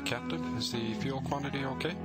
Hi, Captain. Is the fuel quantity okay?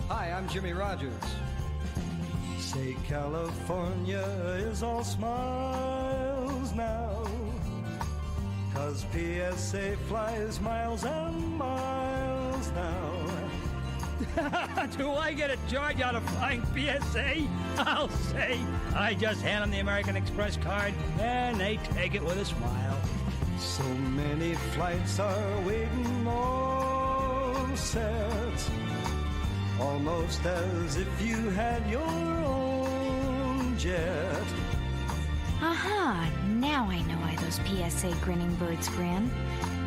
Hi, I'm Jimmy Rogers. Say California is all smiles now, 'cause PSA flies miles and miles now. Do I get a charge out of flying PSA? I'll say. I just hand them the American Express card, and they take it with a smile. So many flights are waiting all set, almost as if you had your own jet. Aha, now I know why those PSA grinning birds grin.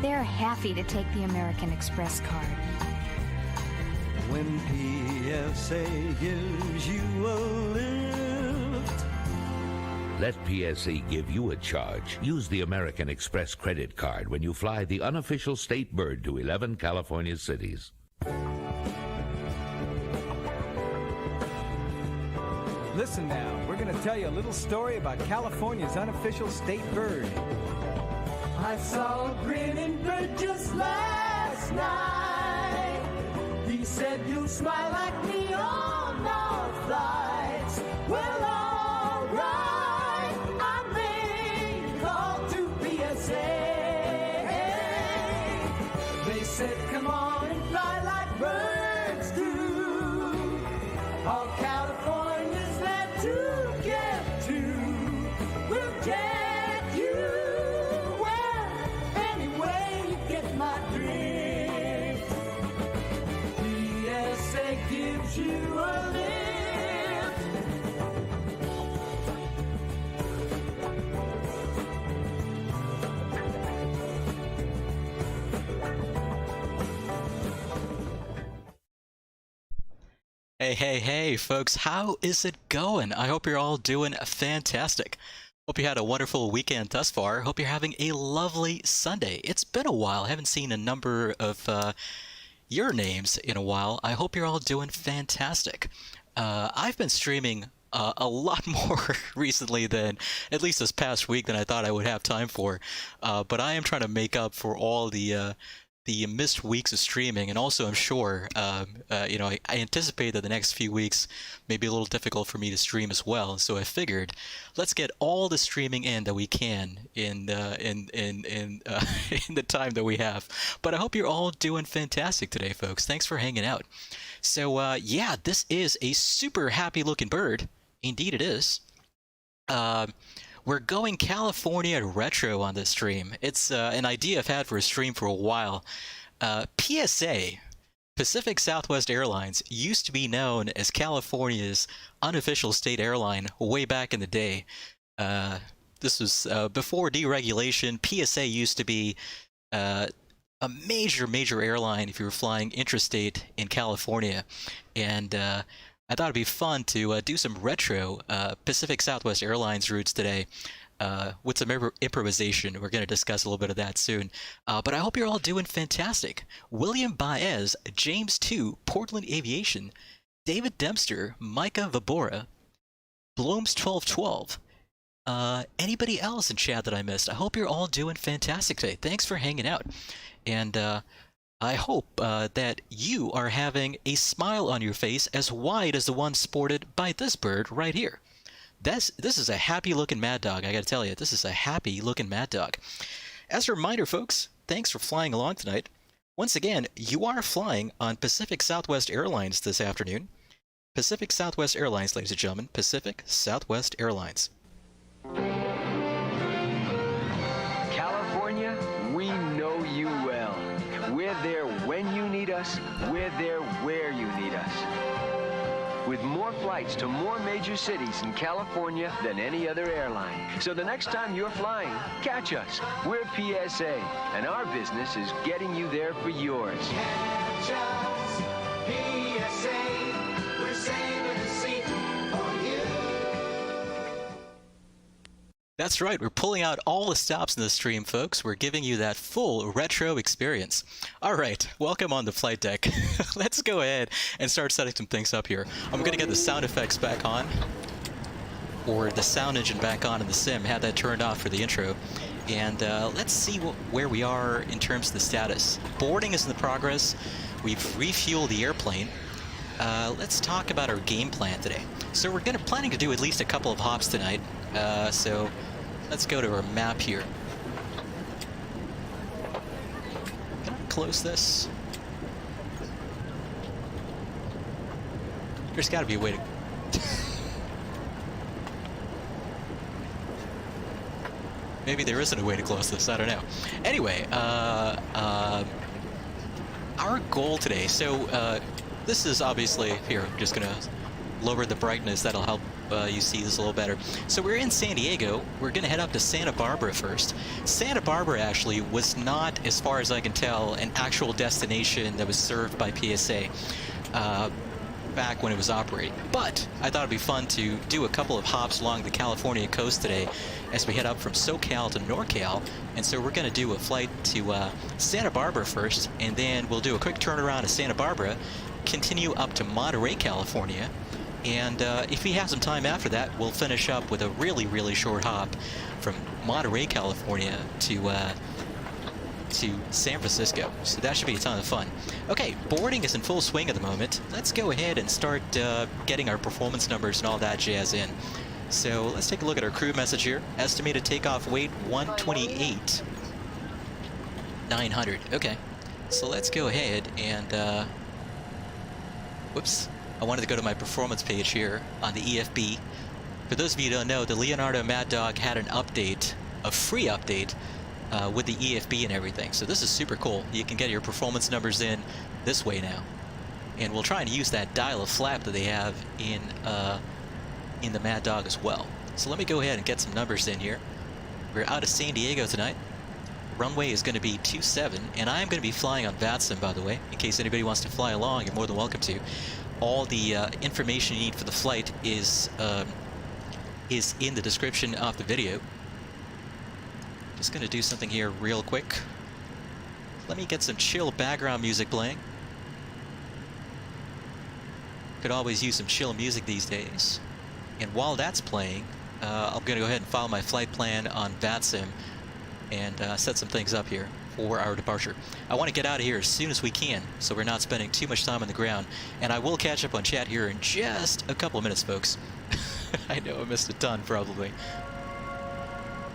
They're happy to take the American Express card. When PSA gives you a lift, let PSA give you a charge. Use the American Express credit card when you fly the unofficial state bird to 11 California cities. Listen now, we're going to tell you a little story about California's unofficial state bird. I saw a grinning bird just last night. He said, "You'll smile like me on our flights." Well, all right, I made a call to PSA. They said, "Come on and fly like birds do." All California Hey, folks, how is it going? I hope you're all doing fantastic. Hope you had a wonderful weekend thus far. Hope you're having a lovely Sunday. It's been a while. I haven't seen a number of your names in a while. I hope you're all doing fantastic. I've been streaming a lot more recently than, at least this past week, than I thought I would have time for. But I am trying to make up for all the missed weeks of streaming, and also I'm sure, I anticipate that the next few weeks may be a little difficult for me to stream as well. So I figured, let's get all the streaming in that we can in the time that we have. But I hope you're all doing fantastic today, folks. Thanks for hanging out. So yeah, this is a super happy looking bird. Indeed, it is. We're going California retro on this stream. It's an idea I've had for a stream for a while. PSA, Pacific Southwest Airlines, used to be known as California's unofficial state airline way back in the day. This was before deregulation. PSA used to be a major airline if you were flying intrastate in California. And I thought it'd be fun to do some retro Pacific Southwest Airlines routes today with some improvisation. We're going to discuss a little bit of that soon. But I hope you're all doing fantastic. William Baez, James 2, Portland Aviation, David Dempster, Micah Vabora, Blooms 1212. Anybody else in chat that I missed? I hope you're all doing fantastic today. Thanks for hanging out. And I hope that you are having a smile on your face as wide as the one sported by this bird right here. This is a happy-looking mad dog, I gotta tell you. This is a happy-looking mad dog. As a reminder, folks, thanks for flying along tonight. Once again, you are flying on Pacific Southwest Airlines this afternoon. Pacific Southwest Airlines, ladies and gentlemen. Pacific Southwest Airlines. California, we know you well. We're there when you need us. We're there where you need us. With more flights to more major cities in California than any other airline. So the next time you're flying, catch us. We're PSA, and our business is getting you there for yours. Catch us, PSA, we're saving a seat for you. That's right, we're pulling out all the stops in the stream, folks. We're giving you that full retro experience. All right, welcome on the flight deck. Let's go ahead and start setting some things up here. I'm going to get the sound effects back on, or the sound engine back on in the sim. Had that turned off for the intro. And let's see where we are in terms of the status. Boarding is in the progress. We've refueled the airplane. Let's talk about our game plan today. So we're planning to do at least a couple of hops tonight. So let's go to our map here. Can I close this? There's got to be a way to... Maybe there isn't a way to close this, I don't know. Anyway, our goal today, so this is obviously, here, I'm just gonna lower the brightness, that'll help you see this a little better. So we're in San Diego. We're gonna head up to Santa Barbara first. Santa Barbara actually was not, as far as I can tell, an actual destination that was served by PSA back when it was operating. But I thought it'd be fun to do a couple of hops along the California coast today as we head up from SoCal to NorCal. And so we're gonna do a flight to Santa Barbara first, and then we'll do a quick turnaround to Santa Barbara, continue up to Monterey, California, and if we have some time after that, we'll finish up with a really short hop from Monterey, California to San Francisco. So that should be a ton of fun. Okay, boarding is in full swing at the moment. Let's go ahead and start getting our performance numbers and all that jazz in. So let's take a look at our crew message here. Estimated takeoff weight 128,900. Okay, so let's go ahead and whoops, I wanted to go to my performance page here on the EFB. For those of you who don't know, the Leonardo Maddog had an update, a free update, with the EFB and everything. So this is super cool. You can get your performance numbers in this way now. And we'll try and use that dial of flap that they have in the Maddog as well. So let me go ahead and get some numbers in here. We're out of San Diego tonight. Runway is going to be 27, and I'm going to be flying on VATSIM, by the way. In case anybody wants to fly along, you're more than welcome to. all the information you need for the flight is in the description of the video. Just gonna do something here real quick. Let me get some chill background music playing. Could always use some chill music these days. And while that's playing, I'm gonna go ahead and file my flight plan on VATSIM and set some things up here for our departure. I want to get out of here as soon as we can, so we're not spending too much time on the ground. And I will catch up on chat here in just a couple of minutes, folks. I know I missed a ton, probably.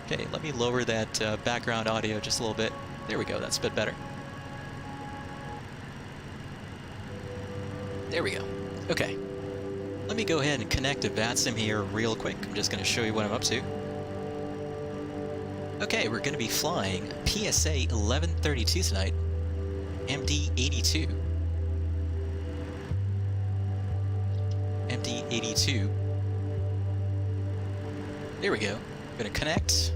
Okay, let me lower that background audio just a little bit. There we go, that's a bit better. There we go. Okay. Let me go ahead and connect to VATSIM here real quick. I'm just going to show you what I'm up to. Okay, we're going to be flying PSA 1132 tonight. MD-82. MD-82. There we go. I'm going to connect.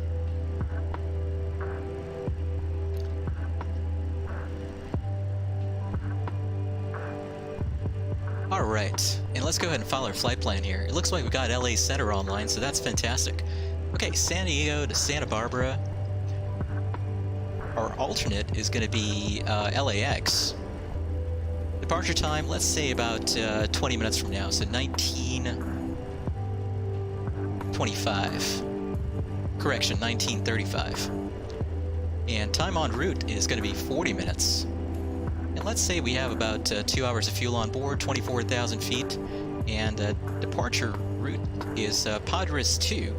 Alright, and let's go ahead and follow our flight plan here. It looks like we got LA Center online, so that's fantastic. Okay, San Diego to Santa Barbara. Our alternate is going to be LAX. Departure time, let's say about 20 minutes from now, so 19:25. Correction, 19:35. And time en route is going to be 40 minutes. And let's say we have about 2 hours of fuel on board, 24,000 feet, and departure route is PADRZ 2,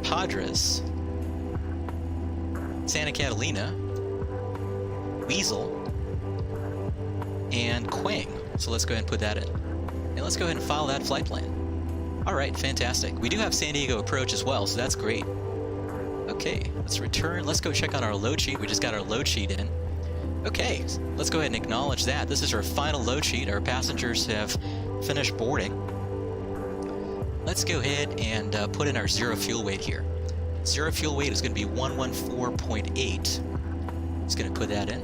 PADRZ, Santa Catalina, WEEZL, and KWANG. So let's go ahead and put that in. And let's go ahead and file that flight plan. Alright, fantastic. We do have San Diego approach as well, so that's great. Okay, let's return. Let's go check on our load sheet. We just got our load sheet in. Okay, let's go ahead and acknowledge that. This is our final load sheet. Our passengers have finished boarding. Let's go ahead and put in our zero fuel weight here. Zero fuel weight is going to be 114.8. Just going to put that in.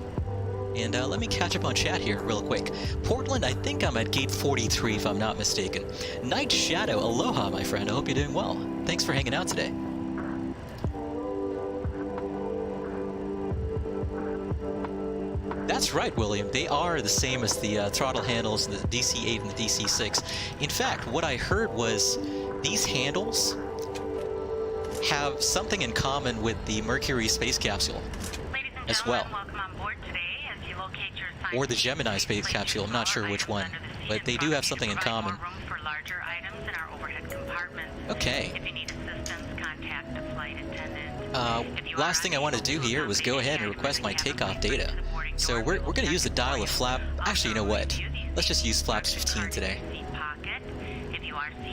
And let me catch up on chat here real quick. Portland, I think I'm at gate 43 if I'm not mistaken. Night Shadow, aloha my friend. I hope you're doing well. Thanks for hanging out today. That's right, William. They are the same as the throttle handles, the DC-8 and the DC-6. In fact, what I heard was these handles have something in common with the Mercury space capsule as well. Or the Gemini space capsule, I'm not sure which one. But they do have something in common. Okay. Last thing I want to do here was go ahead and request my takeoff data. So we're going to use the dial of flap. Actually, you know what? Let's just use flaps 15 today.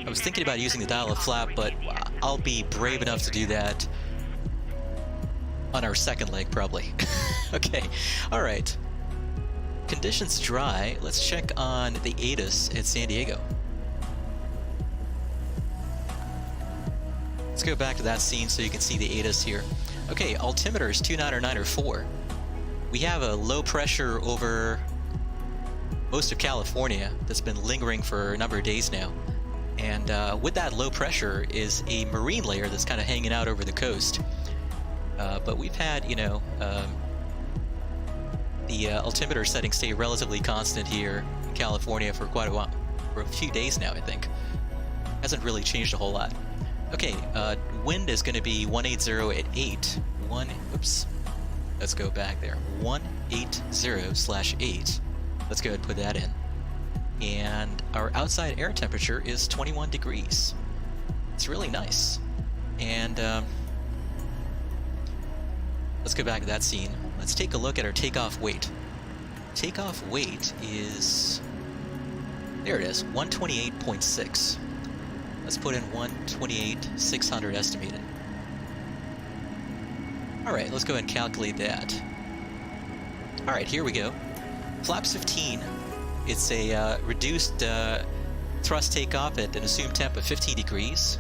I was thinking about using the dial of flap, but I'll be brave enough to do that on our second leg, probably. Okay, all right. Conditions dry. Let's check on the ATIS at San Diego. Let's go back to that scene so you can see the ATIS here. Okay, altimeter is 299.4. We have a low pressure over most of California that's been lingering for a number of days now. And with that low pressure is a marine layer that's kind of hanging out over the coast. But we've had, you know, the altimeter setting stay relatively constant here in California for quite a while, for a few days now, I think. Hasn't really changed a whole lot. Okay, wind is going to be 180 at 8. Oops. Let's go back there. 180/8. Let's go ahead and put that in. And our outside air temperature is 21 degrees. It's really nice. And let's go back to that scene. Let's take a look at our takeoff weight. Takeoff weight is... there it is, 128.6. Let's put in 128,600 estimated. Alright, let's go ahead and calculate that. Alright, here we go. Flaps 15. It's a reduced thrust takeoff at an assumed temp of 15 degrees.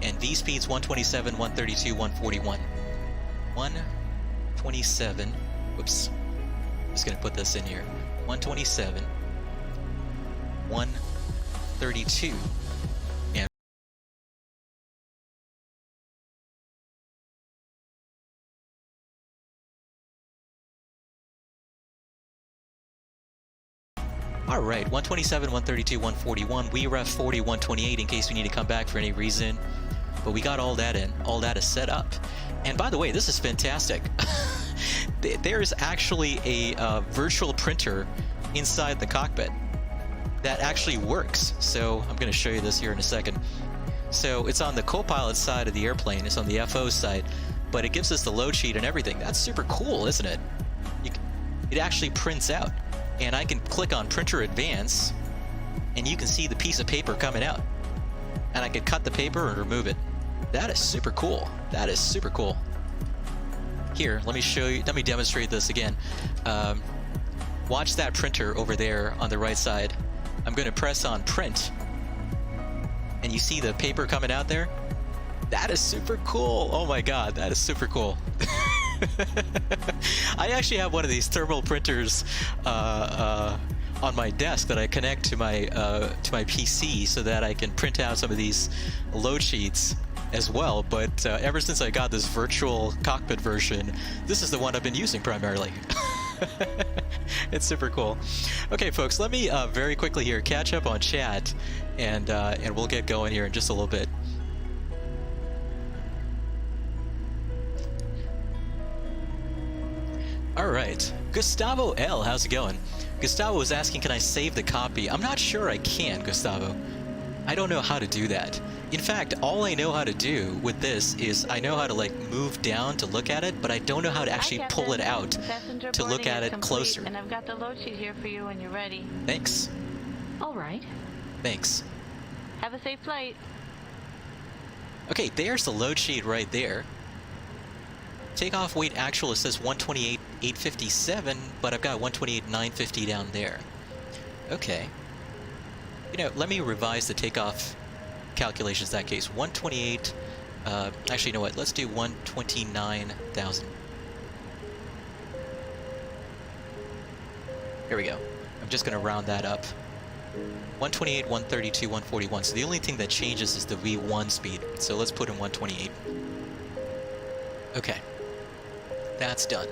And V-speed's 127, 132, 141. 127. Whoops. I'm just going to put this in here. 127. 132. And all right, 127, 132, 141. We ref 40, 128 in case we need to come back for any reason. But we got all that in. All that is set up. And by the way, this is fantastic. There's actually a virtual printer inside the cockpit that actually works. So I'm going to show you this here in a second. So it's on the co-pilot side of the airplane. It's on the FO side, but it gives us the load sheet and everything. That's super cool, isn't it? It actually prints out, and I can click on Printer Advance, and you can see the piece of paper coming out. And I can cut the paper and remove it. That is super cool. That is super cool. Here, let me show you. Let me demonstrate this again. Watch that printer over there on the right side. I'm going to press on print, and you see the paper coming out there. That is super cool. Oh my god, that is super cool. I actually have one of these thermal printers on my desk that I connect to my PC so that I can print out some of these load sheets as well. But ever since I got this virtual cockpit version, this is the one I've been using primarily. It's super cool. Okay, folks, let me very quickly here catch up on chat, and we'll get going here in just a little bit. All right, Gustavo L, how's it going? Gustavo was asking, can I save the copy? I'm not sure I can, Gustavo. I don't know how to do that. In fact, all I know how to do with this is I know how to like move down to look at it, but I don't know how to actually pull it out to look at it closer. And I've got the load sheet here for you when you're ready. Thanks. All right. Thanks. Have a safe flight. Okay, there's the load sheet right there. Takeoff weight actual, it says 128,857, but I've got 128,950 down there. Okay. You know, let me revise the takeoff calculations in that case. 128, actually, you know what? Let's do 129,000. There we go. I'm just going to round that up. 128, 132, 141. So the only thing that changes is the V1 speed. So let's put in 128. Okay. That's done.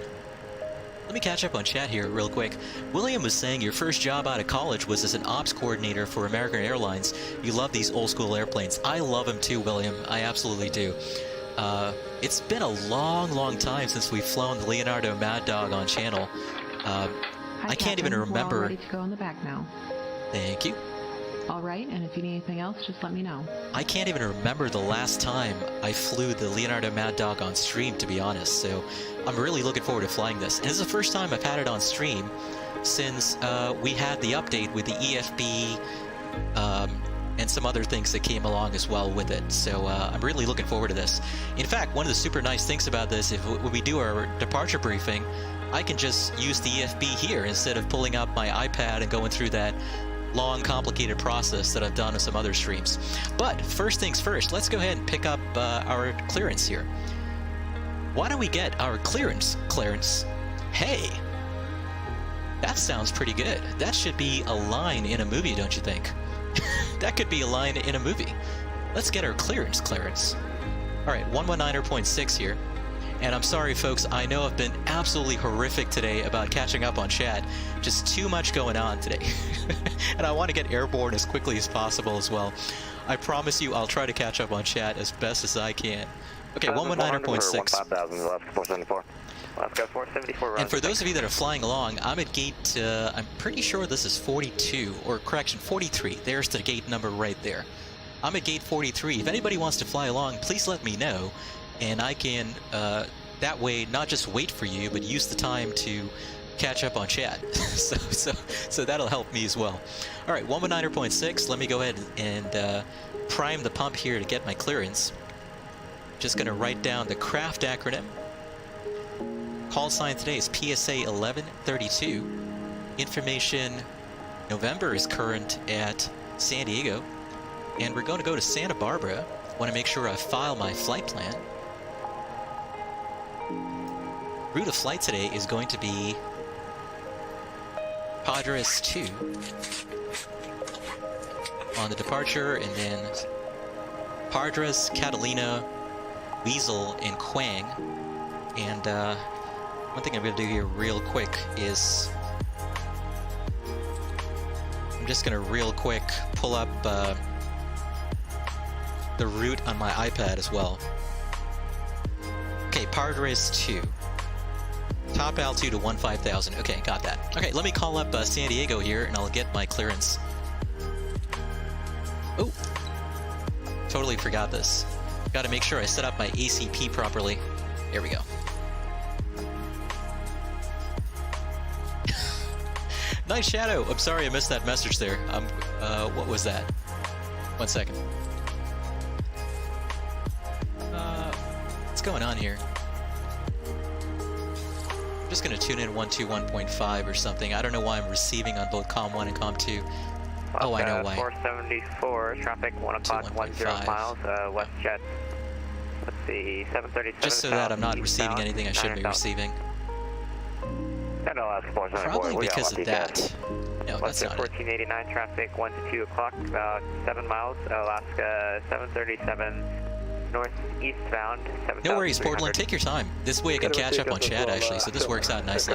Let me catch up on chat here real quick. William was saying your first job out of college was as an ops coordinator for American Airlines. You love these old school airplanes. I love them too, William. I absolutely do. It's been a long time since we've flown the Leonardo Maddog on channel. I can't even remember. We're all ready to go in the back now. Thank you. All right, and if you need anything else, just let me know. I can't even remember the last time I flew the Leonardo Maddog on stream, to be honest, so I'm really looking forward to flying this. And it's the first time I've had it on stream since we had the update with the EFB and some other things that came along as well with it. So I'm really looking forward to this. In fact, one of the super nice things about this, when we do our departure briefing, I can just use the EFB here instead of pulling up my iPad and going through that long, complicated process that I've done on some other streams. But first things first, let's go ahead and pick up our clearance here. Why don't we get our clearance? Hey, that sounds pretty good. That should be a line in a movie, don't you think? That could be a line in a movie. Let's get our clearance. All right, 119.6 here. And I'm sorry, folks, I know I've been absolutely horrific today about catching up on chat. Just too much going on today. And I want to get airborne as quickly as possible as well. I promise you I'll try to catch up on chat as best as I can. Okay, 119.6. And for those of you that are flying along, I'm at gate, I'm pretty sure this is 42, or correction, 43. There's the gate number right there. I'm at gate 43. If anybody wants to fly along, please let me know. And I can, that way, not just wait for you, but use the time to catch up on chat. so that'll help me as well. All right, 119.6. Let me go ahead and prime the pump here to get my clearance. Just going to write down the craft acronym. Call sign today is PSA 1132. Information November is current at San Diego. And we're going to go to Santa Barbara. Want to make sure I file my flight plan. Route of flight today is going to be PADRZ 2. on the departure, and then PADRZ, Catalina, WEEZL, and KWANG. And one thing I'm going to do here real quick is I'm just going to real quick pull up the route on my iPad as well. Okay, PADRZ 2. Top altitude to 15,000. Okay, got that. Okay, let me call up San Diego here and I'll get my clearance. Oh, totally forgot this. Gotta make sure I set up my ACP properly. There we go. Nice Shadow. I'm sorry I missed that message there. What was that? 1 second. What's going on here? I'm just gonna tune in 121.5 or something. I don't know why I'm receiving on both COM1 and COM2. Oh, I know why. 474, traffic 1 o'clock, 10 miles, west jet. Let's see, 737. Just so that I'm not receiving anything I shouldn't be receiving. Probably because of that. No, that's not it. 1489, traffic 1 to 2 o'clock, about 7 miles, Alaska 737, northeastbound. No worries, Portland, take your time. This way I can catch up on chat actually, so this works out nicely.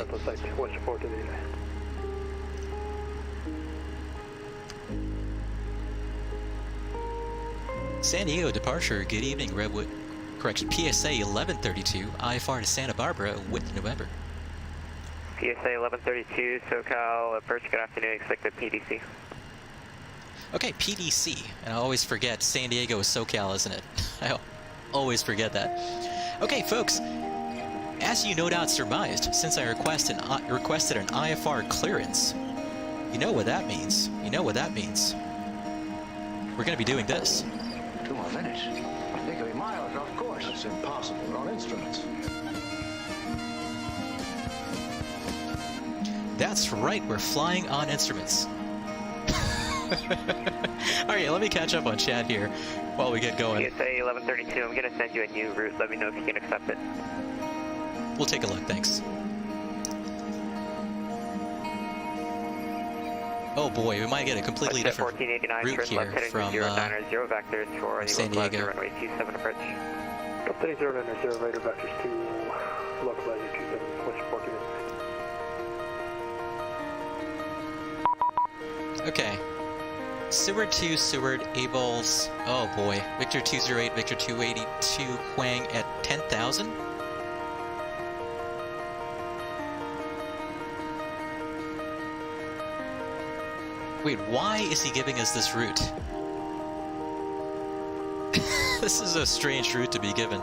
San Diego departure, good evening, Redwood. Correction, PSA 1132, IFR to Santa Barbara with November. PSA 1132, SoCal, approach, good afternoon, expected PDC. Okay, PDC, and I always forget San Diego is SoCal, isn't it? I always forget that. Okay, folks, as you no doubt surmised, since I requested an IFR clearance, you know what that means. You know what that means. We're going to be doing this. 2 more minutes. They could be miles off course. It's impossible. We're on instruments. That's right, we're flying on instruments. Alright, let me catch up on chat here while we get going. PSA 1132, I'm going to send you a new route. Let me know if you can accept it. We'll take a look, thanks. Oh boy, we might get a completely different route here from San Diego. Runway 27 approach. 3090, radar vectors to local value 27, what's your forecast? Okay. Seward 2, Seward, A-Balls. Oh boy. Victor 208, Victor 282, KWANG at 10,000? Wait, why is he giving us this route? This is a strange route to be given.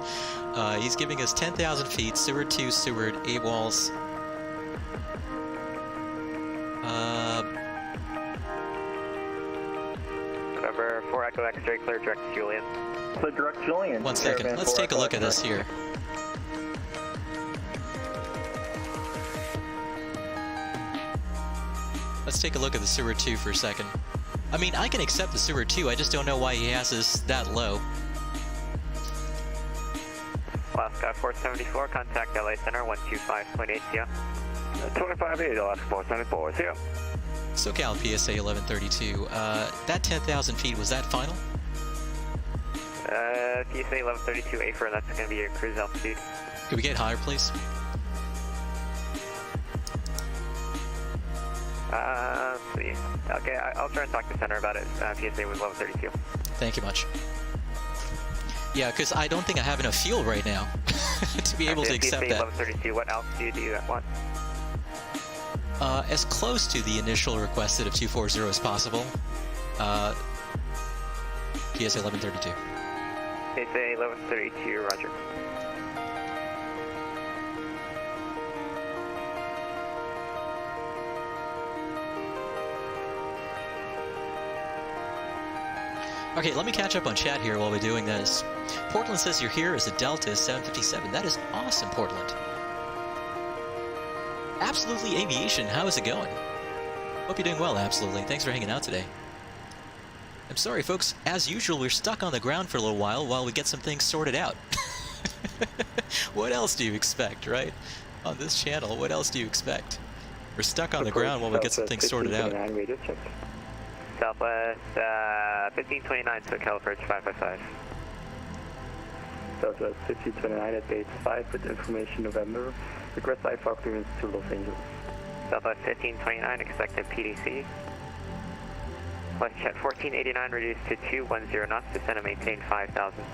He's giving us 10,000 feet, Seward 2, Seward, A-Balls. November 4 Echo X-ray, clear direct to Julian. Clear direct Julian. 1 second, let's take a look at this here. Let's take a look at the Seward 2 for a second. I mean, I can accept the Seward 2, I just don't know why he has us that low. Alaska 474, contact LA Center 125.8, yeah. 25.8, Alaska 474, yeah. SoCal PSA 1132, that 10,000 feet, was that final? PSA 1132 AFIR, that's going to be your cruise altitude. Could we get higher, please? Let's see. Okay, I'll try and talk to Center about it. PSA was 1132. Thank you much. Yeah, because I don't think I have enough fuel right now to be able to accept PSA that. 1132, what altitude do you want? As close to the initial requested of 240 as possible. PSA 1132. PSA 1132, roger. Okay, let me catch up on chat here while we're doing this. Portland says you're here as a Delta 757. That is awesome, Portland. Absolutely Aviation, how is it going? Hope you're doing well, Absolutely. Thanks for hanging out today. I'm sorry, folks. As usual, we're stuck on the ground for a little while we get some things sorted out. What else do you expect, right? On this channel, what else do you expect? We're stuck on the ground while we get some things sorted out. Southwest 1529, SoCal approach 555. Southwest 1529 at base 5 with information November. Request IFAR clearance to Los Angeles. Southwest 1529, expected PDC. WestJet 1489 reduced to 210 knots, descend and maintain 5,000.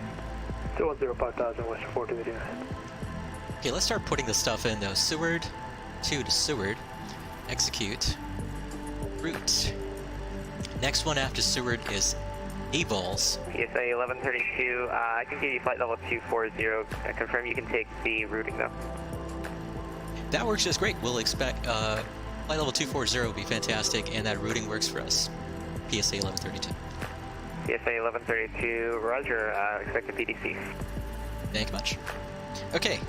210 5000, West 1489. Okay, let's start putting the stuff in though. Seward, 2 to Seward. Execute. Route. Next one after Seward is Avols. PSA 1132, I can give you flight level 240. Confirm you can take the routing though. That works just great. We'll expect flight level 240 would be fantastic, and that routing works for us. PSA 1132. PSA 1132, roger, expected PDC. Thank you much. Okay,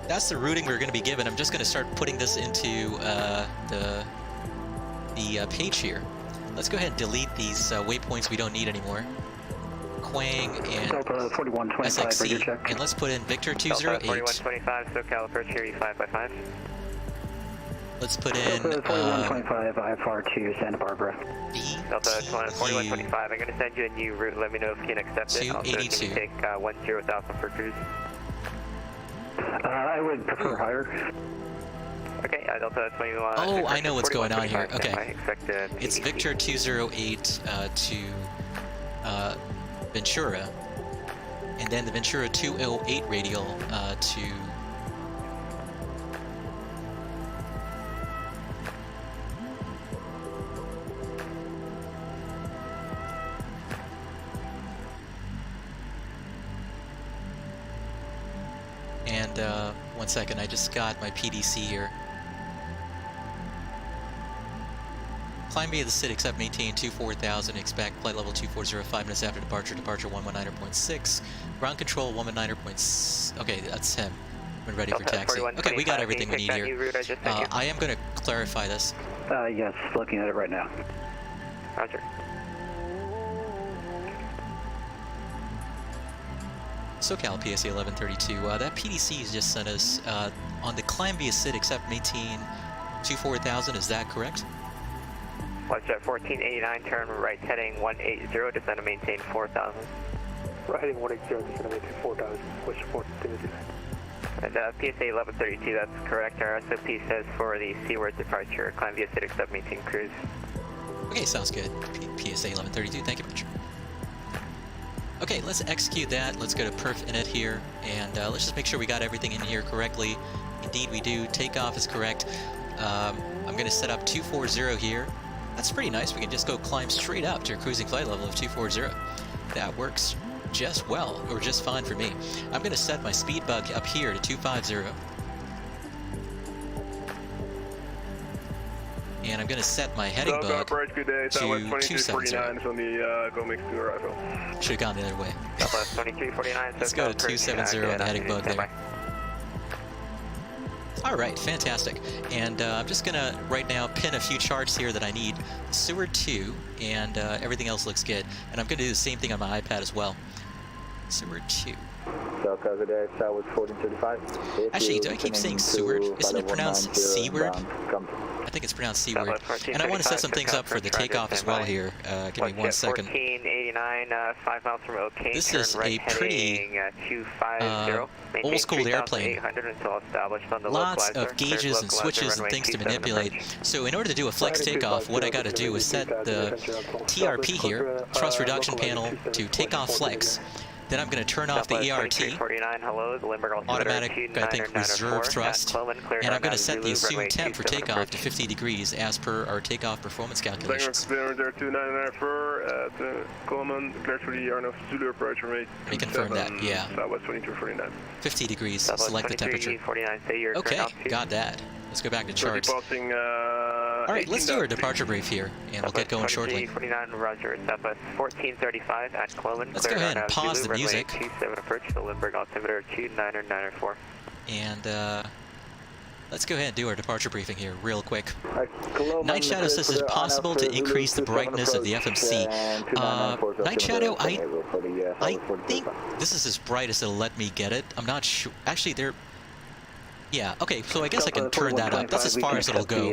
that's the routing we're going to be given. I'm just going to start putting this into the page here. Let's go ahead and delete these waypoints we don't need anymore. KWANG and SXC, and let's put in Victor 208. 4125, SoCal approach here, 5x5. Let's put in 4125, IFR to Santa Barbara. Delta 4125, I'm going to send you a new route. Let me know if you can accept it. Also, can you take 10,000 for cruise? I would prefer higher. Okay, Delta 21. Oh, I know what's going on here. Okay. It's PDC. Victor 208 to Ventura, and then the Ventura 208 radial to and 1 second, I just got my PDC here. Climb via the SID, except maintain 24,000, expect flight level 240, 5 minutes after departure, departure 119.6, ground control 119.6, okay, that's him, when ready for taxi. Okay, we got everything we need here. I am going to clarify this. Yes, looking at it right now. Roger. SoCal PSA 1132, that PDC has just sent us on the climb via SID, except maintain 24,000, is that correct? WestJet 1489, turn right heading 180, descend and maintain 4,000. Right heading 180, descend and maintain 4,000, West 1489. And PSA 1132, that's correct. Our SOP says for the seaward departure, climb via SID, except maintain cruise. Okay, sounds good. PSA 1132, thank you much. Okay, let's execute that. Let's go to perf init here, and let's just make sure we got everything in here correctly. Indeed we do. Takeoff is correct. I'm going to set up 240 here. That's pretty nice. We can just go climb straight up to a cruising flight level of 240. That works just well, or just fine for me. I'm going to set my speed bug up here to 250. And I'm going to set my heading bug to 270. On the GoMix 2 arrival. Should have gone the other way. 2349. Let's go to 270 on the heading bug there. Alright, fantastic. And I'm just going to, right now, pin a few charts here that I need. Seward 2, and everything else looks good. And I'm going to do the same thing on my iPad as well. Seward 2. Actually, do I keep saying Seward? Isn't it pronounced Seaward? I think it's pronounced Seaward. And I want to set some things up for the takeoff as well here. Give me 1 second. 1489, 5 miles from OK. This is a pretty old-school airplane. Lots of gauges and switches and things to manipulate. So in order to do a flex takeoff, what I got to do is set the TRP here, thrust reduction panel, to takeoff flex. Then I'm going to turn off the ERT, automatic, I think, reserve thrust, and I'm going to set the assumed temp for takeoff to 50 degrees as per our takeoff performance calculations. Let me confirm that, yeah. 50 degrees, select the temperature. Okay, got that. Let's go back to charts. Alright, let's do our departure brief here, and we'll get going shortly. Roger, Southwest 1435 at Cloman. Let's go ahead and pause the music. 27 approach to Lindbergh altimeter 29904. And let's go ahead and do our departure briefing here real quick. Night Shadow says it's possible to increase the brightness of the FMC. Night Shadow, I think this is as bright as it'll let me get it. I'm not sure. Actually, Yeah, okay, so I guess I can turn that up. That's as far as it'll go.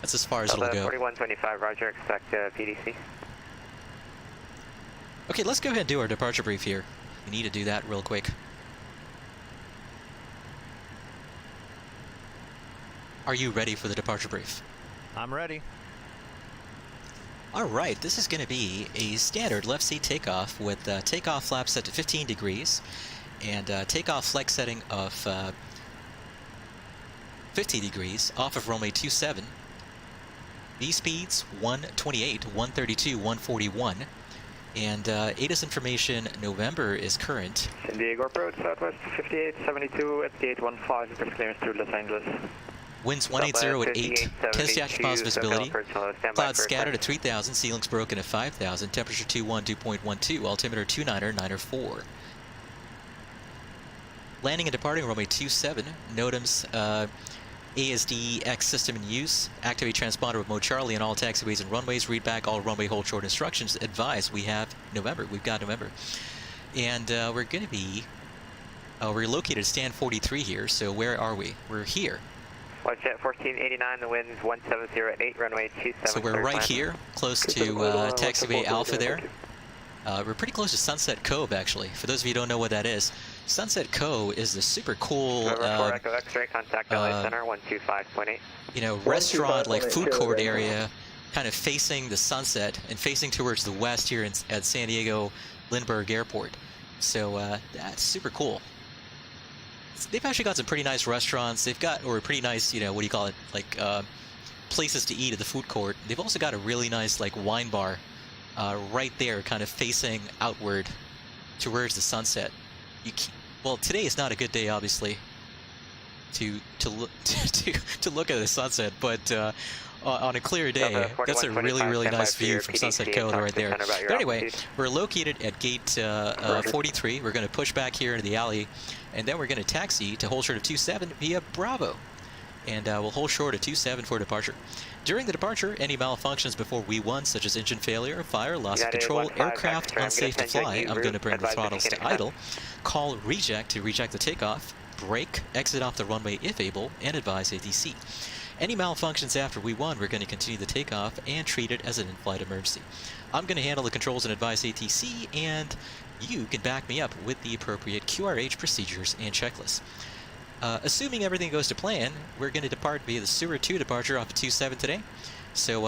That's as far as it'll go. 4125, roger, expect PDC. Okay, let's go ahead and do our departure brief here. We need to do that real quick. Are you ready for the departure brief? I'm ready. All right, this is going to be a standard left seat takeoff with takeoff flap set to 15 degrees and takeoff flex setting of 50 degrees off of runway 27. V speeds 128, 132, 141. And ATIS information, November is current. San Diego approach, Southwest 5872 at 815, first clearance through Los Angeles. Winds 180 at 8, 10 statute miles visibility. Clouds scattered at 3,000, ceilings broken at 5,000, temperature 212.12, altimeter 294. Landing and departing runway 27, NOTAM's ASD-X system in use. Activate transponder with mode Charlie on all taxiways and runways. Read back all runway hold short instructions. Advise we have November. We've got November. And we're going to be, we're located at stand 43 here, so where are we? We're here. Watch at 1489, the wind's 170 at 8, runway 27. So we're right here, close to taxiway Alpha there. We're pretty close to Sunset Cove, actually. For those of you who don't know what that is, Sunset Cove is the super cool, you know, restaurant, like food court area, kind of facing the sunset and facing towards the west here at San Diego Lindbergh Airport. So that's super cool. They've actually got some pretty nice restaurants. They've got, or pretty nice, you know, what do you call it, like places to eat at the food court. They've also got a really nice, like, wine bar right there, kind of facing outward towards the sunset. Well, today is not a good day, obviously, to look at the sunset, but on a clear day, that's a really nice view from Sunset Cove right there. But anyway, we're located at gate 43. We're going to push back here into the alley, and then we're going to taxi to hold short of 27 via Bravo. And we'll hold short at 27 for departure. During the departure, any malfunctions before We-1, such as engine failure, fire, loss of control, aircraft unsafe to fly, I'm going to bring the throttles to idle. Call reject to reject the takeoff, brake, exit off the runway if able, and advise ATC. Any malfunctions after We-1, we're going to continue the takeoff and treat it as an in-flight emergency. I'm going to handle the controls and advise ATC, and you can back me up with the appropriate QRH procedures and checklists. Assuming everything goes to plan, we're going to depart via the Seward 2 departure off of 27 today. So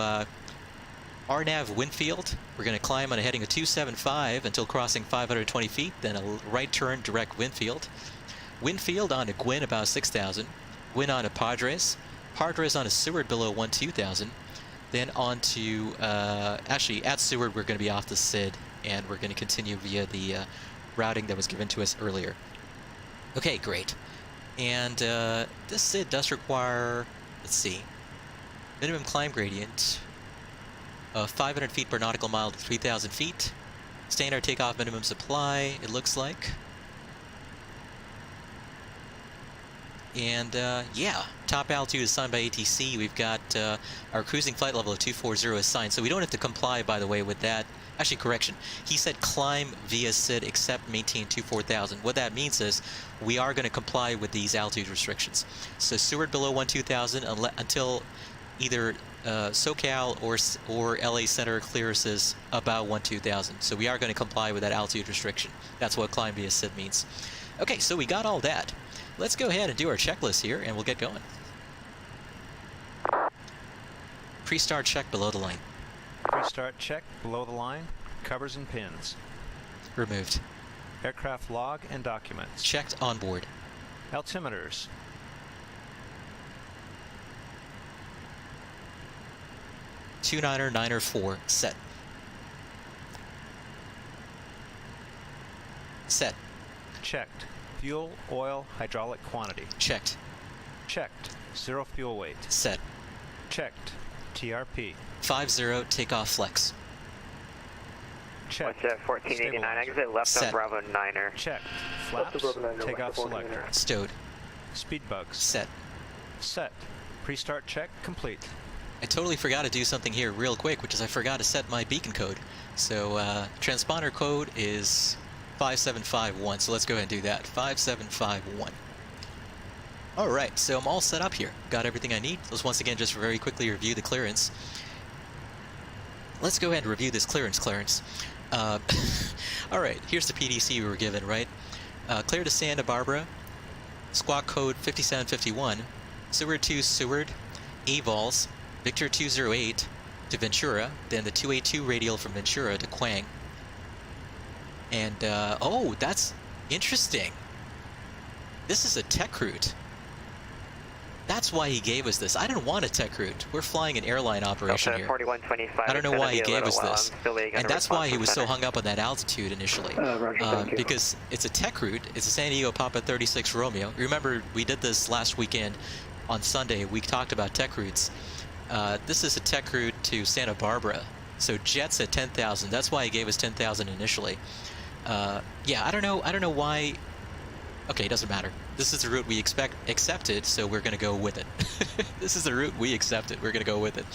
RNAV Winfield, we're going to climb on a heading of 275 until crossing 520 feet, then a right turn direct Winfield. Winfield on to Gwin about 6,000, Gwin on to PADRZ, PADRZ on to Seward below 12,000, then on to, actually at Seward we're going to be off the SID, and we're going to continue via the routing that was given to us earlier. Okay, great. And this SID does require, let's see, minimum climb gradient of 500 feet per nautical mile to 3,000 feet. Standard takeoff minimum supply, it looks like. And yeah, top altitude is assigned by ATC. We've got our cruising flight level of 240 assigned, so we don't have to comply, by the way, with that. Actually, correction. He said climb via SID except maintain 24,000. What that means is we are going to comply with these altitude restrictions. So Seward below 12,000 until either SoCal or LA Center clearances about 12,000. So we are going to comply with that altitude restriction. That's what climb via SID means. Okay, so we got all that. Let's go ahead and do our checklist here, and we'll get going. Pre-start check below the line. Pre-start check below the line. Covers and pins. Removed. Aircraft log and documents. Checked on board. Altimeters. (2994) set. Set. Checked. Fuel, oil, hydraulic quantity. Checked. Checked. Zero fuel weight. Set. Checked. TRP. 50 takeoff flex. Checked. Watch at 1489, exit left on Bravo 9er. Checked. Flaps, takeoff selector. Stowed. Speed bugs. Set. Set. Pre-start check complete. I totally forgot to do something here real quick, which is I forgot to set my beacon code. So transponder code is 5751, so let's go ahead and do that. 5751. All right, so I'm all set up here. Got everything I need. Let's once again just very quickly review the clearance. Let's go ahead and review this clearance. All right, here's the PDC we were given, right? Clear to Santa Barbara, squawk code 5751, Seward to Seward, AVOLs, Victor 208 to Ventura, then the 282 radial from Ventura to KWANG. And, oh, that's interesting. This is a tech route. That's why he gave us this. I didn't want a tech route. We're flying an airline operation here. I don't know why he gave us this. And that's why he was so hung up on that altitude initially. Because it's a tech route. It's a San Diego Papa 36 Romeo. Remember, we did this last weekend on Sunday. We talked about tech routes. This is a tech route to Santa Barbara. So jets at 10,000. That's why he gave us 10,000 initially. Yeah, I don't know why. Okay, it doesn't matter. This is the route we accepted, so we're going to go with it. This is the route we accepted. We're going to go with it.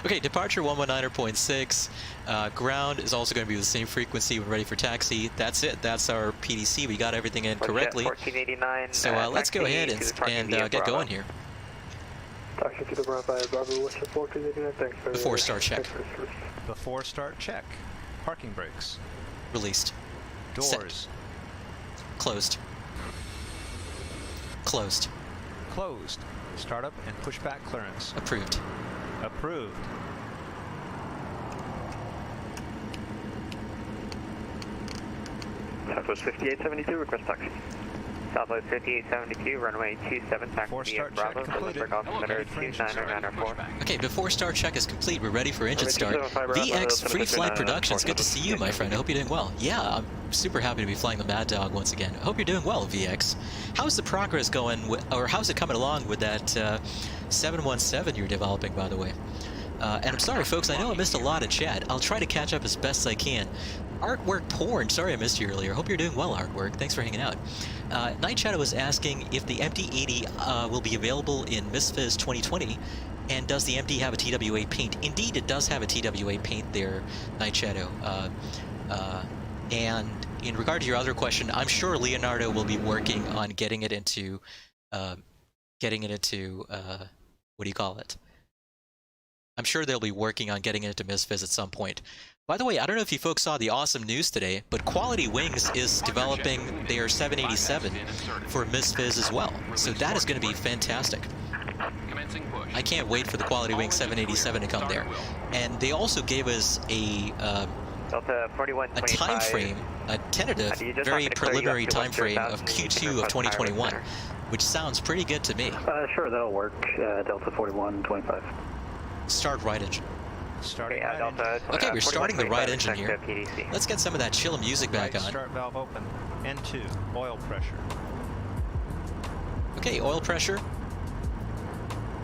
Okay, departure 119.6. Ground is also going to be the same frequency when ready for taxi. That's it. That's our PDC. We got everything in correctly. 1489. So let's go ahead and get going here. Taxi to the Bravo, what's the 1489? Thanks for Before start check. Before start check. Parking brakes. Released. Doors. Set. Closed. Closed. Closed. Startup and pushback clearance. Approved. Approved. Southwest 5872, request taxi. Southwest 5872, runway 27, taxi via Bravo, Pacific altimeter 29904. Okay, before start check is complete, we're ready for engine start. VX Free Flight Productions, good to see you, my friend. I hope you're doing well. Yeah, I'm super happy to be flying the Maddog once again. I hope you're doing well, VX. How's the progress going, or how's it coming along with that 717 you're developing, by the way? And I'm sorry, folks, I know I missed a lot of chat. I'll try to catch up as best I can. Artwork Porn, sorry I missed you earlier. Hope you're doing well, Artwork. Thanks for hanging out. Night Shadow was asking if the MD-80 will be available in MISFIS 2020, and does the MD have a TWA paint? Indeed, it does have a TWA paint there, Night Shadow. And in regard to your other question, I'm sure Leonardo will be working on getting it into, what do you call it? I'm sure they'll be working on getting it into MISFIS at some point. By the way, I don't know if you folks saw the awesome news today, but Quality Wings is developing their 787 for MISFIS as well. So that is going to be fantastic. I can't wait for the Quality Wings 787 to come there. And they also gave us a time frame, a tentative, very preliminary time frame of Q2 of 2021, which sounds pretty good to me. Sure, that'll work. Delta 4125. Start right engine. Starting okay, we're starting the right engine here. Let's get some of that chill music back on. Start valve open. N2, oil pressure. Okay, oil pressure.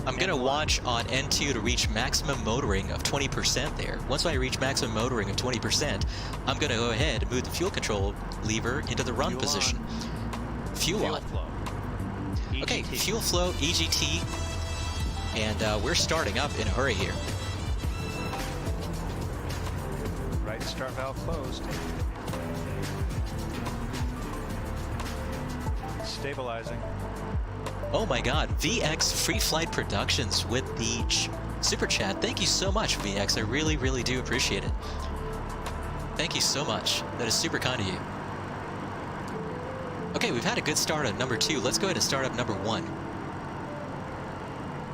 I'm going to watch on N2 to reach maximum motoring of 20% there. Once I reach maximum motoring of 20%, I'm going to go ahead and move the fuel control lever into the run position. Fuel on. Okay, fuel flow, EGT, and we're starting up in a hurry here. Right start valve closed. Stabilizing. Oh my god, VX Free Flight Productions with the super chat. Thank you so much, VX. I really, really do appreciate it. Thank you so much. That is super kind of you. Okay, we've had a good start on number 2. Let's go ahead and start up number 1.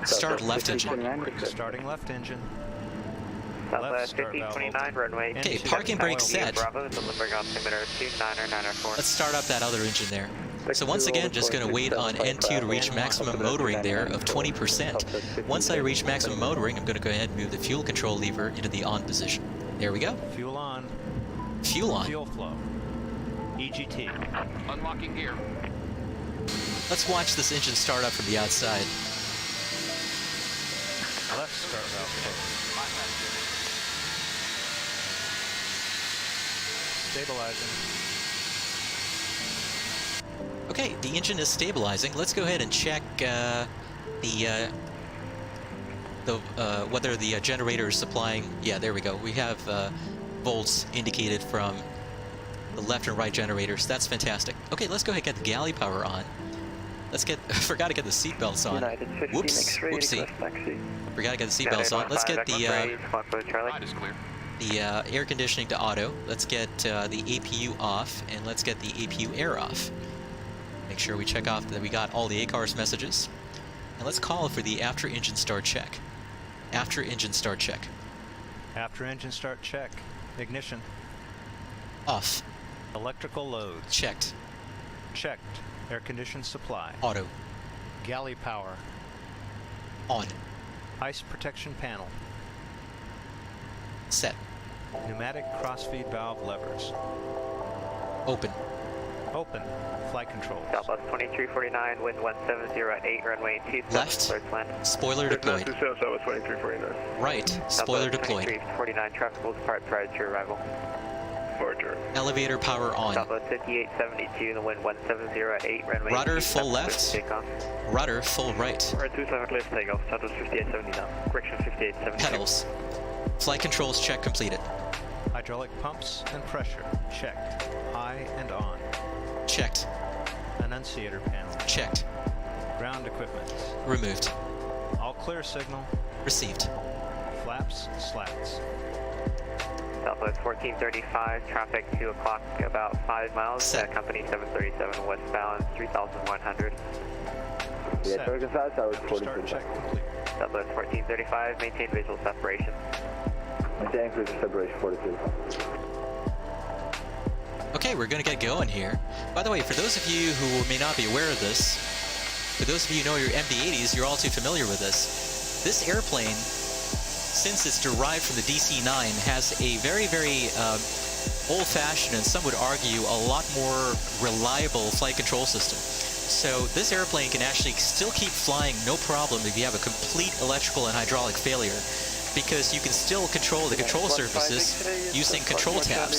Start left engine. Starting left engine. Southwest 1529, runway. Okay, parking brake set. Bravo, delivering altimeter 29904. Let's start up that other engine there. So once again, just going to wait on N2 to reach maximum motoring there of 20%. Once I reach maximum motoring, I'm going to go ahead and move the fuel control lever into the on position. There we go. Fuel on. Fuel on. Fuel flow. EGT. Unlocking gear. Let's watch this engine start up from the outside. Left start valve closed. Stabilizing. Okay, the engine is stabilizing. Let's go ahead and check whether the generator is supplying. Yeah, there we go. We have volts indicated from the left and right generators. That's fantastic. Okay, let's go ahead and get the galley power on. Let's get, forgot to get the seatbelts on. United 15 Whoops, X-ray, whoopsie. request taxi. Forgot to get the seatbelts on. Let's get the air conditioning to auto. Let's get the APU off, and let's get the APU air off. Make sure we check off that we got all the ACARS messages. And let's call for the after engine start check. After engine start check. After engine start check. Ignition. Off. Electrical loads. Checked. Checked. Air conditioned supply. Auto. Galley power. On. Ice protection panel. Set. Pneumatic crossfeed valve levers. Open. Open. Flight controls. Southwest 2349, wind 170 at 8, runway 27. Left. Spoiler deployed. Southwest 2349. Right. Spoiler deployed. 2349, traffic will depart prior to arrival. Departure. Elevator power on. Southwest 5872, the wind 170 at 8, runway Rudder full left. Rudder full right. Alright, 27 clear for takeoff. Southwest 5870 now. Correction 5870. Pedals. Flight controls check completed. Hydraulic pumps and pressure. Checked. High and on. Checked. Annunciator panel. Checked. Ground equipment. Removed. All clear signal. Received. Flaps, slats. Southwest 1435, traffic 2 o'clock, about 5 miles. Set. Company 737 westbound, 3100. Yeah, Token South, Southwest Start check 1435. complete. Southwest 1435, maintain visual separation. Maintain visual separation 42. Okay, we're going to get going here. By the way, for those of you who may not be aware of this, for those of you who know your MD-80s, you're all too familiar with this. This airplane, since it's derived from the DC-9, has a very, very old-fashioned, and some would argue, a lot more reliable flight control system. So this airplane can actually still keep flying no problem if you have a complete electrical and hydraulic failure, because you can still control the control surfaces using control tabs.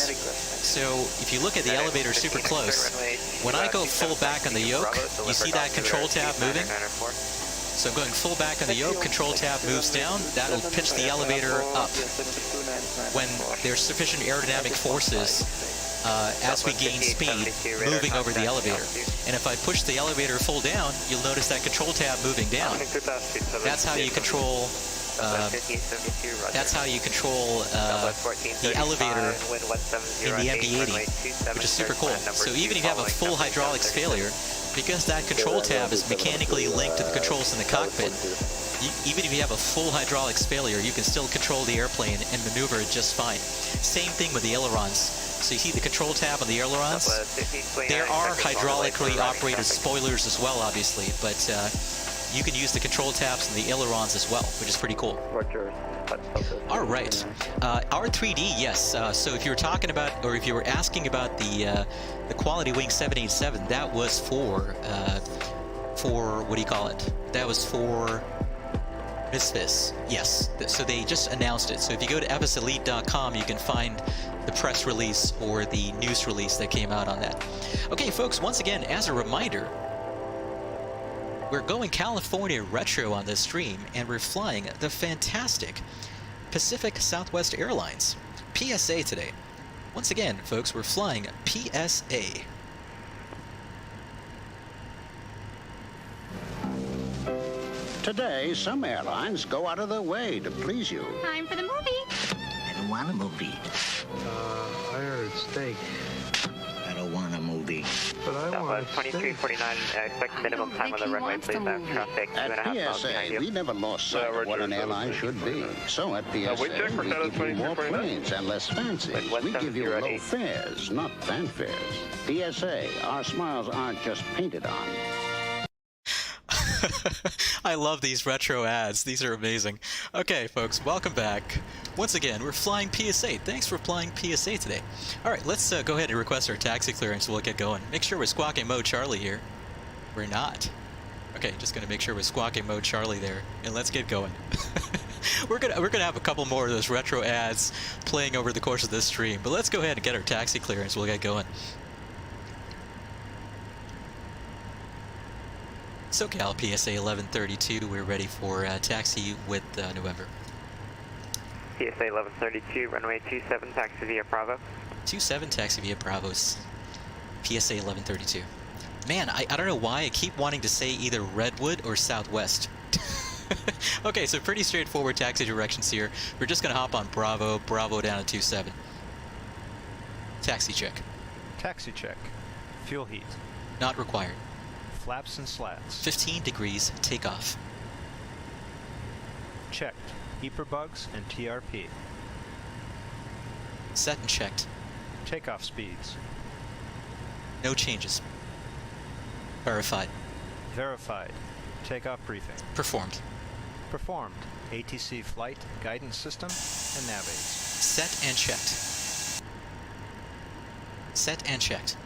So if you look at the elevator super close, when I go full back on the yoke, you see that control tab moving? So I'm going full back on the yoke, control tab moves down, that'll pitch the elevator up when there's sufficient aerodynamic forces as we gain speed moving over the elevator. And if I push the elevator full down, you'll notice that control tab moving down. That's how you control the elevator in the MD-80, which is super cool. So even if you have a full hydraulics failure, because that control tab is mechanically linked to the controls in the cockpit, even if you have a full hydraulics failure, you can still control the airplane and maneuver it just fine. Same thing with the ailerons. So you see the control tab on the ailerons? There are hydraulically operated spoilers as well, obviously, but you can use the control tabs and the ailerons as well, which is pretty cool. All right, R3D, yes. So if you were talking about, or if you were asking about the Quality Wing 787, that was for what do you call it? That was for Misfits. Yes. So they just announced it. So if you go to episelite.com, you can find the press release or the news release that came out on that. Okay, folks. Once again, as a reminder, we're going California retro on this stream, and we're flying the fantastic Pacific Southwest Airlines PSA today. Once again, folks, we're flying PSA. Today, some airlines go out of their way to please you. Time for the movie. I don't want a movie. I ordered steak. I don't want a movie. But I want 2349, expect minimum time on the runway, please. Traffic 2.5 miles behind PSA, you. we never lost sight of what an airline should be. So at PSA, we give you more planes and less fancy. We give you low fares, not fanfares. PSA, our smiles aren't just painted on. I love these retro ads. These are amazing. Okay, folks, welcome back. Once again, we're flying PSA. Thanks for flying PSA today. All right, let's go ahead and request our taxi clearance. We'll get going. Make sure we're squawking mode Charlie here. We're not. Okay, just gonna make sure we're squawking mode Charlie there, and let's get going. we're gonna have a couple more of those retro ads playing over the course of this stream, but let's go ahead and get our taxi clearance. We'll get going. SoCal PSA 1132, we're ready for taxi with November. PSA 1132, runway 27, taxi via Bravo. 27, taxi via Bravos. PSA 1132. Man, I don't know why I keep wanting to say either Redwood or Southwest. Okay, so pretty straightforward taxi directions here. We're just going to hop on Bravo, Bravo down to 27. Taxi check. Taxi check. Fuel heat. Not required. Flaps and slats. 15 degrees, takeoff. Checked. Heaper bugs and TRP. Set and checked. Takeoff speeds. No changes. Verified. Verified. Takeoff briefing. Performed. Performed. ATC flight, guidance system, and nav aids. Set and checked. Set and checked.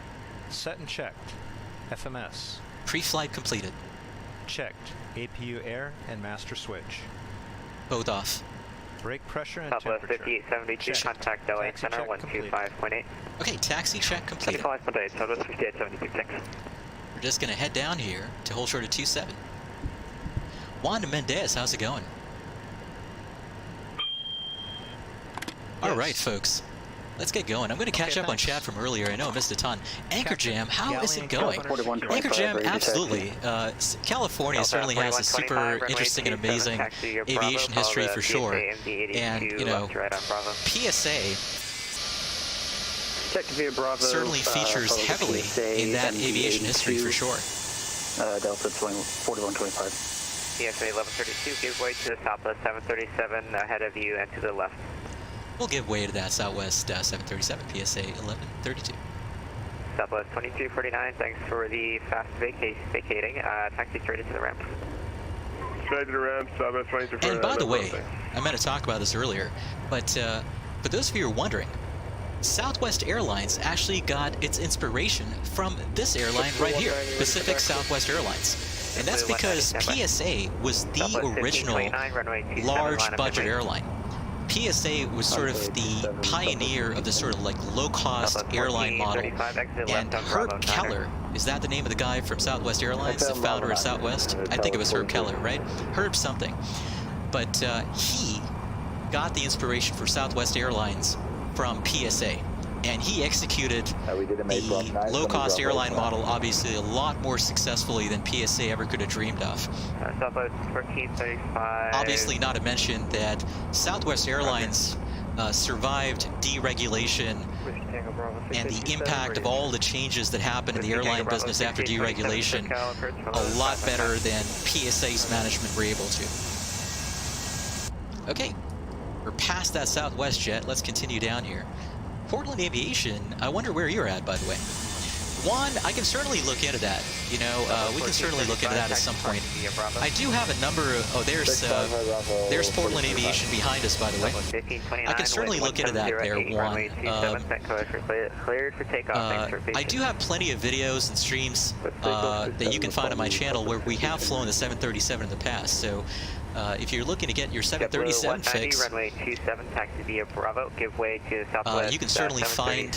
Set and checked. FMS. Pre-flight completed. Checked. APU air and master switch. Both off. Brake pressure and Southwest temperature. 5872, Checked. contact LA Taxi Center check completed. 125.8. Okay, taxi check completed. Southwest 5872, We're just going to head down here to hold short of 27. Juan Mendez, how's it going? All right, folks. Let's get going. I'm going to catch up on chat from earlier. I know I missed a ton. Anchor Jam, how is it going? Anchor Jam, absolutely. California certainly has a super interesting and amazing aviation history for sure. And, you know, PSA certainly features heavily in that aviation history for sure. Delta 4125. PSA 1132, give way to the Southwest 737 ahead of you and to the left. We'll give way to that Southwest 737, PSA 1132. Southwest 2249, thanks for the fast vacating. Taxi straight into the ramp. Straight to the ramp, Southwest 2249. And by the way, I meant to talk about this earlier, but for those of you who are wondering, Southwest Airlines actually got its inspiration from this airline right here, Pacific Southwest Airlines. And that's because PSA was the original large budget airline. PSA was sort of the pioneer of the sort of like low-cost airline model. And Herb Keller, is that the name of the guy from Southwest Airlines, the founder of Southwest? I think it was Herb Keller, right? Herb something. But he got the inspiration for Southwest Airlines from PSA. And he executed the low-cost airline model, obviously, a lot more successfully than PSA ever could have dreamed of. Southwest 1435. Obviously, not to mention that Southwest Airlines survived deregulation and the impact of all the changes that happened in the airline business after deregulation a lot better than PSA's management were able to. Okay, we're past that Southwest jet. Let's continue down here. Portland Aviation, I wonder where you're at, by the way. Juan, I can certainly look into that. You know, we can certainly look into that at some point. I do have a number of, oh, there's Portland Aviation behind us, by the way. I can certainly look into that there, Juan. I do have plenty of videos and streams that you can find on my channel where we have flown the 737 in the past, so if you're looking to get your 737 fix, runway 27, taxi via Bravo, give way to Southwest. You can certainly find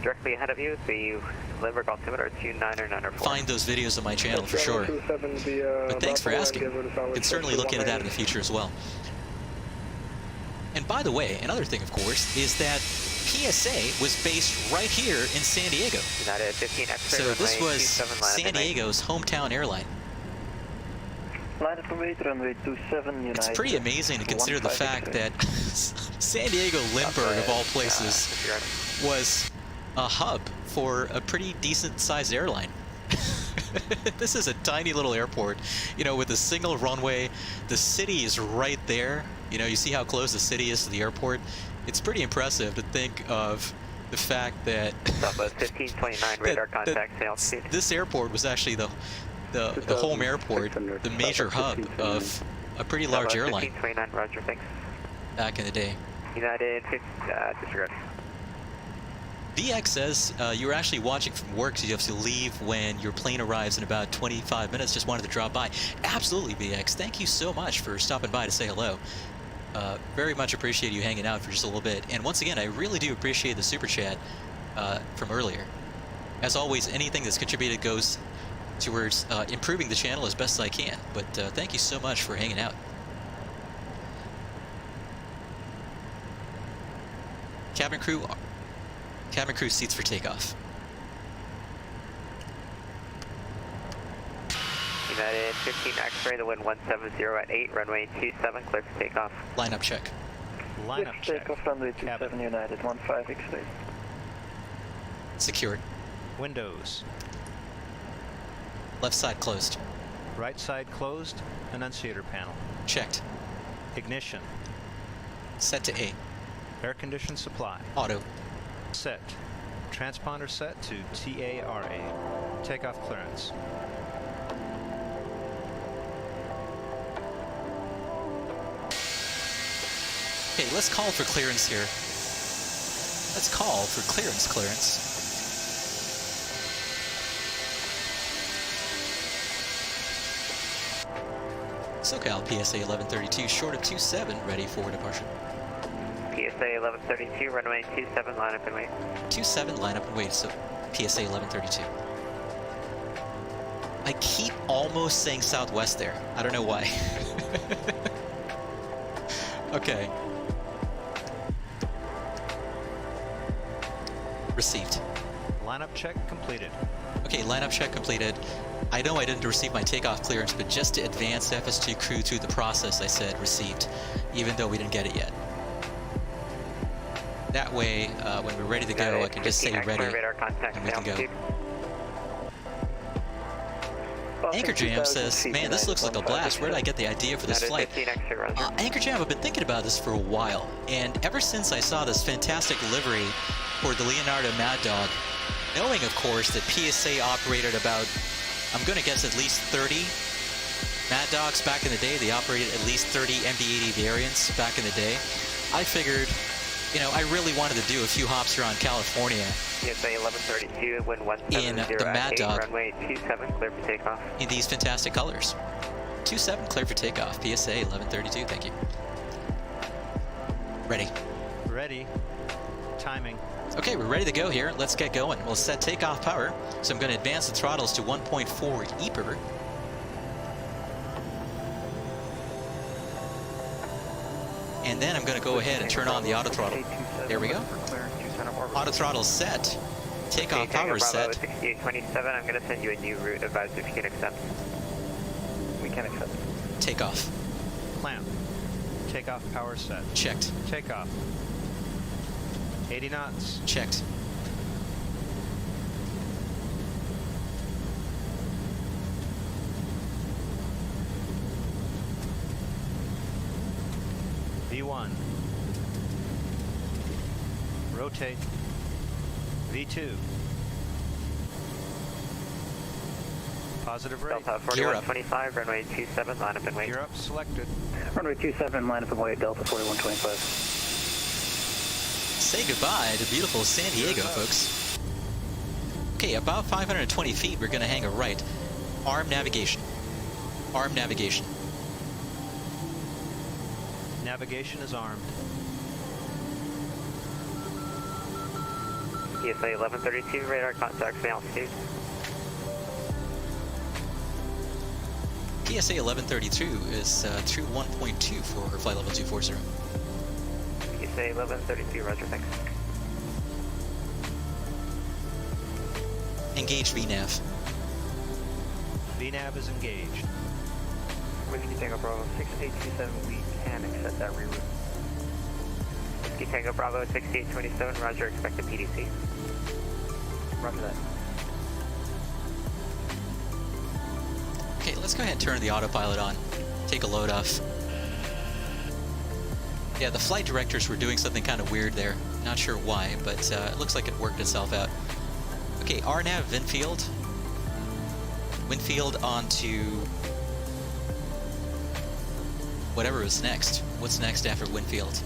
directly ahead of you, so you Limerick altimeter 299 or 4. Find those videos on my channel for sure. But thanks for asking. You can certainly look into that in the future as well. And by the way, another thing, of course, is that PSA was based right here in San Diego. So this was San Diego's hometown airline. It's pretty amazing to consider the fact that San Diego Lindbergh, of all places, was a hub for a pretty decent-sized airline. This is a tiny little airport, you know, with a single runway. The city is right there. You know, you see how close the city is to the airport. It's pretty impressive to think of the fact that, 1529 radar contact sales. This airport was actually the home airport, the major hub of a pretty large airline 1529, Roger, thanks. Back in the day. United, disregard. VX says you were actually watching from work, so you have to leave when your plane arrives in about 25 minutes. Just wanted to drop by. Absolutely, VX. Thank you so much for stopping by to say hello. Very much appreciate you hanging out for just a little bit. And once again, I really do appreciate the super chat from earlier. As always, anything that's contributed goes towards improving the channel as best I can. But thank you so much for hanging out. Cabin crew seats for takeoff. United 15 X-ray, the wind 170 at 8, runway 27, clear for takeoff. Lineup check. Lineup check. Takeoff runway 27 United 15 X-ray. Secured. Windows. Left side closed. Right side closed. Annunciator panel. Checked. Ignition. Set to A. Air condition supply. Auto. Set. Transponder set to TARA. Takeoff clearance. Okay, let's call for clearance here. Let's call for clearance. SoCal PSA 1132, short of 27, ready for departure. PSA 1132, runway 27, line up and wait. 27, line up and wait, so PSA 1132. I keep almost saying Southwest there. I don't know why. Okay. Received. Lineup check completed. Okay, lineup check completed. I know I didn't receive my takeoff clearance, but just to advance FSG crew through the process, I said received, even though we didn't get it yet. That way, when we're ready to go, I can just say ready, and we can go. Anchor Jam says, man, this looks like a blast. Where did I get the idea for this flight? Anchor Jam, I've been thinking about this for a while, and ever since I saw this fantastic livery for the Leonardo Maddog, knowing, of course, that PSA operated about, I'm going to guess, at least 30 Maddogs back in the day. They operated at least 30 MD-80 variants back in the day. I figured, you know, I really wanted to do a few hops around California. PSA 1132, wind 170 in the Maddog, runway 27, clear for takeoff. In these fantastic colors. 27, clear for takeoff. PSA 1132, thank you. Ready. Ready. Timing. Okay, we're ready to go here. Let's get going. We'll set takeoff power. So I'm going to advance the throttles to 1.4 EPR. And then I'm going to go ahead and turn on the auto throttle. There we go. Auto throttle set. Takeoff power set. 6827, I'm going to send you a new route. Advise if you can accept. We can accept. Takeoff. Clamp. Takeoff power set. Checked. Takeoff. 80 knots. Checked. V1. Rotate. V2. Positive rate. Delta 4125, runway 27, line up and wait. Gear up selected. Runway 27, line up and wait, Delta 4125. Say goodbye to beautiful San Diego, folks. Okay, about 520 feet, we're going to hang a right. Arm navigation. Arm navigation. Navigation is armed. PSA 1132, radar contacts the altitude. PSA 1132 is through 1.2 for flight level 240. PSA 1132, roger, thanks. Engage VNAV. VNAV is engaged. Whiskey Tango Bravo 6827, we can accept that reroute. Whiskey Tango Bravo 6827, roger, expect a PDC. Roger that. Okay, let's go ahead and turn the autopilot on. Take a load off. Yeah, the flight directors were doing something kind of weird there. Not sure why, but it looks like it worked itself out. Okay, RNAV Winfield. Winfield onto whatever is next. What's next after Winfield?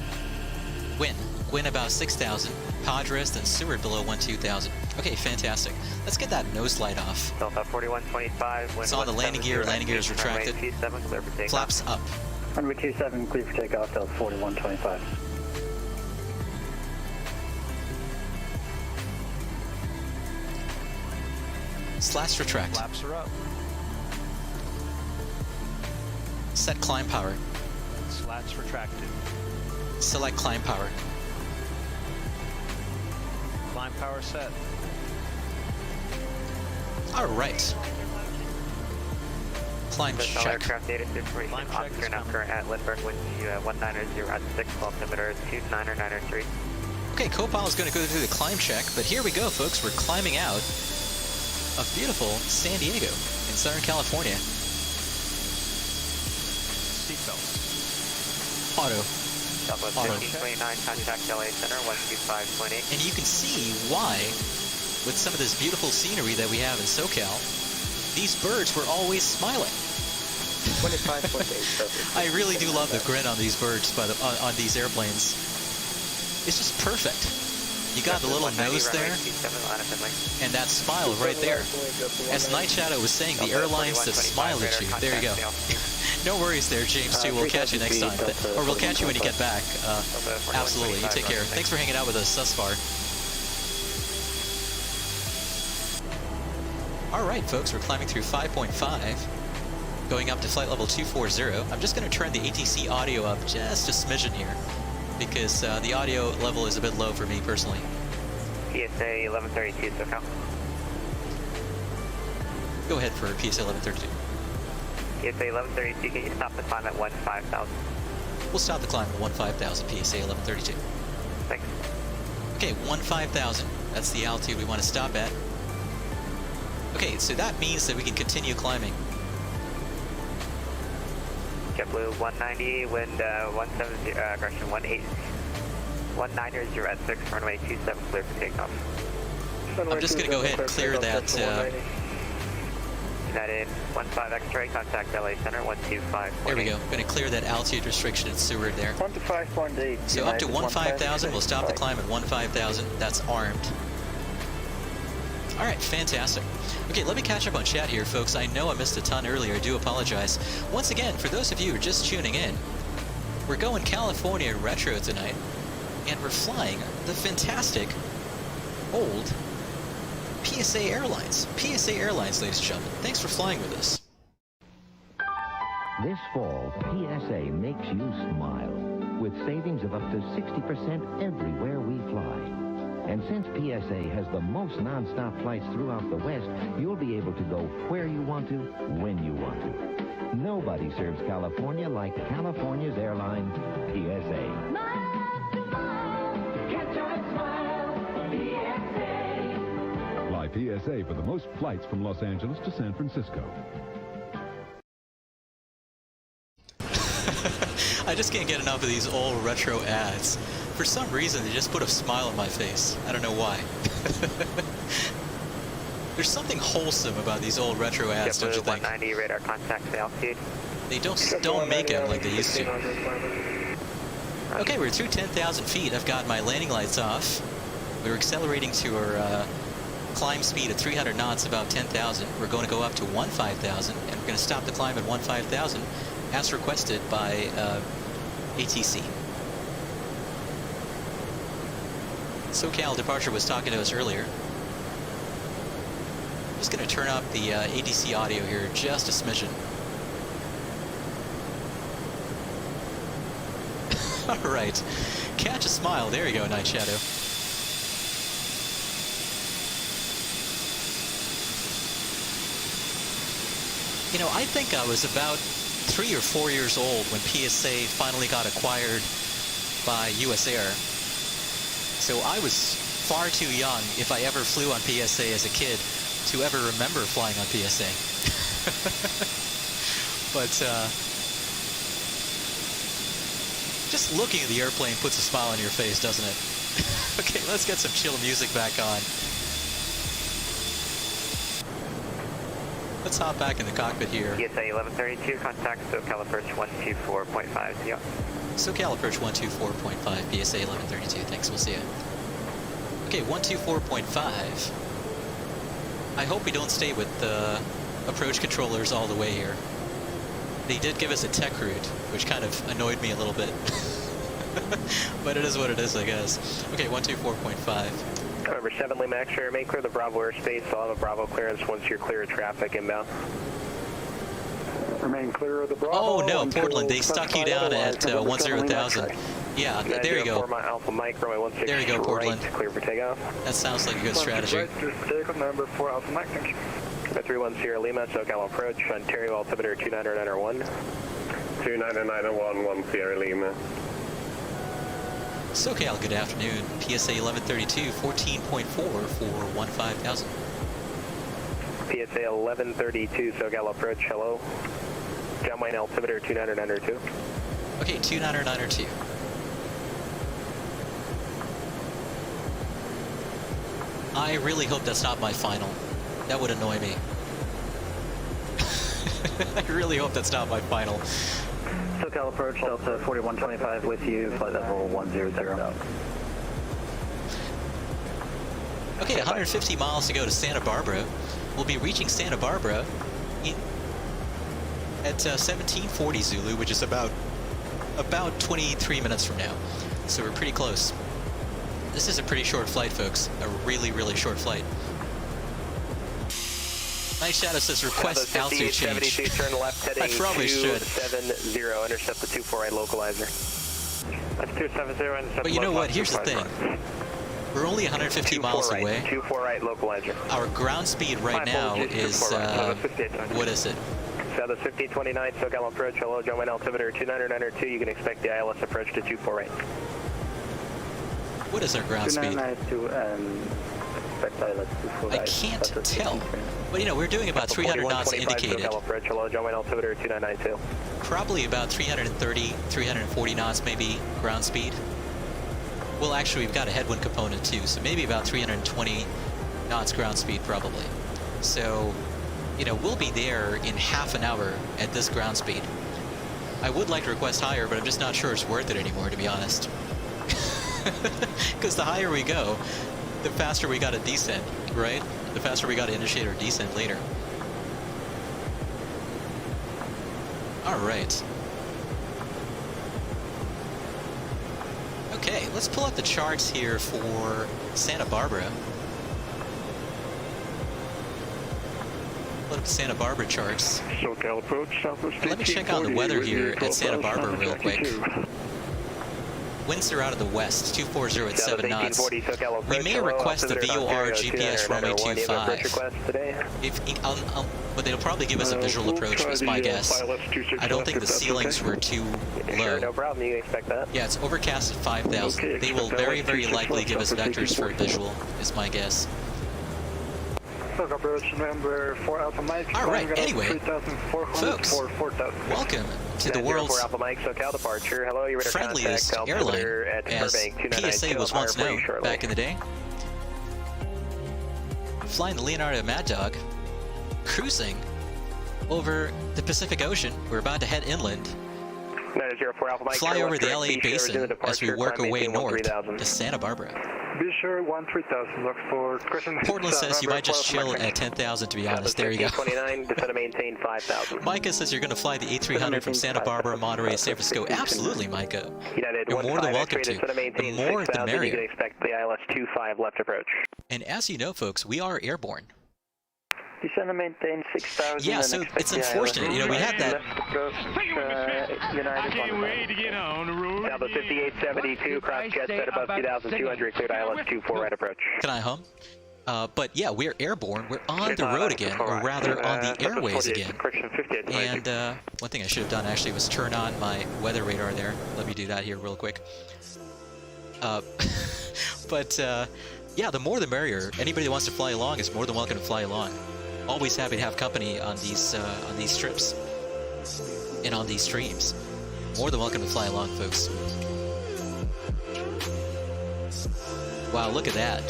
Win about 6,000. PADRZ, then Seward below 12,000. Okay, fantastic. Let's get that nose light off. Delta 4125, wind it's on the landing gear. Landing gear is retracted. 27, clear for takeoff. Flaps up. Runway 27, clear for takeoff, Delta 4125. Slats retract. Flaps are up. Set climb power. Slats retracted. Select climb power. Climb power set. All right. Climb All check. aircraft data situation. Oscar now current at Lindbergh, wind 190 at 6, altimeter 29903. Okay, co-pilot's going to go through the climb check, but here we go, folks. We're climbing out of beautiful San Diego in Southern California. Seatbelts. Auto. Southwest 1529, contact LA Center 125.8. And you can see why, with some of this beautiful scenery that we have in SoCal, these birds were always smiling. 25.8, perfect. I really do love the grin on these birds, on these airplanes. It's just perfect. You got the little nose there, and that smile right there. As Night Shadow was saying, the airlines that smile at you. There you go. No worries there, James, too. We'll catch you next time. Or we'll catch you when you get back. Absolutely. You take care. Thanks for hanging out with us thus far. All right, folks, we're climbing through 5.5, going up to flight level 240. I'm just going to turn the ATC audio up just a smidgen here, because the audio level is a bit low for me personally. PSA 1132, SoCal. Go ahead for PSA 1132. PSA 1132, can you stop the climb at 15,000? We'll stop the climb at 15,000, PSA 1132. Thanks. Okay, 15,000. That's the altitude we want to stop at. Okay, so that means that we can continue climbing. JetBlue 190, wind 170, correction, 190 at 6, runway 27, clear for takeoff. I'm just going to go ahead and clear that. United 15 X-ray, contact LA Center 125. There we go. I'm going to clear that altitude restriction at Seward there. 125.8. So up to 15,000, we'll stop the climb at 15,000. That's armed. All right, fantastic. Okay, let me catch up on chat here, folks. I know I missed a ton earlier. I do apologize. Once again, for those of you who are just tuning in, we're going California retro tonight, and we're flying the fantastic old PSA Airlines. PSA Airlines, ladies and gentlemen. Thanks for flying with us. This fall, PSA makes you smile with savings of up to 60% everywhere we fly. And since PSA has the most nonstop flights throughout the West, you'll be able to go where you want to, when you want to. Nobody serves California like California's airline, PSA. Fly PSA for the most flights from Los Angeles to San Francisco. I just can't get enough of these old retro ads. For some reason, they just put a smile on my face. I don't know why. There's something wholesome about these old retro ads, don't you think? 190 radar contact altitude. They don't make them like they used to. Okay, we're through 10,000 feet. I've got my landing lights off. We're accelerating to our climb speed at 300 knots, about 10,000. We're going to go up to 15,000, and we're going to stop the climb at 15,000, as requested by ATC. SoCal Departure was talking to us earlier. Just going to turn up the ATC audio here just a smidgen. All right. Catch a smile. There you go, Night Shadow. You know, I think I was about 3 or 4 years old when PSA finally got acquired by US Air. So I was far too young, if I ever flew on PSA as a kid, to ever remember flying on PSA. But just looking at the airplane puts a smile on your face, doesn't it? Okay, let's get some chill music back on. Let's hop back in the cockpit here. PSA 1132, contact SoCal approach 124.5. See ya. SoCal approach 124.5, PSA 1132. Thanks, we'll see you. Okay, 124.5. I hope we don't stay with the approach controllers all the way here. They did give us a tech route, which kind of annoyed me a little bit. But it is what it is, I guess. Okay, 124.5. Number 7, Lima X-ray, remain clear of the Bravo airspace. I'll have a Bravo clearance once you're clear of traffic inbound. Remain clear of the Bravo. Oh no, Portland, they stuck you down at 10,000. Yeah, there you go. Alpha Mike, runway 16 there you go, Portland. Right, clear for takeoff. That sounds like a good strategy. Right, takeoff, number 4 Alpha Mike, thank you. 31 Sierra Lima, SoCal approach, Ontario altimeter 29901. 29901, Sierra Lima. SoCal, good afternoon. PSA 1132, 14.4 for 15,000. PSA 1132, SoCal approach, hello. John Wayne altimeter 29902. Okay, 29902. I really hope that's not my final. That would annoy me. I really hope that's not my final. SoCal approach, Delta 4125 with you, flight level 100. Okay, 150 miles to go to Santa Barbara. We'll be reaching Santa Barbara at 1740 Zulu, which is about 23 minutes from now. So we're pretty close. This is a pretty short flight, folks. A really, really short flight. Night Shadow says request altitude change. Turn left heading I probably should. 270, intercept the 248 localizer. That's 270, intercept. But you know what? Here's the thing. We're only 150 miles away. 248 localizer. Our ground speed right now is, what is it? Southwest 1529, SoCal approach, hello, John Wayne altimeter 29902, you can expect the ILS approach to 248. What is our ground speed? 29902, expect ILS 248. I can't tell. But you know, we're doing about 300 knots indicated. SoCal approach, hello, John Wayne altimeter 2992. Probably about 330, 340 knots maybe ground speed. Well, actually, we've got a headwind component too, so maybe about 320 knots ground speed probably. So, you know, we'll be there in half an hour at this ground speed. I would like to request higher, but I'm just not sure it's worth it anymore, to be honest. Because the higher we go, the faster we got to descend, right? The faster we got to initiate our descent later. All right. Okay, let's pull up the charts here for Santa Barbara. Pull up the Santa Barbara charts. SoCal approach, Southwest. Let me check on the weather here at Santa Barbara real quick. Winds are out of the west, 240 at 7 knots. We may request the VOR GPS runway 25. But they'll probably give us a visual approach, was my guess. I don't think the ceilings were too low. No problem, you can expect that. Yeah, it's overcast at 5,000. They will very, very likely give us vectors for a visual, is my guess. Approach number 4 Alpha Mike. All right, anyway, folks, welcome to the world's friendliest airline, as PSA was once known back in the day. Flying the Leonardo Maddog, cruising over the Pacific Ocean. We're about to head inland. Fly over the LA Basin as we work our way north to Santa Barbara. Be sure 13,000. Look for Portland says you might just chill at 10,000, to be honest. There you go. 29, descend to maintain 5,000. Micah says you're going to fly the A300 from Santa Barbara, Monterey, San Francisco. Absolutely, Micah. You're more than welcome to. The more, the merrier. You can expect the ILS 25 left approach. And as you know, folks, we are airborne. Descend to maintain 6,000. Yeah, so it's unfortunate. You know, we had that. United 1. Now the 5872, cross jet set above 2,200, cleared ILS 24 right approach. Can I hum? But yeah, we're airborne. We're on the road again, or rather on the airways again. And one thing I should have done actually was turn on my weather radar there. Let me do that here real quick. But yeah, the more the merrier. Anybody that wants to fly along is more than welcome to fly along. Always happy to have company on these trips and on these streams. More than welcome to fly along, folks. Wow, look at that.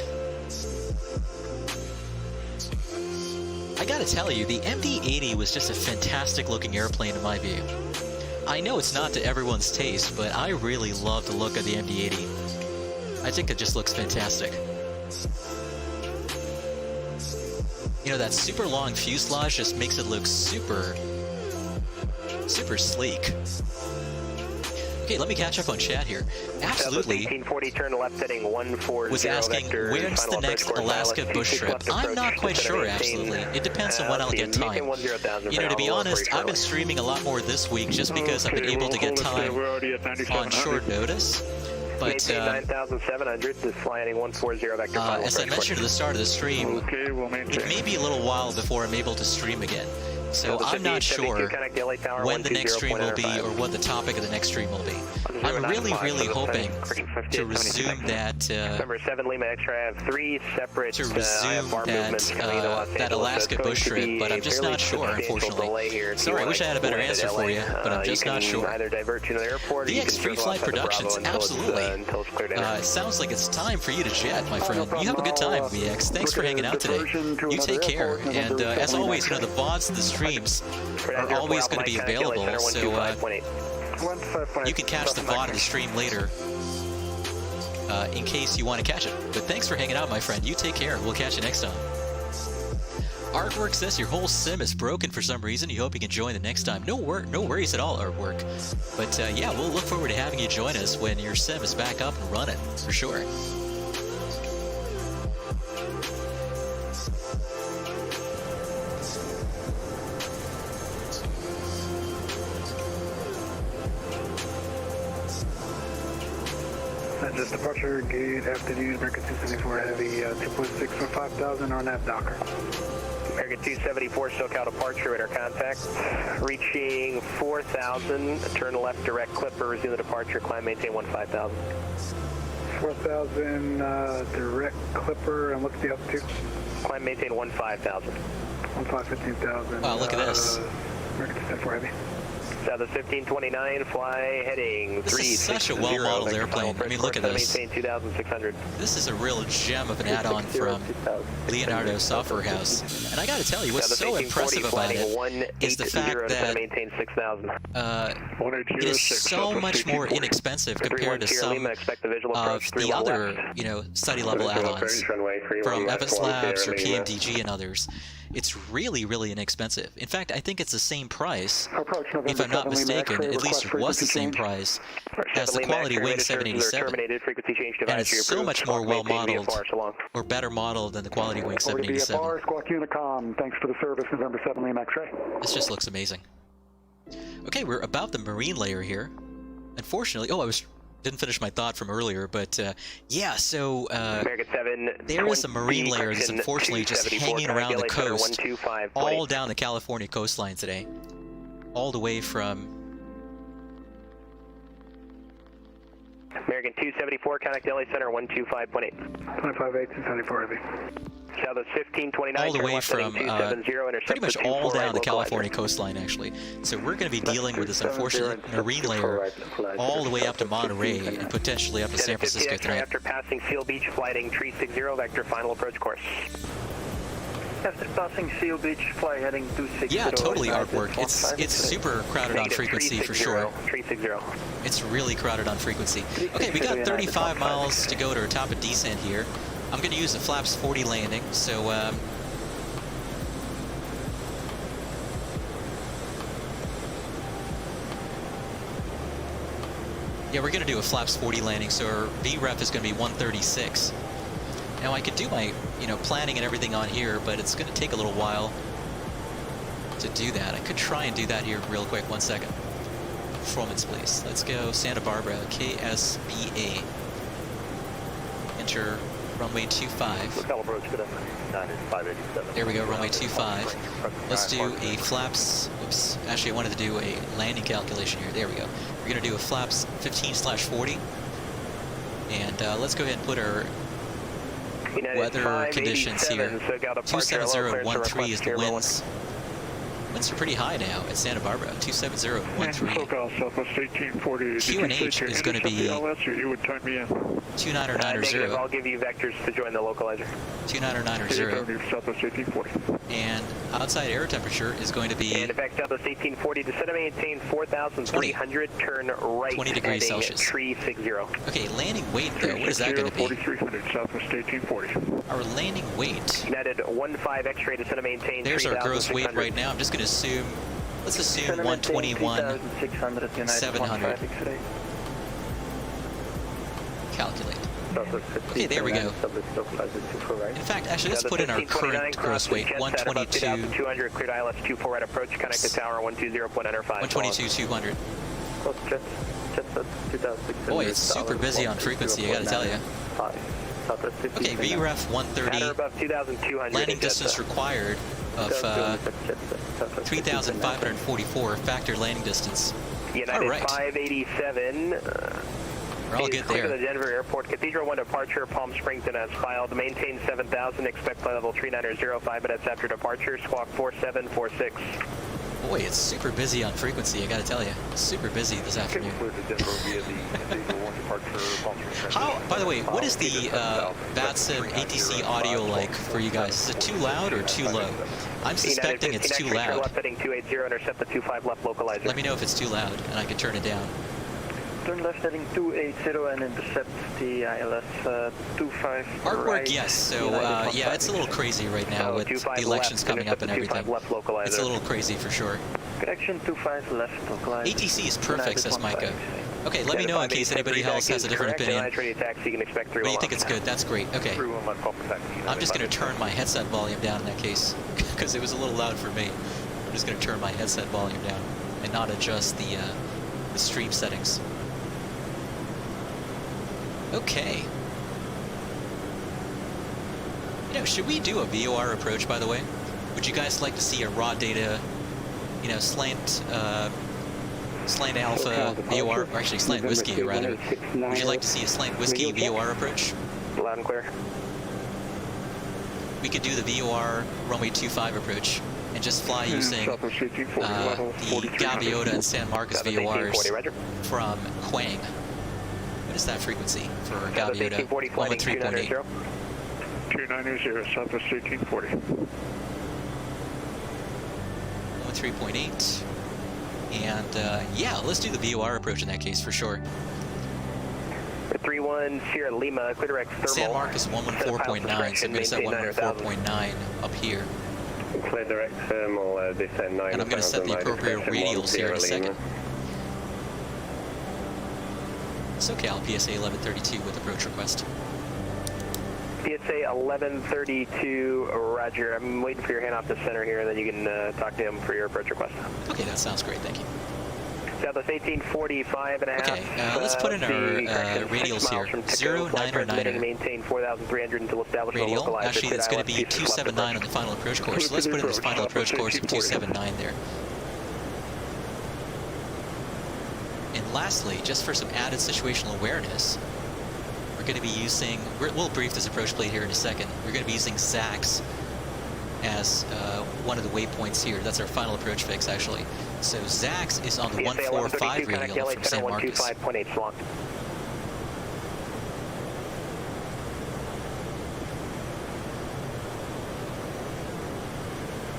I gotta tell you, the MD-80 was just a fantastic looking airplane in my view. I know it's not to everyone's taste, but I really love the look of the MD-80. I think it just looks fantastic. You know, that super long fuselage just makes it look super sleek. Okay, let me catch up on chat here. Absolutely. 1840, turn left heading 140. Was asking, when's the next Alaska bush trip? I'm not quite sure, absolutely. It depends on when I'll get time. You know, to be honest, I've been streaming a lot more this week just because I've been able to get time on short notice. But maintain 9,700. This fly heading 140 vector final. as I mentioned at the start of the stream, Okay, we'll maintain. it may be a little while before I'm able to stream again. So I'm not sure when the next stream will be or what the topic of the next stream will be. I'm really hoping to resume that. Number 7 Lima X-ray. I have 3 separate to resume that Alaska bush trip, but I'm just not sure, unfortunately. Sorry, I wish I had a better answer for you, but I'm just not sure. Either divert you to the airport. The X Free Flight Productions, absolutely. It sounds like it's time for you to jet, my friend. You have a good time, VX. Thanks for hanging out today. You take care, and as always, you know, the VODs of the streams are always going to be available, so you can catch the VOD of the stream later in case you want to catch it. But thanks for hanging out, my friend. You take care. We'll catch you next time. Artwork says your whole sim is broken for some reason. You hope you can join the next time. No worries at all, Artwork. But yeah, we'll look forward to having you join us when your sim is back up and running, for sure. Just departure gate afternoon, American 274 Heavy, 2.6 for 5,000 on that Docker. American 274, SoCal departure, radar contact. Reaching 4,000, turn left, direct clipper, resume the departure, climb, maintain 15,000. 4,000, direct clipper, and what's the altitude? Climb, maintain 15,000. 15,000. Oh, look at this. American 274 Heavy. Southwest 1529, fly heading 360. This is such a well-modeled airplane. I mean, look at this. Maintain 2,600. This is a real gem of an add-on from Leonardo Software House. And I got to tell you, what's so impressive about it is the fact that it is so much more inexpensive compared to some of the other, you know, study level add-ons from Evis Labs or PMDG and others. It's really inexpensive. In fact, I think it's the same price, if I'm not mistaken, at least it was the same price as the Quality Wing 787. And it's so much more well-modeled, or better modeled than the Quality Wing 787. Squawk Unicom, thanks for the service, November 7 Lima X-ray. This just looks amazing. Okay, we're about the marine layer here. Unfortunately, didn't finish my thought from earlier, but yeah, so there is a marine layer that's unfortunately just hanging around the coast, all down the California coastline today, all the way from American 274, contact LA Center 125.8. 258, 274 Heavy. Southwest 1529, all the way from pretty much all down the California coastline, actually. So we're going to be dealing with this unfortunate marine layer all the way up to Monterey and potentially up to San Francisco tonight. After passing Seal Beach, flighting 360, vector final approach course. After passing Seal Beach, fly heading 260. Yeah, totally, Artwork. It's super crowded on frequency for sure. 360. It's really crowded on frequency. Okay, we got 35 miles to go to our top of descent here. I'm going to use the flaps 40 landing, so yeah, we're going to do a flaps 40 landing, so our VREF is going to be 136. Now I could do my, planning and everything on here, but it's going to take a little while to do that. I could try and do that here real quick. 1 second. Performance, please. Let's go Santa Barbara, KSBA. Enter runway 25. There we go, runway 25. Let's do a flaps, oops, actually I wanted to do a landing calculation here. There we go. We're going to do a flaps 15/40. And let's go ahead and put our weather conditions here. 270 and 13 is the winds. Winds are pretty high now at Santa Barbara, 270 and 13. QNH is going to be 29090. I'll give you vectors to join the localizer. 29090. And outside air temperature is going to be... And effect Southwest 1840, descend and maintain 4,300, turn right. 20 degrees Celsius. 360. Okay, landing weight though, what is that going to be? 4300, Southwest 1840. Our landing weight... United 15 X-ray, descend and maintain 3,600. There's our gross weight right now. I'm just going to assume... Let's assume 121,700. Calculate. Okay, there we go. In fact, actually, let's put in our current gross weight, 122,200. Cleared ILS 24 right approach, connect the tower 120.95. 122,200. Boy, it's super busy on frequency, I gotta tell you. Okay, VREF 130, landing distance required of 3,544, factor landing distance. United All right. 587. We're all good Clear to there. the Denver Airport. Cathedral 1 departure, Palm Springs as filed. Maintain 7,000, expect flight level 3900, 5 minutes after departure, squawk 4746. Boy, it's super busy on frequency, I gotta tell you. Super busy this afternoon. How, by the way, what is the VATSIM ATC audio like for you guys? Is it too loud or too low? I'm suspecting it's too loud. Left heading 280, intercept the 25 left localizer. Let me know if it's too loud and I can turn it down. Turn left heading 280 and intercept the ILS 25 Artwork, right. yes. So, yeah, it's a little crazy right now with the elections coming up and everything. It's a little crazy for sure. Correction 25 left localizer. ATC is perfect, says Micah. Okay, let me know in case anybody else has a different opinion. But you think it's good, that's great. Okay. I'm just going to turn my headset volume down in that case, because it was a little loud for me. I'm just going to turn my headset volume down and not adjust the stream settings. Okay. You know, should we do a VOR approach, by the way? Would you guys like to see a raw data, you know, slant alpha VOR, or actually slant whiskey, rather? Would you like to see a slant whiskey VOR approach? Loud and clear. We could do the VOR runway 25 approach and just fly using the Gaviota and San Marcos VORs from KWANG. What is that frequency for Gaviota? 113.8. 290, Southwest 1840. 113.8. And yeah, let's do the VOR approach in that case for sure. 31 Sierra Lima, clear direct thermal. San Marcos 114.9, so I'm going to set 114.9 up here. Clear direct thermal, descend 9. And I'm going to set the appropriate radials here in a second. SoCal PSA 1132 with approach request. PSA 1132, Roger. I'm waiting for your handoff to center here, and then you can talk to him for your approach request. Okay, that sounds great. Thank you. Southwest 1845 and a half. Okay, let's put in our radials here. 0909er. Maintain 4,300 until established radial. localizer. Actually, it's going to be 279 on the final approach course. So let's put in this final approach course of 279 there. And lastly, just for some added situational awareness, we're going to be using, we'll brief this approach plate here in a second. We're going to be using ZAX as one of the waypoints here. That's our final approach fix, actually. So ZAX is on the 145 radial from San Marcos. 125.8 slot.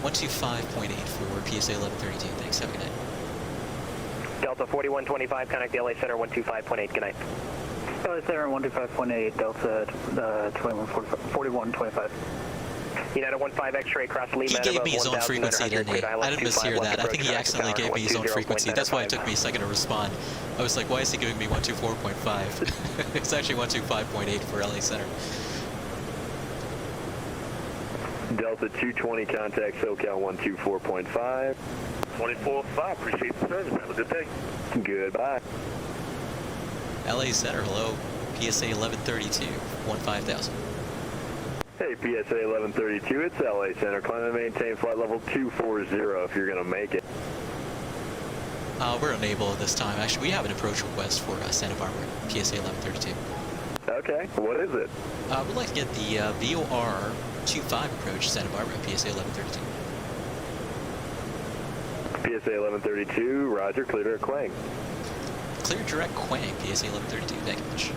.8 for PSA 1132. Thanks. Have a good night. Delta 4125, contact the LA Center 125.8. Good night. LA Center 125.8, Delta 4125. United 15 X-ray cross Lima. He gave me his own frequency, didn't he? I didn't mishear that. I think he accidentally gave me his own frequency. That's why it took me a second to respond. I was like, why is he giving me 124.5? It's actually 125.8 for LA Center. Delta 220, contact SoCal 124.5. 24.5, appreciate the service. Have a good day. Goodbye. LA Center, hello. PSA 1132, 15,000. Hey, PSA 1132, it's LA Center. Climb and maintain flight level 240 if you're going to make it. We're unable this time. Actually, we have an approach request for Santa Barbara, PSA 1132. Okay, what is it? We'd like to get the VOR 25 approach, Santa Barbara, PSA 1132. PSA 1132, roger, clear direct KWANG. Clear direct KWANG, PSA 1132, thank you much.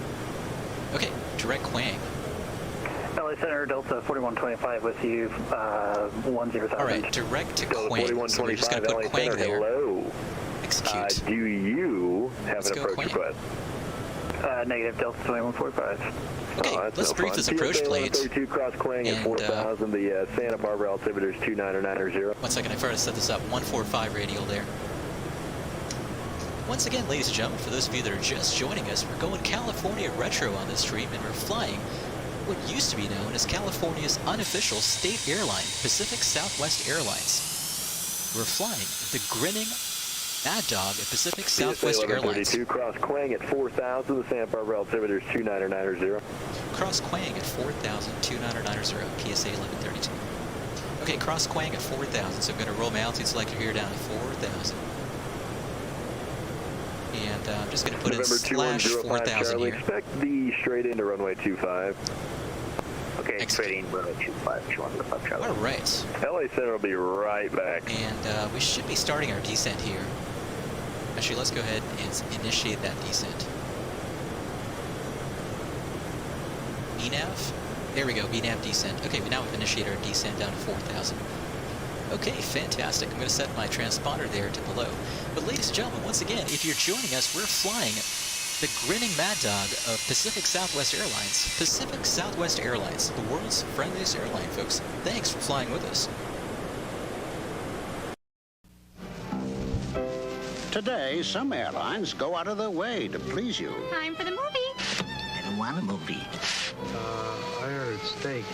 Okay, direct KWANG. LA Center, Delta 4125 with you, 10,000. Alright, direct to KWANG, so we're just going to put KWANG there. Hello. Execute. Do you have an approach request? Negative, Delta 2145. Okay, let's brief this approach plate. 32 cross KWANG and 4,000. The Santa Barbara altimeter is 2990. 1 second, I forgot to set this up. 145 radial there. Once again, ladies and gentlemen, for those of you that are just joining us, we're going California retro on this stream, and we're flying what used to be known as California's unofficial state airline, Pacific Southwest Airlines. We're flying the grinning Maddog at Pacific Southwest Airlines. Cross KWANG at 4,000. The Santa Barbara altimeter is 2990. Cross KWANG at 4,000, 2990, PSA 1132. Okay, cross KWANG at 4,000, so I'm going to roll my altitude selector here down to 4,000. And I'm just going to put in slash 4,000 here. Expect the straight into runway 25. Okay, straight in runway 25. All right. LA Center will be right back. And we should be starting our descent here. Actually, let's go ahead and initiate that descent. VNAV? There we go, VNAV descent. Okay, now we've initiated our descent down to 4,000. Okay, fantastic. I'm going to set my transponder there to below. But ladies and gentlemen, once again, if you're joining us, we're flying the grinning Maddog of Pacific Southwest Airlines. Pacific Southwest Airlines, the world's friendliest airline, folks. Thanks for flying with us. Today, some airlines go out of their way to please you. Time for the movie. I don't want a movie. I ordered steak.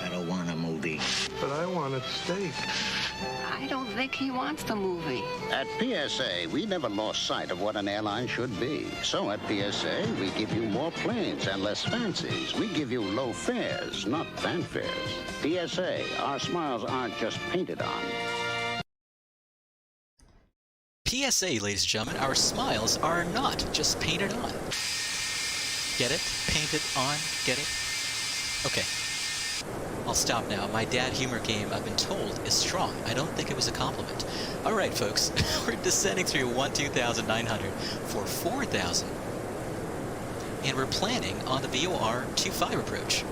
I don't want a movie. But I wanted steak. I don't think he wants the movie. At PSA, we never lost sight of what an airline should be. So at PSA, we give you more planes and less fancies. We give you low fares, not fanfares. PSA, our smiles aren't just painted on. PSA, ladies and gentlemen, our smiles are not just painted on. Get it? Painted on? Get it? Okay. I'll stop now. My dad humor game, I've been told, is strong. I don't think it was a compliment. All right, folks. We're descending through 12,900 for 4,000. And we're planning on the VOR 25 approach.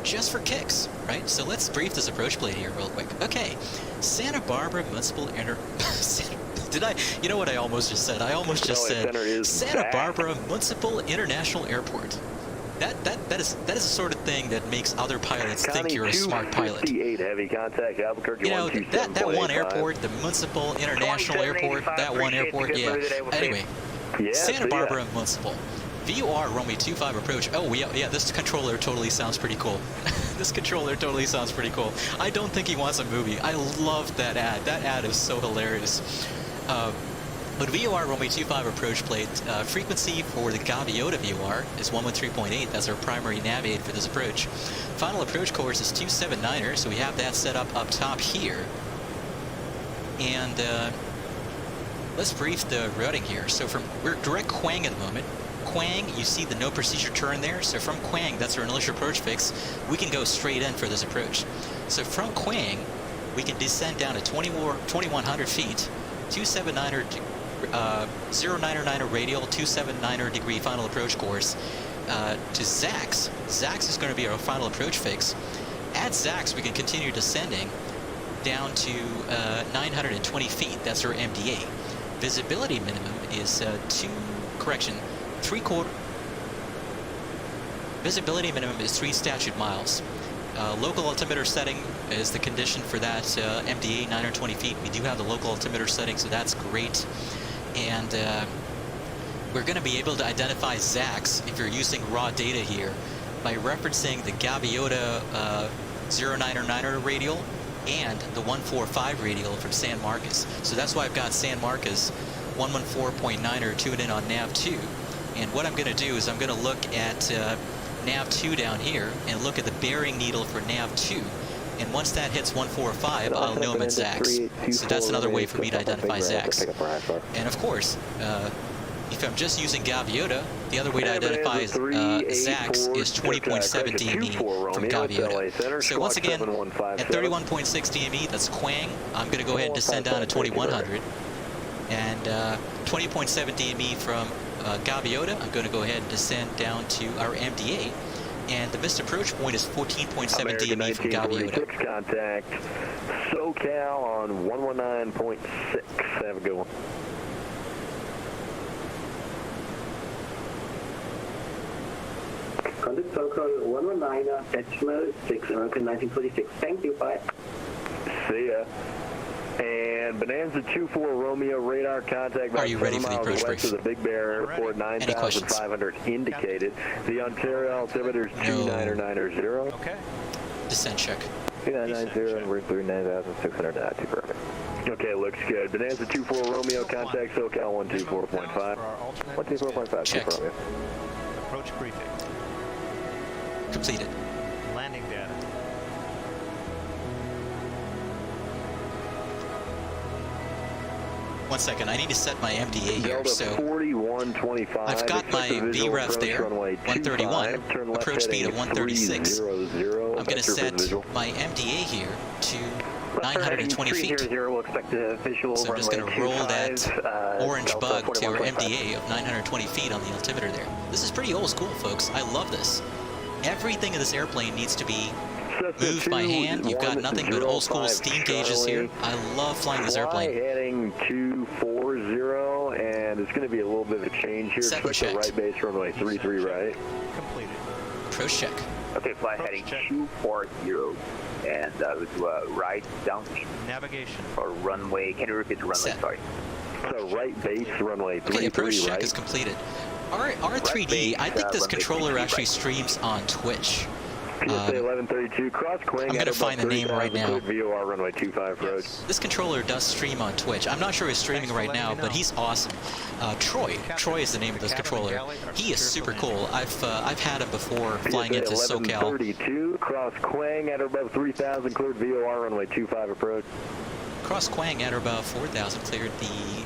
Just for kicks, right? So let's brief this approach plate here real quick. Okay. Santa Barbara Municipal Did I? You know what I almost just said? I almost just said Santa Barbara Municipal International Airport. That is the sort of thing that makes other pilots think you're a smart pilot. Heavy contact, Albuquerque, you know, that one airport, the Municipal International Airport, that one airport, yeah. Anyway, Santa Barbara Municipal. VOR runway 25 approach. Oh, yeah, this controller totally sounds pretty cool. This controller totally sounds pretty cool. I don't think he wants a movie. I love that ad. That ad is so hilarious. But VOR runway 25 approach plate, frequency for the Gaviota VOR is 113.8. That's our primary nav aid for this approach. Final approach course is 279er, so we have that set up top here. And let's brief the routing here. So we're direct KWANG at the moment. KWANG, you see the no procedure turn there. So from KWANG, that's our initial approach fix. We can go straight in for this approach. So from KWANG, we can descend down to 2,100 feet, 279er 099er radial, 279er degree final approach course to ZAX. ZAX is going to be our final approach fix. At ZAX, we can continue descending down to 920 feet. That's our MD-80. Visibility minimum is visibility minimum is 3 statute miles. Local altimeter setting is the condition for that MD-80, 920 feet. We do have the local altimeter setting, so that's great. And we're going to be able to identify ZAX if you're using raw data here by referencing the Gaviota 099er radial and the 145 radial from San Marcos. So that's why I've got San Marcos 114.9er tuned in on nav2. And what I'm going to do is I'm going to look at nav2 down here and look at the bearing needle for nav2. And once that hits 145, I'll know I'm at ZAX. So that's another way for me to identify ZAX. And of course, if I'm just using Gaviota, the other way to identify ZAX is 20.7 DME from Gaviota. So once again, at 31.6 DME, that's KWANG. I'm going to go ahead and descend down to 2100. And 20.7 DME from Gaviota, I'm going to go ahead and descend down to our MD-80. And the missed approach point is 14.7 DME from Gaviota. Contact SoCal on 119.6. Have a good one. Contact SoCal 119, decimal 6, American 1946. Thank you, bye. See ya. And Bonanza 24 Romeo radar contact. Are you ready for the approach brief? To the Big Bear Airport, 9,500 indicated. The Ontario altimeter is 2990. Okay. Descent check. 2990 and we're through 9,600 perfect. Okay, looks good. Bonanza 24 Romeo, contact SoCal 124.5. 124.5, check. Romeo. Approach briefing. Completed. Landing data. One second, I need to set my MDA here. Delta So 4125. I've got my VREF there, 131, approach speed of 136. I'm going to set my MDA here to 920 feet. We'll expect a visual So I'm just going to roll that orange bug to our MDA of 920 feet on the altimeter there. This is pretty old school, folks. I love this. Everything in this airplane needs to be moved by hand. You've got nothing but old school steam gauges here. I love flying this airplane. Heading 240, and it's going to be a little bit of a change here. Set and Expect the right base runway 33 right. Completed. Approach check. Okay, fly heading 240, and right down. Navigation. Or runway, can you repeat the runway, Set. sorry. So right base runway 33 Okay, approach check right. is completed. R3D, I think this controller actually streams on Twitch. PSA 1132, cross Quang. I'm going to find the name right now. VOR runway 25 approach. This controller does stream on Twitch. I'm not sure he's streaming right now, but he's awesome. Troy is the name of this controller. He is super cool. I've had him before flying into SoCal. 1132, cross Quang at or above 3000, cleared VOR runway 25 approach. Cross Quang at or above 4000, cleared the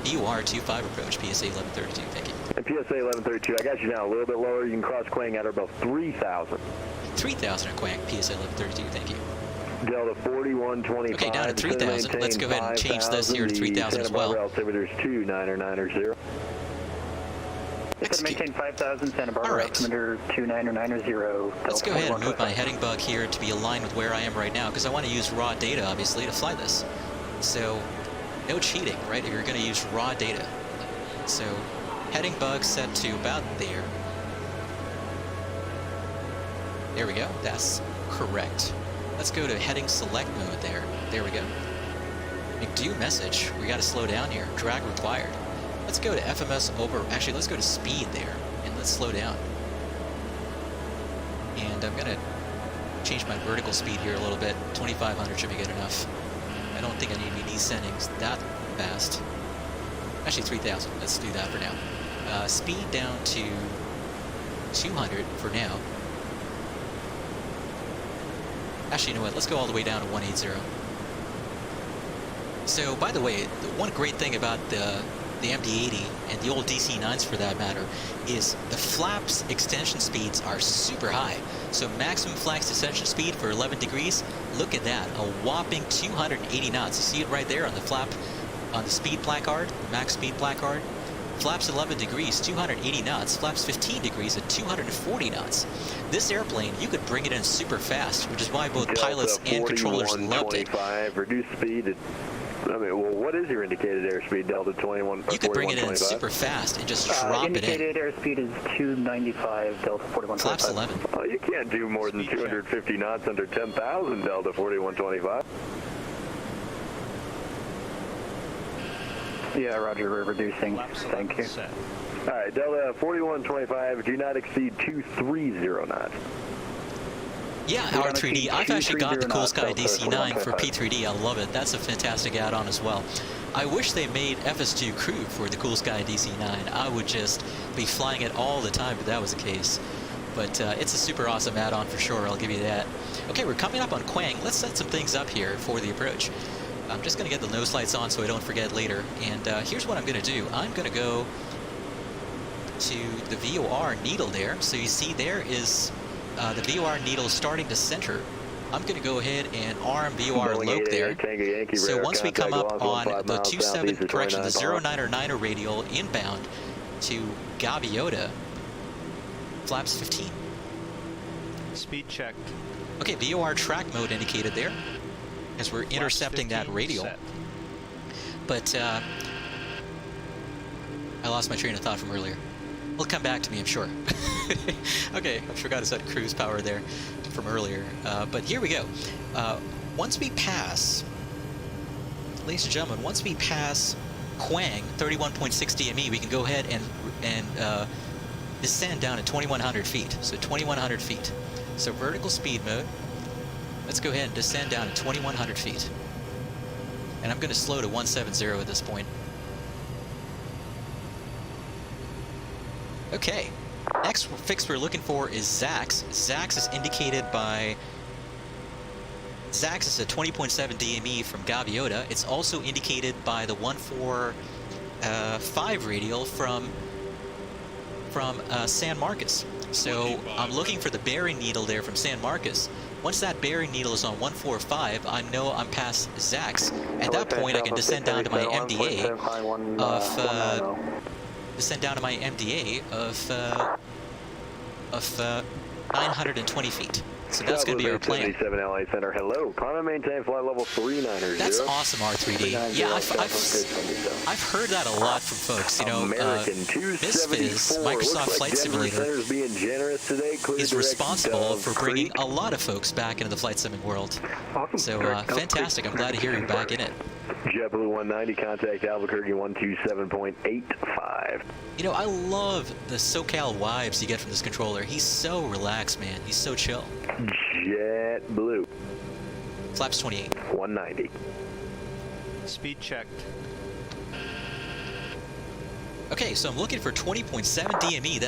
VOR 25 approach, PSA 1132, thank you. And PSA 1132, I got you now a little bit lower. You can cross Quang at or above 3000. 3000 at Quang, PSA 1132, thank you. Delta 4125. Okay, down to 3000. Let's go ahead and change this here to 3000 as well. Altimeter's 2990. Maintain 5,000, Santa Barbara, altimeter 2990. Let's go ahead and move my heading bug here to be aligned with where I am right now, because I want to use raw data, obviously, to fly this. So, no cheating, right? You're going to use raw data. So, heading bug set to about there. There we go. That's correct. Let's go to heading select mode there. There we go. McDo message. We got to slow down here. Drag required. Let's go to FMS over. Actually, let's go to speed there, and let's slow down. And I'm gonna change my vertical speed here a little bit. 2500 should be good enough. I don't think I need any descendings that fast. Actually, 3000. Let's do that for now. Speed down to 200 for now. Actually, you know what? Let's go all the way down to 180. So, by the way, the one great thing about the MD-80 and the old DC-9s for that matter is the flaps extension speeds are super high. So maximum flaps extension speed for 11 degrees, look at that, a whopping 280 knots. You see it right there on the flap, on the speed placard, max speed placard. Flaps 11 degrees, 280 knots. Flaps 15 degrees at 240 knots. This airplane, you could bring it in super fast, which is why both pilots and controllers loved it. Reduce speed. I mean, well, what is your indicated airspeed, Delta 21? You could bring it in super fast and just drop it in. Indicated airspeed is 295, Delta 4125. Flaps 11. Oh, you can't do more than 250 knots under 10,000, Delta 4125. Yeah, roger, we're reducing. Thank you. All right, Delta 4125, do not exceed 230 knots. Yeah, R3D. I've actually got the Cool Sky DC-9 for P3D. I love it. That's a fantastic add-on as well. I wish they made FS2 Crew for the Cool Sky DC-9. I would just be flying it all the time if that was the case. But it's a super awesome add-on for sure, I'll give you that. Okay, we're coming up on Quang. Let's set some things up here for the approach. I'm just going to get the nose lights on so I don't forget later. And here's what I'm going to do. I'm going to go to the VOR needle there. So you see there is the VOR needle starting to center. I'm going to go ahead and arm VOR loc there. So once we come up on the 27, correction, the 099er radial inbound to Gaviota, flaps 15. Speed checked. Okay, VOR track mode indicated there, as we're intercepting that radial. Set. But I lost my train of thought from earlier. It'll come back to me, I'm sure. Okay, I forgot to set cruise power there from earlier. But here we go. Once we pass, ladies and gentlemen, once we pass Quang, 31.6 DME, we can go ahead and descend down to 2,100 feet. So 2,100 feet. So vertical speed mode. Let's go ahead and descend down to 2,100 feet. And I'm going to slow to 170 at this point. Okay. Next fix we're looking for is Zax. Zax is indicated by... Zax is a 20.7 DME from Gaviota. It's also indicated by the 145 radial from San Marcos. So I'm looking for the bearing needle there from San Marcos. Once that bearing needle is on 145, I know I'm past Zax. At that point, I can descend down to my MDA of 920 feet. So that's going to be our plan. 77 LA Center, hello. Climb and maintain flight level 390. That's awesome, R3D. Yeah, I've heard that a lot from folks. You know, Misfizz, Microsoft Flight Simulator, is responsible for bringing a lot of folks back into the flight simming world. So fantastic. I'm glad to hear you're back in it. JetBlue 190, contact Albuquerque 127.85. You know, I love the SoCal vibes you get from this controller. He's so relaxed, man. He's so chill. JetBlue. Flaps 28. 190. Speed checked. Okay, so I'm looking for 20.7 DME.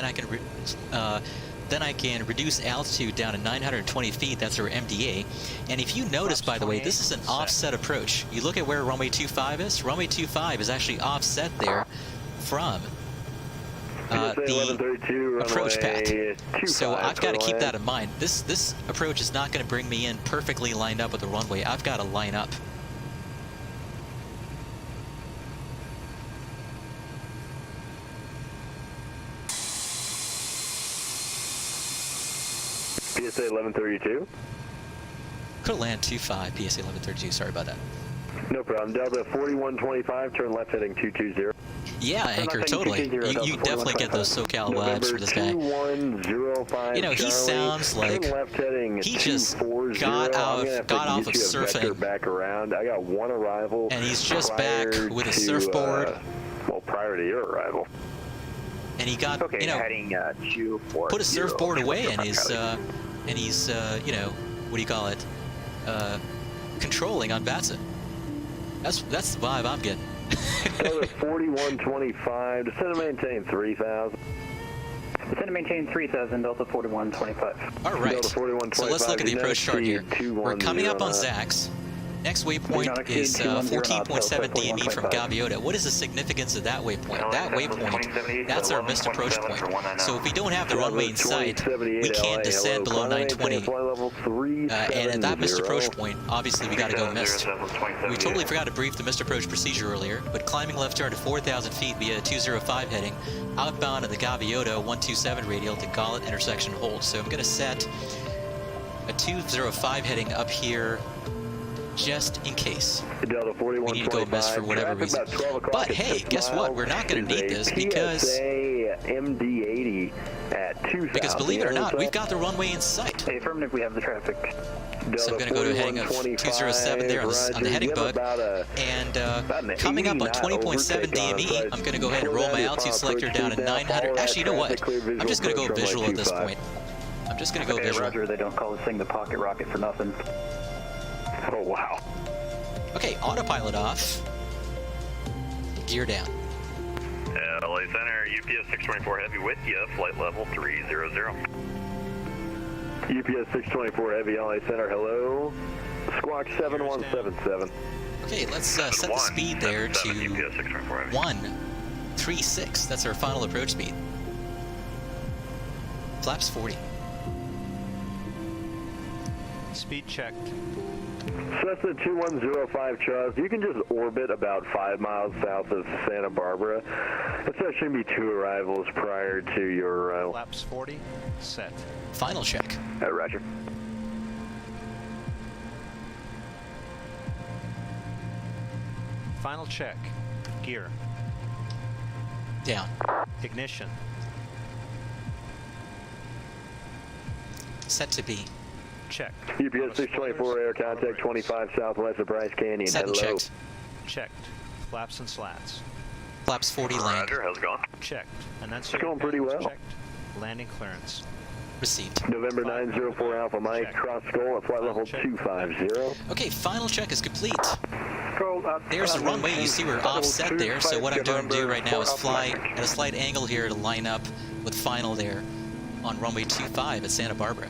Then I can reduce altitude down to 920 feet. That's our MDA. And if you notice, by the way, this is an offset approach. You look at where runway 25 is. Runway 25 is actually offset there from the approach path. So I've got to keep that in mind. This approach is not going to bring me in perfectly lined up with the runway. I've got to line up. PSA 1132. Could land 25, PSA 1132, sorry about that. No problem. Delta 4125, turn left heading 220. Yeah, Anchor, totally. You definitely get those SoCal vibes from this guy. You know, he sounds like he just got off of surfing. Back around. I got one arrival. And he's just back with a surfboard. Well, prior to your arrival. And he got, you know, put a surfboard away, and he's you know, what do you call it? Controlling on Batsa. That's the vibe I'm getting. Delta 4125, descend and maintain 3000. Descend and maintain 3000, Delta 4125. All right. So let's look at the approach chart here. We're coming up on Zax. Next waypoint is 14.7 DME from Gaviota. What is the significance of that waypoint? That waypoint, that's our missed approach point. So if we don't have the runway in sight, we can't descend below 920. And at that missed approach point, obviously we got to go missed. We totally forgot to brief the missed approach procedure earlier, but climbing left turn to 4,000 feet via 205 heading, outbound of the Gaviota 127 radial to Gaulet intersection hold. So I'm going to set a 205 heading up here, just in case we need to go miss for whatever reason. But hey, guess what? We're not going to need this because MD-80 at 2000. Because believe it or not, we've got the runway in sight. Hey, affirmative, we have the traffic. So I'm going to go to a heading of 207 there on the heading bug. And coming up on 20.7 DME, I'm going to go ahead and roll my altitude selector down to 900. Actually, you know what? I'm just going to go visual at this point. I'm just going to go visual. Roger, they don't call this thing the pocket rocket for nothing. Oh, wow. Okay, autopilot off. Gear down. LA Center, UPS 624 Heavy with you, flight level 300. UPS 624 Heavy, LA Center, hello. Squawk 7177. Okay, let's set the speed there to 136. That's our final approach speed. Flaps 40. Speed checked. Cessna 2105 Charles, you can just orbit about 5 miles south of Santa Barbara. That's actually going to be 2 arrivals prior to your arrival. Flaps 40, set. Final check. Roger. Final check. Gear. Down. Ignition. Set to B. Check. UPS 624 air contact 25 southwest of Bryce Canyon. Set and checked. Checked. Flaps and slats. Flaps 40 land. Roger, how's it going? Checked. And then it's going pretty well. Checked. Landing clearance. Received. November 904 Alpha Mike, cross skull at flight level 250. Okay, final check is complete. There's the runway. You see we're offset there, so what I'm going to do right now is fly at a slight angle here to line up with final there on runway 25 at Santa Barbara.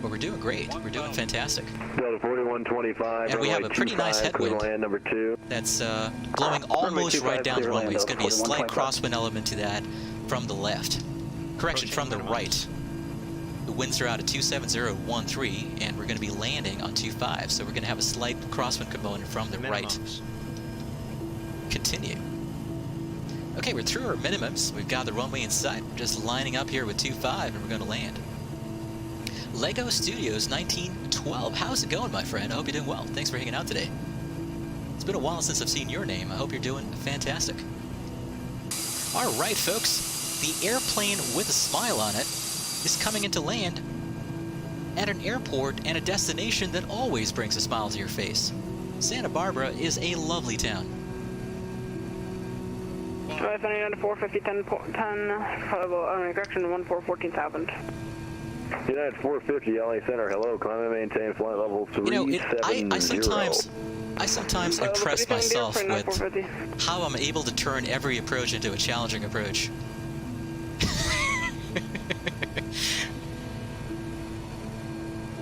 But we're doing great. We're doing fantastic. Delta 4125. And we have a pretty nice headwind land number 2. That's blowing almost right down the runway. It's going to be a slight crosswind element to that from the left. Correction, from the right. The winds are out at 27013, and we're going to be landing on 25, so we're going to have a slight crosswind component from the right. Continue. Okay, we're through our minimums. We've got the runway in sight. We're just lining up here with 25, and we're going to land. Lego Studios 1912. How's it going, my friend? I hope you're doing well. Thanks for hanging out today. It's been a while since I've seen your name. I hope you're doing fantastic. All right, folks. The airplane with a smile on it is coming into land at an airport and a destination that always brings a smile to your face. Santa Barbara is a lovely town. United 450, 10, correction, 14,000. United 450, LA Center, hello, climb and maintain flight level 370. I sometimes impress myself with how I'm able to turn every approach into a challenging approach.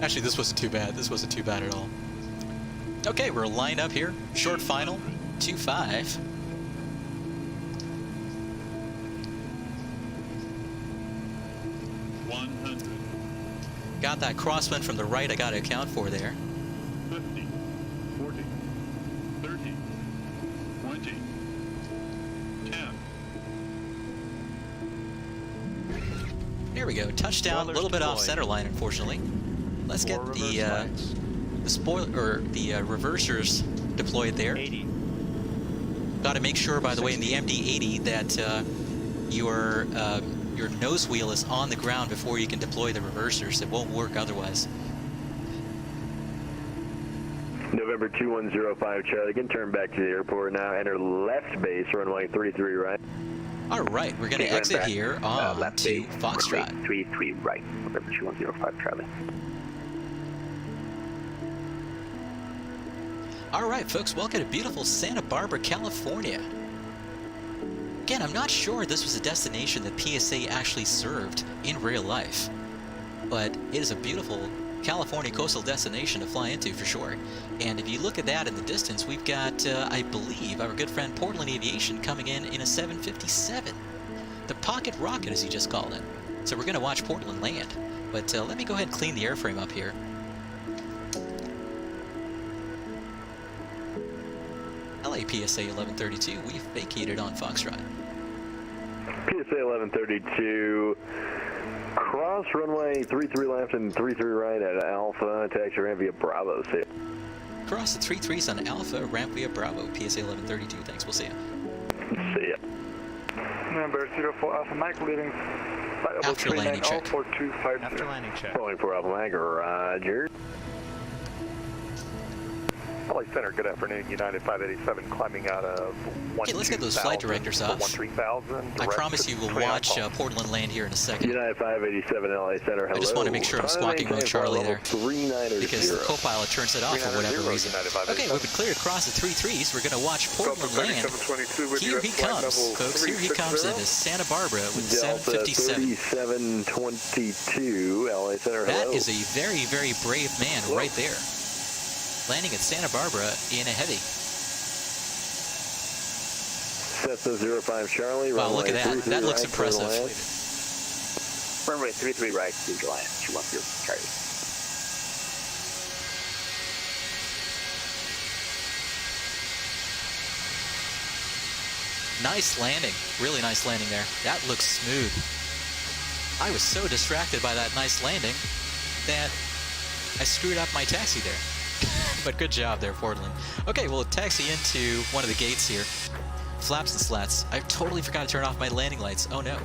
Actually, this wasn't too bad. This wasn't too bad at all. Okay, we're lined up here. Short final, 25. Got that crosswind from the right I got to account for there. 50, 40, 30, 20, 10. There we go. Touchdown, a little bit off center line, unfortunately. Let's get the reversers deployed there. 80. Got to make sure, by the way, in the MD-80 that your nose wheel is on the ground before you can deploy the reversers. It won't work otherwise. November 2105 Charlie, you can turn back to the airport now. Enter left base, runway 33 right. All right, we're going to exit here on left to base, Foxtrot. 33 right, November 2105 Charlie. All right, folks, welcome to beautiful Santa Barbara, California. Again, I'm not sure this was a destination that PSA actually served in real life, but it is a beautiful California coastal destination to fly into for sure. And if you look at that in the distance, we've got, I believe, our good friend Portland Aviation coming in a 757. The Pocket Rocket, as he just called it. So we're going to watch Portland land. But let me go ahead and clean the airframe up here. PSA 1132, we've vacated on Foxtrot. PSA 1132, cross runway 33 left and 33 right at Alpha, taxi ramp via Bravo. See ya. Cross the 33s on Alpha, ramp via Bravo, PSA 1132, thanks, we'll see ya. See ya. Number 04 Alpha Mike, leaving after landing check. After landing check. Calling for Alpha Mike, roger. LA Center, good afternoon. United 587 climbing out of 13000. Hey, let's get those flight directors off. 13000. I promise you we'll watch Portland land here in a second. United 587 LA Center, hello. I just want to make sure I'm squawking mode Charlie there. 390 because the co-pilot turns it off for whatever reason. Okay, we've been cleared across the 33s. We're going to watch Portland land. Here he comes, folks. Here he comes into Santa Barbara with Delta 757. 3722 LA Center, hello. That is a very, very brave man right there. Landing at Santa Barbara in a heavy. Cessna 05 Charlie. Wow, look at that. That looks impressive. Runway 33 right to July 210 Charlie. Nice landing. Really nice landing there. That looks smooth. I was so distracted by that nice landing that I screwed up my taxi there. But good job there, Portland. Okay, we'll taxi into one of the gates here. Flaps and slats. I totally forgot to turn off my landing lights. Oh no.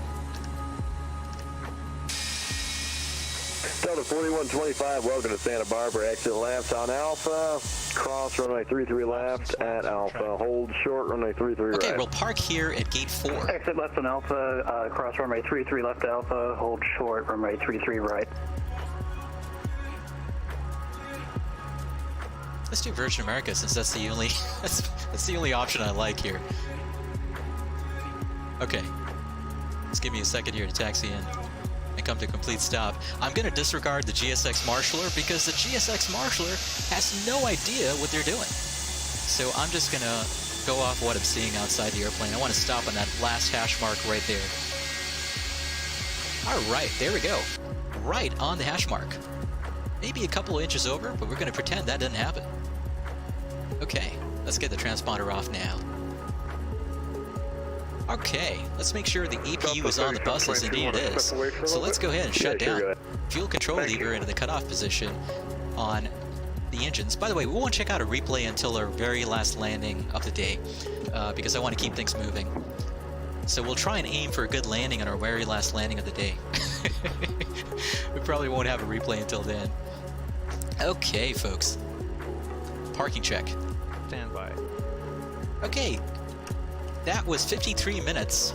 Delta 4125, welcome to Santa Barbara. Exit left on Alpha. Cross runway 33 left at Alpha. Hold short runway 33 right. Okay, we'll park here at gate 4. Exit left on Alpha. Cross runway 33 left Alpha. Hold short runway 33 right. Let's do Virgin America since that's the only that's the only option I like here. Okay. Just give me a second here to taxi in and come to a complete stop. I'm going to disregard the GSX Marshaller because the GSX Marshaller has no idea what they're doing. So I'm just going to go off what I'm seeing outside the airplane. I want to stop on that last hash mark right there. All right, there we go. Right on the hash mark. Maybe a couple of inches over, but we're going to pretend that didn't happen. Okay, let's get the transponder off now. Okay, let's make sure the APU is on the buses. Indeed it is. So let's go ahead and shut down. Fuel control lever into the cutoff position on the engines. By the way, we won't check out a replay until our very last landing of the day because I want to keep things moving. So we'll try and aim for a good landing on our very last landing of the day. We probably won't have a replay until then. Okay, folks. Parking check. Stand by. Okay. That was 53 minutes.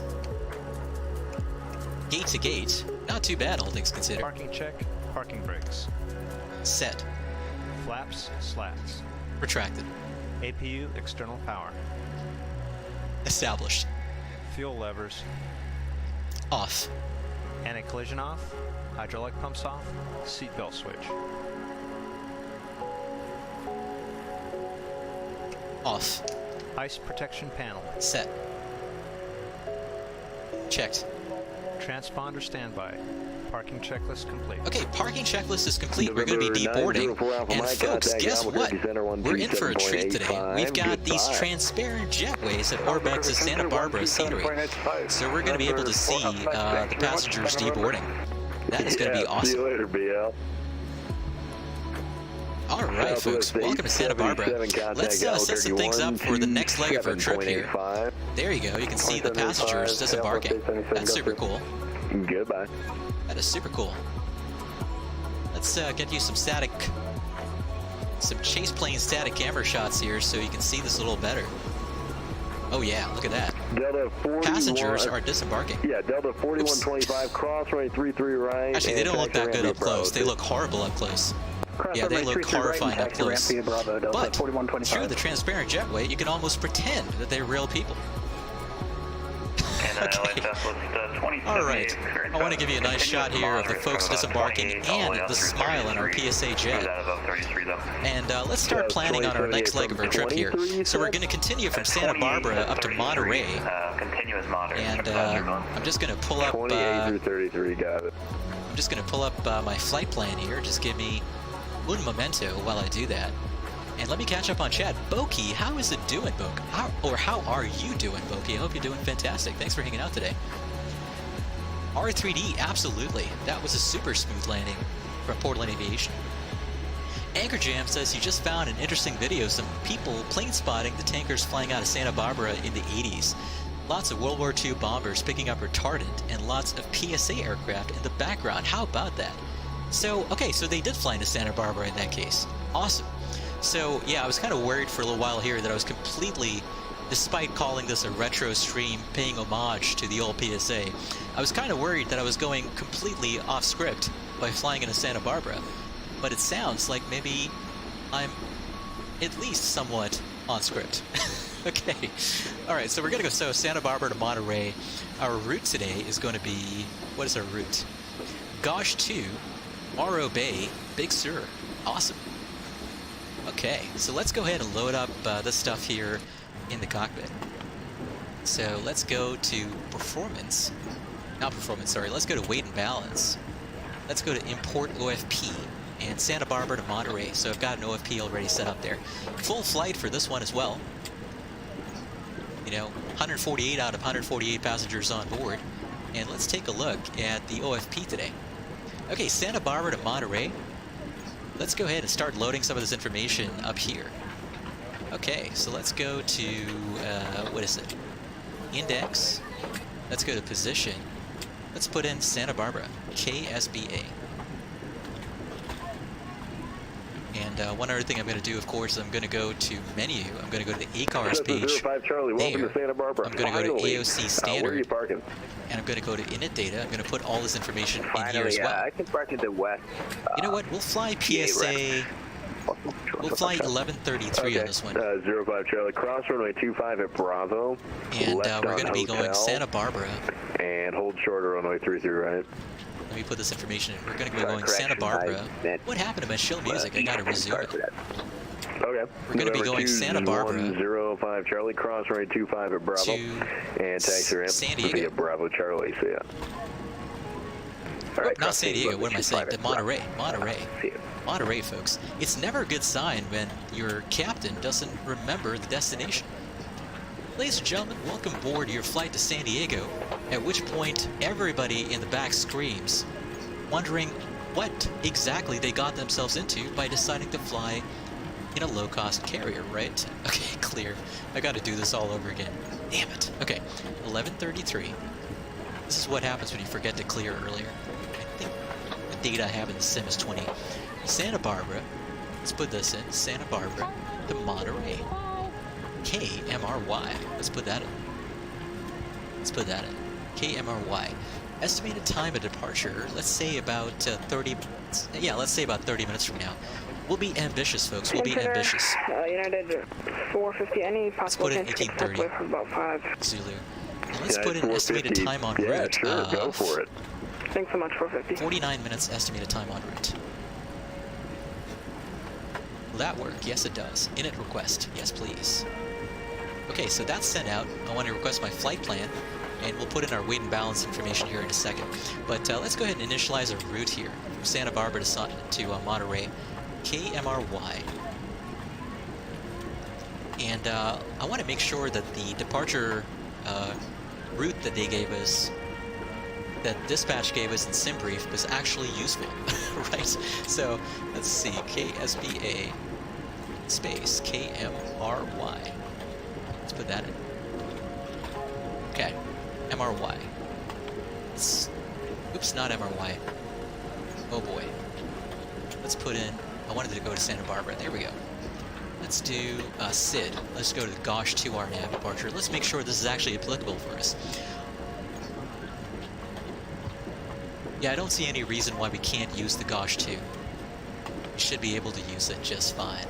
Gate to gate. Not too bad, all things considered. Parking check. Parking brakes. Set. Flaps, slats. Retracted. APU, external power. Established. Fuel levers. Off. Anti-collision off. Hydraulic pumps off. Seatbelt switch. Off. Ice protection panel. Set. Checked. Transponder standby. Parking checklist complete. Okay, parking checklist is complete. We're going to be deboarding. And folks, guess what? We're in for a treat today. We've got these transparent jetways at Orbx's Santa Barbara scenery. So we're going to be able to see the passengers deboarding. That is going to be awesome. See you later, BL. All right, folks, welcome to Santa Barbara. Let's set some things up for the next leg of our trip here. There you go. You can see the passengers disembarking. That's super cool. Goodbye. That is super cool. Let's get you some static, some ChasePlane static camera shots here so you can see this a little better. Oh yeah, look at that. Delta 41, passengers are disembarking. Yeah, Delta 4125, cross runway 33 right. Actually, they don't look that good up close. They look horrible up close. Yeah, they look horrifying up close. But through the transparent jetway, you can almost pretend that they're real people. Okay. All right, I want to give you a nice shot here of the folks disembarking and the smile on our PSA jet. And let's start planning on our next leg of our trip here. So we're going to continue from Santa Barbara up to Monterey. And I'm just going to pull up. 28 through 33, got it. I'm just going to pull up my flight plan here. Just give me un momento while I do that. And let me catch up on chat. Boki, how is it doing, Boki? How are you doing, Boki? I hope you're doing fantastic. Thanks for hanging out today. R3D, absolutely. That was a super smooth landing from Portland Aviation. Anchor Jam says you just found an interesting video of some people plane spotting the tankers flying out of Santa Barbara in the 80s. Lots of World War II bombers picking up retardant and lots of PSA aircraft in the background. How about that? So, okay, so they did fly into Santa Barbara in that case. Awesome. So, yeah, I was kind of worried for a little while here that I was completely, despite calling this a retro stream paying homage to the old PSA, I was kind of worried that I was going completely off script by flying into Santa Barbara. But it sounds like maybe I'm at least somewhat on script. Okay. All right, so we're going to go Santa Barbara to Monterey. Our route today is going to be, what is our route? Gosh 2, Morro Bay, Big Sur. Awesome. Okay, so let's go ahead and load up this stuff here in the cockpit. So let's go to performance. Not performance, sorry. Let's go to weight and balance. Let's go to import OFP and Santa Barbara to Monterey. So I've got an OFP already set up there. Full flight for this one as well. You know, 148 out of 148 passengers on board. And let's take a look at the OFP today. Okay, Santa Barbara to Monterey. Let's go ahead and start loading some of this information up here. Okay, so let's go to, what is it? Index. Let's go to position. Let's put in Santa Barbara, KSBA. And one other thing I'm going to do, of course, I'm going to go to menu. I'm going to go to the ACARS page. 05 Charlie, welcome to Santa Barbara. I'm going to go to AOC standard. Where are you parking? And I'm going to go to init data. I'm going to put all this information in here as well. I can park in the west. You know what? We'll fly PSA. We'll fly 1133 on this one. 05 Charlie, cross runway 25 at Bravo. And we're going to be going Santa Barbara. And hold short runway 33 right. Let me put this information in. We're going to be going Santa Barbara. What happened to my chill music? I got to resume it. Okay. We're going to be going Santa Barbara. 05 Charlie, cross runway 25 at Bravo. And taxi ramp San Diego. Bravo Charlie, see ya. All right, not San Diego, what am I saying? Monterey. Monterey, folks. It's never a good sign when your captain doesn't remember the destination. Ladies and gentlemen, welcome aboard your flight to San Diego, at which point everybody in the back screams, wondering what exactly they got themselves into by deciding to fly in a low-cost carrier, right? Okay, clear. I gotta do this all over again. Damn it. Okay, 1133. This is what happens when you forget to clear earlier. I think the data I have in the sim is 20. Santa Barbara, let's put this in, Santa Barbara to Monterey. KMRY, let's put that in. Let's put that in. KMRY. Estimated time of departure, let's say about 30 minutes. Yeah, let's say about 30 minutes from now. We'll be ambitious, folks. We'll be ambitious. United 450, any possible chance to get for about 5. Zulu. And let's put in estimated time on route. Sure, go for it. Thanks so much, 450. 49 minutes estimated time en route. Will that work? Yes, it does. Init request. Yes, please. Okay, so that's sent out. I want to request my flight plan, and we'll put in our weight and balance information here in a second. But let's go ahead and initialize a route here from Santa Barbara to Monterey, KMRY. And I want to make sure that the departure route that they gave us, that dispatch gave us in SimBrief, was actually useful, right? So let's see, KSBA space KMRY. Let's put that in. Okay, MRY. Oops, not MRY. Oh boy. Let's put in, I wanted to go to Santa Barbara. There we go. Let's do SID. Let's go to the GOSH 2R nav departure. Let's make sure this is actually applicable for us. Yeah, I don't see any reason why we can't use the GOSH 2. We should be able to use it just fine.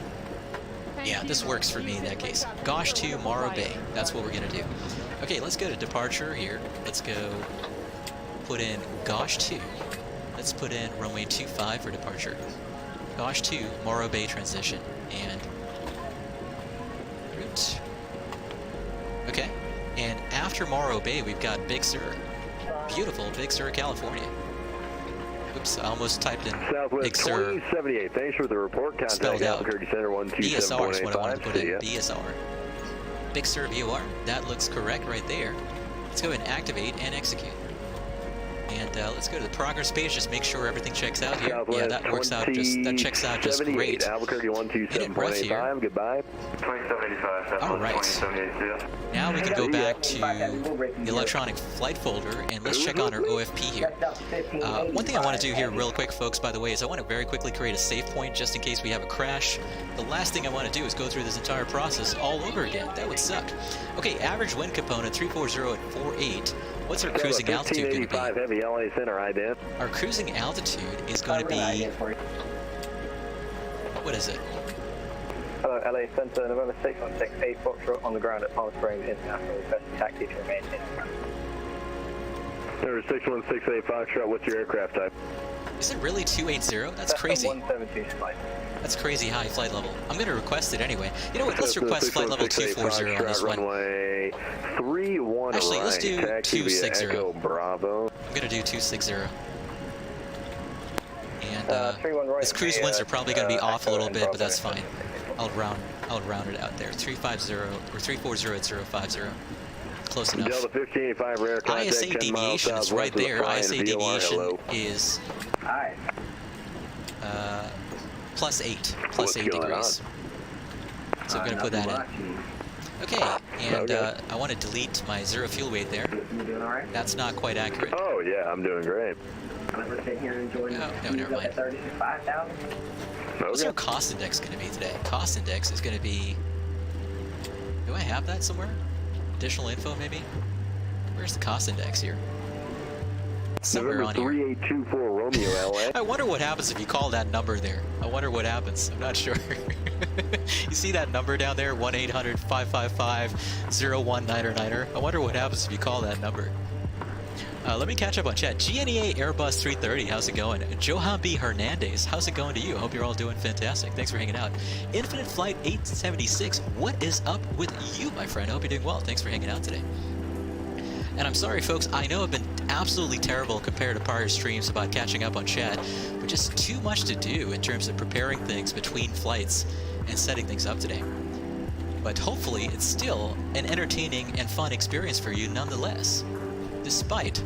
Yeah, this works for me in that case. GOSH 2 Morro Bay. That's what we're going to do. Okay, let's go to departure here. Let's go put in GOSH 2. Let's put in runway 25 for departure. GOSH 2 Morro Bay transition. And route. Okay, and after Morro Bay, we've got Big Sur. Beautiful Big Sur, California. Oops, I almost typed in Southwest Big Sur. 2078. Thanks for the report. Contact Spelled out. Albuquerque Center 127.85. BSR is what I wanted to put in. BSR. Big Sur VOR. That looks correct right there. Let's go ahead and activate and execute. And let's go to the progress page. Just make sure everything checks out here. Southwest Yeah, that works out. That checks out just great. Albuquerque 127.85. Goodbye. 2785. All right. Now we can go back to the electronic flight folder and let's check on our OFP here. One thing I want to do here real quick, folks, by the way, is I want to very quickly create a save point just in case we have a crash. The last thing I want to do is go through this entire process all over again. That would suck. Okay, average wind component 340 at 48. What's our cruising altitude going to be? Heavy LA Center, IDEN. Our cruising altitude is going to be... What is it? Hello, LA Center, November 6168, Foxtrot on the ground at Palm Springs International. Request taxi to remain in. Number 6168 Foxtrot, what's your aircraft type? Is it really 280? That's crazy. 172 flight. That's crazy high flight level. I'm going to request it anyway. You know what? Let's request flight level 240 on this one. Runway 31 Actually, let's do right. 260. Echo Bravo. I'm going to do 260. And this cruise winds are probably going to be off a little bit, but that's fine. I'll round it out there. 350 or 340 at 050. Close enough. Delta 1585 rare contact, ISA deviation is right there. ISA deviation is +8 degrees. So I'm going to put that in. Okay, and I want to delete my zero fuel weight there. That's not quite accurate. Oh yeah, I'm doing great. Oh, no, never mind. What's our cost index going to be today? Cost index is going to be... Do I have that somewhere? Additional info, maybe? Where's the cost index here? Somewhere November on here. 3824 Romeo, LA. I wonder what happens if you call that number there. I wonder what happens. I'm not sure. You see that number down there? 1-800-555-0199. I wonder what happens if you call that number. Let me catch up on chat. GNEA Airbus 330, how's it going? Johan B. Hernandez, how's it going to you? Hope you're all doing fantastic. Thanks for hanging out. Infinite Flight 876, what is up with you, my friend? Hope you're doing well. Thanks for hanging out today. And I'm sorry, folks, I know I've been absolutely terrible compared to prior streams about catching up on chat, but just too much to do in terms of preparing things between flights and setting things up today. But hopefully, it's still an entertaining and fun experience for you nonetheless, despite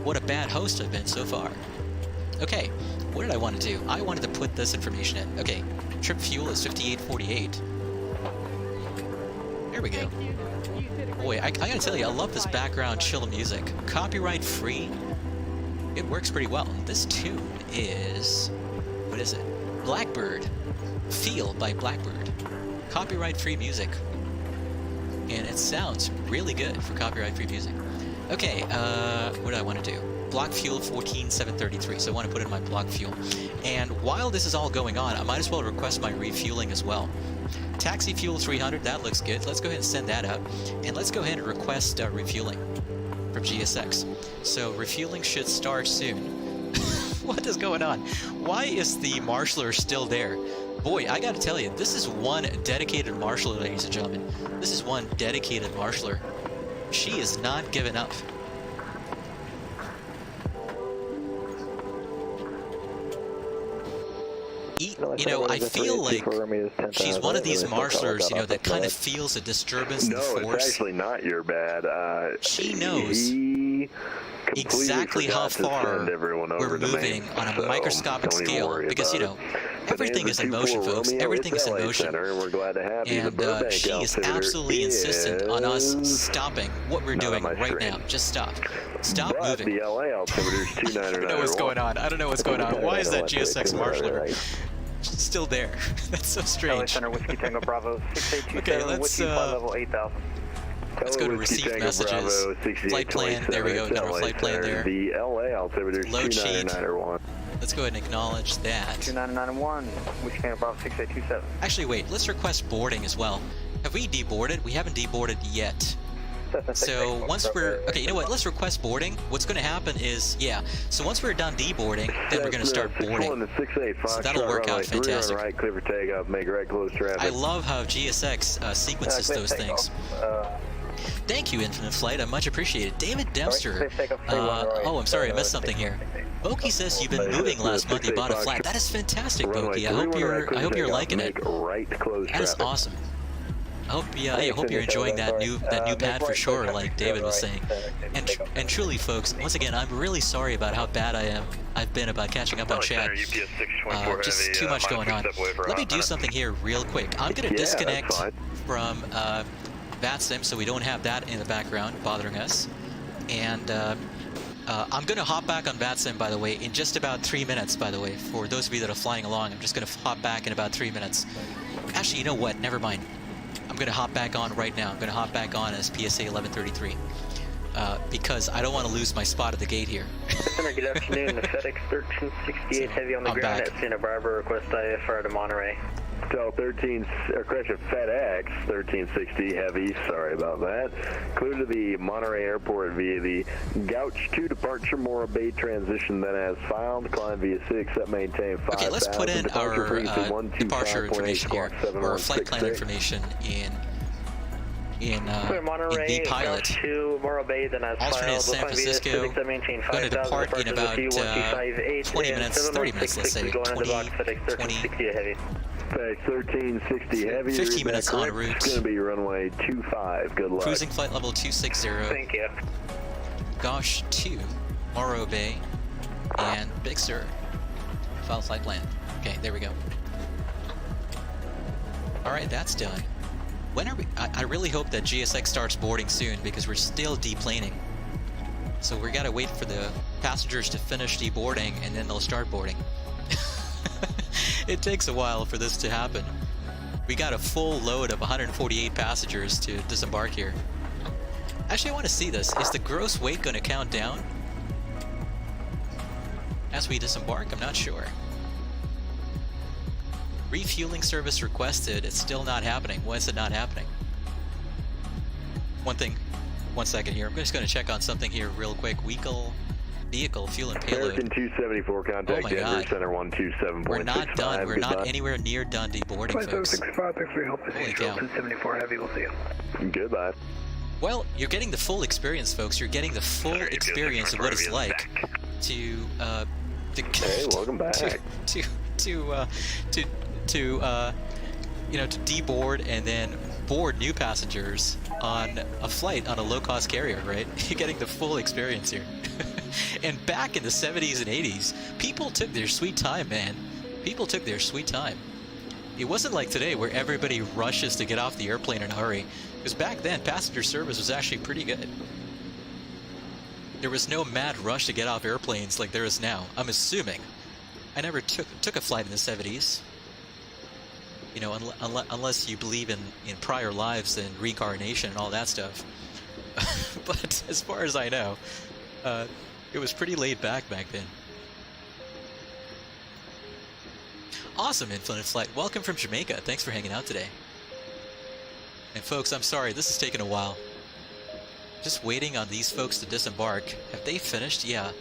what a bad host I've been so far. Okay, what did I want to do? I wanted to put this information in. Okay, trip fuel is 5848. There we go. Boy, I gotta tell you, I love this background chill music. Copyright free, it works pretty well. This tune is, what is it? Blackbird, Feel by Blackbird. Copyright free music. And it sounds really good for copyright free music. Okay, what do I want to do? Block fuel 14733, so I want to put in my block fuel. And while this is all going on, I might as well request my refueling as well. Taxi fuel 300, that looks good. Let's go ahead and send that out. And let's go ahead and request refueling from GSX. So refueling should start soon. What is going on? Why is the marshaller still there? Boy, I gotta tell you, this is one dedicated marshaller, ladies and gentlemen. This is one dedicated marshaller. She is not giving up. You know, I feel like she's one of these marshallers, you know, that kind of feels a disturbance in the force. No, it's actually not your bad. She knows exactly how far we're moving on a microscopic scale, because, you know, everything is in motion, folks. Everything is in motion. And she is absolutely insistent on us stopping what we're doing right now. Just stop. Stop moving. The LA altimeter is 29. I don't know what's going on. I don't know what's going on. Why is that GSX marshaller still there? That's so strange. Center Whiskey Tango Bravo 6827. Okay, let's level 8000. Let's go to receive messages. Flight plan. There we go. Got our flight plan there. The LA altimeter is Load sheet. 2991. Let's go ahead and acknowledge that. 2991. Whiskey Tango Bravo 6827. Actually, wait. Let's request boarding as well. Have we deboarded? We haven't deboarded yet. So once we're, okay, you know what, let's request boarding. What's going to happen is, yeah, so once we're done deboarding, then we're going to start boarding. So that'll work out fantastic. Right, clear for takeoff, make right close traffic. I love how GSX sequences those things. Thank you, Infinite Flight, I much appreciate it. David Dempster, oh, I'm sorry, I missed something here. Boki says you've been moving last month, you bought a flat. That is fantastic, Boki. I hope you're liking it. That is awesome. I hope you're enjoying that new pad for sure, like David was saying. And truly, folks, once again, I'm really sorry about how bad I've been about catching up on chat. Just too much going on. Let me do something here real quick. I'm gonna disconnect from VATSIM so we don't have that in the background bothering us. And I'm gonna hop back on VATSIM, by the way, in just about 3 minutes. By the way, for those of you that are flying along, I'm just gonna hop back in about 3 minutes. Actually, you know what? Never mind. I'm going to hop back on right now. I'm going to hop back on as PSA 1133 because I don't want to lose my spot at the gate here. Good afternoon. FedEx 1368 heavy on the ground at Santa Barbara. Request IFR to Monterey. Del 13, or correction, FedEx 1360 heavy. Sorry about that. Clear to the Monterey Airport via the Gouch 2 departure Morro Bay transition then as filed. Climb via 6 at maintain 5. Okay, let's put in our departure information here, or flight plan information in the pilot. To Morro Bay, then as alternate San Francisco. Going to depart in about 20 minutes, 30 minutes, let's say. 20, FedEx 1360 heavy. 15 minutes en route. It's going to be runway 25. Good luck. Cruising flight level 260. Thank you. Gosh 2, Morro Bay, and Big Sur. File flight plan. Okay, there we go. Alright, that's done. When are we? I really hope that GSX starts boarding soon because we're still deplaning. So we gotta wait for the passengers to finish deboarding and then they'll start boarding. It takes a while for this to happen. We got a full load of 148 passengers to disembark here. Actually, I want to see this. Is the gross weight going to count down? as we disembark? I'm not sure. Refueling service requested. It's still not happening. Why is it not happening? One second here. I'm just going to check on something here real quick. Vehicle fuel and payload. American 274, contact Denver Center 127.65. We're not done. We're not anywhere near done deboarding, folks. 65, thanks for your help. Holy cow. 274 Heavy, we'll see you. Goodbye. Well, you're getting the full experience, folks. You're getting the full experience of what it's like to hey, welcome back. To deboard and then board new passengers on a flight on a low-cost carrier, right? You're getting the full experience here. And back in the 70s and 80s, people took their sweet time, man. People took their sweet time. It wasn't like today where everybody rushes to get off the airplane in a hurry. Because back then, passenger service was actually pretty good. There was no mad rush to get off airplanes like there is now. I'm assuming. I never took a flight in the 70s. You know, unless you believe in prior lives and reincarnation and all that stuff. But as far as I know, it was pretty laid back then. Awesome, Infinite Flight. Welcome from Jamaica. Thanks for hanging out today. And folks, I'm sorry, this has taken a while. Just waiting on these folks to disembark. Have they finished? Yeah.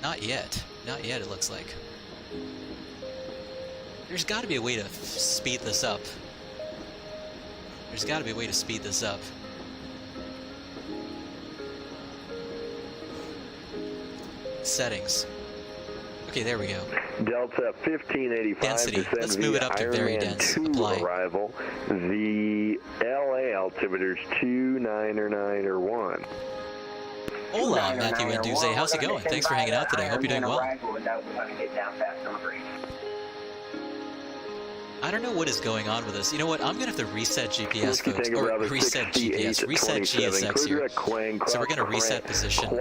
Not yet. Not yet, it looks like. There's got to be a way to speed this up. There's got to be a way to speed this up. Settings. Okay, there we go. Delta 1585. Density. Let's move it up to very dense. Apply. Arrival. The LA altimeter's 29901. Hola, Matthew and Duze. How's it going? Thanks for hanging out today. Hope you're doing well. I don't know what is going on with this. You know what? I'm going to have to reset GPS, folks. Or reset GPS. Reset GSX here. So we're going to reset position.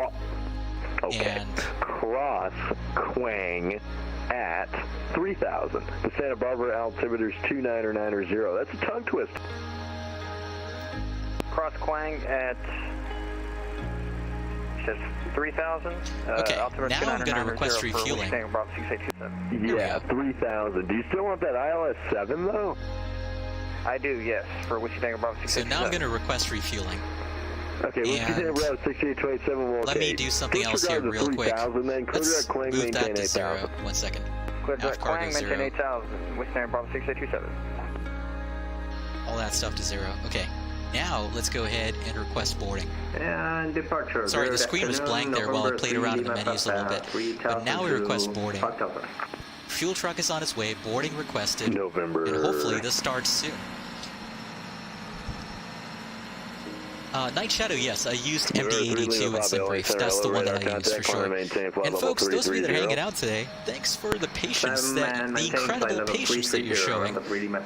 Okay. Cross KWANG at 3,000. The Santa Barbara altimeter's 29900. That's a tongue twist. Cross KWANG at 3,000. Okay, now I'm going to request refueling. Yeah, 3,000. Do you still want that ILS 7 though? I do, yes. For Whiskey Tango Bravo 687. So now I'm going to request refueling. Okay, Whiskey Tango Bravo 6827 will let me do something else here real quick. Let's move that to 0. 1 second. Clear direct KWANG, maintain 8,000. Whiskey Tango Bravo 6827. All that stuff to 0. Okay. Now, let's go ahead and request boarding. And departure. Sorry, the screen was blank there while I played around in the menus a little bit. But now we request boarding. Fuel truck is on its way, boarding requested. November. And hopefully this starts soon. Night Shadow, yes, I used MD-82 in some brief. That's the one that I used for sure. And folks, those of you that are hanging out today, thanks for the patience, the incredible patience that you're showing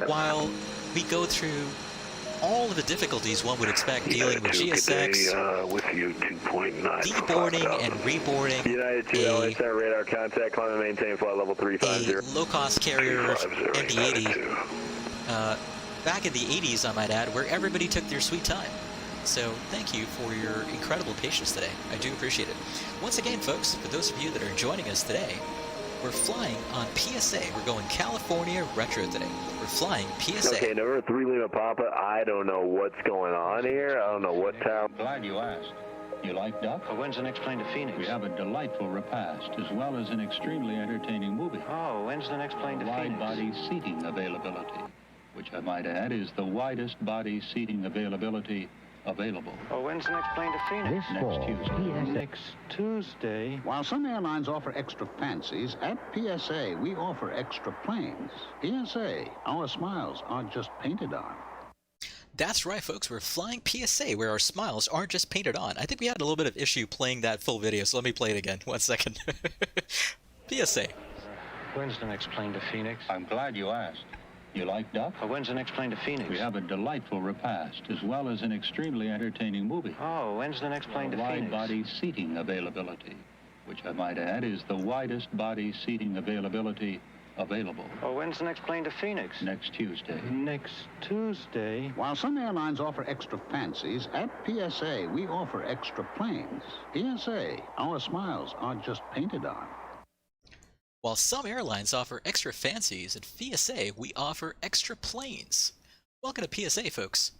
while we go through all of the difficulties one would expect dealing with GSX, deboarding and reboarding United 2 LA Center radar contact, climb and maintain flight level 350. a low-cost carrier MD-80 back in the 80s, I might add, where everybody took their sweet time. So thank you for your incredible patience today. I do appreciate it. Once again, folks, for those of you that are joining us today, we're flying on PSA. We're going California retro today. We're flying PSA. Okay, number 3 Lima Papa. I don't know what's going on here. I don't know what town. Glad you asked. You like duck? Oh, when's the next plane to Phoenix? We have a delightful repast, as well as an extremely entertaining movie. Oh, when's the next plane to Phoenix? Wide-body seating availability, which I might add is the widest body seating availability available. Oh, when's the next plane to Phoenix? This fall, Next Tuesday. While some airlines offer extra fancies, at PSA we offer extra planes. PSA, our smiles aren't just painted on. That's right, folks. We're flying PSA, where our smiles aren't just painted on. I think we had a little bit of issue playing that full video, so let me play it again. 1 second. PSA. When's the next plane to Phoenix? I'm glad you asked. You like duck? Oh, when's the next plane to Phoenix? We have a delightful repast, as well as an extremely entertaining movie. Oh, when's the next plane to Phoenix? Wide-body seating availability, which I might add is the widest body seating availability available. Oh, when's the next plane to Phoenix? Next Tuesday. Next Tuesday. While some airlines offer extra fancies, at PSA we offer extra planes. PSA, our smiles aren't just painted on. While some airlines offer extra fancies, at PSA we offer extra planes. Welcome to PSA, folks.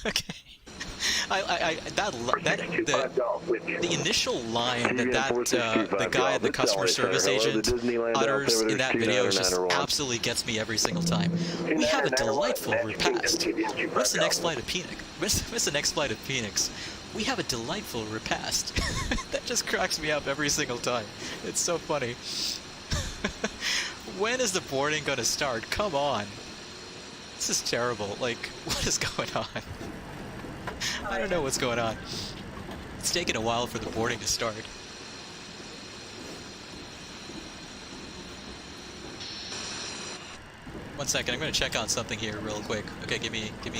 Okay. The initial line that the guy, the customer service agent, utters in that video just absolutely gets me every single time. We have a delightful repast. What's the next flight of Phoenix? What's the next flight of Phoenix? We have a delightful repast. That just cracks me up every single time. It's so funny. When is the boarding going to start? Come on. This is terrible. Like, what is going on? I don't know what's going on. It's taken a while for the boarding to start. One second, I'm going to check on something here real quick. Okay, give me a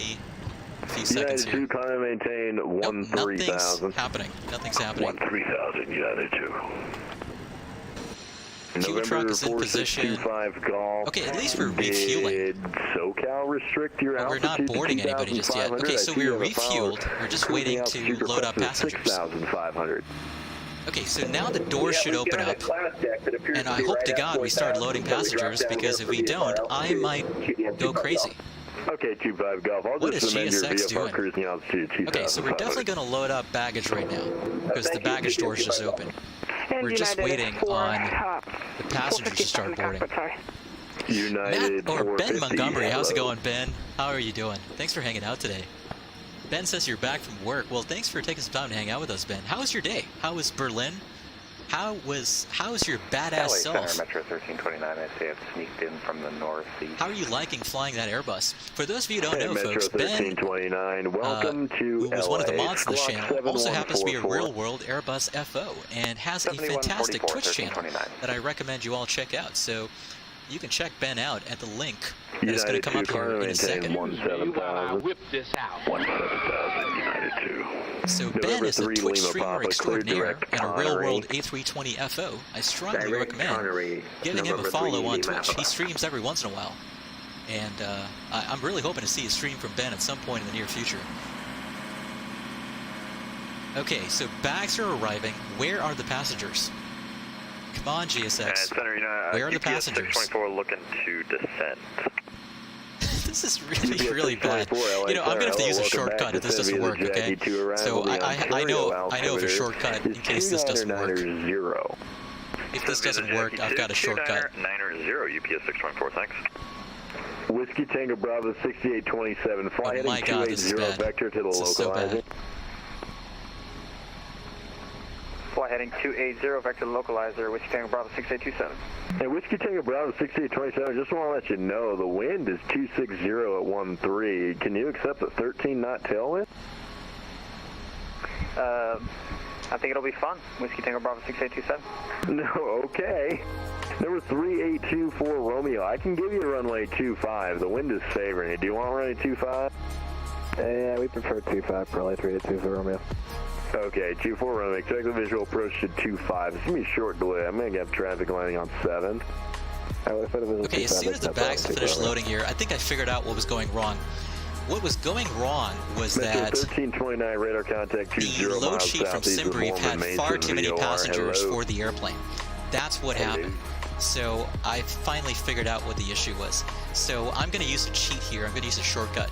few seconds here. United 2, kind of maintain 13,000. Nothing's happening. Nothing's happening. 13,000, United 2. Fuel truck is in position. Golf. Okay, at least we're refueling. SoCal restrict your but we're not boarding anybody just yet. Okay, so we're refueled. We're just waiting to load up passengers. 6,500. Okay, so now the doors should open up, and I hope to God we start loading passengers, because if we don't, I might go crazy. Okay, 25 Golf. I'll what just is amend your GSX VFR doing? cruising altitude 2,500. Okay, so we're definitely going to load up baggage right now, because the baggage doors just open. We're just waiting on the passengers to start boarding. United Matt, or Ben 450, Montgomery, how's it hello. going, Ben? How are you doing? Thanks for hanging out today. Ben says you're back from work. Well, thanks for taking some time to hang out with us, Ben. How was your day? How was Berlin? How was your badass self? Metro 1329, I say I've sneaked in from the northeast. How are you liking flying that Airbus? For those of you who don't know, Metro folks, Ben, 1329, welcome to who was one of the LA. mods on this Squawk channel, also happens to be a 7144. real-world Airbus FO, and has a fantastic Twitch channel that I recommend you all check out. So you can check Ben out at the link that is going to come up here in a second. 17,000. Whip this out. 17,000, United 2. So Ben is a Twitch streamer extraordinaire and a real-world A320 FO. I strongly recommend giving him a follow on Twitch. He streams every once in a while. And I'm really hoping to see a stream from Ben at some point in the near future. Okay, so bags are arriving. Where are the passengers? Come on, GSX. Where are the passengers? 624 looking to descent. This is really bad. You know, I'm gonna have to use a shortcut if this doesn't work, okay? So I know of a shortcut in case this doesn't work. If this doesn't work, I've got a shortcut. 990 UPS 624, thanks. Whiskey Tango Bravo 6827, fly heading 280 vector to the localizer. Fly heading 280 vector to the localizer, Whiskey Tango Bravo 6827. Hey, Whiskey Tango Bravo 6827, just want to let you know the wind is 260 at 13. Can you accept a 13 knot tailwind? I think it'll be fun. Whiskey Tango Bravo 6827. No, okay. Number 3824 Romeo, I can give you a runway 25. The wind is favoring it. Do you want runway 25? Yeah, we prefer 25, probably 3824 Romeo. Okay, 24 runway, expect the visual approach to 25. It's going to be a short delay. I'm going to have traffic landing on 7. Okay, as soon as the bags finished loading here, I think I figured out what was going wrong. What was going wrong was that 1329 radar contact 20 the load sheet from SIMBRIEF had far too many passengers for the airplane. That's what happened. So I finally figured out what the issue was. So I'm going to use a cheat here. I'm going to use a shortcut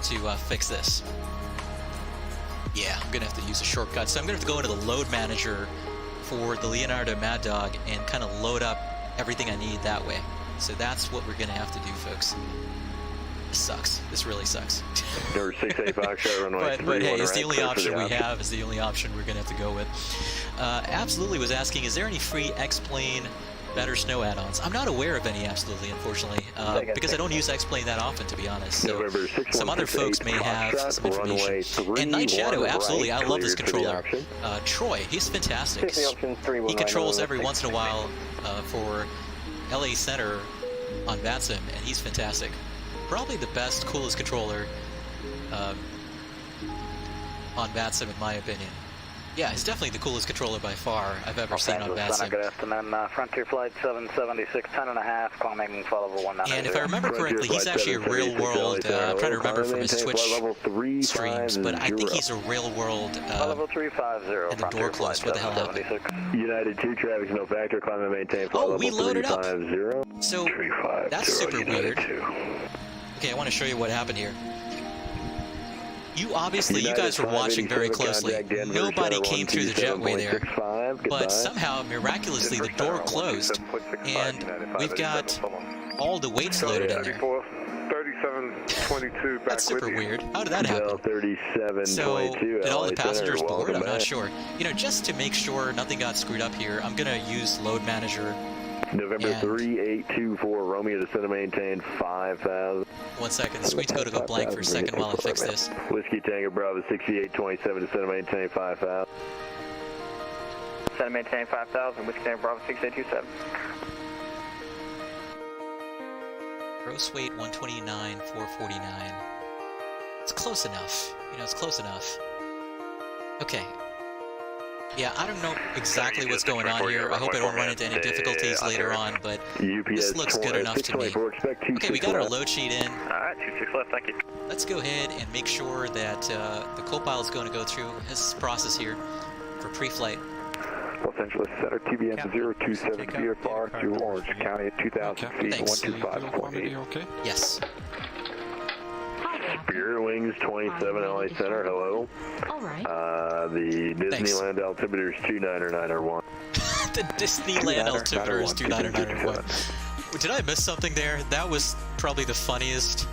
to fix this. Yeah, I'm going to have to use a shortcut. So I'm going to have to go into the load manager for the Leonardo Maddog and kind of load up everything I need that way. So that's what we're going to have to do, folks. This sucks. This really sucks. Number 685 runway but hey, it's the only option we have. It's the only option we're going to have to go with. Absolutely was asking, is there any free X-Plane better snow add-ons? I'm not aware of any, absolutely, unfortunately, because I don't use X-Plane that often, to be honest. So some other folks may have some information. And Night Shadow, absolutely, I love this controller. Troy, he's fantastic. He controls every once in a while for LA Center on VATSIM, and he's fantastic. Probably the best, coolest controller on VATSIM, in my opinion. Yeah, he's definitely the coolest controller by far I've ever seen on BADSIM. Good afternoon. Frontier Flight 776, 10.5, climbing flight level 190. And if I remember correctly, he's actually a real-world, I'm trying to remember from his Twitch streams, but I think he's a real-world, level 350, and the door closed. What the hell happened? United 2 traffic, no factor, climb and maintain flight level 350. We loaded up. So, that's super weird. Okay, I want to show you what happened here. You obviously, you guys were watching very closely. Nobody came through the jetway there, but somehow, miraculously, the door closed, and we've got all the weights loaded in there. 3722 back. That's super weird. How did that happen? So, did all the passengers board? I'm not sure. You know, just to make sure nothing got screwed up here, I'm gonna use Load Manager. November 3824, Romeo to center maintain 5,000. 1 second, the screen's going to go blank for a second while I fix this. Whiskey Tango Bravo 6827 to center maintain 5,000. Center maintain 5,000, Whiskey Tango Bravo 6827. Gross weight 129, 449. It's close enough. You know, it's close enough. Okay. Yeah, I don't know exactly what's going on here. I hope I don't run into any difficulties later on, but this looks good enough to me. Okay, we got our load sheet in. Alright, 26 left, thank you. Let's go ahead and make sure that the co-pilot's going to go through his process here for pre-flight. Los Angeles Center, TBM 027 VFR to Orange County at 2,000 feet, 125.8. Okay? Yes. Spirit Wings 27 LA Center, hello. Alright. The Disneyland altimeter is 2991. The Disneyland altimeter is 2991. Did I miss something there? That was probably the funniest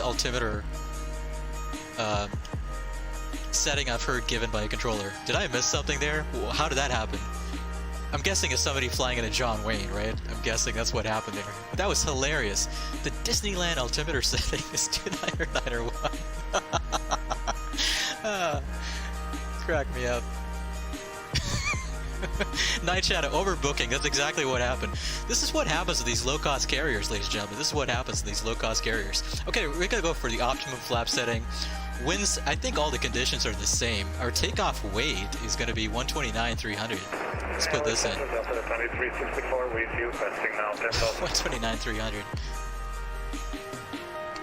altimeter setting I've heard given by a controller. Did I miss something there? How did that happen? I'm guessing it's somebody flying in a John Wayne, right? I'm guessing that's what happened there. But that was hilarious. The Disneyland altimeter setting is 2991. Crack me up. Night Shadow, overbooking. That's exactly what happened. This is what happens to these low-cost carriers, ladies and gentlemen. This is what happens to these low-cost carriers. Okay, we're gonna go for the optimum flap setting. Winds, I think all the conditions are the same. Our takeoff weight is gonna be 129,300. Let's put this in. 129,300.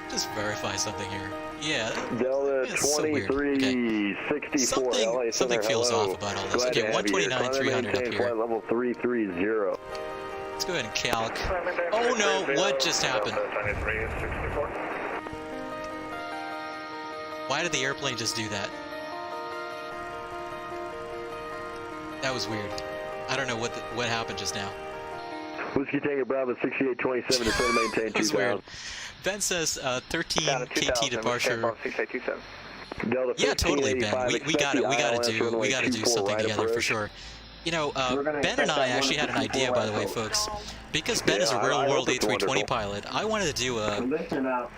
Just verify something here. Yeah. Delta 2364. Something feels off about all this. Okay, 129,300 up here. Flight level 330. Let's go ahead and calc. Oh no! What just happened? Why did the airplane just do that? That was weird. I don't know what happened just now. Whiskey Tango Bravo 6827 to center maintain 2,000. Ben says 13 KT departure. Yeah, totally, Ben. We gotta do something together for sure. You know, Ben and I actually had an idea, by the way, folks. Because Ben is a real-world A320 pilot, I wanted to do a... Listen up.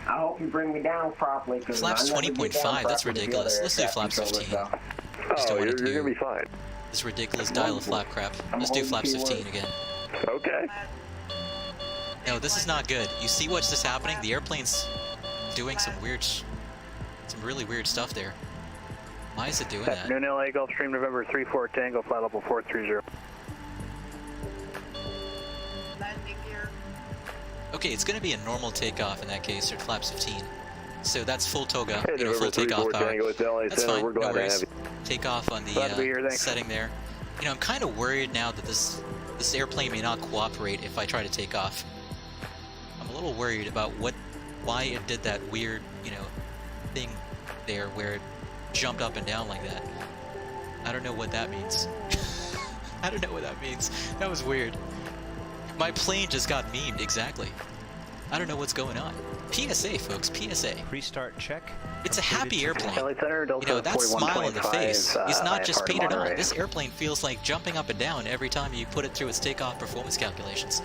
I hope you bring me down properly. Flaps 20.5, that's ridiculous. Let's do flaps 15. Oh, you're gonna be fine. This ridiculous dial of flap crap. Let's do flaps 15 again. Okay. No, this is not good. You see what's just happening? The airplane's doing some really weird stuff there. Why is it doing that? Noon LA Gulfstream November 34 Tango, flight level 430. Okay, it's going to be a normal takeoff in that case, or flaps 15. So that's full toga, you know, full takeoff power. That's fine, no worries. Take off on the setting there. You know, I'm kind of worried now that this airplane may not cooperate if I try to take off. I'm a little worried about why it did that weird, you know, thing there where it jumped up and down like that. I don't know what that means. I don't know what that means. That was weird. My plane just got memed, exactly. I don't know what's going on. PSA, folks, PSA. Restart check. It's a happy airplane. You know, that smile on the face is not just painted on. This airplane feels like jumping up and down every time you put it through its takeoff performance calculations.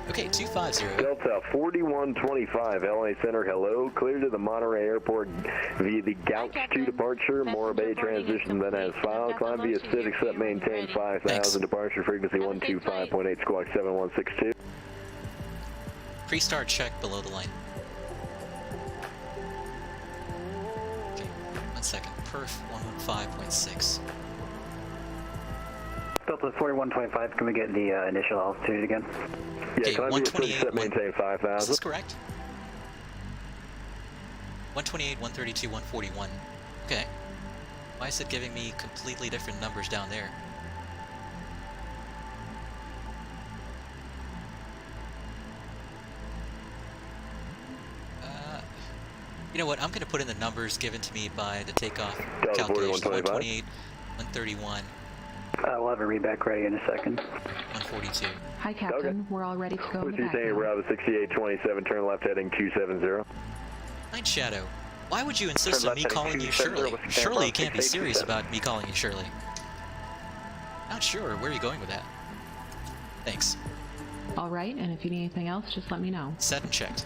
Okay, 250. Delta 4125, LA Center, hello. Clear to the Monterey Airport via the Gouch 2 departure, Morro Bay transition, then as filed. Climb via Civic, set maintain 5,000, departure frequency 125.8, squawk 7162. Pre-start check below the line. Okay, 1 second. Perf 115.6. Delta 4125, can we get the initial altitude again? Okay, can I be set maintain 5,000? Is this correct? 128, 132, 141. Okay. Why is it giving me completely different numbers down there? You know what? I'm going to put in the numbers given to me by the takeoff calculation. 128, 131. We'll have a readback ready in a second. 142. Hi, Captain. Okay. We're all ready to go. With you saying Bravo 6827, turn left heading 270. Night Shadow, why would you insist on me calling you Shirley? Surely you can't be serious about me calling you Shirley. Not sure. Where are you going with that? Thanks. All right, and if you need anything else, just let me know. Set and checked.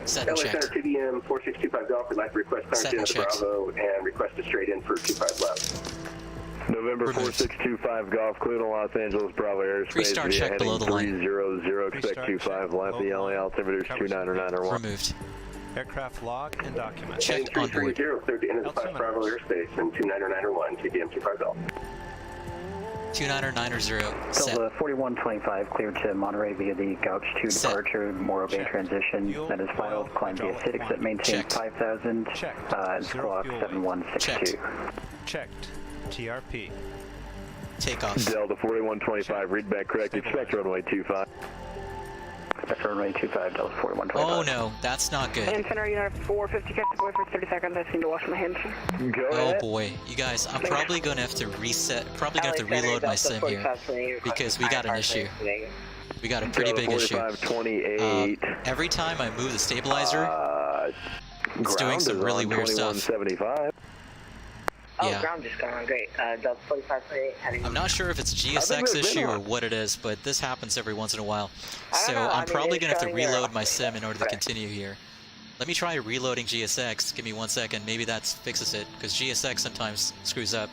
Set and LA checked. Center TBM 4625 Golf, we'd like to request clearance into Bravo and request a straight in for 25 left. November 4625 Golf, clear to Los Angeles, Bravo airspace. 3-star check below the line. 300, expect 25 left, the LA altimeter is 299 Removed. Aircraft log and document. Checked on board. 330, cleared to enter the 5 Bravo airspace and 29901, TBM 25 Golf. 29990, set. Delta 4125, cleared to Monterey via the Gouch 2 departure, Morro Bay transition. That is filed. Climb via Citic set maintain 5000. It's clock 7162. Checked. TRP. Takeoff. Delta 4125, read back correct. Expect runway 25. Expect runway 25, Delta 4125. Oh no, that's not good. And center unit 450, catch the boy for 30 seconds. I seem to wash my hands. Oh boy, you guys, I'm probably going to have to reset, probably going to have to reload my sim here, because we got an issue. We got a pretty big issue. Every time I move the stabilizer, it's doing some really weird stuff. Oh, Yeah. ground just going great. Delta 4528 heading. I'm not sure if it's GSX issue or what it is, but this happens every once in a while. So I'm probably going to have to reload my sim in order to continue here. Let me try reloading GSX. Give me 1 second. Maybe that fixes it, because GSX sometimes screws up.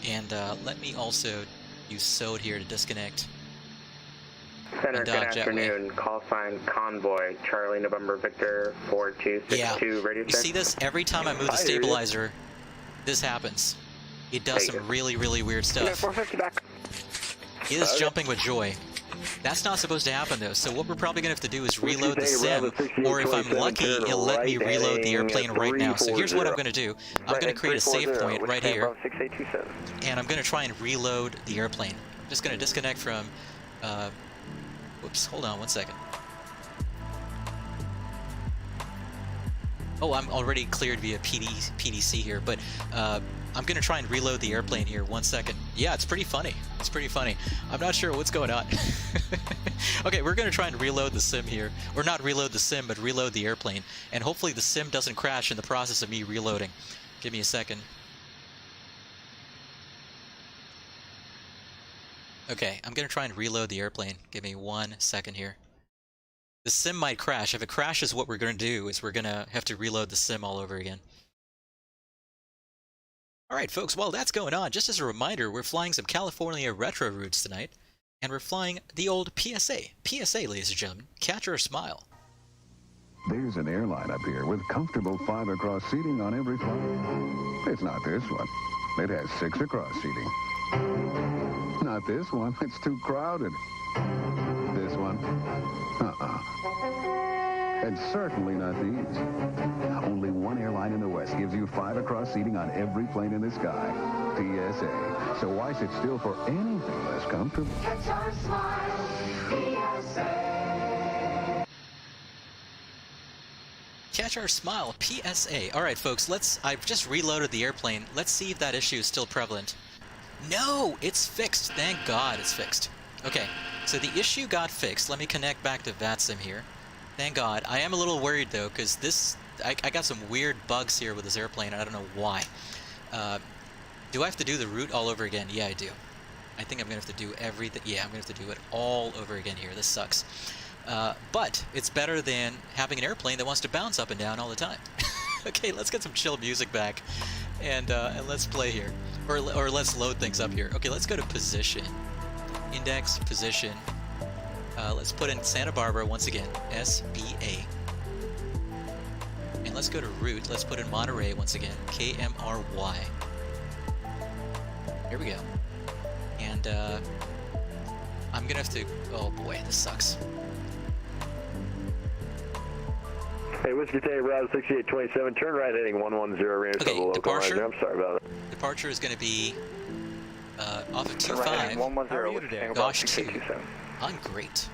And let me also use SOD here to disconnect. Center, good afternoon. Call sign Convoy, Charlie November Victor 4262 radio You see this? Every time I move the stabilizer, this happens. It does some really, really weird stuff. 450 back. It is jumping with joy. That's not supposed to happen though, so what we're probably going to have to do is reload the sim, or if I'm lucky, it'll let me reload the airplane right now. So here's what I'm going to do. I'm going to create a save point right here, and I'm going to try and reload the airplane. I'm just going to disconnect from... whoops, hold on 1 second. Oh, I'm already cleared via PDC here, but I'm going to try and reload the airplane here. 1 second. Yeah, it's pretty funny. It's pretty funny. I'm not sure what's going on. Okay, we're going to try and reload the sim here. Or not reload the sim, but reload the airplane. And hopefully the sim doesn't crash in the process of me reloading. Give me a second. Okay, I'm going to try and reload the airplane. Give me 1 second here. The sim might crash. If it crashes, what we're going to do is we're going to have to reload the sim all over again. Alright folks, while that's going on, just as a reminder, we're flying some California retro routes tonight, and we're flying the old PSA. PSA, ladies and gentlemen, catch or smile. There's an airline up here with comfortable 5 across seating on every flight. It's not this one. It has 6 across seating. Not this one. It's too crowded. This one? And certainly not these. Only one airline in the West gives you 5 across seating on every plane in the sky. PSA. So why sit still for anything less comfortable? Catch our smile, PSA. Catch our smile, PSA. Alright folks, I've just reloaded the airplane. Let's see if that issue is still prevalent. No! It's fixed. Thank God it's fixed. Okay, so the issue got fixed. Let me connect back to VATSIM here. Thank God. I am a little worried though, because I got some weird bugs here with this airplane, and I don't know why. Do I have to do the route all over again? Yeah, I do. I think I'm going to have to do everything. Yeah, I'm going to have to do it all over again here. This sucks. But it's better than having an airplane that wants to bounce up and down all the time. Okay, let's get some chill music back, and let's play here. Or let's load things up here. Okay, let's go to position. Index, position. Let's put in Santa Barbara once again. SBA. let's go to route. Let's put in Monterey once again. KMRY. Here we go. And I'm gonna have to. Oh boy, this sucks. Hey, Whiskey Tank, Bravo 6827, turn right heading 110, range okay, local departure. I'm sorry about it. Departure is going to be off of 25. Right, 110, Gosh 2. On great.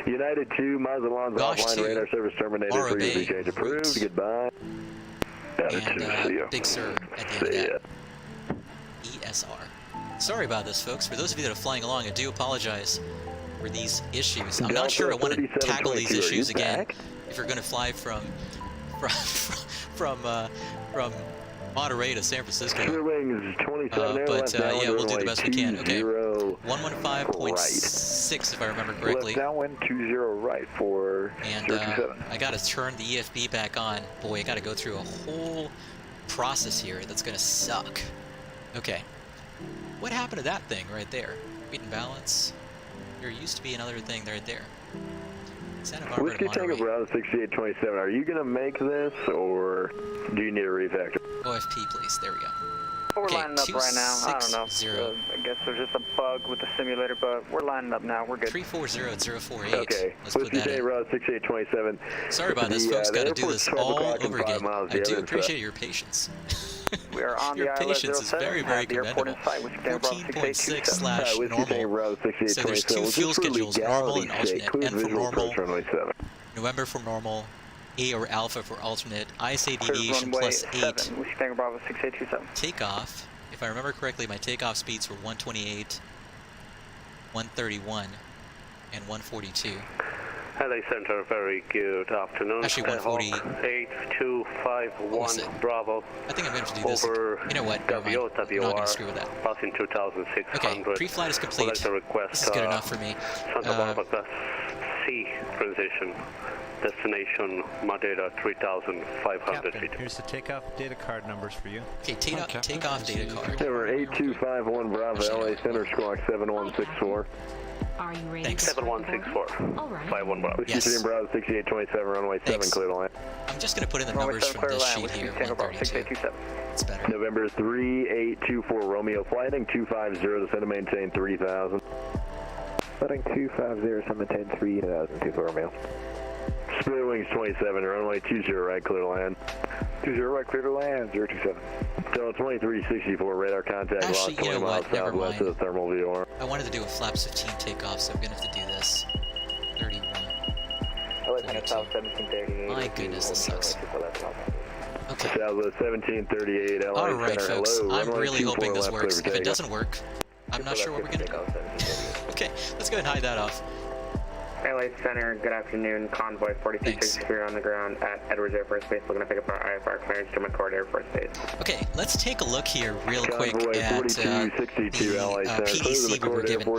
United 2, miles along offline, radar service terminated, frequency change approved, goodbye. And Big Sur at the end of that. ESR. Sorry about this, folks. For those of you that are flying along, I do apologize for these issues. I'm not sure I want to tackle these issues again. If you're going to fly from Monterey to San Francisco. But yeah, we'll do the best we can. Okay. 115.6 if I remember correctly. Left downwind 20 right for and I got to turn the EFB back on. Boy, I got to go through a whole process here that's going to suck. Okay. What happened to that thing right there? Weight and balance. There used to be another thing right there. Santa Barbara Whiskey Tango Bravo 6827, are you going to make this, or do you need a refactor? OFP, please. There we go. We're lining up right now. I don't know. I guess there's just a bug with the simulator, but we're lining up now. We're good. 340048. Okay. Let's put that in. Bravo 6827. Sorry about this, folks. Got to do this all over again. I do appreciate your patience. We are on your the patience is very, very commendable. 14.6/normal. So there's two fuel schedules, normal and alternate. N for normal, November for normal, A or alpha for alternate, ISA deviation plus 8. Takeoff, if I remember correctly, my takeoff speeds were 128, 131, and 142. LA Center, very good afternoon. Actually, 140. 8251 Bravo. I think I'm going to do this. Over you know what? I'm not going to screw with that. Passing 2600. Okay, pre-flight is complete. This is good enough for me. Santa Barbara Class C transition. Destination Madeira 3,500 feet. Here's the takeoff data card numbers for you. Okay, takeoff data card. Number 8251 Bravo, LA Center, squawk 7164. Are you ready? Thanks. 7164. All right. 51 Bravo. Yes. Bravo 6827, runway 7, clear to land. I'm just going to put in the numbers from this sheet here, 132. It's better. November 3824 Romeo, flighting 250, descend and maintain 3000. Flighting 250, descend and maintain 3000, 24 Romeo. Spirit Wings 27, runway 20 right, clear to land. 20 right, clear to land, 027. Delta 2364, radar contact, actually, lost 20 miles southwest of the thermal VOR. I wanted to do a flaps 15 takeoff, so I'm going to have to do this. 31. My goodness, this sucks. Okay. Southwest 1738, LA Alright, Center, folks, hello. I'm really hoping this left, works. If it doesn't work, I'm not sure what we're going to do. Okay, let's go ahead and hide that off. LA Center, good afternoon. Convoy 4663 on the ground at Edwards Air Force Base, looking to pick up our IFR clearance to McCord Air Force Base. Okay, let's take a look here real quick at the PDC we were given.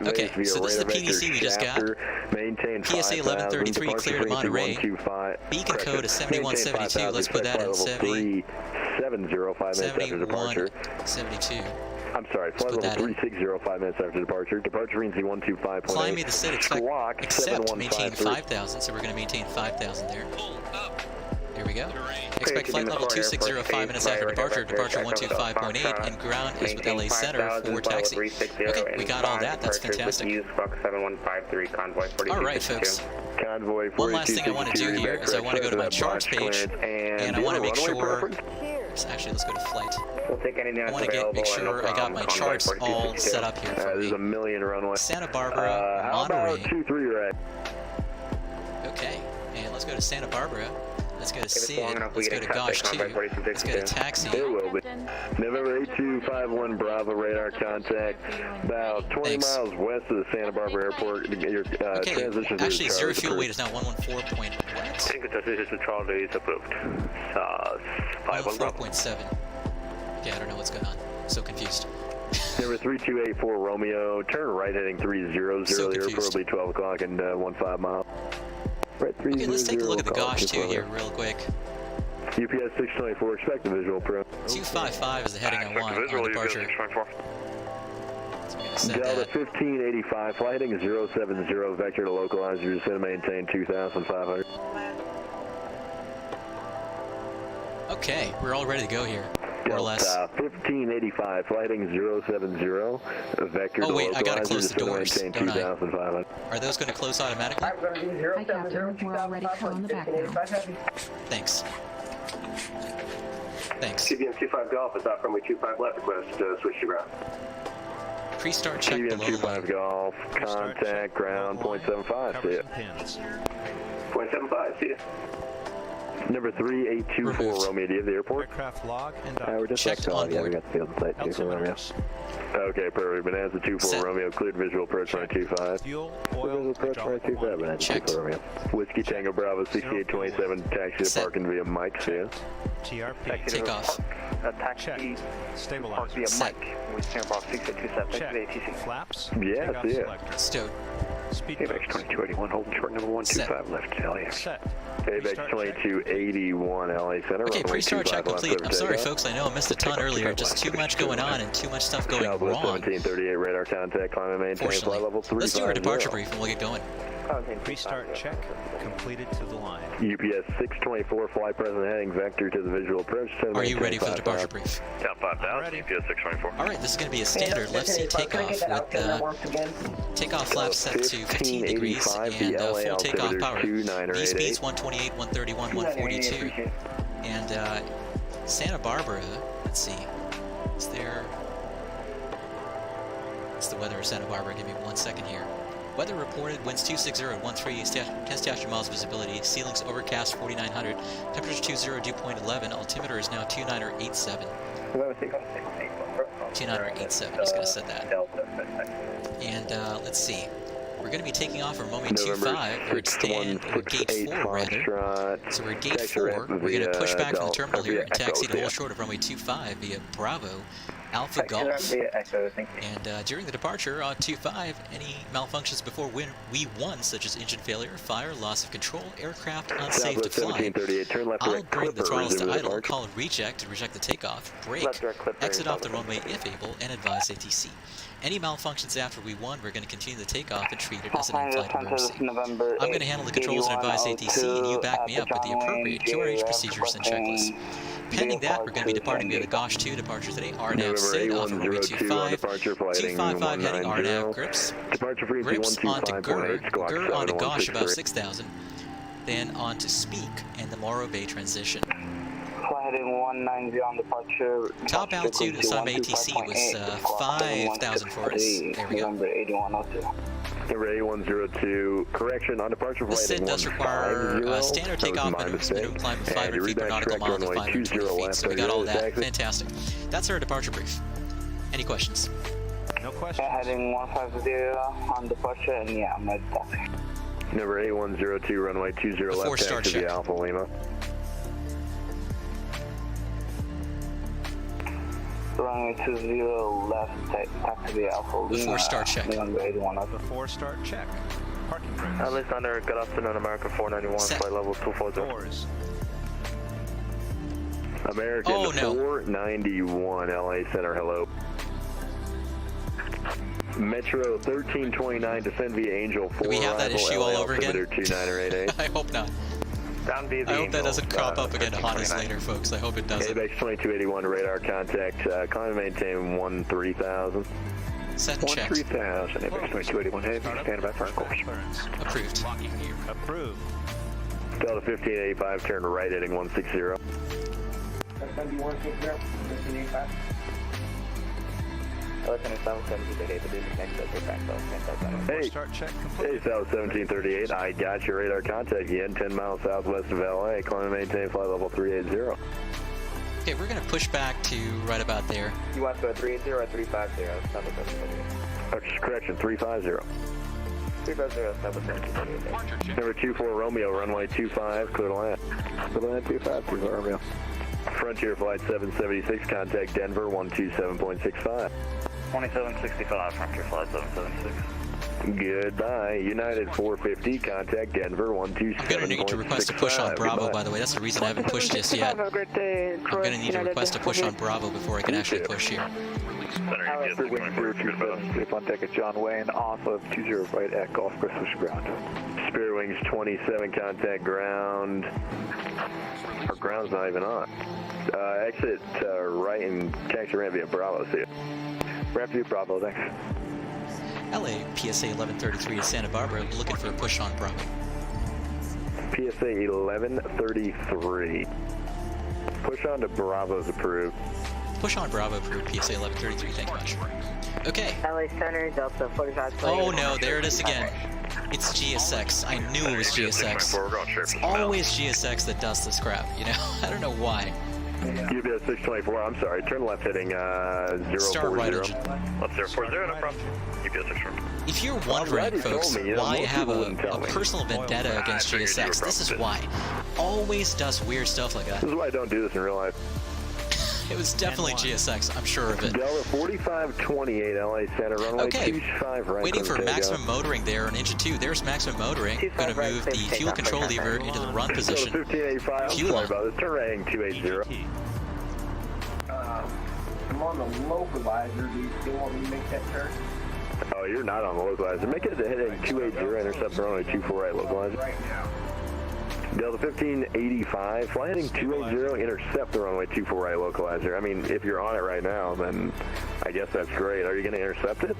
Okay, so this is the PDC we just got. PSA 1133 cleared at Monterey. Beacon code is 7172. Let's put that in 7172. I'm sorry, flight level 360, 5 minutes after departure. Departure means 125.8. Climb me the set, except maintain 5,000, so we're going to maintain 5,000 there. There we go. Expect flight level 260, 5 minutes after departure. Departure 125.8, and ground is with LA Center for taxi. Okay, we got all that. That's fantastic. Alright, folks. One last thing I want to do here is I want to go to my charts page, and I want to make sure... Actually, let's go to flight. I want to make sure I got my charts all set up here for me. There's a million runways. Santa Barbara, Monterey. 2-3 right. Okay, and let's go to Santa Barbara. Let's go to SID. Let's go to Gosh 2. Let's go to taxi. It will be. November 8251 Bravo radar contact. About 20 miles west of the Santa Barbara Airport. Your transition actually, zero fuel weight is now 114. Tango transition Charlie is approved. 114.7. Okay, I don't know what's going on. I'm so confused. Number 3284 Romeo. Turn right heading 300. So probably 12 o'clock and 15 miles. Right, okay, let's take a look at the Gosh 2 here real quick. UPS 624, expect the visual pro. 255 is the heading I want on departure. So Delta 1585, flight heading 070, vector to localize, your descent maintain 2,500. Okay, we're all ready to go here, more or less. 1585, flighting 070, vector oh wait, I gotta localizer, close the doors, don't I? Are those going to close automatically? Hi, Captain. We're all ready to go on the back now. Thanks. Thanks. CBM 25 Golf is out runway 25 left, request switch to ground. Pre-start check below CBM 25 Golf, contact ground, 0.75, see ya. 0.75, see ya. Number 3824 Romeo, do you have the airport? Aircraft log and we're just checked on yeah, we got the field site too for Romeo. Okay, perfect. Bonanza 24 Romeo, cleared visual approach runway 25. Fuel, visual approach runway 25, Bonanza 24 Romeo. Whiskey Tango Bravo 6827, taxi to parking via Mike, see ya. TRP. Take off. Taxi. Stabilize. Park via Mike. We stand box 6827. Check. ATC. Flaps. Yeah, see ya. Stowed. Speed ABEX 2281, holding short number 125 left, LAX. Set. ABEX 2281, LA Center. Okay, pre-start check complete. I'm sorry, folks. I know I missed a ton earlier. Just too much going on and too much stuff going wrong. 1738 radar contact, climb and maintain flight level 350. Let's do our departure brief and we'll get going. Pre-start check completed to the line. UPS 624, fly present heading vector to the visual approach. Are you ready for the departure brief? Down 5,000, UPS 624. All right, this is going to be a standard left seat takeoff with takeoff flaps set to 15 degrees and full takeoff power. V speeds 128, 131, 142. And Santa Barbara, let's see, is there... What's the weather of Santa Barbara? Give me 1 second here. Weather reported, winds 260 at 13, 10 miles visibility, ceilings overcast 4900, temperature 20, dew point 11, altimeter is now 2987. 2987, he's going to set that. And let's see, we're going to be taking off from runway 25, or gate 4 rather. So we're at gate 4, we're going to push back from the terminal here and taxi to hold short of runway 25 via Bravo. Alpha Golf. And during the departure on 25, any malfunctions before we1, such as engine failure, fire, loss of control, aircraft unsafe to fly, I'll bring the throttles to idle, call a reject to reject the takeoff, brake, exit off the runway if able, and advise ATC. Any malfunctions after we1, we're going to continue the takeoff and treat it as an in-flight emergency. I'm going to handle the controls and advise ATC, and you back me up with the appropriate QRH procedures and checklists. Pending that, we're going to be departing via the Gosh 2 departure today, RNAV SID off of runway 25, 255 heading RNAV grips, grips onto GUR onto Gosh about 6,000, then onto Speak and the Morro Bay transition. Heading 190 on departure. Top altitude assigned by ATC was 5,000 for us. There we go. Number 8102. Number 8102, correction, on departure flight. The SID does require standard takeoff minimum climb of 500 feet per nautical mile to 520 feet, so we got all that. Fantastic. That's our departure brief. Any questions? No questions. Heading 150 on departure, and yeah, I'm ready to taxi. Number 8102, runway 20 left, taxi to Alpha Lima. Runway 20 left, taxi Alpha Lima. Before start check. Before start check. Parking brakes. Alexander, good afternoon, American 491, flight level 240. Doors. American 491, LA Center, hello. Metro 1329, descend via Angel 4. Do we have that issue all over again? 2988. I hope not. I hope that doesn't crop up again to haunt us later, folks. I hope it doesn't. ABEX 2281, radar contact. Climb and maintain 13,000. Set and check. 13,000, ABEX 2281, heavy, stand by for course. Approved. Approved. Delta 1585, turn right heading 160. That's going to be 160, 1585. Hey, start check complete. Hey, South 1738, I got your radar contact again, 10 miles southwest of LA, climb and maintain flight level 380. Okay, we're going to push back to right about there. You want to go 380 or 350? Correction, 350. 350, Number 24 Romeo, runway 25, clear to land. Clear to land 25, Romeo. Frontier Flight 776, contact Denver 127.65. 2765, Frontier Flight 776. Goodbye. United 450, contact Denver 127.65. I'm going to need to request a push on Bravo, by the way. That's the reason I haven't pushed just yet. I'm going to need to request a push on Bravo before I can actually push here. Clear wing 027, safe on deck at John Wayne, off of 20 right at Golf Course, switch to ground. Spirit Wings 27, contact ground. Our ground's not even on. Exit right and taxi ramp via Bravo, see you. Ramp via Bravo, thanks. LA PSA 1133 to Santa Barbara, looking for a push on Bravo. PSA 1133. Push on to Bravo's approved. Push on Bravo approved, PSA 1133, thank you much. Okay. LA Center, Delta 45. Oh no, there it is again. It's GSX. I knew it was GSX. It's always GSX that does this crap, you know? I don't know why. UBS 624, I'm sorry, turn left heading 040. Start right engine. Left 040, no problem. UBS 624. If you're wondering, folks, why I have a personal vendetta against GSX, this is why. Always does weird stuff like that. This is why I don't do this in real life. It was definitely GSX, I'm sure of it. Delta 4528, LA Center, runway 25 right. Waiting for maximum motoring there on engine 2. There's maximum motoring. Going to move the fuel control lever into the run position. 1585, Fuel on. about this. Turn right heading 280. I'm on the localizer. Do you still want me to make that turn? Oh, you're not on the localizer. Make it to heading 280, intercept runway 24 right localizer. Right now. Delta 1585, fly heading 280, intercept the runway 24 right localizer. I mean, if you're on it right now, then I guess that's great. Are you going to intercept it?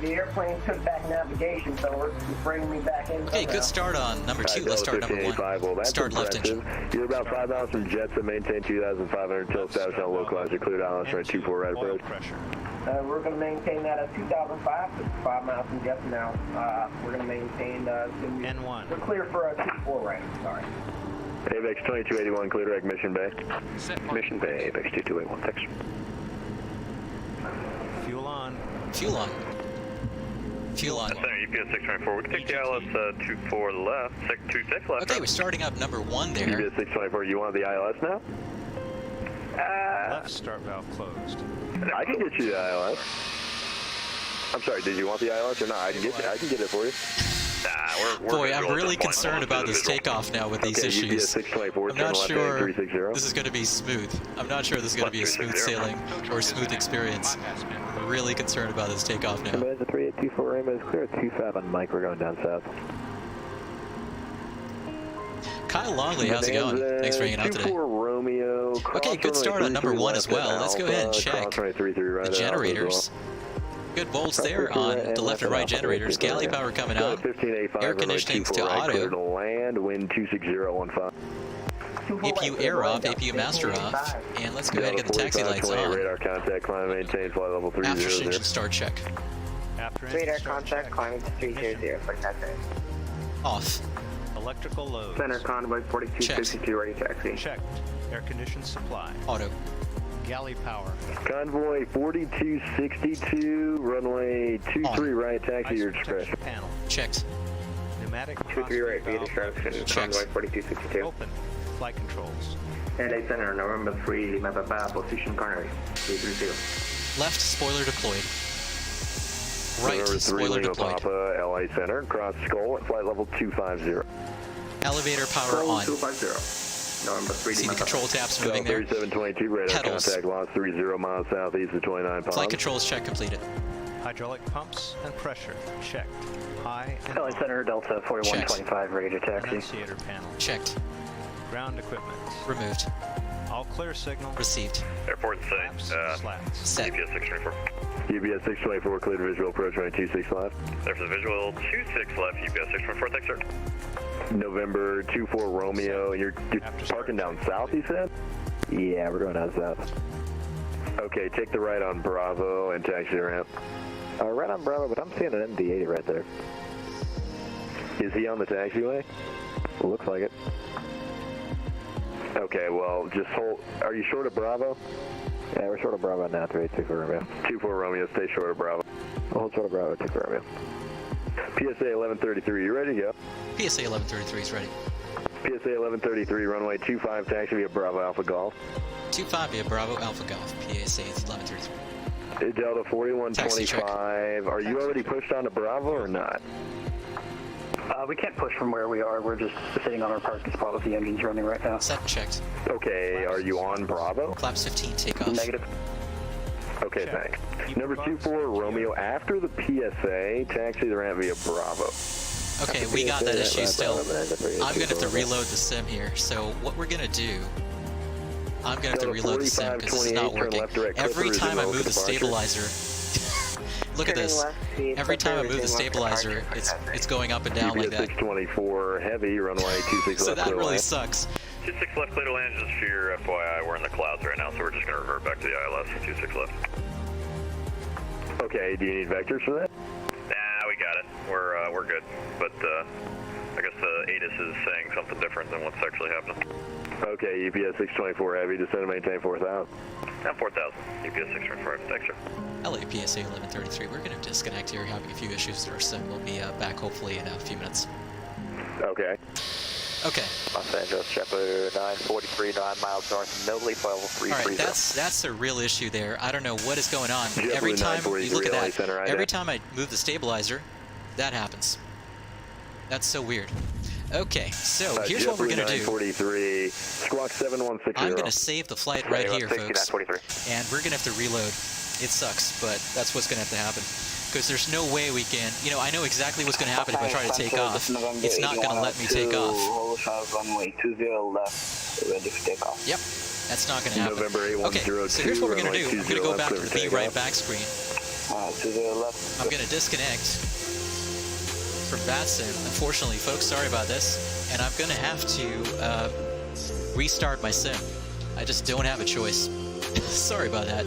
The airplane took back navigation, so it's bringing me back in. Okay, good start on number 2. Let's start number 1. Well, that's start left engine. You're about 5 miles from jets that maintain 2,500 until established on localizer. Cleared islands right 24 right approach. We're going to maintain that at 2005, 5 miles from jets now. We're going to maintain N1. We're clear for a 24 right, sorry. AVEX 2281, clear direct Mission Bay. Mission Bay, AVEX 2281, thanks. Fuel on. Fuel on. Fuel on. Center, UPS 624. We can take the ILS 24 left, 26 left. Okay, we're starting up number 1 there. UPS 624, you want the ILS now? Left start valve closed. I can get you the ILS. I'm sorry, did you want the ILS or not? I can get it for you. Boy, I'm really concerned about this takeoff now with these issues. I'm not sure this is going to be smooth. I'm not sure this is going to be a smooth sailing or a smooth experience. I'm really concerned about this takeoff now. The 3824 Rainbow is clear at 25 on Mike. We're going down south. Kyle Longley, how's it going? Thanks for hanging out today. Romeo, okay, good start on number 1 as well. Let's go ahead and check the generators. Good volts there on the left and right generators. Galley power coming on. Air conditioning's to auto. Land, wind 26015. APU air off, APU master off. And let's go ahead and get the taxi lights on. Radar contact, climb, maintain, flight level 300. After engine start check. Radar contact, climbing to 300, flight contact. Off. Electrical loads. Center convoy 4262, ready taxi. Checked. Air conditioned supply. Auto. Galley power. Convoy 4262, runway 23 right, taxi your discretion. Panel. Checked. Pneumatic 23 right, via discretion. Convoy 4262. Open. Flight controls. LA Center, November 3, Lima Papa, position corner, 330. Left spoiler deployed. Right spoiler deployed. Papa, LA Center, cross skull at flight level 250. Elevator power on. 250. November 3, See the control taps moving there. 3722, radar Pedals. contact, lost 30 miles southeast of 29 pounds. Flight controls check completed. Hydraulic pumps and pressure checked. High and LA Center, Delta 4125, ready to taxi. annunciator panel. Checked. Ground equipment. Removed. All clear signal. Received. Airport safe. Slats. Set. UPS 624. UPS 624, cleared visual approach runway 26 left. There's a visual 26 left, UPS 624, thanks sir. November 24 Romeo, you're parking down south, you said? Yeah, we're going down south. Okay, take the right on Bravo and taxi ramp. Right on Bravo, but I'm seeing an MD-80 right there. Is he on the taxiway? Looks like it. Okay, well, just hold. Are you short of Bravo? Yeah, we're short of Bravo now, 3824 Romeo. 24 Romeo, stay short of Bravo. We'll hold short of Bravo, 24 Romeo. PSA 1133, you ready to go? PSA 1133 is ready. PSA 1133, runway 25, taxi via Bravo Alpha Golf. 25 via Bravo Alpha Golf, PSA 1133. Delta 4125, are you already pushed onto Bravo or not? We can't push from where we are. We're just sitting on our parking spot with the engines running right now. Set checked. Okay, are you on Bravo? Flaps 15, takeoff. Negative. Okay, thanks. Number 24, Romeo, after the PSA, taxi the ramp via Bravo. Okay, we got that issue still. I'm going to have to reload the sim here. So what we're going to do, I'm going to have to reload the sim because this is not working. Every time I move the stabilizer, look at this. Every time I move the stabilizer, it's going up and down like that. 624 heavy, runway 26 So left. that really sucks. 26 left, clear to land. Just for your FYI, we're in the clouds right now, so we're just going to revert back to the ILS. 26 left. Okay, do you need vectors for that? Nah, we got it. We're good. But I guess the ATIS is saying something different than what's actually happening. Okay, UPS 624 heavy, descend to maintain 4,000. And 4,000. UPS 624. Thanks, sir. LA PSA 1133. We're going to disconnect here, having a few issues with our sim. We'll be back hopefully in a few minutes. Okay. Okay. Los Angeles, Shepherd 943, 9 miles north, no leap level 330. Alright, that's a real issue there. I don't know what is going on. Every time, you look at that, every time I move the stabilizer, that happens. That's so weird. Okay, so here's what we're going to do. 943, squawk 7160. I'm going to save the flight right here, folks. And we're going to have to reload. It sucks, but that's what's going to have to happen. Because there's no way we can, you know, I know exactly what's going to happen if I try to take off. It's not going to let me take off. Runway 20 left, ready for takeoff. Yep, that's not going to happen. November 8102, okay, so here's what we're going to do. I'm going to go back to the Be Right Back screen. 20 left. I'm going to disconnect from that sim. Unfortunately, folks, sorry about this. And I'm going to have to restart my sim. I just don't have a choice. Sorry about that.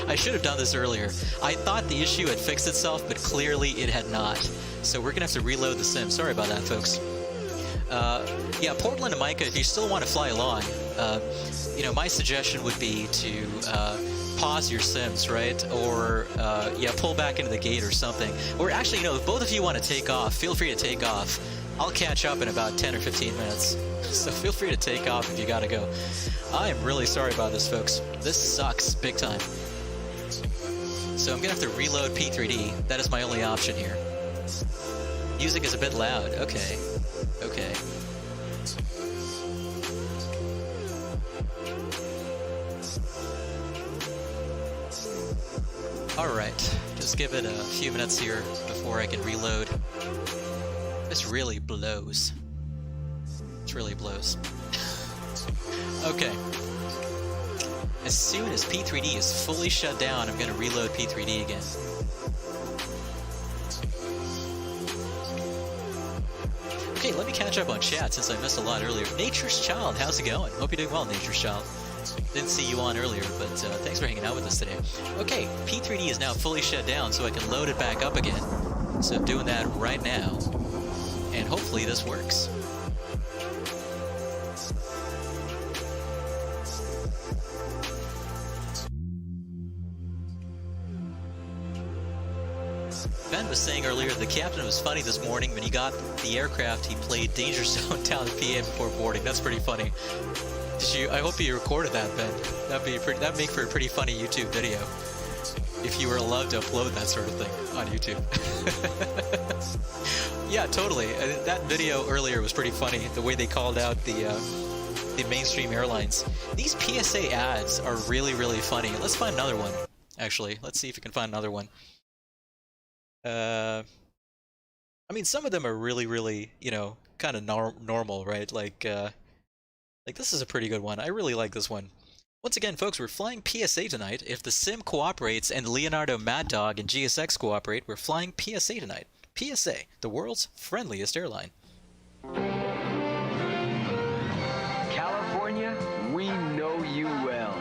I should have done this earlier. I thought the issue had fixed itself, but clearly it had not. So we're going to have to reload the sim. Sorry about that, folks. Yeah, Portland and Micah, if you still want to fly along, you know, my suggestion would be to pause your sims, right? Or, yeah, pull back into the gate or something. Or actually, you know, if both of you want to take off, feel free to take off. I'll catch up in about 10 or 15 minutes. So feel free to take off if you gotta go. I am really sorry about this, folks. This sucks big time. So I'm gonna have to reload P3D. That is my only option here. Music is a bit loud. Okay. Okay. Alright. Just give it a few minutes here before I can reload. This really blows. This really blows. Okay. As soon as P3D is fully shut down, I'm going to reload P3D again. Okay, let me catch up on chat since I missed a lot earlier. Nature's Child, how's it going? Hope you're doing well, Nature's Child. Didn't see you on earlier, but thanks for hanging out with us today. Okay, P3D is now fully shut down, so I can load it back up again. So I'm doing that right now. And hopefully this works. Ben was saying earlier the captain was funny this morning when he got the aircraft. He played Danger Zone down the PA before boarding. That's pretty funny. I hope you recorded that, Ben. That'd make for a pretty funny YouTube video if you were allowed to upload that sort of thing on YouTube. Yeah, totally. That video earlier was pretty funny. The way they called out the mainstream airlines. These PSA ads are really, really funny. Let's find another one. Actually, let's see if we can find another one. I mean, some of them are really, really, you know, kind of normal, right? Like this is a pretty good one. I really like this one. Once again, folks, we're flying PSA tonight. If the sim cooperates and Leonardo Maddog and GSX cooperate, we're flying PSA tonight. PSA, the world's friendliest airline. California, we know you well.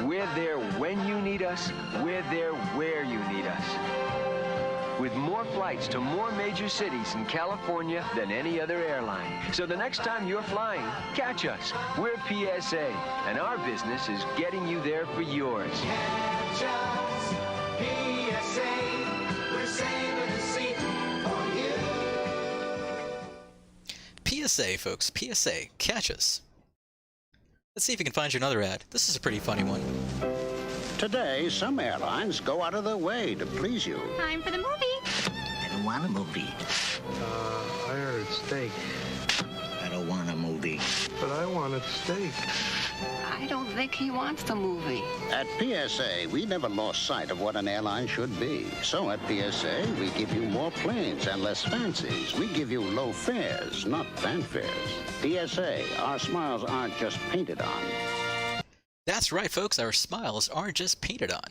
We're there when you need us. We're there where you need us. With more flights to more major cities in California than any other airline. So the next time you're flying, catch us. We're PSA, and our business is getting you there for yours. Catch us, PSA, we're saving a seat for you. PSA, folks, PSA, catch us. Let's see if we can find you another ad. This is a pretty funny one. Today, some airlines go out of their way to please you. Time for the movie. I don't want a movie. I ordered steak. I don't want a movie. But I wanted steak. I don't think he wants the movie. At PSA, we never lost sight of what an airline should be. So at PSA, we give you more planes and less fancies. We give you low fares, not fanfares. PSA, our smiles aren't just painted on. That's right, folks. Our smiles aren't just painted on.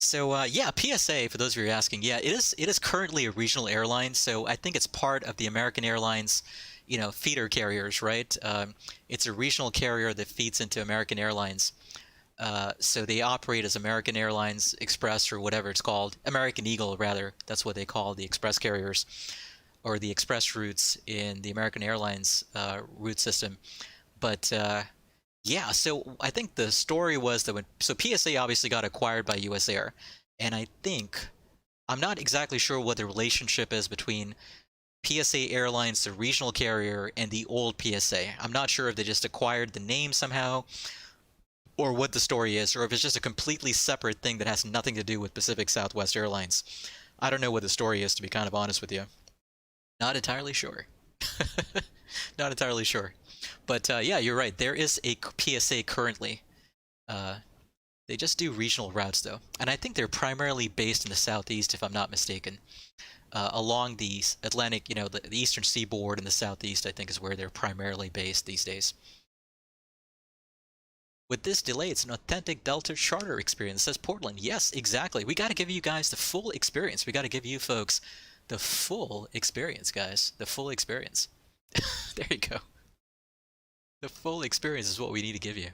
So, yeah, PSA, for those of you asking, yeah, it is currently a regional airline, so I think it's part of the American Airlines, you know, feeder carriers, right? It's a regional carrier that feeds into American Airlines. So they operate as American Airlines Express or whatever it's called. American Eagle, rather. That's what they call the express carriers or the express routes in the American Airlines route system. But, yeah, so I think the story was that so PSA obviously got acquired by US Air. And I think, I'm not exactly sure what the relationship is between PSA Airlines, the regional carrier, and the old PSA. I'm not sure if they just acquired the name somehow, or what the story is, or if it's just a completely separate thing that has nothing to do with Pacific Southwest Airlines. I don't know what the story is, to be kind of honest with you. Not entirely sure. Not entirely sure. But yeah, you're right. There is a PSA currently. They just do regional routes, though. And I think they're primarily based in the southeast, if I'm not mistaken. Along the Atlantic, you know, the eastern seaboard and the southeast, I think, is where they're primarily based these days. With this delay, it's an authentic Delta charter experience, says Portland. Yes, exactly. We got to give you guys the full experience. We got to give you folks the full experience, guys. The full experience. There you go. The full experience is what we need to give you.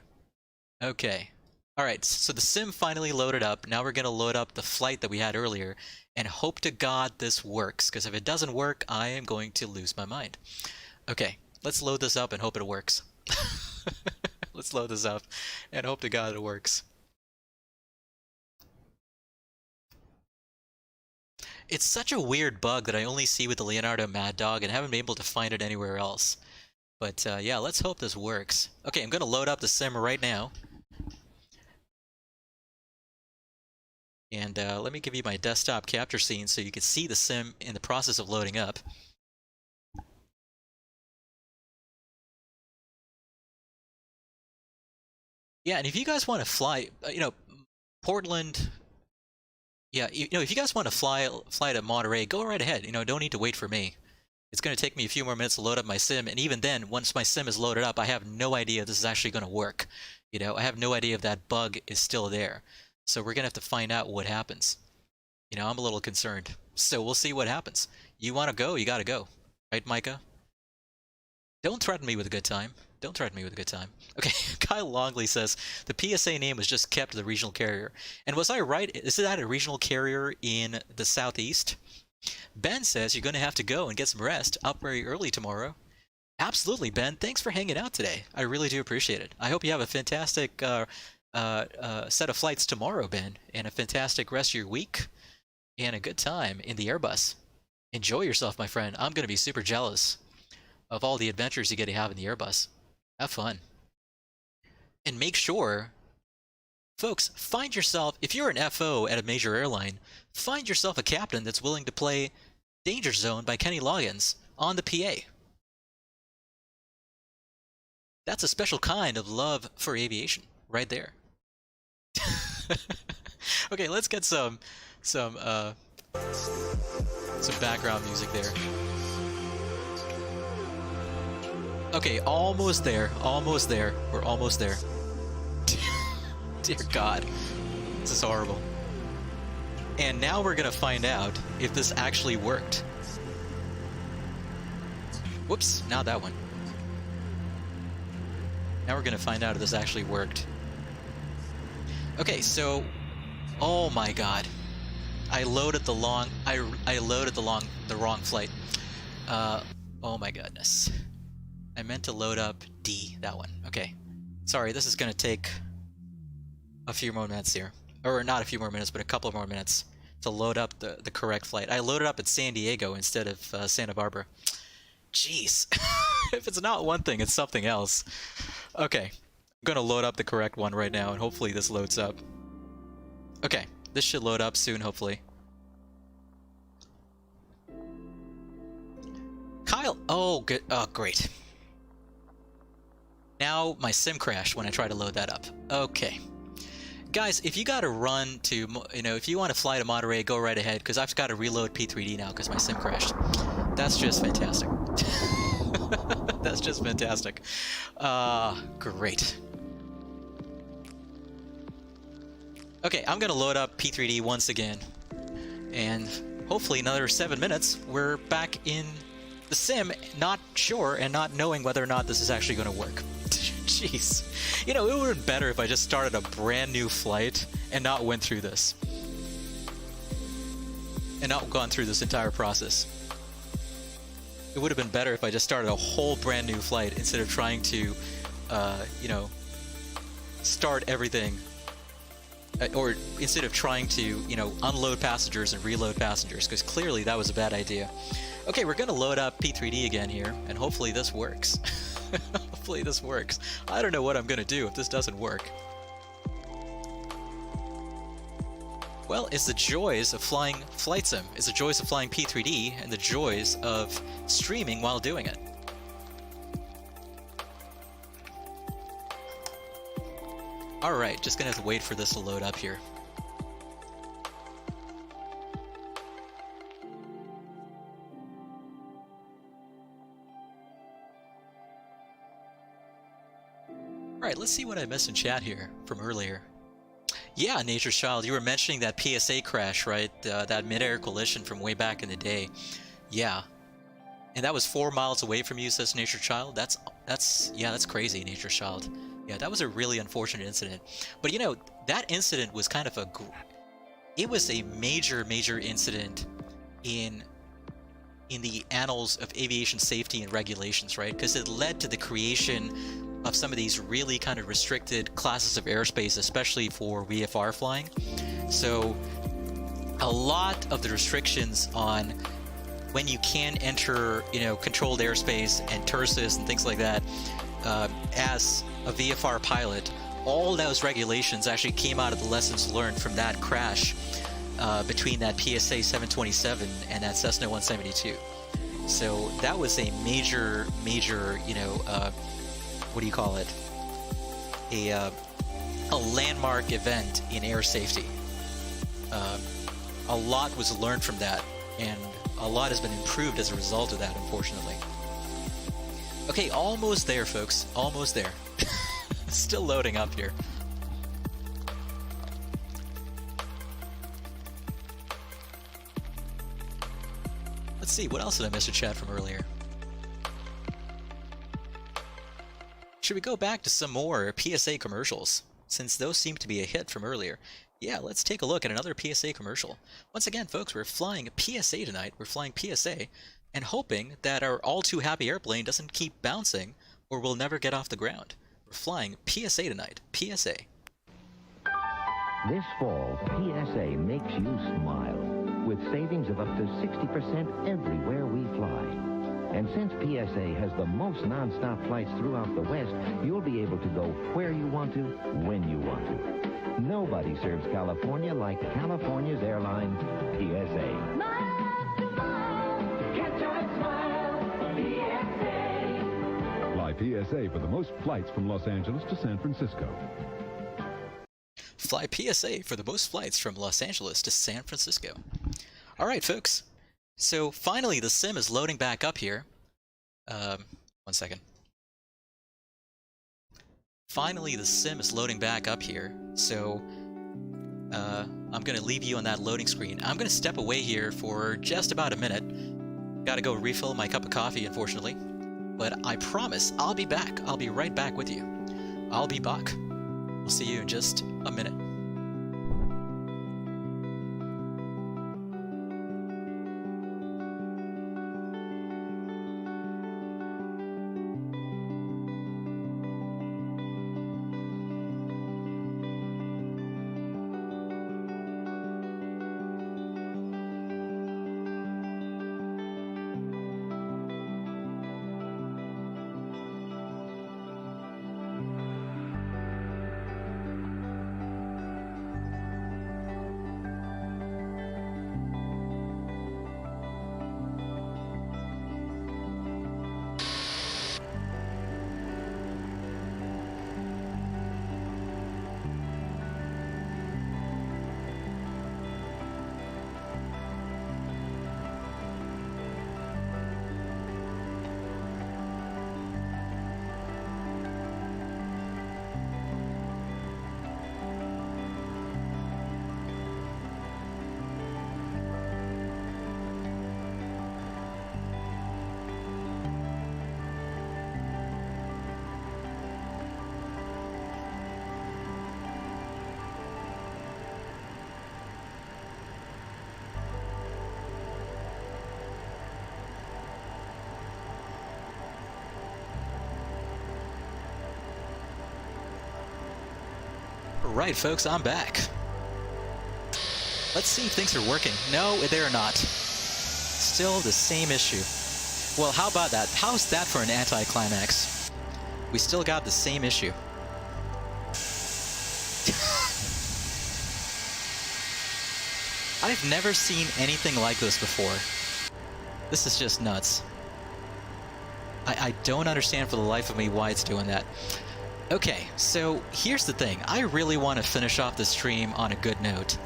Okay. Alright, so the sim finally loaded up. Now we're going to load up the flight that we had earlier and hope to God this works, because if it doesn't work, I am going to lose my mind. Okay, let's load this up and hope it works. Let's load this up and hope to God it works. It's such a weird bug that I only see with the Leonardo Maddog and haven't been able to find it anywhere else. But yeah, let's hope this works. Okay, I'm going to load up the sim right now. And let me give you my desktop capture scene so you can see the sim in the process of loading up. Yeah, and if you guys want to fly, you know, Portland, yeah, you know, if you guys want to fly to Monterey, go right ahead. You know, don't need to wait for me. It's going to take me a few more minutes to load up my sim, and even then, once my sim is loaded up, I have no idea if this is actually going to work. You know, I have no idea if that bug is still there. So we're going to have to find out what happens. You know, I'm a little concerned. So we'll see what happens. You want to go, you got to go. Right, Micah? Don't threaten me with a good time. Don't threaten me with a good time. Okay, Kyle Longley says, the PSA name was just kept to the regional carrier. And was I right? Is that a regional carrier in the southeast? Ben says you're going to have to go and get some rest. Up very early tomorrow. Absolutely, Ben. Thanks for hanging out today. I really do appreciate it. I hope you have a fantastic set of flights tomorrow, Ben, and a fantastic rest of your week, and a good time in the Airbus. Enjoy yourself, my friend. I'm going to be super jealous of all the adventures you get to have in the Airbus. Have fun. And make sure, folks, find yourself, if you're an FO at a major airline, find yourself a captain that's willing to play Danger Zone by Kenny Loggins on the PA. That's a special kind of love for aviation, right there. Okay, let's get some background music there. Okay, almost there. Almost there. We're almost there. Dear God. This is horrible. And now we're gonna find out if this actually worked. Whoops, not that one. Now we're gonna find out if this actually worked. Okay, so, oh my God, I loaded the wrong flight. Oh my goodness, I meant to load up D, that one. Okay, sorry, this is gonna take a few more minutes here, or not a few more minutes, but a couple more minutes to load up the correct flight. I loaded up at San Diego instead of Santa Barbara. Jeez, if it's not one thing, it's something else. Okay, I'm gonna load up the correct one right now, and hopefully this loads up. Okay, this should load up soon, hopefully. Kyle, oh, good, oh, great. Now my sim crashed when I tried to load that up. Okay. Guys, if you got to run to, if you want to fly to Monterey, go right ahead, because I've got to reload P3D now because my sim crashed. That's just fantastic. That's just fantastic. Great. Okay, I'm going to load up P3D once again. And hopefully another 7 minutes, we're back in the sim, not sure and not knowing whether or not this is actually going to work. Jeez. It would have been better if I just started a brand new flight and not went through this. And not gone through this entire process. It would have been better if I just started a whole brand new flight instead of trying to, start everything. Or instead of trying to, unload passengers and reload passengers, because clearly that was a bad idea. Okay, we're going to load up P3D again here, and hopefully this works. Hopefully this works. I don't know what I'm going to do if this doesn't work. Well, it's the joys of flying Flight Sim. It's the joys of flying P3D and the joys of streaming while doing it. Alright, just gonna have to wait for this to load up here. Alright, let's see what I missed in chat here from earlier. Yeah, Nature's Child, you were mentioning that PSA crash, right? That mid-air collision from way back in the day. Yeah. And that was 4 miles away from you, says Nature's Child. That's crazy, Nature's Child. Yeah, that was a really unfortunate incident. But that incident was kind of it was a major incident in the annals of aviation safety and regulations, right? Because it led to the creation of some of these really kind of restricted classes of airspace, especially for VFR flying. So a lot of the restrictions on when you can enter, controlled airspace and TERSIS and things like that, as a VFR pilot, all those regulations actually came out of the lessons learned from that crash between that PSA 727 and that Cessna 172. So that was a major, what do you call it? A landmark event in air safety. A lot was learned from that, and a lot has been improved as a result of that, unfortunately. Okay, almost there, folks. Almost there. Still loading up here. Let's see, what else did I miss in chat from earlier? Should we go back to some more PSA commercials, since those seem to be a hit from earlier? Yeah, let's take a look at another PSA commercial. Once again, folks, we're flying PSA tonight. We're flying PSA and hoping that our all-too-happy airplane doesn't keep bouncing or we'll never get off the ground. We're flying PSA tonight. PSA. This fall, PSA makes you smile with savings of up to 60% everywhere we fly. And since PSA has the most non-stop flights throughout the West, you'll be able to go where you want to, when you want to. Nobody serves California like California's airline, PSA. Fly PSA for the most flights from Los Angeles to San Francisco. Fly PSA for the most flights from Los Angeles to San Francisco. All right, folks. So finally, the sim is loading back up here. 1 second. Finally, the sim is loading back up here. So I'm going to leave you on that loading screen. I'm going to step away here for just about a minute. Got to go refill my cup of coffee, unfortunately. But I promise I'll be back. I'll be right back with you. I'll be back. We'll see you in just a minute. Alright folks, I'm back. Let's see if things are working. No, they're not. Still the same issue. Well, how about that? How's that for an anticlimax? We still got the same issue. I've never seen anything like this before. This is just nuts. I don't understand for the life of me why it's doing that. Okay, so here's the thing. I really want to finish off the stream on a good note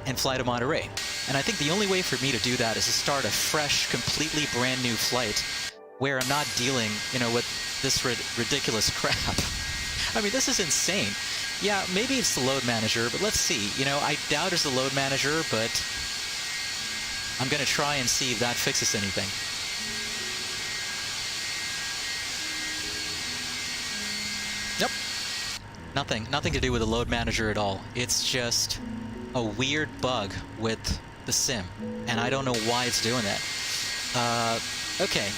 and fly to Monterey. And I think the only way for me to do that is to start a fresh, completely brand new flight where I'm not dealing, you know, with this ridiculous crap. I mean, this is insane. Yeah, maybe it's the load manager, but let's see. You know, I doubt it's the load manager, but I'm going to try and see if that fixes anything. Nope. Nothing to do with the load manager at all. It's just a weird bug with the sim, and I don't know why it's doing that. Okay.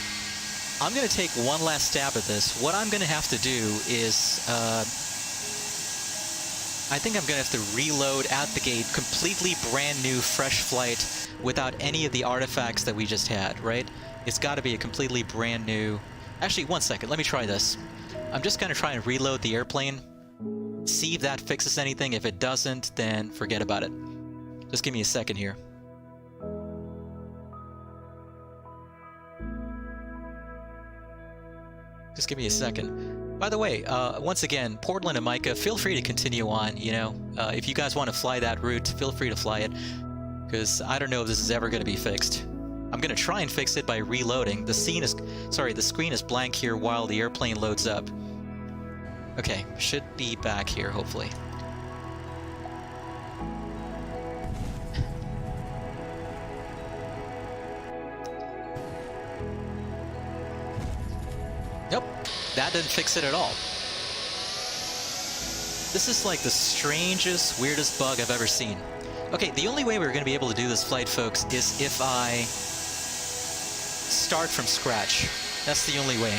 I'm going to take one last stab at this. What I'm going to have to do is... I think I'm going to have to reload at the gate, completely brand new, fresh flight without any of the artifacts that we just had, right? It's got to be a completely brand new... Actually, one second, let me try this. I'm just going to try and reload the airplane, see if that fixes anything. If it doesn't, then forget about it. Just give me a second here. Just give me a second. By the way, once again, Portland and Micah, feel free to continue on, you know. If you guys want to fly that route, feel free to fly it. Because I don't know if this is ever going to be fixed. I'm going to try and fix it by reloading. The screen is blank here while the airplane loads up. Okay, should be back here, hopefully. Nope, that didn't fix it at all. This is like the strangest, weirdest bug I've ever seen. Okay, the only way we're going to be able to do this flight, folks, is if I start from scratch. That's the only way.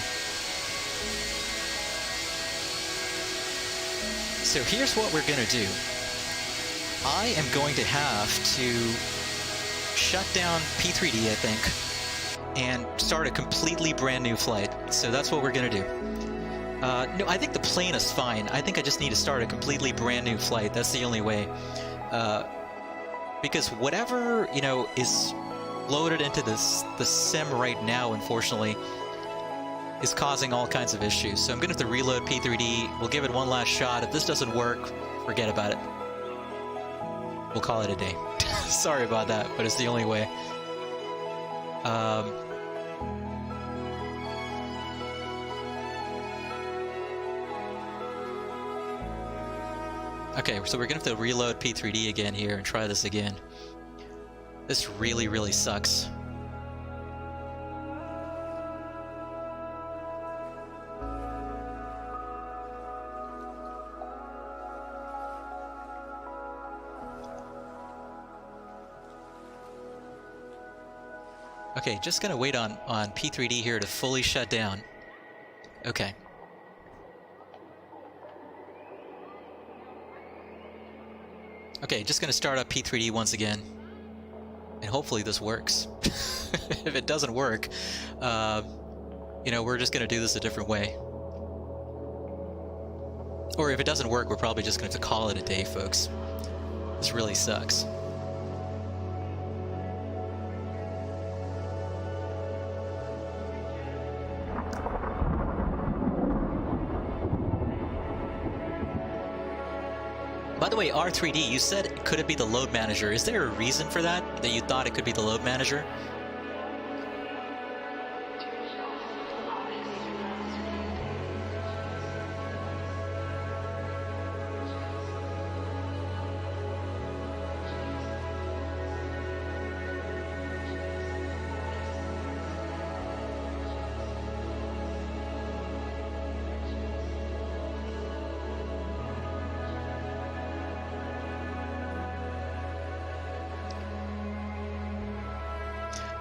So here's what we're going to do. I am going to have to shut down P3D, I think, and start a completely brand new flight. So that's what we're going to do. No, I think the plane is fine. I think I just need to start a completely brand new flight. That's the only way. Because whatever, you know, is loaded into the sim right now, unfortunately, is causing all kinds of issues. So I'm going to have to reload P3D. We'll give it one last shot. If this doesn't work, forget about it. We'll call it a day. Sorry about that, but it's the only way. Okay, so we're going to have to reload P3D again here and try this again. This really, really sucks. Okay, just gonna wait on P3D here to fully shut down. Okay. Okay, just gonna start up P3D once again. And hopefully this works. If it doesn't work, you know, we're just gonna do this a different way. Or if it doesn't work, we're probably just gonna have to call it a day, folks. This really sucks. By the way, R3D, you said, could it be the load manager? Is there a reason for that you thought it could be the load manager?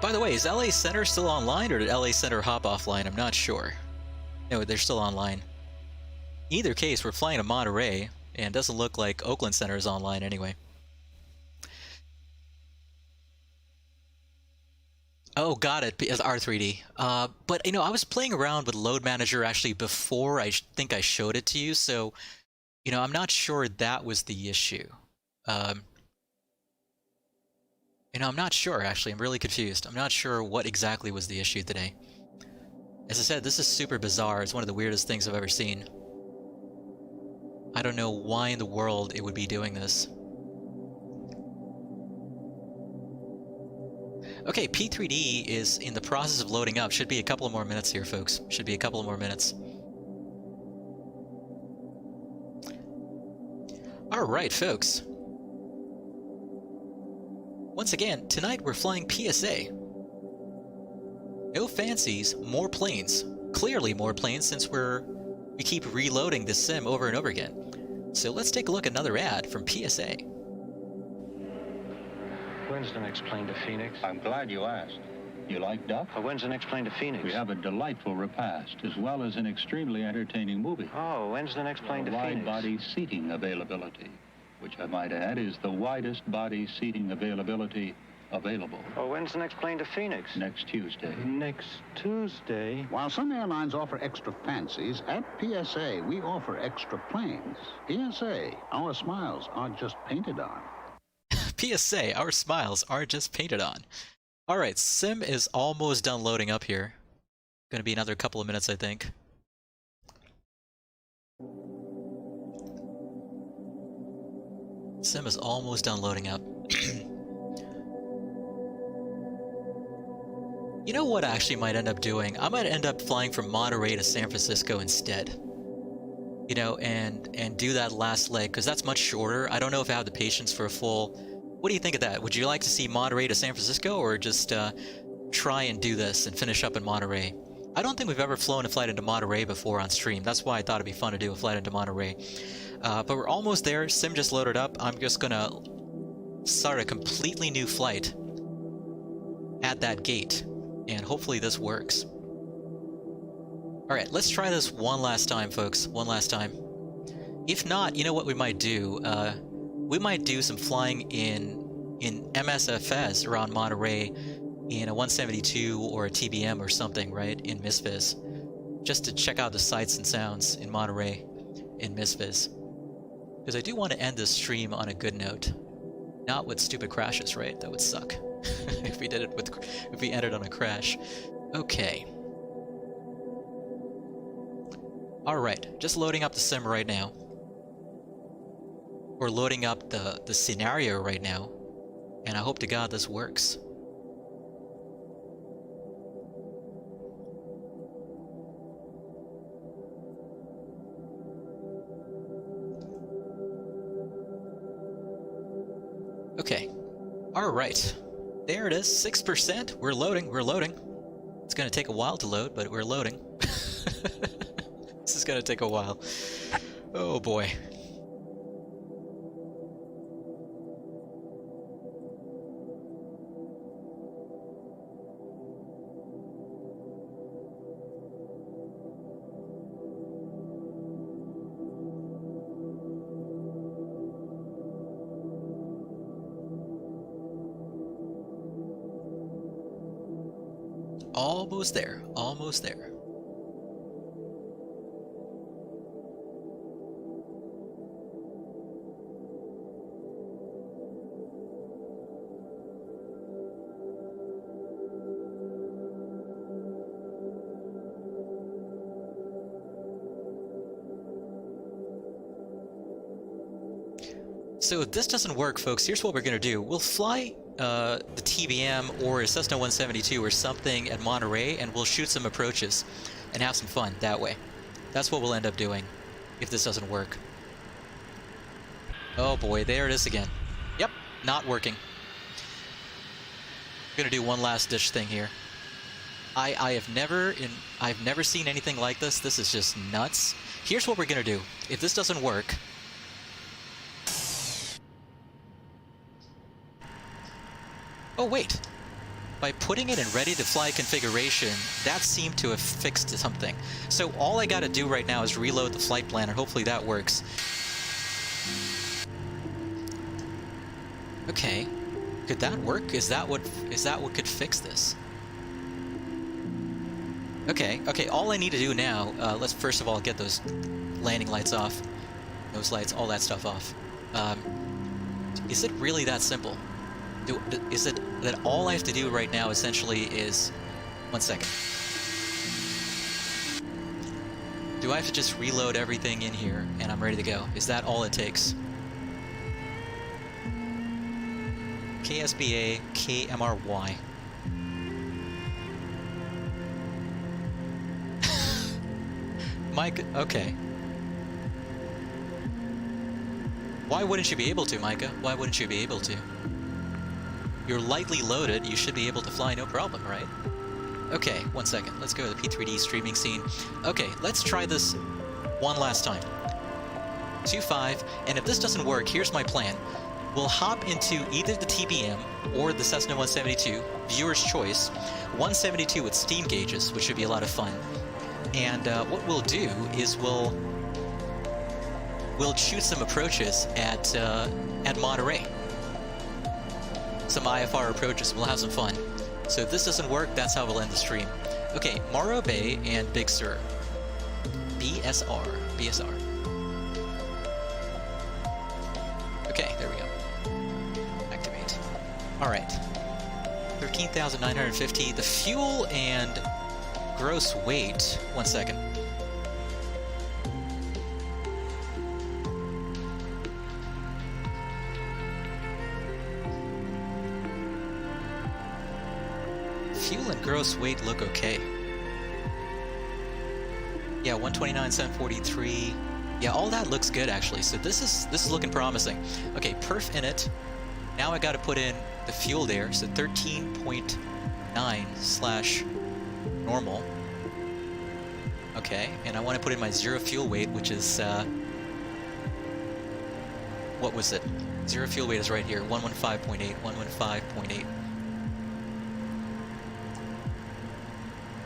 By the way, is LA Center still online, or did LA Center hop offline? I'm not sure. No, they're still online. In either case, we're flying to Monterey. And doesn't look like Oakland Center is online anyway. Oh, got it, as R3D. But, you know, I was playing around with Load Manager actually before I think I showed it to you, so, you know, I'm not sure that was the issue. You know, I'm not sure, actually. I'm really confused. I'm not sure what exactly was the issue today. As I said, this is super bizarre. It's one of the weirdest things I've ever seen. I don't know why in the world it would be doing this. Okay, P3D is in the process of loading up. Should be a couple of more minutes here, folks. Should be a couple of more minutes. Alright, folks. Once again, tonight we're flying PSA. No fancies, more planes. Clearly more planes since we keep reloading this sim over and over again. So let's take a look at another ad from PSA. When's the next plane to Phoenix? I'm glad you asked. You like duck? When's the next plane to Phoenix? We have a delightful repast, as well as an extremely entertaining movie. Oh, when's the next plane to Phoenix? Wide-body seating availability, which I might add is the widest body seating availability available. Oh, when's the next plane to Phoenix? Next Tuesday. Next Tuesday? While some airlines offer extra fancies, at PSA we offer extra planes. PSA, our smiles aren't just painted on. PSA, our smiles are just painted on. Alright, sim is almost done loading up here. Gonna be another couple of minutes, I think. Sim is almost done loading up. You know what I actually might end up doing? I might end up flying from Monterey to San Francisco instead. You know, and do that last leg, because that's much shorter. I don't know if I have the patience for a full... What do you think of that? Would you like to see Monterey to San Francisco, or just try and do this and finish up in Monterey? I don't think we've ever flown a flight into Monterey before on stream. That's why I thought it'd be fun to do a flight into Monterey. But we're almost there. Sim just loaded up. I'm just gonna start a completely new flight at that gate, and hopefully this works. Alright, let's try this one last time, folks. One last time. If not, you know what we might do? We might do some flying in MSFS around Monterey in a 172 or a TBM or something, right? In MSFS. Just to check out the sights and sounds in Monterey in MSFS. Because I do want to end this stream on a good note. Not with stupid crashes, right? That would suck. if we ended on a crash. Okay. Alright, just loading up the sim right now. We're loading up the scenario right now, and I hope to God this works. Okay, alright. There it is, 6%. We're loading, we're loading. It's gonna take a while to load, but we're loading. This is gonna take a while. Oh boy. Almost there, almost there. So if this doesn't work, folks, here's what we're gonna do. We'll fly the TBM or a Cessna 172 or something at Monterey, and we'll shoot some approaches and have some fun that way. That's what we'll end up doing if this doesn't work. Oh boy, there it is again. Yep, not working. I'm gonna do one last dish thing here. I've never seen anything like this. This is just nuts. Here's what we're gonna do. If this doesn't work, oh wait, by putting it in ready to fly configuration, that seemed to have fixed something. So all I gotta do right now is reload the flight plan, and hopefully that works. Okay. Could that work? Is that what could fix this? Okay, all I need to do now, let's first of all get those landing lights off. Those lights, all that stuff off. Is it really that simple? Is it that all I have to do right now essentially is... 1 second. Do I have to just reload everything in here and I'm ready to go? Is that all it takes? KSBA, KMRY. Mike, okay. Why wouldn't you be able to, Micah? Why wouldn't you be able to? You're lightly loaded, you should be able to fly no problem, right? Okay, 1 second. Let's go to the P3D streaming scene. Okay, let's try this one last time. 2.5, and if this doesn't work, here's my plan. We'll hop into either the TBM or the Cessna 172, viewer's choice. 172 with steam gauges, which should be a lot of fun. And what we'll do is we'll shoot some approaches at Monterey. Some IFR approaches. We'll have some fun. So if this doesn't work, that's how we'll end the stream. Okay, Morro Bay and Big Sur. BSR. Okay, there we go. Activate. Alright. 13,950. The fuel and gross weight. 1 second. Fuel and gross weight look okay. Yeah, 129, 743. Yeah, all that looks good actually. So this is looking promising. Okay, perf init. Now I got to put in the fuel there. So 13.9/normal. Okay, and I want to put in my zero fuel weight, which is what was it? Zero fuel weight is right here. 115.8. 115.8.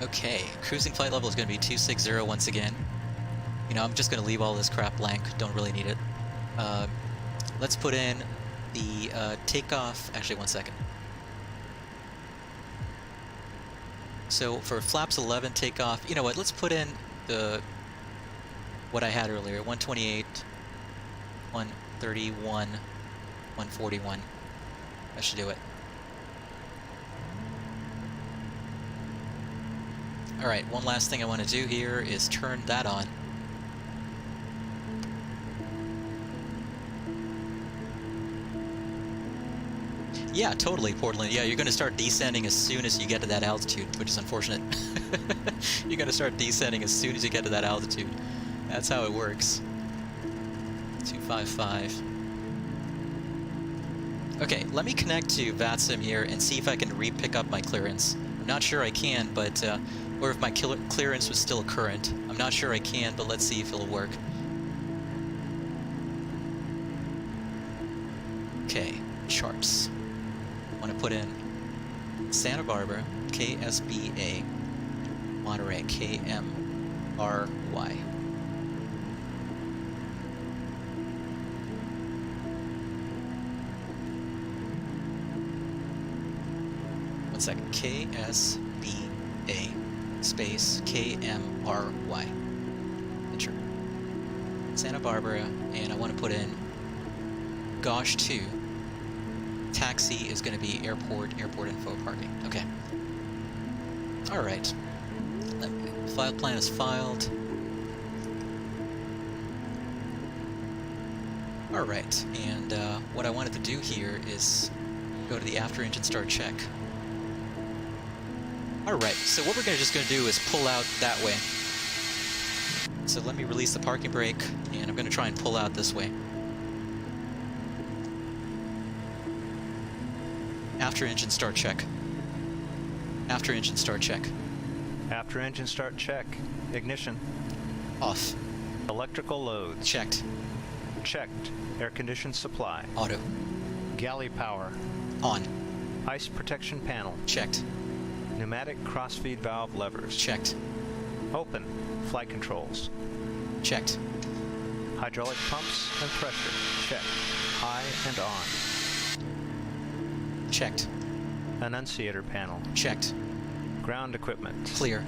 Okay, cruising flight level is going to be 260 once again. You know, I'm just going to leave all this crap blank. Don't really need it. Let's put in the takeoff. Actually, 1 second. So for flaps 11 takeoff, you know what? Let's put in what I had earlier. 128, 131, 141. That should do it. Alright, one last thing I want to do here is turn that on. Yeah, totally, Portland. Yeah, you're going to start descending as soon as you get to that altitude, which is unfortunate. You're going to start descending as soon as you get to that altitude. That's how it works. 255. Okay, let me connect to VATSIM here and see if I can re-pick up my clearance. I'm not sure I can, but... or if my clearance was still current. I'm not sure I can, but let's see if it'll work. Okay, charts. I want to put in Santa Barbara, KSBA, Monterey, KMRY. One second, KSBA. Space KMRY. Enter. Santa Barbara, and I want to put in Gosh 2. Taxi is going to be airport info parking. Okay. Alright. File plan is filed. Alright, and what I wanted to do here is go to the after engine start check. Alright, so what we're just going to do is pull out that way. So let me release the parking brake, and I'm going to try and pull out this way. After engine start check. After engine start check. After engine start check. Ignition. Off. Electrical loads. Checked. Checked. Air conditioned supply. Auto. Galley power. On. Ice protection panel. Checked. Pneumatic crossfeed valve levers. Checked. Open. Flight controls. Checked. Hydraulic pumps and pressure, checked. High and on. Checked. Annunciator panel. Checked. Ground equipment. Clear.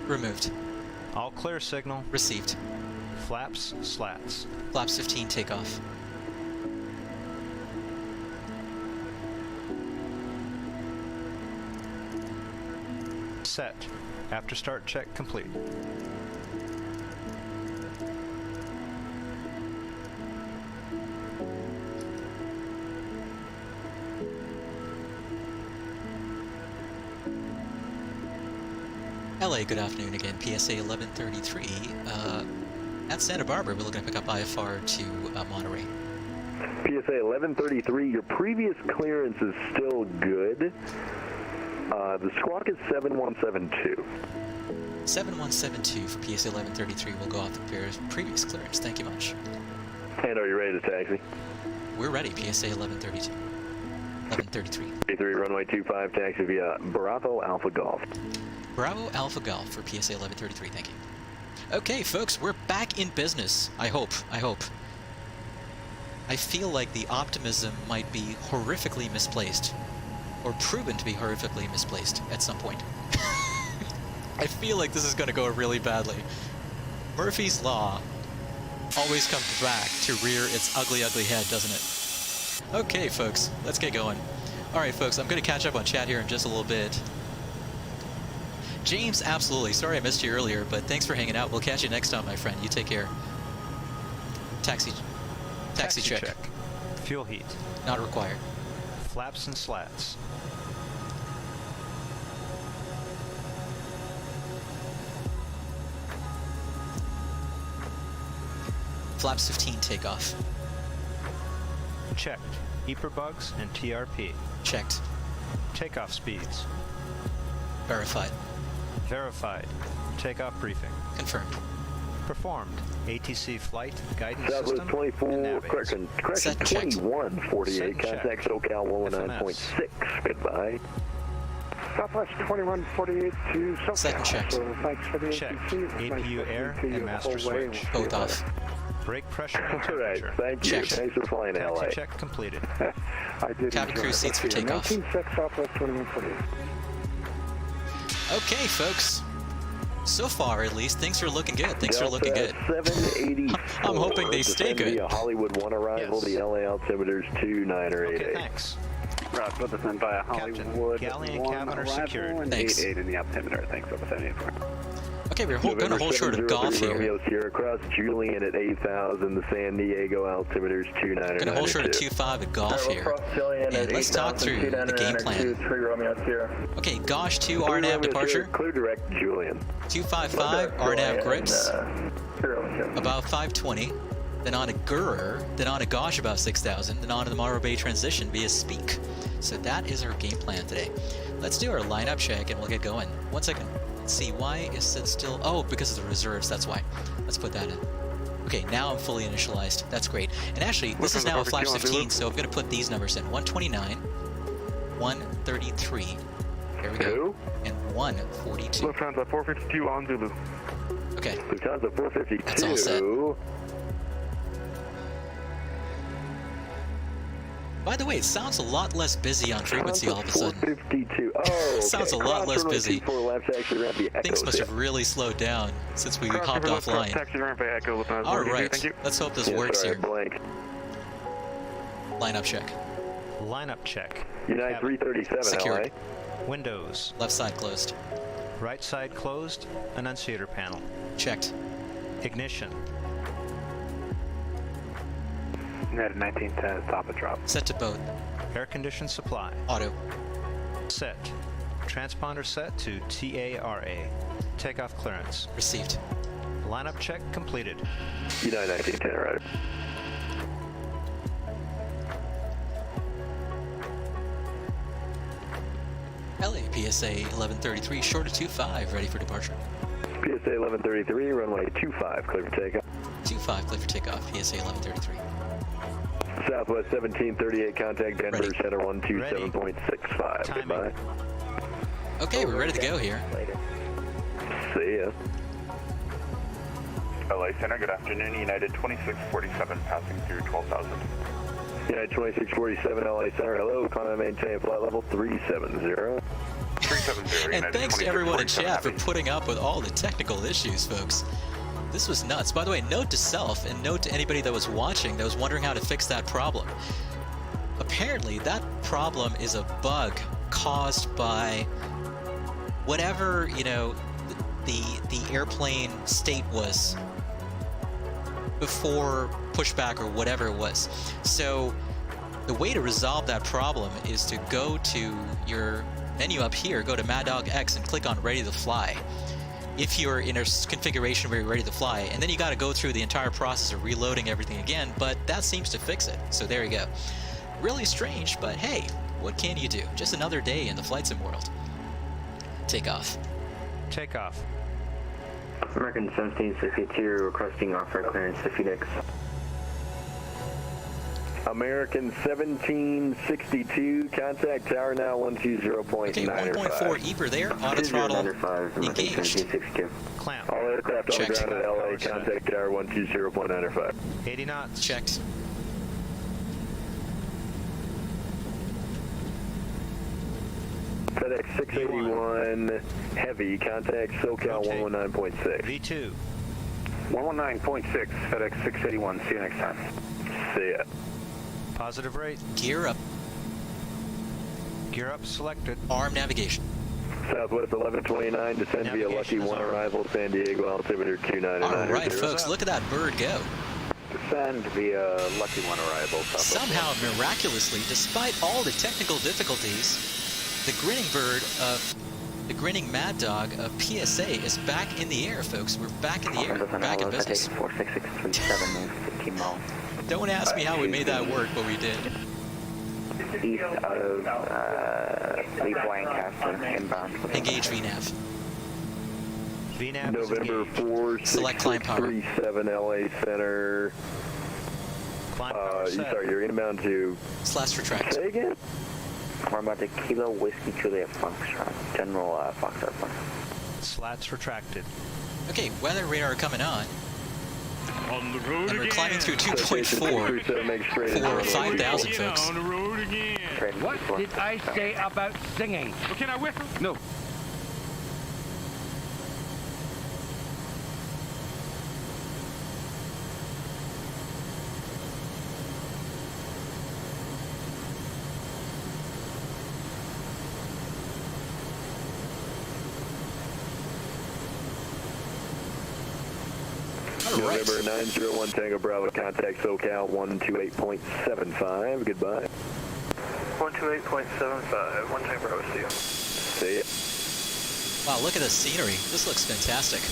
Removed. All clear signal. Received. Flaps, slats. Flaps 15, takeoff. Set. After start check complete. LA, good afternoon again. PSA 1133. At Santa Barbara, we're looking to pick up IFR to Monterey. PSA 1133, your previous clearance is still good. The squawk is 7172. 7172 for PSA 1133 will go off the previous clearance. Thank you much. And are you ready to taxi? We're ready. PSA 1132. 1133. 3 runway 25, taxi via Bravo Alpha Golf. Bravo Alpha Golf for PSA 1133. Thank you. Okay, folks, we're back in business. I hope. I feel like the optimism might be horrifically misplaced, or proven to be horrifically misplaced at some point. I feel like this is going to go really badly. Murphy's Law always comes back to rear its ugly, ugly head, doesn't it? Okay, folks, let's get going. All right, folks, I'm going to catch up on chat here in just a little bit. James, absolutely. Sorry I missed you earlier, but thanks for hanging out. We'll catch you next time, my friend. You take care. Taxi check. Fuel heat. Not required. Flaps and slats. Flaps 15, takeoff. Checked. EPR bugs and TRP. Checked. Takeoff speeds. Verified. Verified. Takeoff briefing. Confirmed. Performed. ATC flight guidance Southwest system. 24, correction 2148, contact SoCal 109.6. Goodbye. Southwest 2148 to SoCal. Second checked. So thanks for the Checked. ATC. APU air and master switch. Both off. Brake pressure and All right, temperature. thank you. Checked. Thanks for flying Taxi LA. check completed. I did Cabin crew seats for takeoff. 196 Southwest 2148. Okay, folks. So far, at least, things are looking good. Things are looking good. 784. I'm hoping they stay good. Via Hollywood 1 arrival. Yes. The LA altimeter's 29 or 88. Okay, thanks. Right, put this in via Hollywood. Galley and 1 cabin are arrival secured. and Thanks. 88 in the altimeter. Thanks, over 74. Okay, we're going to hold short of golf here. Romeo Sierra Cross Julian at 8,000. The San Diego altimeter's 29 or 92. Going to hold short of 2.5 at golf here. And let's talk through the game plan. Okay, Gosh 2 RNAV departure. Clear direct Julian. 255 RNAV grips. About 520. Then on a Gurer. Then on a Gosh about 6,000. Then on to the Morro Bay transition via Speak. So that is our game plan today. Let's do our lineup check and we'll get going. 1 second. Let's see, why is it still... Oh, because of the reserves, that's why. Let's put that in. Okay, now I'm fully initialized. That's great. And actually, this is now a Flaps 15, so I'm going to put these numbers in. 129, 133, there we go, and 142. Lufthansa 452 on Zulu. Okay. Lufthansa 452. That's all set. By the way, it sounds a lot less busy on frequency all of a sudden. 452. Oh, okay. Sounds a lot less busy. Things Things must have really slowed down since we hopped offline. Alright, let's hope this works here. Blank. Lineup check. Lineup check. United 337 Secured. LA. Windows. Left side closed. Right side closed. Annunciator panel. Checked. Ignition. United 1910, stop and drop. Set to both. Air conditioned supply. Auto. Set. Transponder set to TARA. Takeoff clearance. Received. Lineup check completed. United 1910, right. LA, PSA 1133, short of 25, ready for departure. PSA 1133, runway 25, clear for takeoff. 25, clear for takeoff, PSA 1133. Southwest 1738, contact Denver, center 127.65, goodbye. Okay, we're ready to go here. See ya. LA Center, good afternoon. United 2647 passing through 12,000. United 2647, LA Center, hello. Climb and maintain flight level 370. 370. And thanks to everyone in chat for putting up with all the technical issues, folks. This was nuts. By the way, note to self and note to anybody that was watching that was wondering how to fix that problem. Apparently, that problem is a bug caused by whatever, you know, the airplane state was before pushback or whatever it was. So the way to resolve that problem is to go to your menu up here, go to Maddog X and click on Ready to Fly. If you're in a configuration where you're ready to fly, and then you got to go through the entire process of reloading everything again, but that seems to fix it. So there you go. Really strange, but hey, what can you do? Just another day in the flight sim world. Take off. Take off. American 1762 requesting off-air clearance to Phoenix. American 1762, contact tower now 120.95. Okay, 1.4 Eber there, auto throttle engaged. Clamp. All aircraft on the ground at LA, contact tower 120.95. 80 knots. Checked. FedEx 681 Heavy, contact SoCal 119.6. V2. 119.6, FedEx 681, see you next time. See ya. Positive rate. Gear up. Gear up selected. Arm navigation. Southwest 1129, descend via Lucky 1 arrival, San Diego, altimeter 299. All right, folks, look at that bird go. Descend via Lucky 1 arrival. Somehow, miraculously, despite all the technical difficulties, the grinning bird of the grinning mad dog of PSA is back in the air, folks. We're back in the air. We're back in business. 46637, 15 miles. Don't ask me how we made that work, but we did. East out of Leaf Lancaster, inbound. Engage VNAV. VNAV November 4637 LA Center. Sorry, you're inbound to... / retract. Say again? We're about to Kilo Whiskey Juliet Foxtrot. General Foxtrot. Slats retracted. Okay, weather radar coming on. On the road and we're again. climbing through 2.4 for 5,000, folks. On the road again. What did I say about singing? Well, can I whistle? No. November 901 Tango Bravo, contact SoCal 128.75. Goodbye. 128.75. 1 Tango Bravo, see you. See ya. Wow, look at the scenery. This looks fantastic.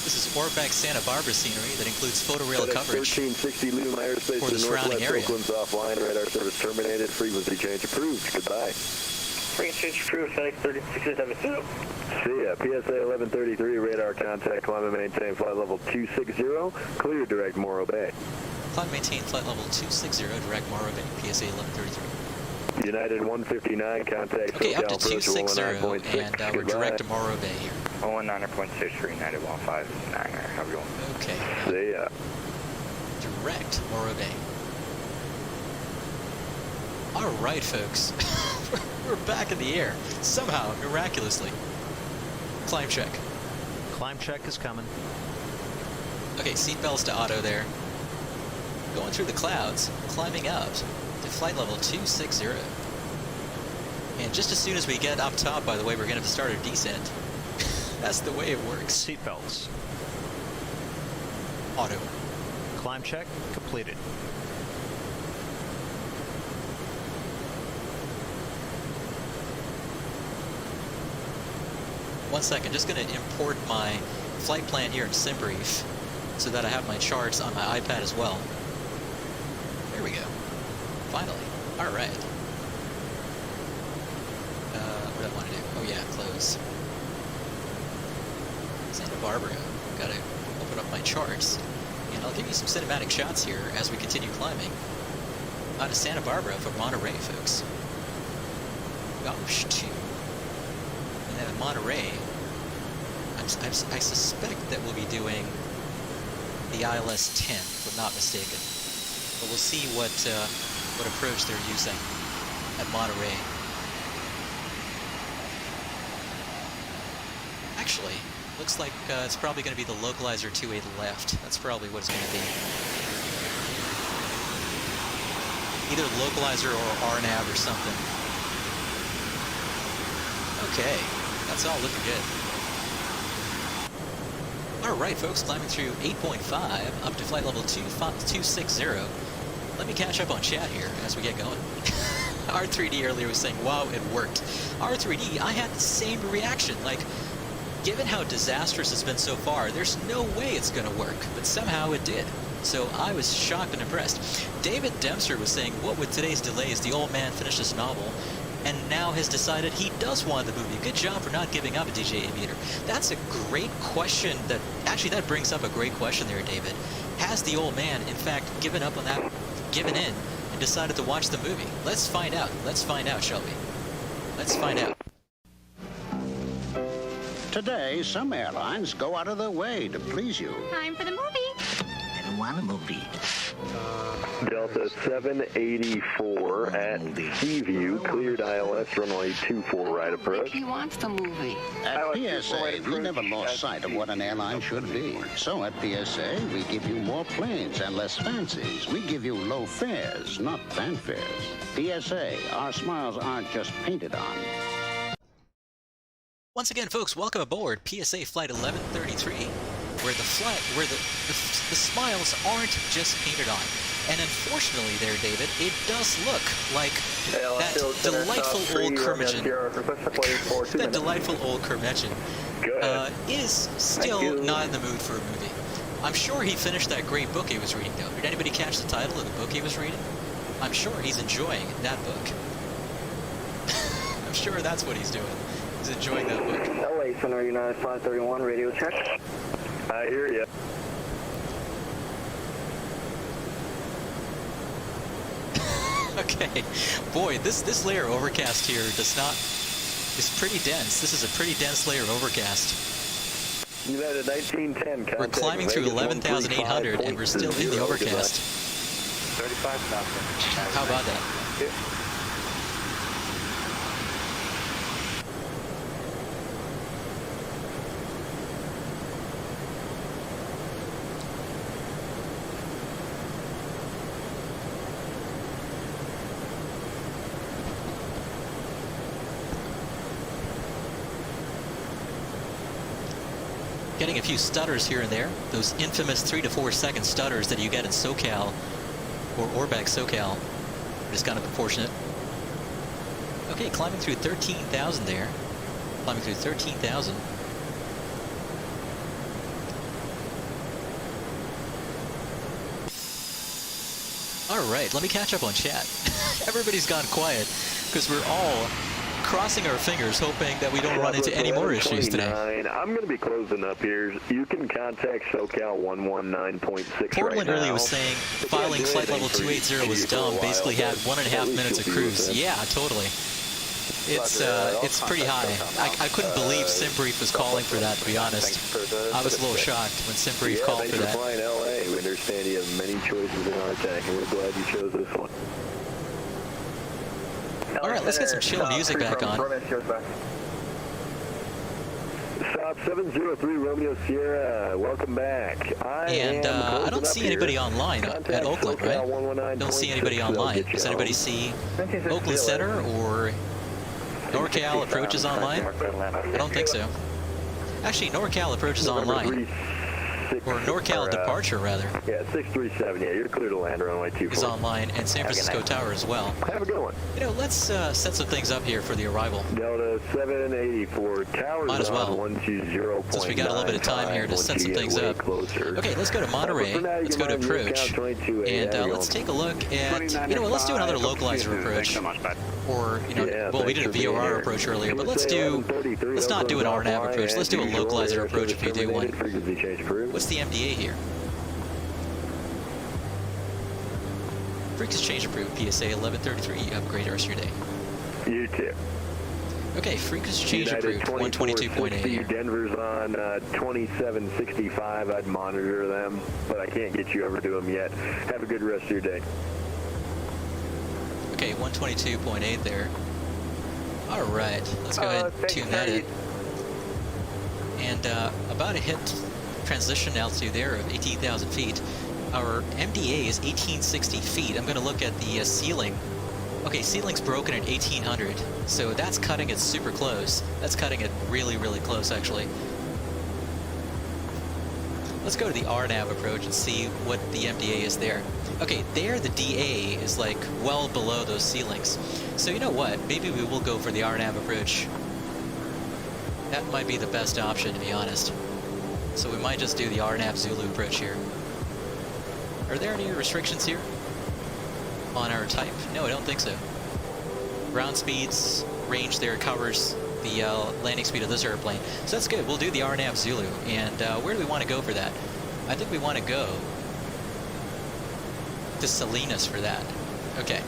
This is Orbx Santa Barbara scenery that includes photorail coverage 1360 Luma airspace for the surrounding area. Oakland's offline. Radar service terminated. Frequency change approved. Goodbye. Frequency change approved. FedEx 1360. See ya. PSA 1133, radar contact, climb and maintain flight level 260, clear direct Morro Bay. Climb and maintain flight level 260, direct Morro Bay, PSA 1133. United 159, contact okay, up to approach 260, and we're direct to Morro Bay here. 119.63, United 159, how are you going? Okay. See ya. Direct Morro Bay. All right, folks. We're back in the air, somehow, miraculously. Climb check. Climb check is coming. Okay, seatbelts to auto there. Going through the clouds, climbing up to flight level 260. And just as soon as we get up top, by the way, we're going to start our descent. That's the way it works. Seatbelts. Auto. Climb check completed. One second, just going to import my flight plan here in SimBrief so that I have my charts on my iPad as well. There we go. Finally. All right. what do I want to do? Oh yeah, close. Santa Barbara. Gotta open up my charts. And I'll give you some cinematic shots here as we continue climbing. Out of Santa Barbara for Monterey, folks. Gosh, 2. And then at Monterey, I suspect that we'll be doing the ILS 10, if I'm not mistaken. But we'll see what approach they're using at Monterey. Actually, looks like it's probably going to be the localizer 2A left. That's probably what it's going to be. Either localizer or RNAV or something. Okay, that's all looking good. Alright folks, climbing through 8.5 up to flight level 260. Let me catch up on chat here as we get going. R3D earlier was saying, wow, it worked. R3D, I had the same reaction. Like, given how disastrous it's been so far, there's no way it's going to work. But somehow it did. So I was shocked and impressed. David Dempster was saying, what with today's delays, the old man finished his novel and now has decided he does want the movie. Good job for not giving up, a DJ Aviator. That's a great question. That brings up a great question there, David. Has the old man, in fact, given up on that, given in, and decided to watch the movie? Let's find out. Let's find out, shall we? Let's find out. Today, some airlines go out of their way to please you. Time for the movie. I don't want a movie. Delta 784 at Seaview, cleared ILS runway 24 right approach. He wants the movie. At PSA, we never lost sight of what an airline should be. So at PSA, we give you more planes and less fancies. We give you low fares, not fanfares. PSA, our smiles aren't just painted on. Once again, folks, welcome aboard PSA Flight 1133, where the smiles aren't just painted on. And unfortunately there, David, it does look like that delightful old curmudgeon. That delightful old curmudgeon is still not in the mood for a movie. I'm sure he finished that great book he was reading, though. Did anybody catch the title of the book he was reading? I'm sure he's enjoying that book. I'm sure that's what he's doing. He's enjoying that book. LA Center United 531, radio check. I hear you. Okay, boy, this layer of overcast here is pretty dense. This is a pretty dense layer of overcast. United 1910. We're climbing through 11,800 and we're still in the overcast. 35 knots. How about that? Yeah. Getting a few stutters here and there. Those infamous 3 to 4 second stutters that you get in SoCal or Orbx SoCal. Just kind of unfortunate. Okay, climbing through 13,000 there. Climbing through 13,000. All right, let me catch up on chat. Everybody's gone quiet because we're all crossing our fingers, hoping that we don't run into any more issues today. I'm going to be closing up here. You can contact SoCal 119.6 Portland right earlier now. was saying filing flight level 280 was dumb. Basically had 1.5 minutes of cruise. Yeah, totally. It's pretty high. I couldn't believe SimBrief was calling for that, to be honest. I was a little shocked when SimBrief called for that. Thanks for flying LA. We understand you have many choices in our tech, and we're glad you chose this one. Alright, let's get some chill music back on. Stop 703 Romeo Sierra, welcome back. I don't see anybody online at Oakland, right? Don't see anybody online. Does anybody see Oakland Center or NorCal approaches online? I don't think so. Actually, NorCal approaches online. or NorCal departure rather. Yeah, 637. Yeah, you're clear to land runway 24. Is online, and San Francisco Tower as well. Have a good one. You know, let's set some things up here for the arrival. Delta 784 Towers Might as well. on 120.9. Since we got a little bit of time here to set some things up. Closer. Okay, let's go to Monterey. Let's go to approach, and let's take a look at. You know what? Let's do another localizer approach. Or you know, well, we did a VOR approach earlier, but let's not do an RNAV approach. Let's do a localizer approach if you do one. What's the MDA here? Frequency change approved. PSA 1133. Upgrade the rest of your day. You too. Okay, frequency change approved. 122.8 here. Denver's on 2765. I'd monitor them, but I can't get you over to them yet. Have a good rest of your day. Okay, 122.8 there. All right, let's go ahead and tune that in. And about to hit transition altitude there of 18,000 feet. Our MDA is 1860 feet. I'm going to look at the ceiling. Okay, ceiling's broken at 1800, so that's cutting it super close. That's cutting it really, really close, actually. Let's go to the RNAV approach and see what the MDA is there. Okay, there the DA is like well below those ceilings. So you know what? Maybe we will go for the RNAV approach. That might be the best option, to be honest. So we might just do the RNAV Zulu approach here. Are there any restrictions here on our type? No, I don't think so. Ground speeds, range there covers the landing speed of this airplane. So that's good. We'll do the RNAV Zulu. And where do we want to go for that? I think we want to go to Salinas for that. Okay.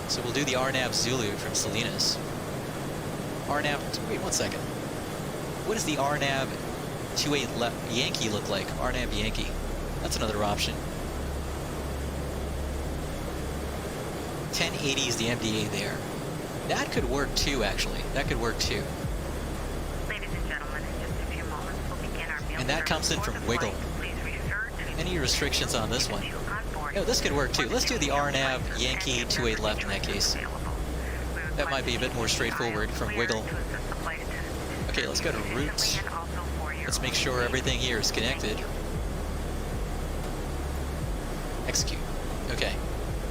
So we'll do the RNAV Zulu from Salinas. RNAV, wait 1 second. What does the RNAV 28 Yankee look like? RNAV Yankee. That's another option. 1080 is the MDA there. That could work too, actually. That could work too. Ladies and gentlemen, in just a few moments we'll begin our meal. And that comes in from WEEZL. Any restrictions on this one? No, this could work too. Let's do the RNAV Yankee 28 left in that case. That might be a bit more straightforward from WEEZL. Okay, let's go to routes. Let's make sure everything here is connected. Execute. Okay.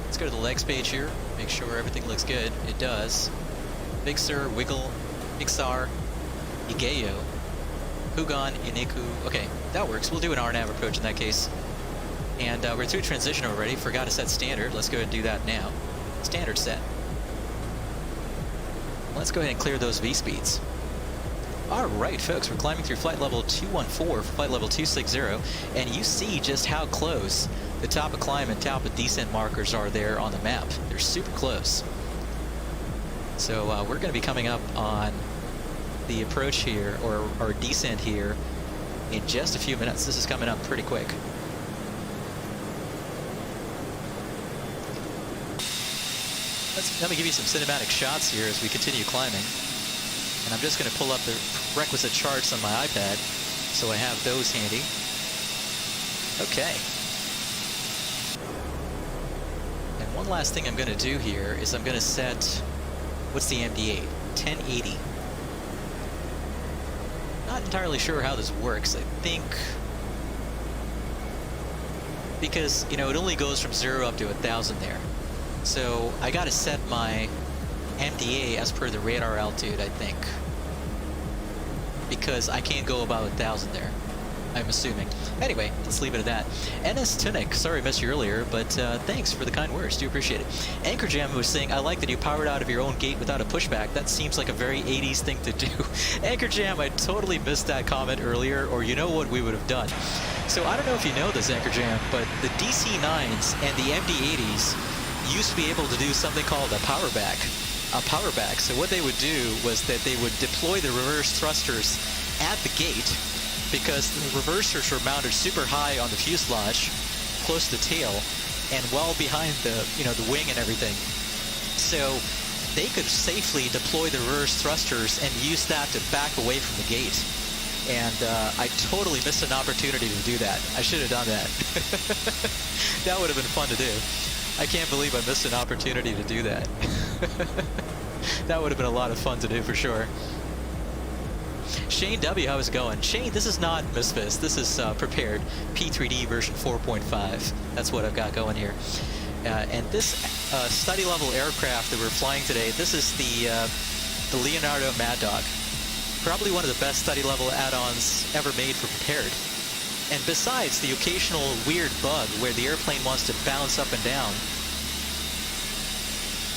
Let's go to the legs page here. Make sure everything looks good. It does. Big Sur, WEEZL, Ixar, Igeyo, Hugon, Iniku. Okay, that works. We'll do an RNAV approach in that case. And we're through transition already. Forgot to set standard. Let's go ahead and do that now. Standard set. Let's go ahead and clear those V speeds. All right, folks, we're climbing through flight level 214, flight level 260, and you see just how close the top of climb and top of descent markers are there on the map. They're super close. So we're going to be coming up on the approach here, or our descent here, in just a few minutes. This is coming up pretty quick. Let me give you some cinematic shots here as we continue climbing. And I'm just going to pull up the requisite charts on my iPad, so I have those handy. Okay. And one last thing I'm going to do here is I'm going to set, what's the MD-80? 1080. Not entirely sure how this works. I think, because, you know, it only goes from 0 up to 1,000 there. So I got to set my MDA as per the radar altitude, I think, because I can't go above 1,000 there, I'm assuming. Anyway, let's leave it at that. NS Tunic, sorry I missed you earlier, but thanks for the kind words, do appreciate it. Anchor Jam was saying, I like that you powered out of your own gate without a pushback. That seems like a very 80s thing to do. Anchor Jam, I totally missed that comment earlier, or you know what we would have done. So I don't know if you know this, Anchor Jam, but the DC-9s and the MD-80s used to be able to do something called a power back. So what they would do was that they would deploy the reverse thrusters at the gate, because the reversers were mounted super high on the fuselage, close to the tail, and well behind the, you know, the wing and everything. So they could safely deploy the reverse thrusters and use that to back away from the gate. And I totally missed an opportunity to do that. I should have done that. That would have been fun to do. I can't believe I missed an opportunity to do that. That would have been a lot of fun to do for sure. Shane W, how's it going? Shane, this is not Misfits. This is prepared P3D version 4.5. That's what I've got going here. And this study level aircraft that we're flying today, this is the Leonardo Maddog. Probably one of the best study level add-ons ever made for prepared. And besides the occasional weird bug where the airplane wants to bounce up and down,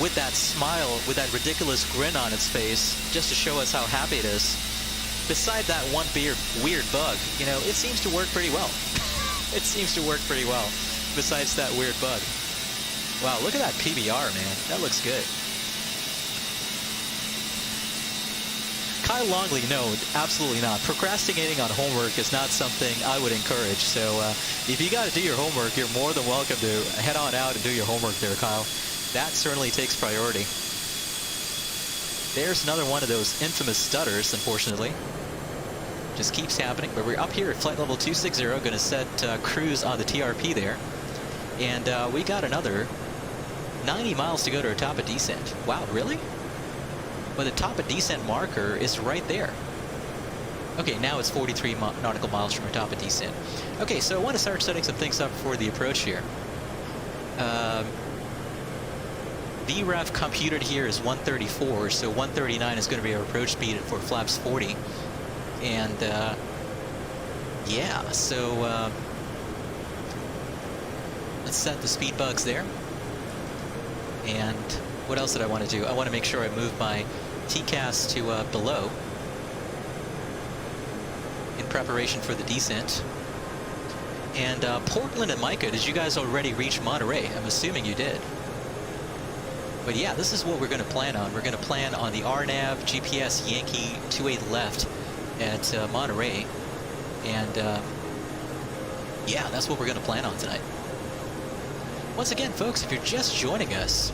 with that smile, with that ridiculous grin on its face, just to show us how happy it is, beside that one weird bug, you know, it seems to work pretty well. It seems to work pretty well, besides that weird bug. Wow, look at that PBR, man. That looks good. Kyle Longley, no, absolutely not. Procrastinating on homework is not something I would encourage. So if you got to do your homework, you're more than welcome to head on out and do your homework there, Kyle. That certainly takes priority. There's another one of those infamous stutters, unfortunately. Just keeps happening. But we're up here at flight level 260, going to set cruise on the TRP there. And we got another 90 miles to go to our top of descent. Wow, really? But the top of descent marker is right there. Okay, now it's 43 nautical miles from our top of descent. Okay, so I want to start setting some things up for the approach here. VREF computed here is 134, so 139 is going to be our approach speed for flaps 40. And yeah, so let's set the speed bugs there. And what else did I want to do? I want to make sure I move my TCAS to below in preparation for the descent. And Portland and Micah, did you guys already reach Monterey? I'm assuming you did. But yeah, this is what we're going to plan on. We're going to plan on the RNAV GPS Yankee 28 left at Monterey. And yeah, that's what we're going to plan on tonight. Once again, folks, if you're just joining us,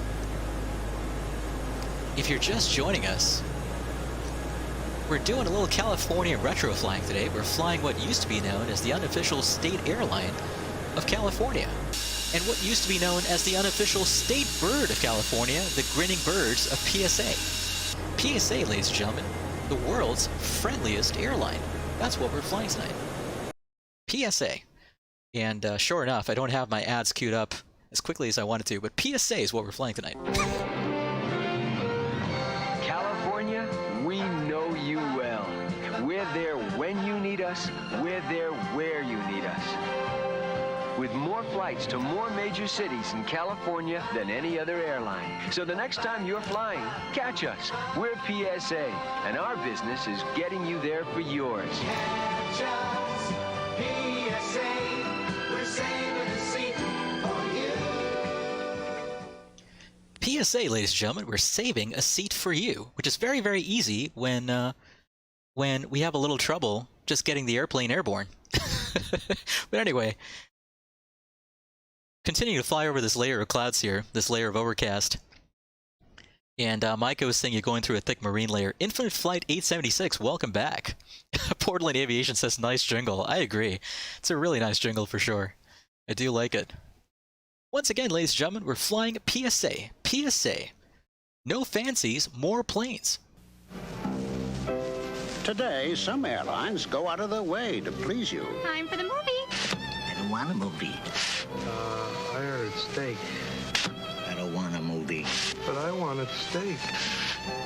we're doing a little California retro flying today. We're flying what used to be known as the unofficial state airline of California, and what used to be known as the unofficial state bird of California, the grinning birds of PSA. PSA, ladies and gentlemen, the world's friendliest airline. That's what we're flying tonight. PSA. And sure enough, I don't have my ads queued up as quickly as I wanted to, but PSA is what we're flying tonight. California, we know you well. We're there when you need us. We're there where you need us. With more flights to more major cities in California than any other airline. So the next time you're flying, catch us. We're PSA, and our business is getting you there for yours. Catch us, PSA. We're saving a seat for you. PSA, ladies and gentlemen, we're saving a seat for you, which is very, very easy when we have a little trouble just getting the airplane airborne. But anyway, continue to fly over this layer of clouds here, this layer of overcast. And Micah was saying you're going through a thick marine layer. Infinite Flight 876, welcome back. Portland Aviation says, nice jingle. I agree. It's a really nice jingle for sure. I do like it. Once again, ladies and gentlemen, we're flying PSA. PSA. No fancies, more planes. Today, some airlines go out of their way to please you. Time for the movie. I don't want a movie. I ordered steak. I don't want a movie. But I wanted steak.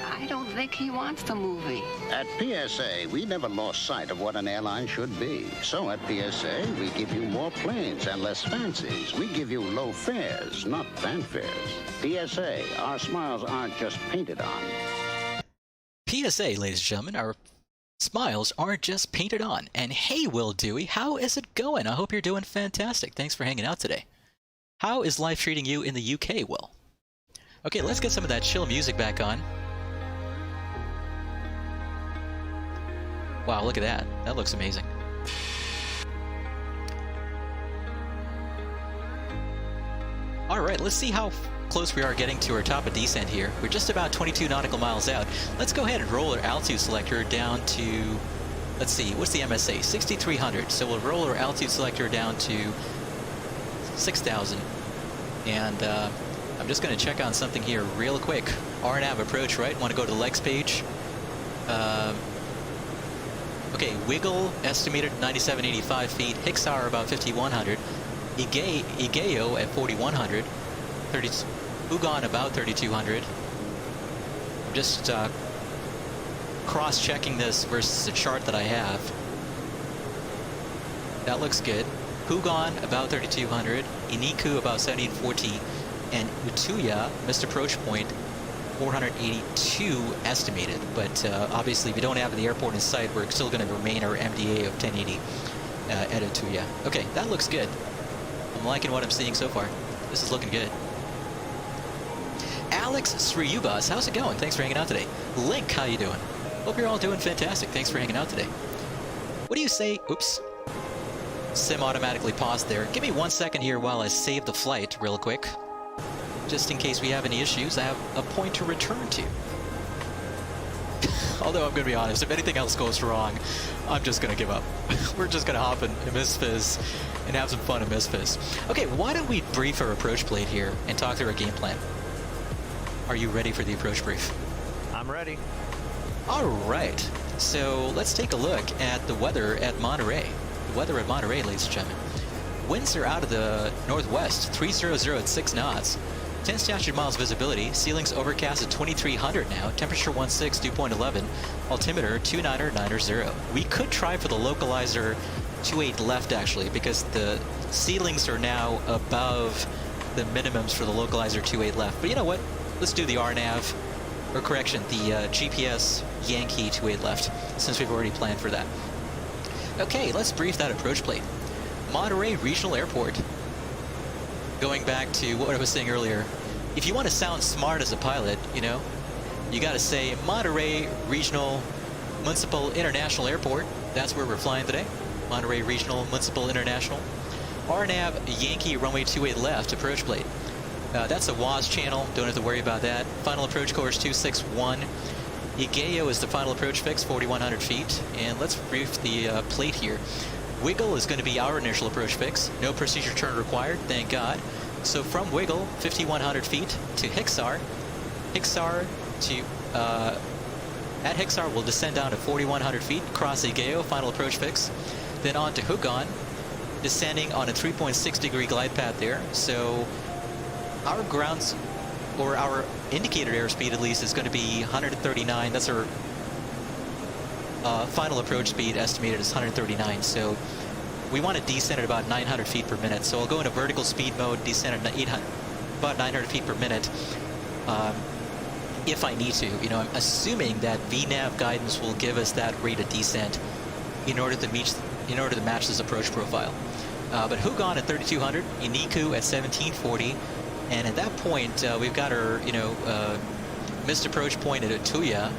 I don't think he wants the movie. At PSA, we never lost sight of what an airline should be. So at PSA, we give you more planes and less fancies. We give you low fares, not fanfares. PSA, our smiles aren't just painted on. PSA, ladies and gentlemen, our smiles aren't just painted on. And hey, Will Dewey, how is it going? I hope you're doing fantastic. Thanks for hanging out today. How is life treating you in the UK, Will? Okay, let's get some of that chill music back on. Wow, look at that. That looks amazing. Alright, let's see how close we are getting to our top of descent here. We're just about 22 nautical miles out. Let's go ahead and roll our altitude selector down to, let's see, what's the MSA? 6,300. So we'll roll our altitude selector down to 6,000. And I'm just going to check on something here real quick. RNAV approach, right? Want to go to the legs page. Okay, WEEZL estimated 9785 feet, Hixar about 5100, Igeo at 4100, Ugon about 3200. I'm just cross-checking this versus the chart that I have. That looks good. Hugon about 3200, Iniku about 1740, and Utuya, missed approach point, 482 estimated, but obviously if we don't have the airport in sight, we're still going to remain our MDA of 1080 at Utuya. Okay, that looks good. I'm liking what I'm seeing so far. This is looking good. Alex Sriyubas, how's it going? Thanks for hanging out today. Link, how you doing? Hope you're all doing fantastic. Thanks for hanging out today. What do you say? Oops. Sim automatically paused there. Give me 1 second here while I save the flight real quick. Just in case we have any issues, I have a point to return to. Although I'm going to be honest, if anything else goes wrong, I'm just going to give up. We're just going to hop in Misfizz and have some fun in Misfizz. Okay, why don't we brief our approach plate here and talk through our game plan? Are you ready for the approach brief? I'm ready. All right, so let's take a look at the weather at Monterey. The weather at Monterey, ladies and gentlemen. Winds are out of the northwest, 300 at 6 knots. 10 statute miles visibility, ceilings overcast at 2300 now, temperature 16, dew point 11, altimeter 29090. We could try for the localizer 28 left actually, because the ceilings are now above the minimums for the localizer 28 left. But you know what? Let's do the RNAV, or correction, the GPS Yankee 28 left, since we've already planned for that. Okay, let's brief that approach plate. Monterey Regional Airport. Going back to what I was saying earlier, if you want to sound smart as a pilot, you know, you got to say Monterey Regional Municipal International Airport. That's where we're flying today. Monterey Regional Municipal International. RNAV Yankee runway 28 left approach plate. That's a WAS channel. Don't have to worry about that. Final approach course 261. Igeo is the final approach fix, 4,100 feet. And let's brief the plate here. WEEZL is going to be our initial approach fix. No procedure turn required, thank God. So from WEEZL, 5,100 feet to Hixar. Hixar to, at Hixar, we'll descend down to 4,100 feet, cross Igeo, final approach fix. Then on to Hugon, descending on a 3.6 degree glide path there. So our grounds, or our indicated airspeed at least, is going to be 139. That's our final approach speed estimated is 139, so we want to descend at about 900 feet per minute. So I'll go into vertical speed mode, descend at about 900 feet per minute if I need to. You know, I'm assuming that VNAV guidance will give us that rate of descent in order to match this approach profile. But Hugon at 3,200, Iniku at 1,740, and at that point we've got our missed approach point at Utuya,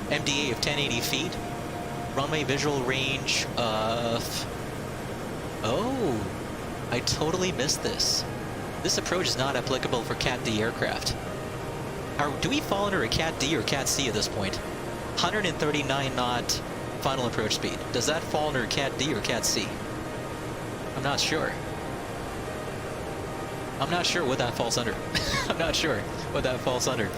MDA of 1080 feet. Runway visual range of... Oh, I totally missed this. This approach is not applicable for Cat D aircraft. Do we fall under a Cat D or Cat C at this point? 139 knot final approach speed. Does that fall under Cat D or Cat C? I'm not sure. I'm not sure what that falls under. I'm not sure what that falls under.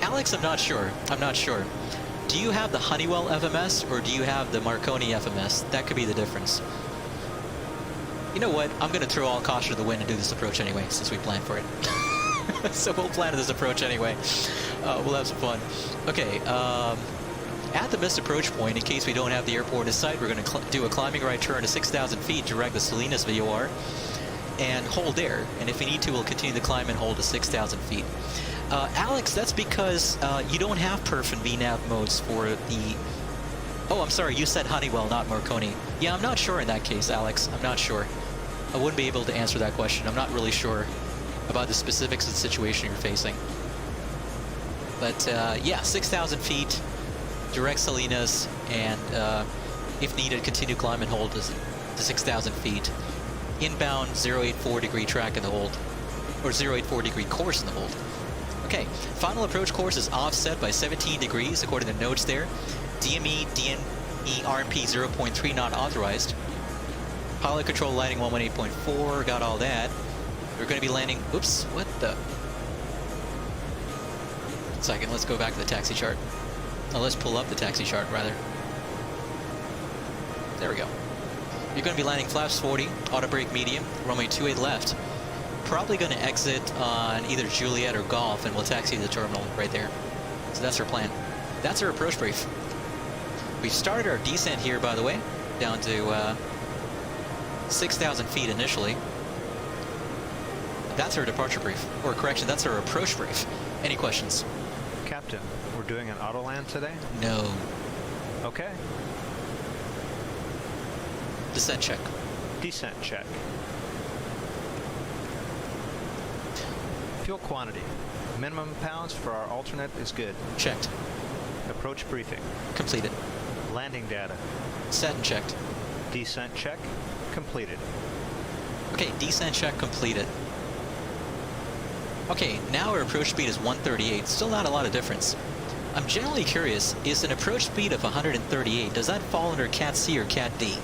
Alex, I'm not sure. I'm not sure. Do you have the Honeywell FMS or do you have the Marconi FMS? That could be the difference. You know what? I'm going to throw all caution to the wind and do this approach anyway, since we planned for it. So we'll plan this approach anyway. We'll have some fun. Okay, at the missed approach point, in case we don't have the airport in sight, we're going to do a climbing right turn to 6,000 feet, direct the Salinas VOR, and hold there. And if we need to, we'll continue the climb and hold to 6,000 feet. Alex, that's because you don't have perf and VNAV modes for the... Oh, I'm sorry, you said Honeywell, not Marconi. Yeah, I'm not sure in that case, Alex. I'm not sure. I wouldn't be able to answer that question. I'm not really sure about the specifics of the situation you're facing. But yeah, 6,000 feet, direct Salinas, and if needed, continue climb and hold to 6,000 feet. Inbound 084 degree track in the hold, or 084 degree course in the hold. Okay, final approach course is offset by 17 degrees according to notes there. DME, DNE, RMP 0.3 not authorized. Pilot control lighting 118.4, got all that. We're going to be landing, oops, what the? Second, let's go back to the taxi chart. Oh, let's pull up the taxi chart, rather. There we go. You're going to be landing flaps 40, auto brake medium, runway 28 left. Probably going to exit on either Juliet or Golf, and we'll taxi to the terminal right there. So that's our plan. That's our approach brief. We started our descent here, by the way, down to 6,000 feet initially. That's our departure brief, or correction, that's our approach brief. Any questions? Captain, we're doing an auto land today? No. Okay. Descent check. Descent check. Fuel quantity. Minimum pounds for our alternate is good. Checked. Approach briefing. Completed. Landing data. Set and checked. Descent check. Completed. Okay, descent check completed. Okay, now our approach speed is 138. Still not a lot of difference. I'm generally curious, is an approach speed of 138, does that fall under Cat C or Cat D?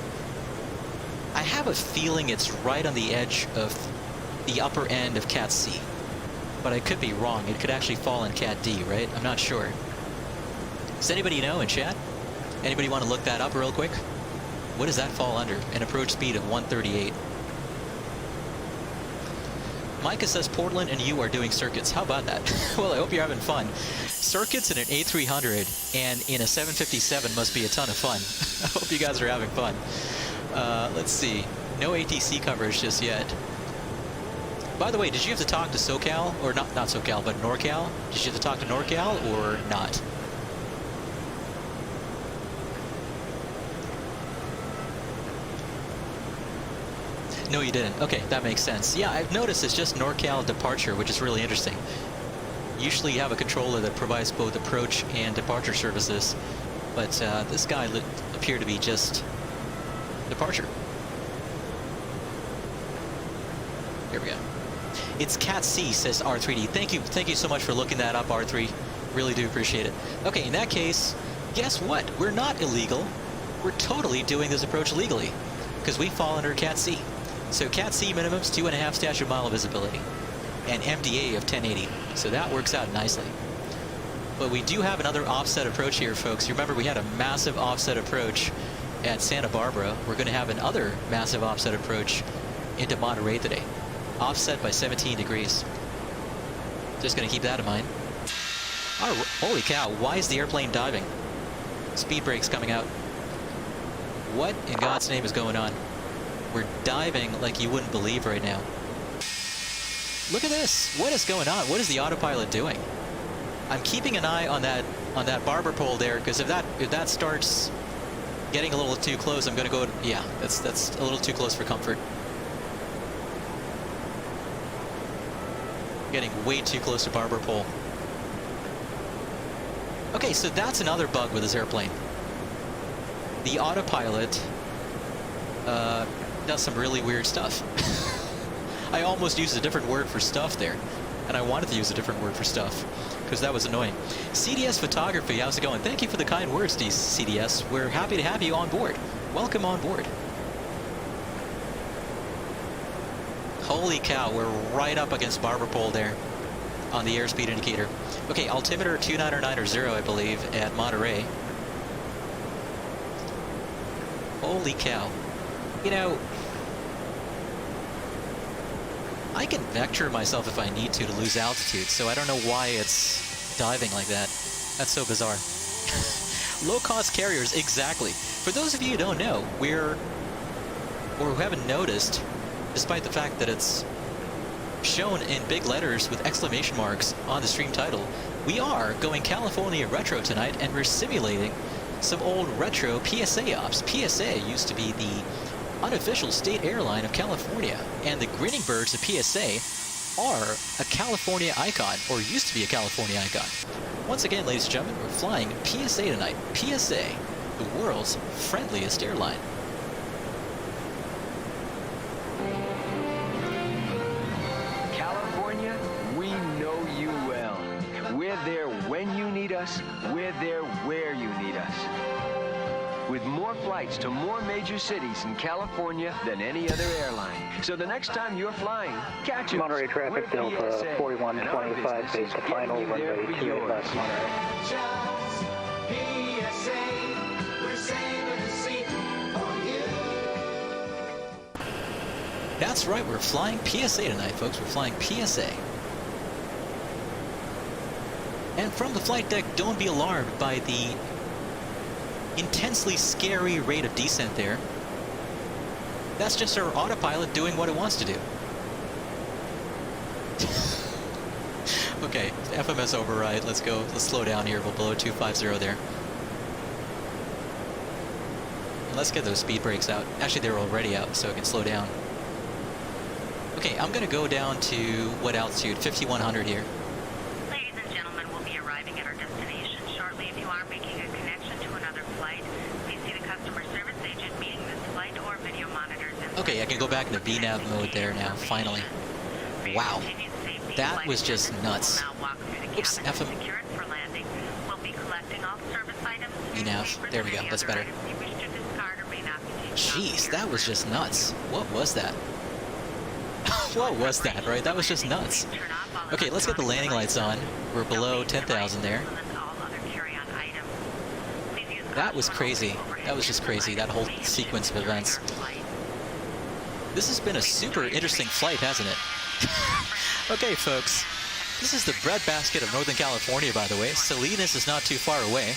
I have a feeling it's right on the edge of the upper end of Cat C. But I could be wrong. It could actually fall in Cat D, right? I'm not sure. Does anybody know in chat? Anybody want to look that up real quick? What does that fall under? An approach speed of 138. Micah says Portland and you are doing circuits. How about that? Well, I hope you're having fun. Circuits in an A300 and in a 757 must be a ton of fun. I hope you guys are having fun. Let's see. No ATC coverage just yet. By the way, did you have to talk to SoCal? Or not SoCal, but NorCal? Did you have to talk to NorCal or not? No, you didn't. Okay, that makes sense. Yeah, I've noticed it's just NorCal departure, which is really interesting. Usually you have a controller that provides both approach and departure services, but this guy appeared to be just departure. Here we go. It's Cat C, says R3D. Thank you so much for looking that up, R3. Really do appreciate it. Okay, in that case, guess what? We're not illegal. We're totally doing this approach legally, because we fall under Cat C. So Cat C minimums 2.5 statute mile visibility, and MDA of 1080. So that works out nicely. But we do have another offset approach here, folks. You remember we had a massive offset approach at Santa Barbara. We're going to have another massive offset approach into Monterey today. Offset by 17 degrees. Just going to keep that in mind. Oh, holy cow, why is the airplane diving? Speed brakes coming out. What in God's name is going on? We're diving like you wouldn't believe right now. Look at this. What is going on? What is the autopilot doing? I'm keeping an eye on that barber pole there, because if that starts getting a little too close, I'm going to go. Yeah, that's a little too close for comfort. Getting way too close to barber pole. Okay, so that's another bug with this airplane. The autopilot does some really weird stuff. I almost used a different word for stuff there, and I wanted to use a different word for stuff because that was annoying. CDS Photography, how's it going? Thank you for the kind words, CDS. We're happy to have you on board. Welcome on board. Holy cow, we're right up against barber pole there on the airspeed indicator. Okay, altimeter 2990, I believe, at Monterey. Holy cow. You know, I can vector myself if I need to lose altitude, so I don't know why it's diving like that. That's so bizarre. Low-cost carriers, exactly. For those of you who don't know, or who haven't noticed, despite the fact that it's shown in big letters with exclamation marks on the stream title, we are going California retro tonight, and we're simulating some old retro PSA ops. PSA used to be the unofficial state airline of California, and the grinning birds of PSA are a California icon, or used to be a California icon. Once again, ladies and gentlemen, we're flying PSA tonight. PSA, the world's friendliest airline. California, we know you well. We're there when you need us. We're there where you need us. with more flights to more major cities in California than any other airline. So the next time you're flying, catch us. Monterey traffic, Delta 4125, base to final, runway 28 left, Monterey. Just PSA, we're saving a seat for you. That's right, we're flying PSA tonight, folks. We're flying PSA. And from the flight deck, don't be alarmed by the intensely scary rate of descent there. That's just our autopilot doing what it wants to do. Okay, FMS override. Let's go. Let's slow down here. We'll below 250 there. And let's get those speed brakes out. Actually, they're already out, so it can slow down. Okay, I'm going to go down to what altitude? 5100 here. Ladies and gentlemen, we'll be arriving at our destination shortly. If you are making a connection to another flight, please see the customer service agent meeting this flight or video monitors. Okay, I can go back into VNAV mode there now, finally. Wow, that was just nuts. Oops, FM. VNAV, there we go, that's better. Jeez, that was just nuts. What was that? What was that, right? That was just nuts. Okay, let's get the landing lights on. We're below 10,000 there. That was crazy. That was just crazy, that whole sequence of events. This has been a super interesting flight, hasn't it? Okay, folks. This is the breadbasket of Northern California, by the way. Salinas is not too far away.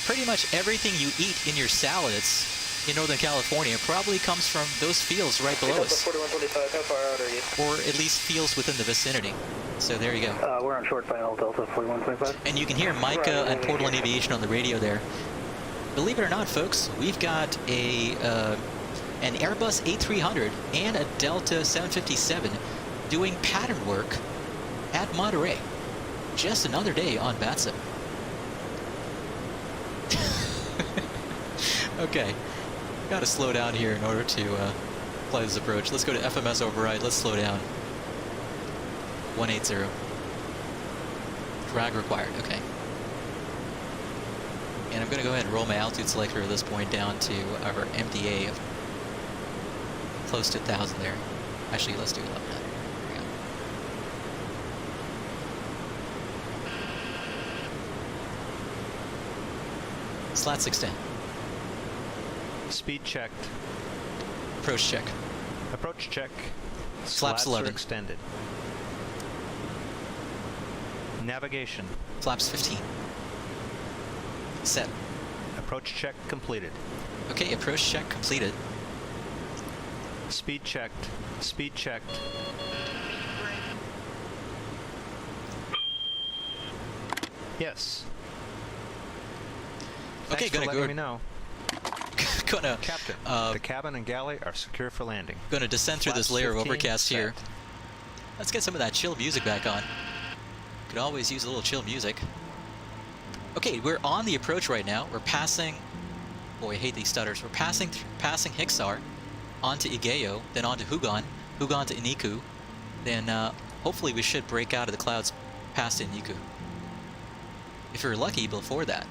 Pretty much everything you eat in your salads in Northern California probably comes from those fields right below us. 4125, how far out are you? Or at least fields within the vicinity. So there you go. We're on short final, Delta 4125. And you can hear Micah and Portland Aviation on the radio there. Believe it or not, folks, we've got an Airbus A300 and a Delta 757 doing pattern work at Monterey. Just another day on BATSA. Okay, gotta slow down here in order to fly this approach. Let's go to FMS override. Let's slow down. 180. Drag required. Okay. And I'm going to go ahead and roll my altitude selector at this point down to our MDA of close to 1,000 there. Actually, let's do 1100. There we go. Slat 610. Speed checked. Approach check. Approach check. Flaps 11. Are extended. Navigation. Flaps 15. Set. Approach check completed. Okay, approach check completed. Speed checked. Speed checked. Yes. Okay, Thanks for gonna letting me know. Gonna Captain, the cabin and galley are secure for landing. Gonna descend through this layer of overcast here. Let's get some of that chill music back on. Could always use a little chill music. Okay, we're on the approach right now. We're passing. Boy, I hate these stutters. We're passing Hixar, onto Igeo, then onto Hugon, Hugon to Iniku, then hopefully we should break out of the clouds past Iniku. If you're lucky before that.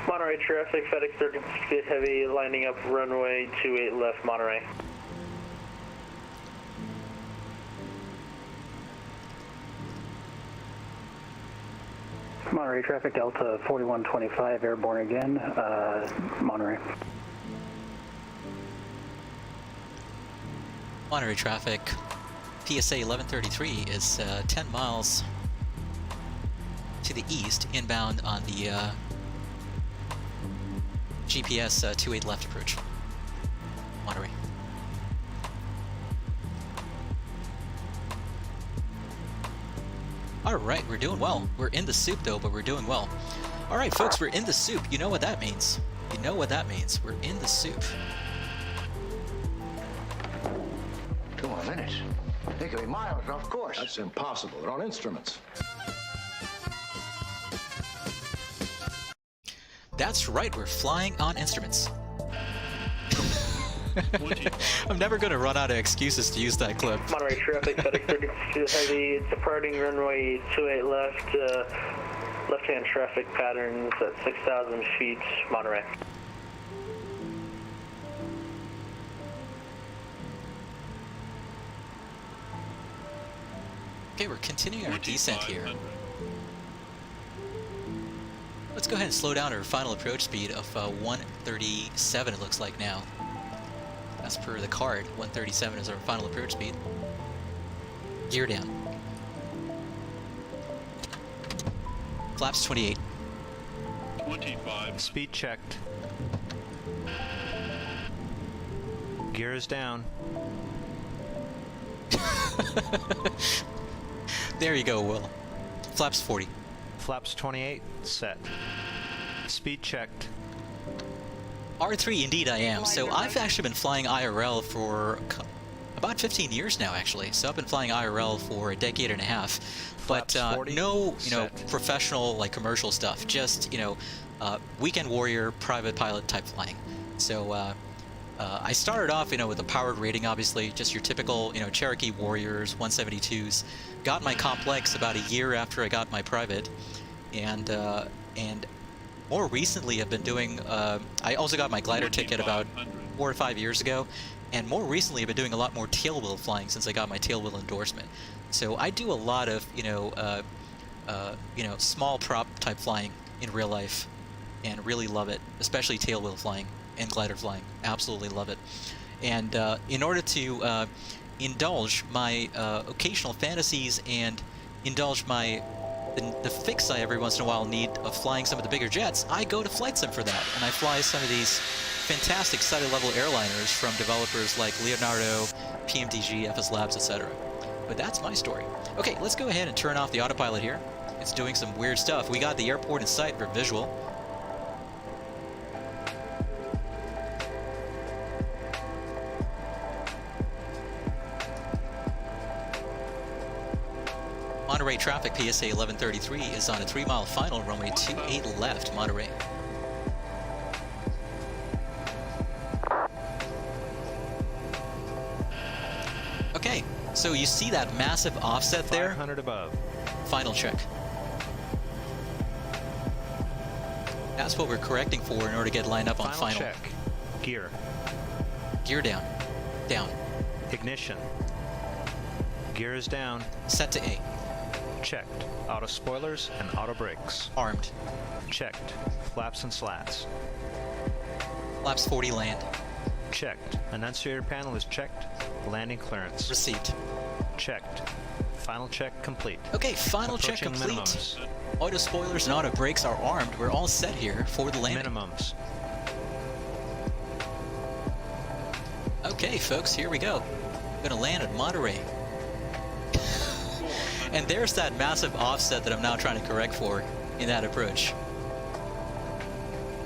Monterey traffic, FedEx 1360 heavy, lining up runway 28 left, Monterey. Monterey traffic, Delta 4125, airborne again, Monterey. Monterey traffic, PSA 1133 is 10 miles to the east, inbound on the GPS 28 left approach, Monterey. Alright, we're doing well. We're in the soup though, but we're doing well. Alright folks, we're in the soup. You know what that means. You know what that means. We're in the soup. 2 more minutes. They could be miles off course. That's impossible. They're on instruments. That's right, we're flying on instruments. I'm never going to run out of excuses to use that clip. Monterey traffic, FedEx 1360 heavy, departing runway 28 left, Left-hand traffic patterns at 6,000 feet, Monterey. Okay, we're continuing our descent here. Let's go ahead and slow down our final approach speed of 137, it looks like now. As per the card, 137 is our final approach speed. Gear down. Flaps 28. 25. Speed checked. Gear is down. There you go, Will. Flaps 40. Flaps 28, set. Speed checked. R3, indeed I am. So I've actually been flying IRL for about 15 years now, actually. So I've been flying IRL for a decade and a half. But no, professional, like, commercial stuff. Just, weekend warrior, private pilot type flying. So I started off, with a powered rating, obviously, just your typical, Cherokee Warriors, 172s. Got my complex about a year after I got my private, and more recently I've been doing. I also got my glider ticket about 4 or 5 years ago, and more recently I've been doing a lot more tailwheel flying since I got my tailwheel endorsement. So I do a lot of small prop type flying in real life, and really love it, especially tailwheel flying and glider flying. Absolutely love it. And in order to indulge my occasional fantasies and indulge the fix I every once in a while need of flying some of the bigger jets, I go to Flight Sim for that, and I fly some of these fantastic study-level airliners from developers like Leonardo, PMDG, FS Labs, etc. But that's my story. Okay, let's go ahead and turn off the autopilot here. It's doing some weird stuff. We got the airport in sight for visual. Monterey traffic, PSA 1133 is on a 3-mile final, runway 28 left, Monterey. Okay, so you see that massive offset there? 500 above. Final check. That's what we're correcting for in order to get lined up on final. Check. Gear. Gear down. Down. Ignition. Gear is down. Set to A. Checked. Auto spoilers and auto brakes. Armed. Checked. Flaps and slats. Flaps 40 land. Checked. Annunciator panel is checked. Landing clearance. Received. Checked. Final check complete. Okay, final check complete. Minimums. Auto spoilers and auto brakes are armed. We're all set here for the landing. Minimums. Okay, folks, here we go. We're gonna land at Monterey. And there's that massive offset that I'm now trying to correct for in that approach.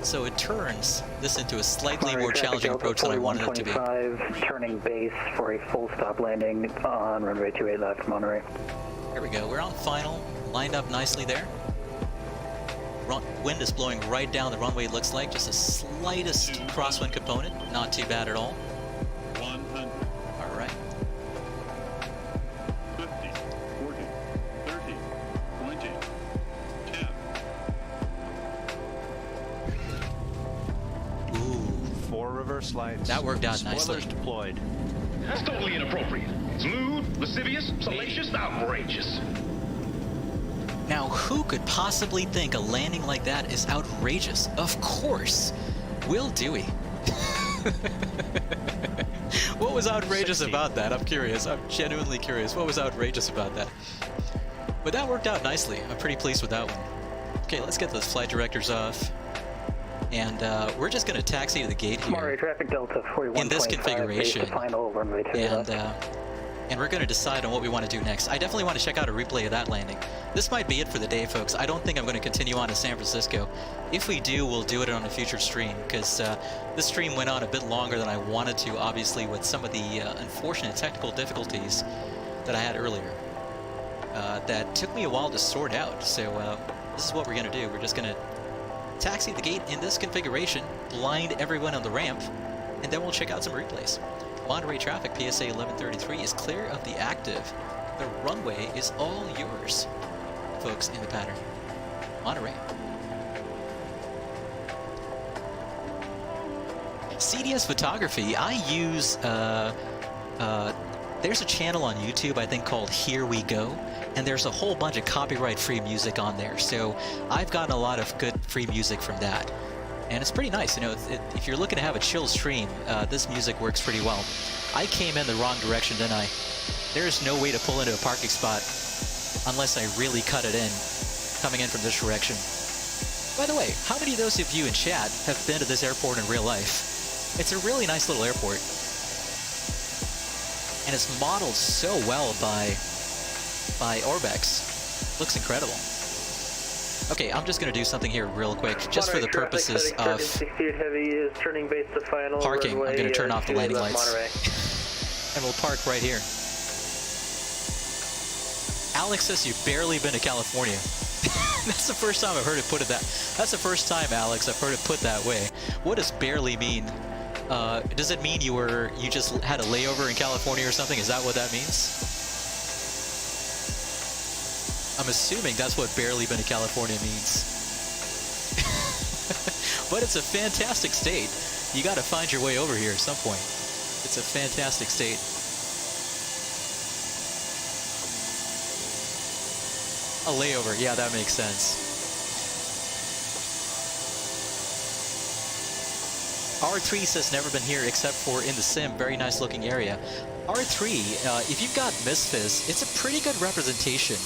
So it turns this into a slightly more challenging approach than I wanted it to be. Turning base for a full stop landing on runway 28 left, Monterey. Here we go. We're on final, lined up nicely there. Wind is blowing right down the runway, it looks like. Just the slightest crosswind component. Not too bad at all. 100. All right. 50, 40, 30, 20, 10. Ooh. 4 reverse lights. That worked out Spoilers nicely. Deployed. That's totally inappropriate. Smooth, lascivious, salacious, outrageous. Now, who could possibly think a landing like that is outrageous? Of course, Will Dewey. What was outrageous 60. about that? I'm curious. I'm genuinely curious. What was outrageous about that? But that worked out nicely. I'm pretty pleased with that one. Okay, let's get those flight directors off. And we're just going to taxi to the gate here traffic Delta 41 in this configuration. Final runway 28 And we're going to decide on what we want to do next. I definitely want to check out a replay of that landing. This might be it for the day, folks. I don't think I'm going to continue on to San Francisco. If we do, we'll do it on a future stream, because this stream went on a bit longer than I wanted to, obviously, with some of the unfortunate technical difficulties that I had earlier. That took me a while to sort out. So this is what we're going to do. We're just going to taxi the gate in this configuration, blind everyone on the ramp, and then we'll check out some replays. Monterey traffic, PSA 1133, is clear of the active. The runway is all yours, folks, in the pattern. Monterey. CDS photography, I use, there's a channel on YouTube, I think, called Here We Go, and there's a whole bunch of copyright-free music on there. So I've gotten a lot of good free music from that. And it's pretty nice, you know, if you're looking to have a chill stream, this music works pretty well. I came in the wrong direction, didn't I? There's no way to pull into a parking spot unless I really cut it in, coming in from this direction. By the way, how many of those of you in chat have been to this airport in real life? It's a really nice little airport. And it's modeled so well by Orbx. Looks incredible. Okay, I'm just going to do something here real quick, just for the purposes of parking. I'm going to turn off the landing lights. And we'll park right here. Alex says you've barely been to California. That's the first time I've heard it put it that. That's the first time, Alex, I've heard it put that way. What does barely mean? Does it mean you just had a layover in California or something? Is that what that means? I'm assuming that's what barely been to California means. But it's a fantastic state. You got to find your way over here at some point. It's a fantastic state. A layover, yeah, that makes sense. R3 says never been here except for in the sim. Very nice looking area. R3, if you've got Misfizz, it's a pretty good representation.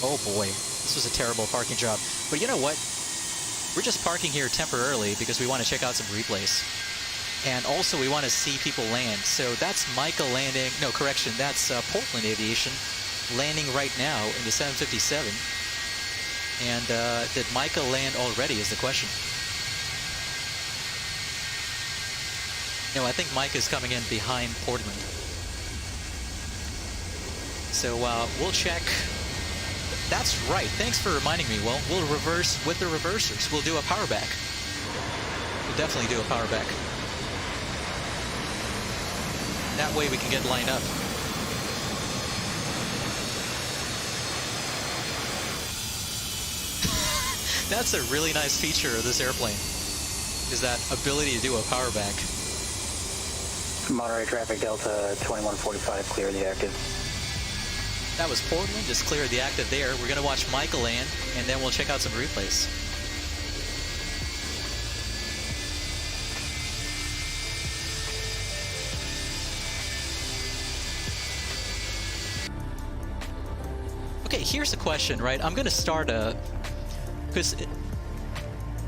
Oh boy, this was a terrible parking job. But you know what? We're just parking here temporarily because we want to check out some replays. And also we want to see people land. So that's Micah landing, no correction, that's Portland Aviation landing right now in the 757. And did Micah land already is the question. No, I think Micah's coming in behind Portland. So we'll check. That's right. Thanks for reminding me. Well, we'll reverse with the reversers. We'll do a power back. We'll definitely do a power back. That way we can get lined up. That's a really nice feature of this airplane, is that ability to do a power back. Monterey traffic Delta 2145, clear the active. That was Portland, just cleared the active there. We're going to watch Michael land, and then we'll check out some replays. Okay, here's the question, right? I'm going to start because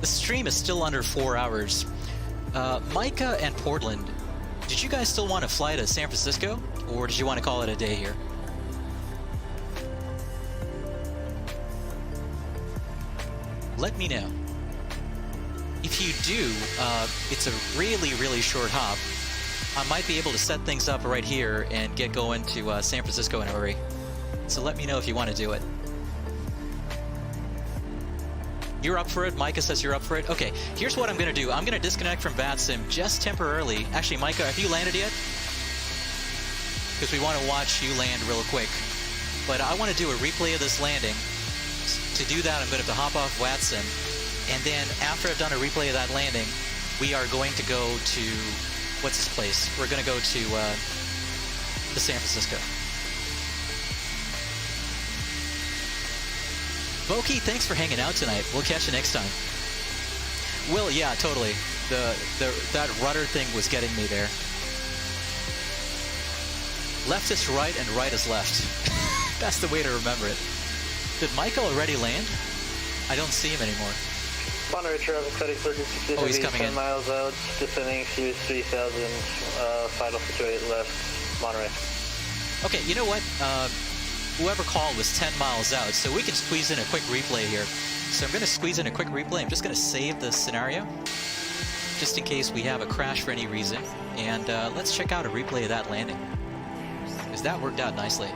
the stream is still under 4 hours. Micah and Portland, did you guys still want to fly to San Francisco, or did you want to call it a day here? Let me know. If you do, it's a really, really short hop. I might be able to set things up right here and get going to San Francisco in a hurry. So let me know if you want to do it. You're up for it? Micah says you're up for it? Okay, here's what I'm going to do. I'm going to disconnect from VATSIM just temporarily. Actually, Micah, have you landed yet? Because we want to watch you land real quick. But I want to do a replay of this landing. To do that, I'm going to have to hop off VATSIM. And then after I've done a replay of that landing, we are going to go to... what's this place? We're going to go to San Francisco. Boki, thanks for hanging out tonight. We'll catch you next time. Will, yeah, totally. That rudder thing was getting me there. Left is right and right is left. That's the way to remember it. Did Michael already land? I don't see him anymore. Monterey traffic, FedEx 1360, oh, he's coming 10 in. miles out, descending, Hughes 3000, final situate left, Monterey. Okay, you know what? Whoever called was 10 miles out, so we can squeeze in a quick replay here. So I'm going to squeeze in a quick replay. I'm just going to save the scenario, just in case we have a crash for any reason. And let's check out a replay of that landing, because that worked out nicely.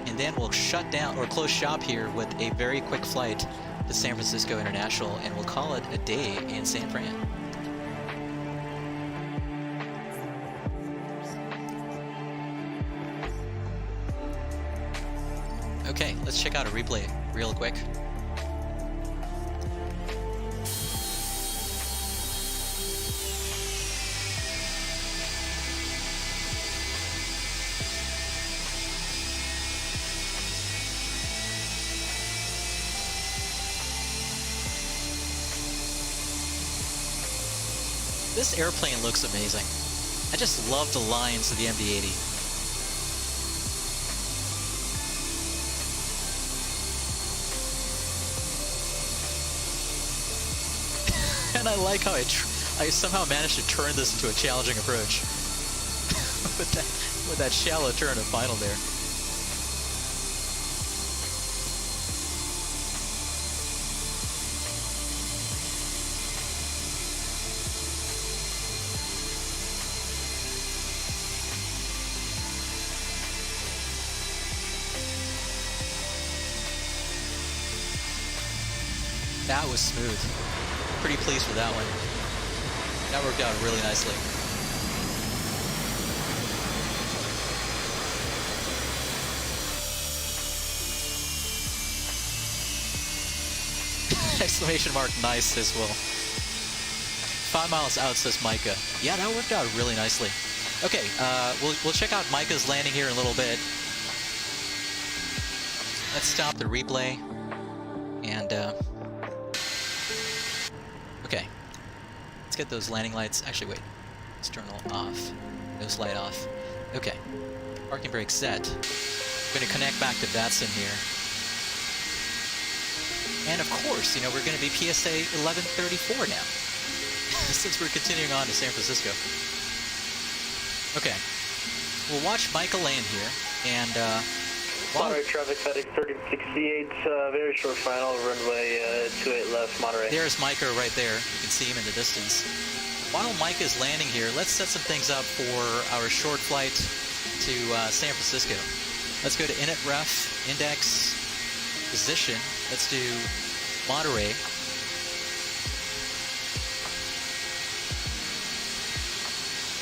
And then we'll shut down or close shop here with a very quick flight to San Francisco International, and we'll call it a day in San Fran. Okay, let's check out a replay real quick. This airplane looks amazing. I just love the lines of the MD-80. And I like how I somehow managed to turn this into a challenging approach. with that shallow turn of final there. That was smooth. Pretty pleased with that one. That worked out really nicely. Exclamation mark, nice, says Will. 5 miles out, says Micah. Yeah, that worked out really nicely. Okay, we'll check out Micah's landing here in a little bit. Let's stop the replay. And, okay. Let's get those landing lights. Actually, wait. Let's turn them off. Nose light off. Okay. Parking brake set. I'm going to connect back to VATSIM here. And of course, you know, we're going to be PSA 1134 now. Since we're continuing on to San Francisco. Okay. We'll watch Michael land here. And, Monterey traffic FedEx 1368, very short final, runway 28 left, Monterey. There's Micah right there. You can see him in the distance. While Micah is landing here, let's set some things up for our short flight to San Francisco. Let's go to init ref, index, position. Let's do Monterey.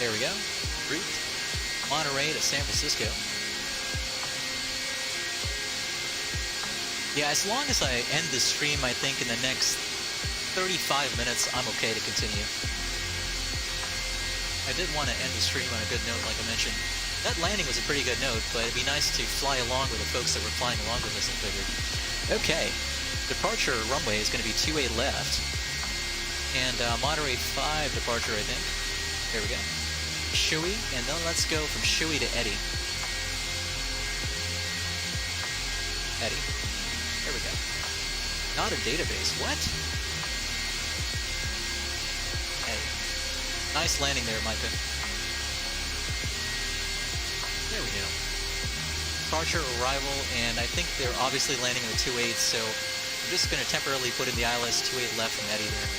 There we go. Route Monterey to San Francisco. Yeah, as long as I end the stream, I think in the next 35 minutes, I'm okay to continue. I did want to end the stream on a good note, like I mentioned. That landing was a pretty good note, but it'd be nice to fly along with the folks that were flying along with us, I figured. Okay, departure runway is going to be 28 left. And Monterey 5 departure, I think. There we go. SHOEY, and then let's go from SHOEY to EDDYY. EDDYY. There we go. Not a database. What? Hey. Nice landing there, Micah. There we go. Departure, arrival, and I think they're obviously landing in the 28, so I'm just going to temporarily put in the ILS 28 left from EDDYY there.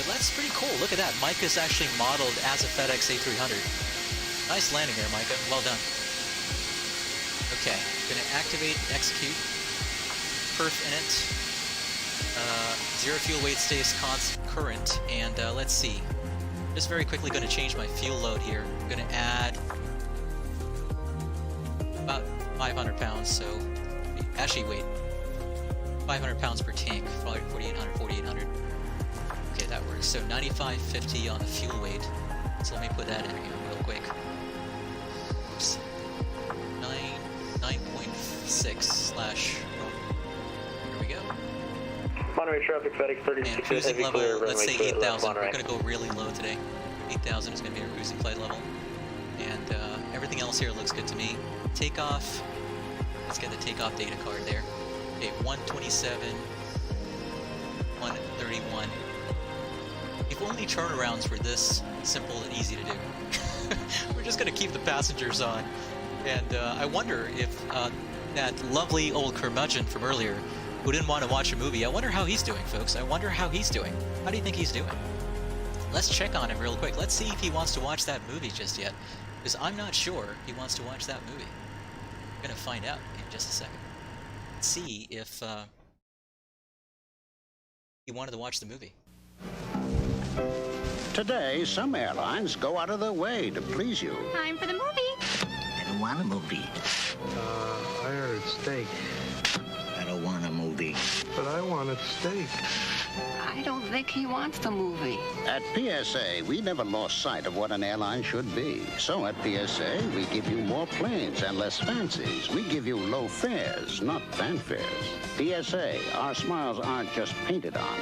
But that's pretty cool. Look at that. Micah's actually modeled as a FedEx A300. Nice landing there, Micah. Well done. Okay. Going to activate, execute. Perf init, 0 fuel weight stays current, and let's see. Just very quickly going to change my fuel load here. I'm going to add about 500 pounds, so actually wait, 500 pounds per tank, probably 4,800. Okay, that works. So 95.50 on the fuel weight. So let me put that in here real quick. Oops. 9.6/. Monterey traffic FedEx 36. And cruising level, let's say 8,000. We're going to go really low today. 8,000 is going to be our cruising flight level. And everything else here looks good to me. Takeoff. Let's get the takeoff data card there. Okay, 127, 131. If only turnarounds were this simple and easy to do. We're just going to keep the passengers on. And I wonder if that lovely old curmudgeon from earlier who didn't want to watch a movie, I wonder how he's doing, folks. I wonder how he's doing. How do you think he's doing? Let's check on him real quick. Let's see if he wants to watch that movie just yet. Because I'm not sure he wants to watch that movie. We're going to find out in just a second. Let's see if he wanted to watch the movie. Today, some airlines go out of their way to please you. Time for the movie. I don't want a movie. I ordered steak. I don't want a movie. But I wanted steak. I don't think he wants the movie. At PSA, we never lost sight of what an airline should be. So at PSA, we give you more planes and less fancies. We give you low fares, not fanfares. PSA, our smiles aren't just painted on.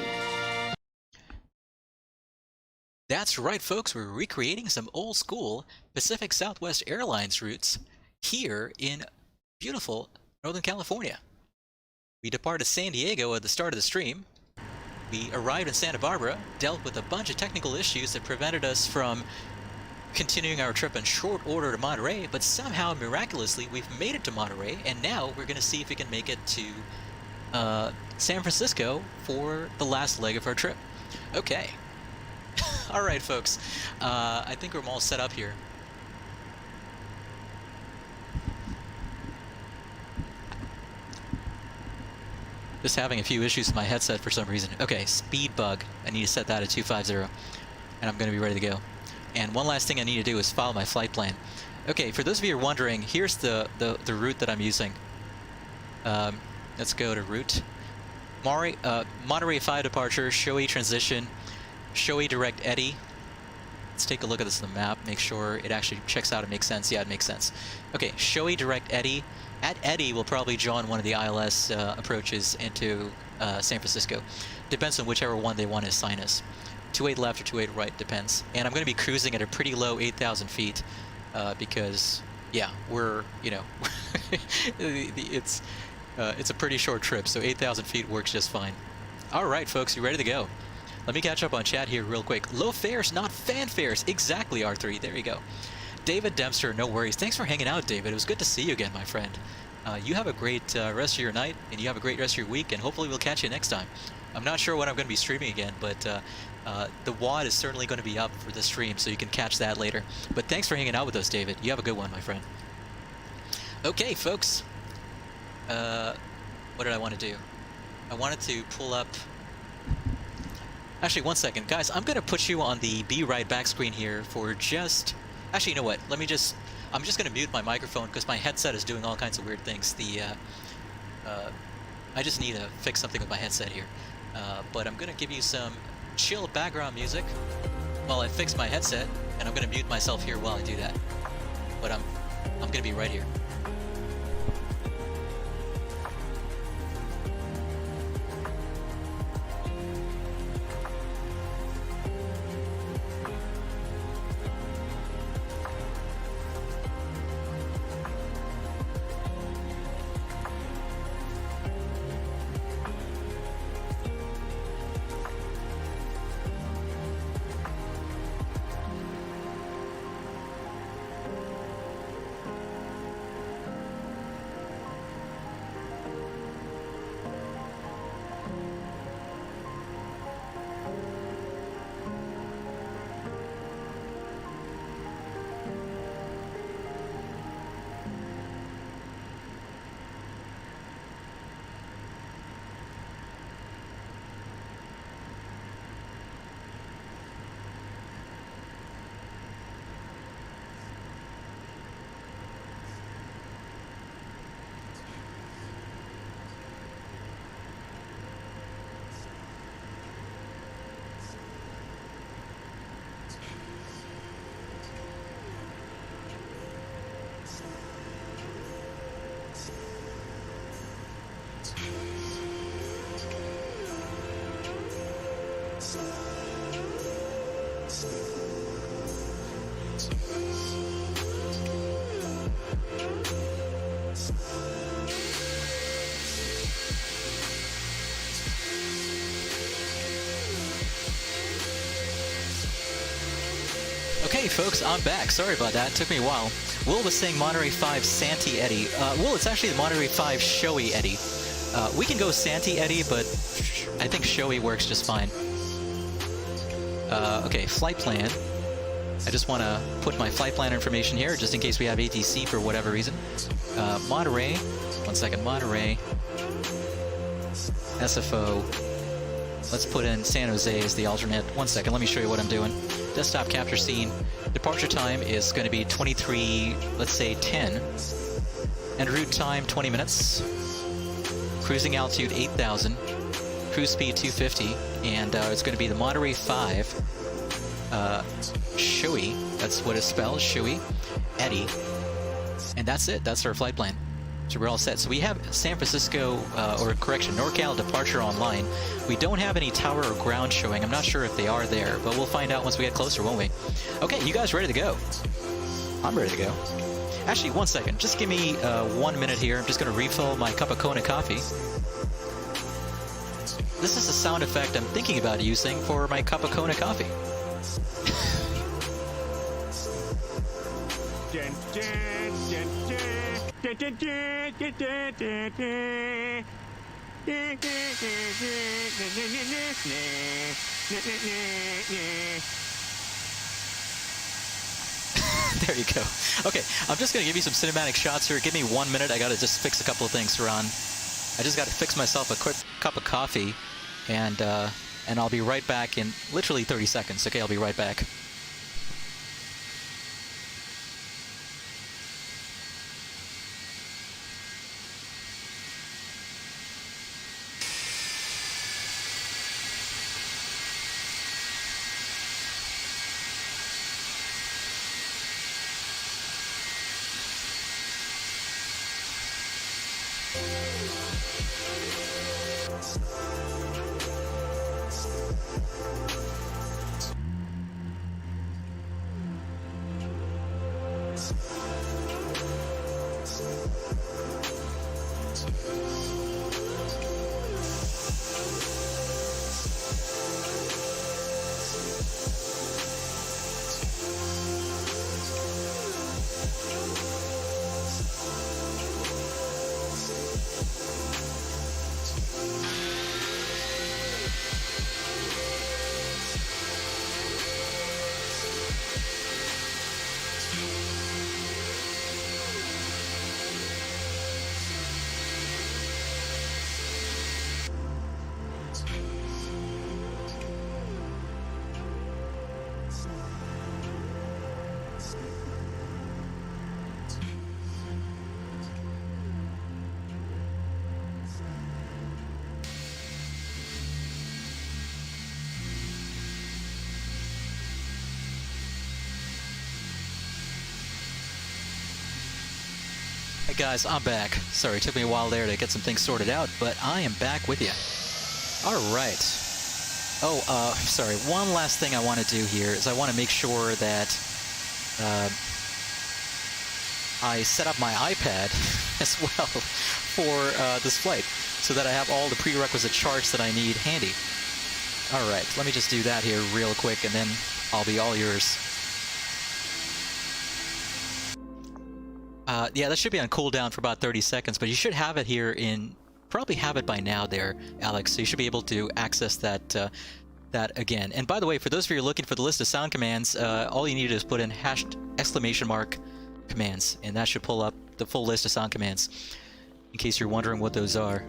That's right, folks. We're recreating some old school Pacific Southwest Airlines routes here in beautiful Northern California. We departed San Diego at the start of the stream. We arrived in Santa Barbara, dealt with a bunch of technical issues that prevented us from continuing our trip in short order to Monterey, but somehow, miraculously, we've made it to Monterey, and now we're going to see if we can make it to San Francisco for the last leg of our trip. Okay. Alright, folks. I think we're all set up here. Just having a few issues with my headset for some reason. Okay, speed bug. I need to set that at 250, and I'm going to be ready to go. And one last thing I need to do is follow my flight plan. Okay, for those of you who are wondering, here's the route that I'm using. Let's go to route. Monterey 5 departure, SHOEY transition, SHOEY direct EDDYY. Let's take a look at this on the map, make sure it actually checks out and makes sense. Yeah, it makes sense. Okay, SHOEY direct EDDYY. At EDDYY, we'll probably join one of the ILS approaches into San Francisco. Depends on whichever one they want to assign us. 28 left or 28 right, depends. And I'm going to be cruising at a pretty low 8,000 feet because, yeah, we're, you know, it's a pretty short trip, so 8,000 feet works just fine. All right, folks, you ready to go? Let me catch up on chat here real quick. Low fares, not fanfares. Exactly, R3. There you go. David Dempster, no worries. Thanks for hanging out, David. It was good to see you again, my friend. You have a great rest of your night, and you have a great rest of your week, and hopefully we'll catch you next time. I'm not sure when I'm going to be streaming again, but the WAD is certainly going to be up for the stream, so you can catch that later. But thanks for hanging out with us, David. You have a good one, my friend. Okay, folks. What did I want to do? I wanted to pull up... Actually, one second. Guys, I'm going to put you on the Be Right Back screen here for just... Actually, you know what? I'm just going to mute my microphone because my headset is doing all kinds of weird things. I just need to fix something with my headset here. But I'm going to give you some chill background music while I fix my headset, and I'm going to mute myself here while I do that. But I'm going to be right here. Okay, folks, I'm back. Sorry about that. It took me a while. Will was saying Monterey 5 Santee Eddy. Will, it's actually the Monterey 5 SHOEY Eddy. We can go Santee Eddy, but I think SHOEY works just fine. Okay, flight plan. I just want to put my flight plan information here, just in case we have ATC for whatever reason. Monterey. One second. Monterey. SFO. Let's put in San Jose as the alternate. One second, let me show you what I'm doing. Desktop capture scene. Departure time is going to be 23, let's say 10. En route time, 20 minutes. Cruising altitude, 8,000. Cruise speed, 250. And it's going to be the Monterey 5 SHOEY. That's what it's spelled, SHOEY. Eddy. And that's it. That's our flight plan. So we're all set. So we have San Francisco, or correction, NorCal departure online. We don't have any tower or ground showing. I'm not sure if they are there, but we'll find out once we get closer, won't we? Okay, you guys ready to go? I'm ready to go. Actually, one second. Just give me 1 minute here. I'm just going to refill my cup of Kona coffee. This is a sound effect I'm thinking about using for my cup of Kona coffee. There you go. Okay, I'm just going to give you some cinematic shots here. Give me 1 minute. I got to just fix a couple of things, Ron. I just got to fix myself a quick cup of coffee, and I'll be right back in literally 30 seconds. Okay, I'll be right back. Hey guys, I'm back. Sorry, it took me a while there to get some things sorted out, but I am back with you. All right. Oh, sorry. One last thing I want to do here is I want to make sure that I set up my iPad as well for this flight so that I have all the prerequisite charts that I need handy. All right, let me just do that here real quick, and then I'll be all yours. Yeah, that should be on cooldown for about 30 seconds, but you should have it here in, probably have it by now there, Alex, so you should be able to access that that again. And by the way, for those of you who are looking for the list of sound commands, all you need to do is put in # commands, and that should pull up the full list of sound commands, in case you're wondering what those are.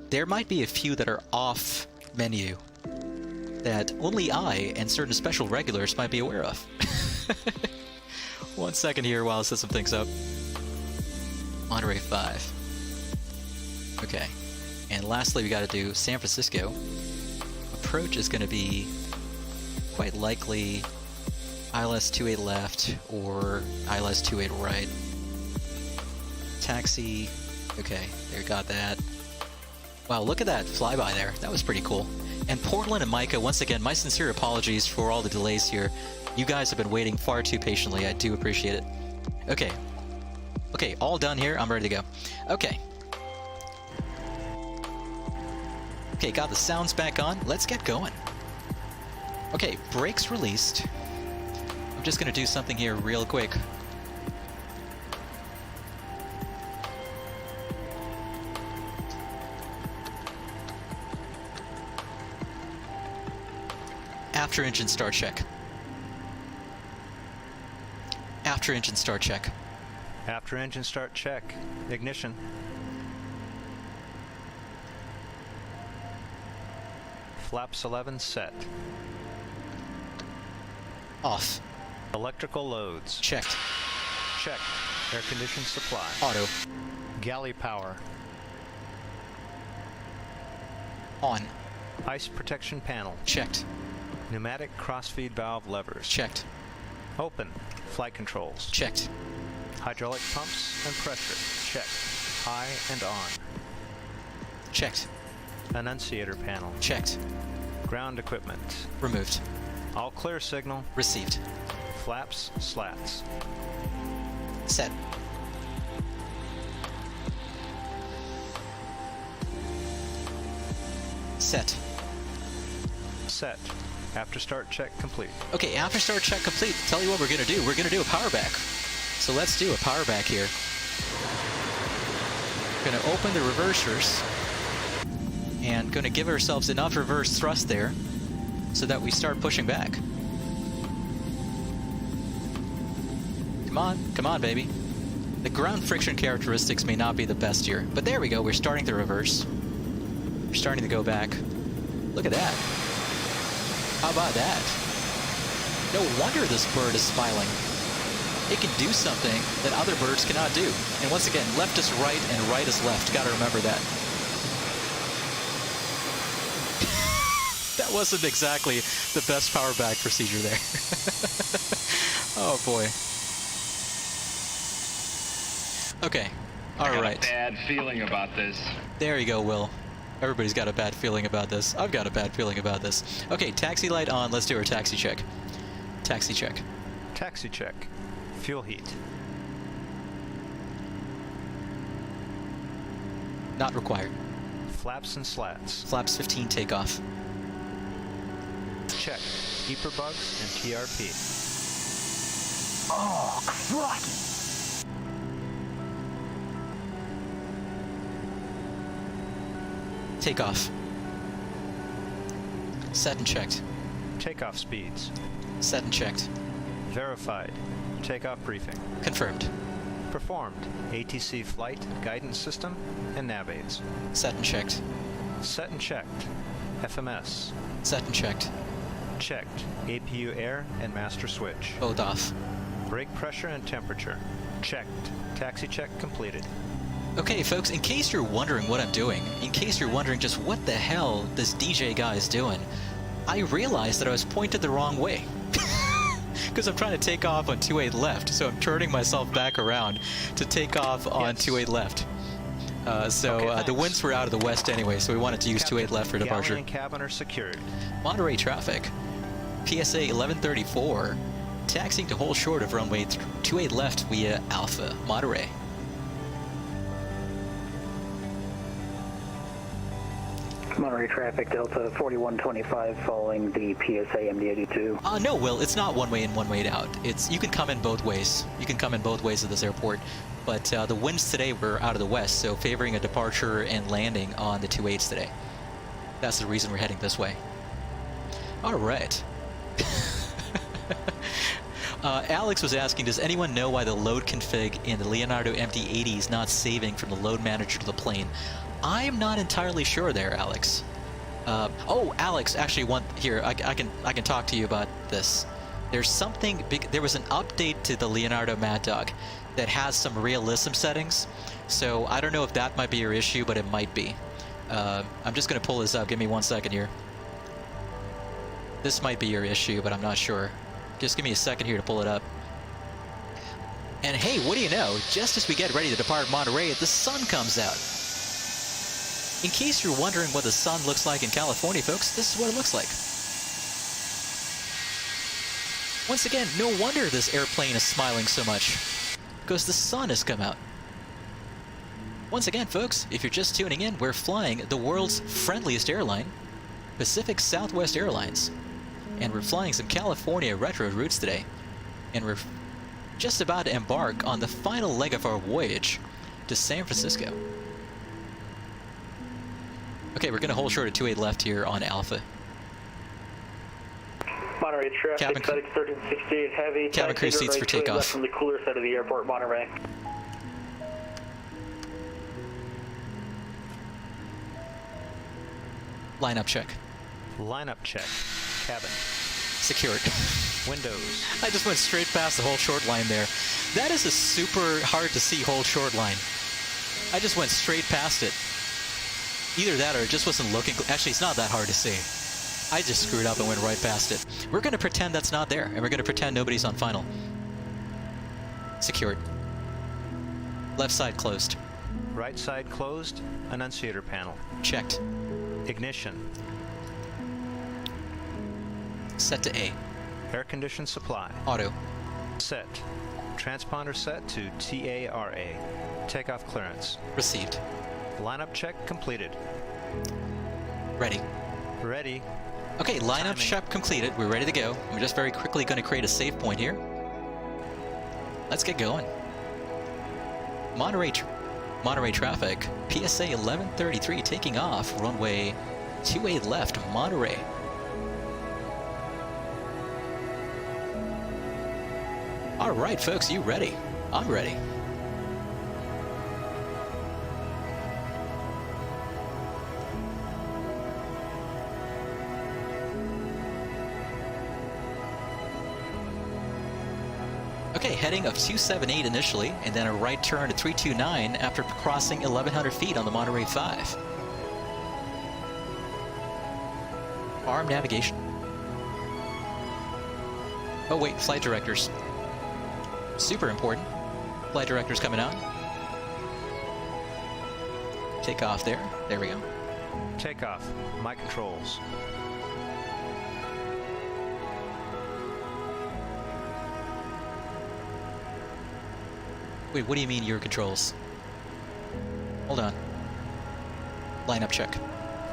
There might be a few that are off menu that only I and certain special regulars might be aware of. 1 second here while I set some things up. Monterey 5. Okay. And lastly, we got to do San Francisco. Approach is going to be quite likely ILS 28 left or ILS 28 right. Taxi. Okay, there, got that. Wow, look at that flyby there. That was pretty cool. And Portland and Micah, once again, my sincere apologies for all the delays here. You guys have been waiting far too patiently. I do appreciate it. Okay. Okay, all done here. I'm ready to go. Okay. Okay, got the sounds back on. Let's get going. Okay, brakes released. I'm just going to do something here real quick. After engine start check. After engine start check. After engine start check. Ignition. Flaps 11 set. Off. Electrical loads. Checked. Checked. Air conditioned supply. Auto. Galley power. On. Ice protection panel. Checked. Pneumatic crossfeed valve levers. Checked. Open. Flight controls. Checked. Hydraulic pumps and pressure checked. High and on. Checked. Annunciator panel checked. Ground equipment removed. All clear signal received. Flaps, slats. Set. Set. Set. After start check complete. Okay, after start check complete, tell you what we're going to do. We're going to do a power back. So let's do a power back here. We're going to open the reversers and going to give ourselves enough reverse thrust there so that we start pushing back. Come on, baby. The ground friction characteristics may not be the best here, but there we go. We're starting to reverse. We're starting to go back. Look at that. How about that? No wonder this bird is smiling. It can do something that other birds cannot do. And once again, left is right and right is left. Gotta remember that. That wasn't exactly the best power back procedure there. Oh boy. Okay. All right. I got a bad feeling about this. There you go, Will. Everybody's got a bad feeling about this. I've got a bad feeling about this. Okay, taxi light on. Let's do our taxi check. Taxi check. Taxi check. Fuel heat. Not required. Flaps and slats. Flaps 15 takeoff. Check. Keeper bugs and TRP. Oh, crikey! Takeoff. Set and checked. Takeoff speeds. Set and checked. Verified. Takeoff briefing. Confirmed. Performed. ATC flight, guidance system, and nav aids. Set and checked. Set and checked. FMS. Set and checked. Checked. APU air and master switch. Both off. Brake pressure and temperature. Checked. Taxi check completed. Okay, folks, in case you're wondering what I'm doing, in case you're wondering just what the hell this DJ guy is doing, I realized that I was pointed the wrong way. Because I'm trying to take off on 28 left, so I'm turning myself back around to take off on 28 left. The winds were out of the west anyway, so we wanted to use 28 left for departure. Galley and cabin are secured. Monterey traffic. PSA 1134, taxiing to hold short of runway 28 left via Alpha, Monterey. Monterey traffic, Delta 4125, following the PSA MD-82. No, Will, it's not one way in, one way out. You can come in both ways. You can come in both ways of this airport. But the winds today were out of the west, so favoring a departure and landing on the 28s today. That's the reason we're heading this way. All right. Alex was asking, does anyone know why the load config in the Leonardo MD-80 is not saving from the load manager to the plane? I'm not entirely sure there, Alex. Oh, Alex, actually, I can talk to you about this. There's something big. There was an update to the Leonardo Maddog that has some realism settings. So I don't know if that might be your issue, but it might be. I'm just going to pull this up. Give me 1 second here. This might be your issue, but I'm not sure. Just give me a second here to pull it up. And hey, what do you know? Just as we get ready to depart Monterey, the sun comes out. In case you're wondering what the sun looks like in California, folks, this is what it looks like. Once again, no wonder this airplane is smiling so much, because the sun has come out. Once again, folks, if you're just tuning in, we're flying the world's friendliest airline, Pacific Southwest Airlines. And we're flying some California retro routes today. And we're just about to embark on the final leg of our voyage to San Francisco. Okay, we're going to hold short at 28 left here on Alpha. Monterey traffic, FedEx 1368 heavy. Cabin crew seats for takeoff. From the cooler side of the airport, Monterey. Lineup check. Lineup check. Cabin. Secured. Windows. I just went straight past the whole short line there. That is a super hard to see whole short line. I just went straight past it. Either that or it just wasn't looking. Actually, it's not that hard to see. I just screwed up and went right past it. We're going to pretend that's not there, and we're going to pretend nobody's on final. Secured. Left side closed. Right side closed. Annunciator panel. Checked. Ignition. Set to A. Air condition supply. Auto. Set. Transponder set to TARA. Takeoff clearance. Received. Lineup check completed. Ready. Ready. Okay, lineup check completed. We're ready to go. I'm just very quickly going to create a save point here. Let's get going. Monterey traffic. PSA 1133 taking off. Runway 28 left, Monterey. All right, folks, you ready? I'm ready. Okay, heading of 278 initially, and then a right turn to 329 after crossing 1,100 feet on the Monterey 5. Arm navigation. Oh wait, flight directors. Super important. Flight directors coming out. Take off there. There we go. Takeoff. My controls. Wait, what do you mean your controls? Hold on. Lineup check.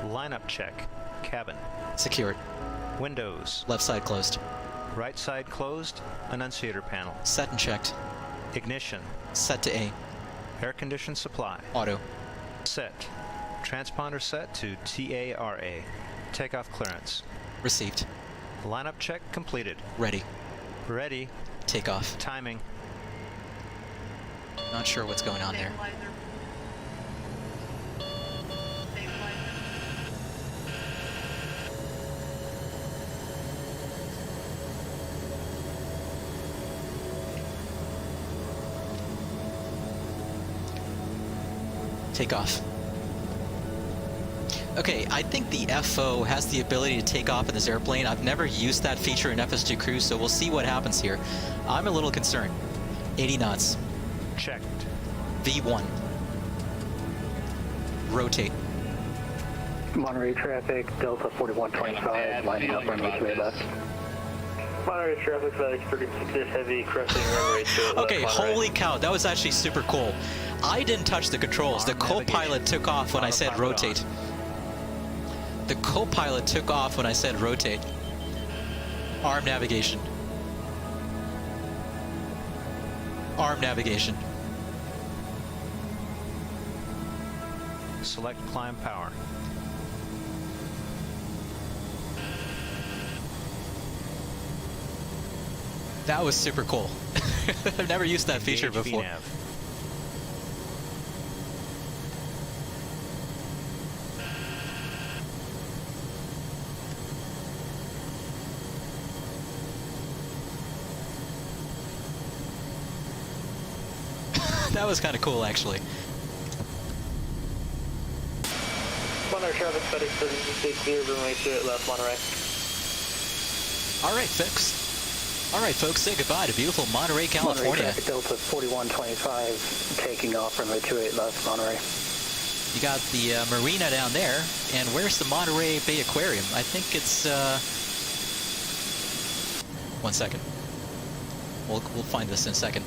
Lineup check. Cabin. Secured. Windows. Left side closed. Right side closed. Annunciator panel. Set and checked. Ignition. Set to A. Air condition supply. Auto. Set. Transponder set to TARA. Takeoff clearance. Received. Lineup check completed. Ready. Ready. Takeoff. Timing. Not sure what's going on there. Takeoff. Okay, I think the FO has the ability to take off in this airplane. I've never used that feature in FS2 Cruise, so we'll see what happens here. I'm a little concerned. 80 knots. Checked. V1. Rotate. Monterey traffic, Delta 4125, lining up runway 28 left. Monterey traffic, FedEx 36 heavy, crossing runway 28 Okay, left, Monterey. holy cow, that was actually super cool. I didn't touch the controls. The co-pilot took off when I said rotate. The co-pilot took off when I said rotate. Arm navigation. Arm navigation. Select climb power. That was super cool. I've never used that feature before. VNAV. That was kind of cool, actually. Monterey traffic, FedEx 36 clear, runway 28 left, Monterey. All right, folks, say goodbye to beautiful Monterey, California. Monterey traffic, Delta 4125, taking off runway 28 left, Monterey. You got the marina down there, and where's the Monterey Bay Aquarium? I think it's, 1 second. We'll find this in a second.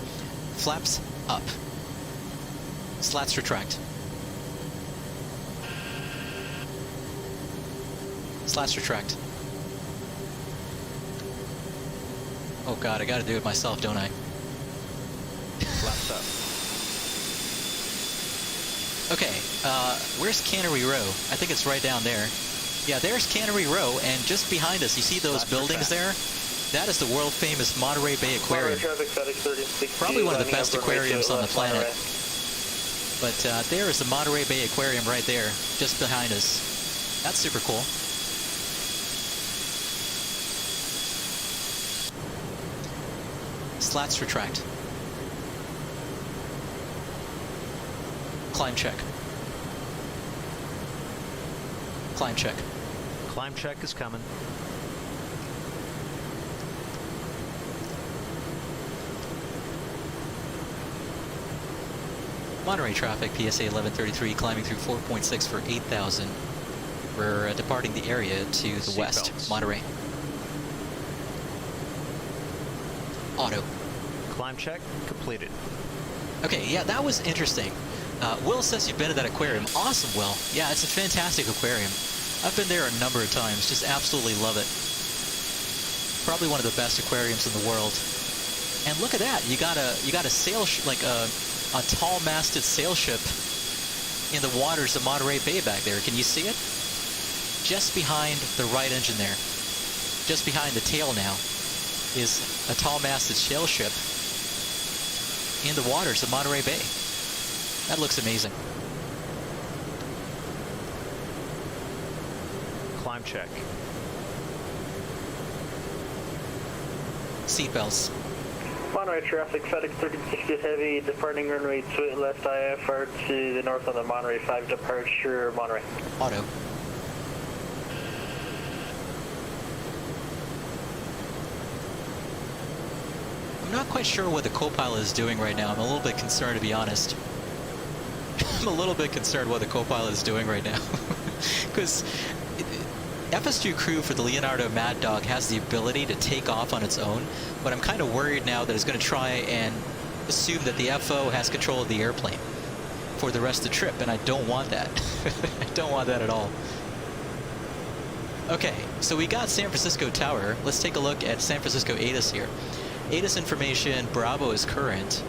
Flaps up. Slats retract. Slats retract. Oh god, I gotta do it myself, don't I? Flaps up. Okay, where's Cannery Row? I think it's right down there. Yeah, there's Cannery Row, and just behind us, you see those buildings there? That is the world-famous Monterey Bay Aquarium. Monterey traffic, FedEx 36 Probably one of the best runway 28 aquariums on the left, planet. Monterey. But there is the Monterey Bay Aquarium right there, just behind us. That's super cool. Slats retract. Climb check. Climb check. Climb check is coming. Monterey traffic, PSA 1133, climbing through 4.6 for 8,000. We're departing the area to the west, Monterey. Auto. Climb check completed. Okay, yeah, that was interesting. Will says you've been to that aquarium. Awesome, Will. Yeah, it's a fantastic aquarium. I've been there a number of times. Just absolutely love it. Probably one of the best aquariums in the world. And look at that. You got a sail like a tall-masted sail ship in the waters of Monterey Bay back there. Can you see it? Just behind the right engine there, just behind the tail now, is a tall-masted sail ship in the waters of Monterey Bay. That looks amazing. Climb check. Seatbelts. Monterey traffic, FedEx 1360 heavy, departing runway 28 left IFR to the north on the Monterey 5 departure, Monterey. Auto. I'm not quite sure what the co-pilot is doing right now. I'm a little bit concerned, to be honest. I'm a little bit concerned what the co-pilot is doing right now. Because FS2 crew for the Leonardo Maddog has the ability to take off on its own, but I'm kind of worried now that it's going to try and assume that the FO has control of the airplane for the rest of the trip, and I don't want that. I don't want that at all. Okay, so we got San Francisco Tower. Let's take a look at San Francisco ATIS here. ATIS information, Bravo is current.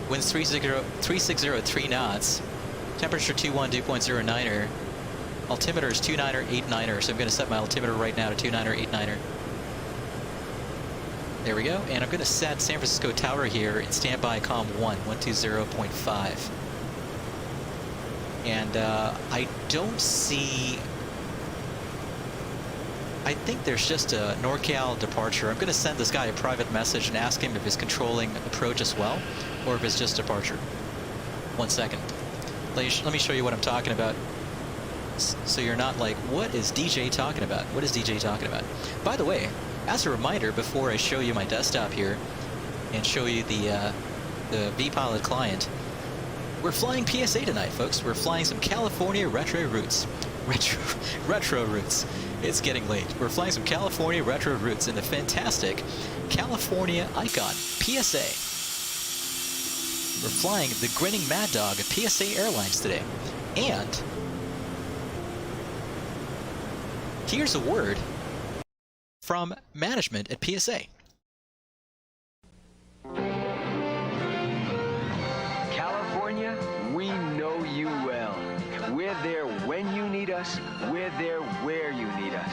Winds 3603 knots. Temperature 212.09er. Altimeter is 29er, 89er, so I'm going to set my altimeter right now to 29er, 89er. There we go, and I'm going to set San Francisco Tower here in standby comm 120.5. And I don't see... I think there's just a NorCal departure. I'm going to send this guy a private message and ask him if he's controlling approach as well, or if it's just departure. 1 second. Let me show you what I'm talking about. So you're not like, what is DJ talking about? What is DJ talking about? By the way, as a reminder, before I show you my desktop here and show you the vPilot client, we're flying PSA tonight, folks. We're flying some California retro routes. Retro routes. It's getting late. We're flying some California retro routes in the fantastic California Icon PSA. We're flying the Grinning Maddog of PSA Airlines today. And here's a word from management at PSA. California, we know you well. We're there when you need us. We're there where you need us.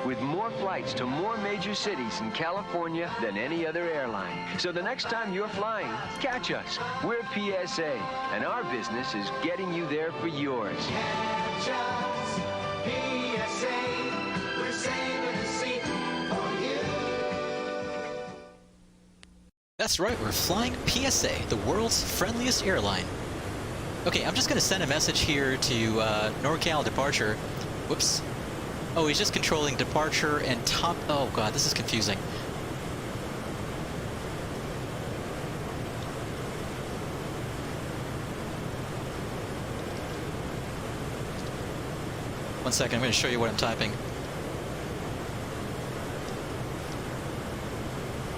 With more flights to more major cities in California than any other airline. So the next time you're flying, catch us. We're PSA, and our business is getting you there for yours. Catch us, PSA, we're saving a seat for you. That's right, we're flying PSA, the world's friendliest airline. Okay, I'm just going to send a message here to NorCal departure. Whoops. Oh, he's just controlling departure and top... Oh, God, this is confusing. One second, I'm going to show you what I'm typing.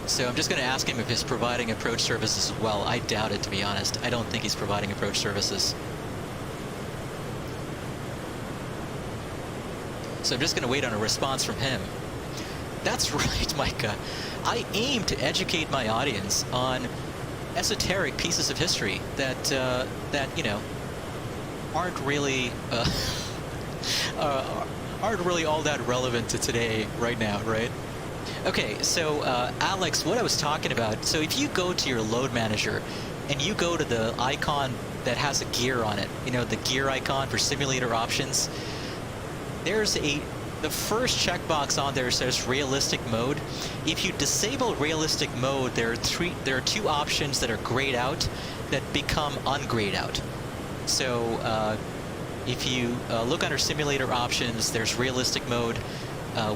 So I'm just going to ask him if he's providing approach services as well. I doubt it, to be honest. I don't think he's providing approach services. So I'm just going to wait on a response from him. That's right, Micah. I aim to educate my audience on esoteric pieces of history that you know, aren't really all that relevant to today right now, right? Okay, so Alex, what I was talking about, so if you go to your load manager and you go to the icon that has a gear on it, you know, the gear icon for simulator options, there's the first checkbox on there says realistic mode. If you disable realistic mode, there are two options that are grayed out that become ungrayed out. So if you look under simulator options, there's realistic mode.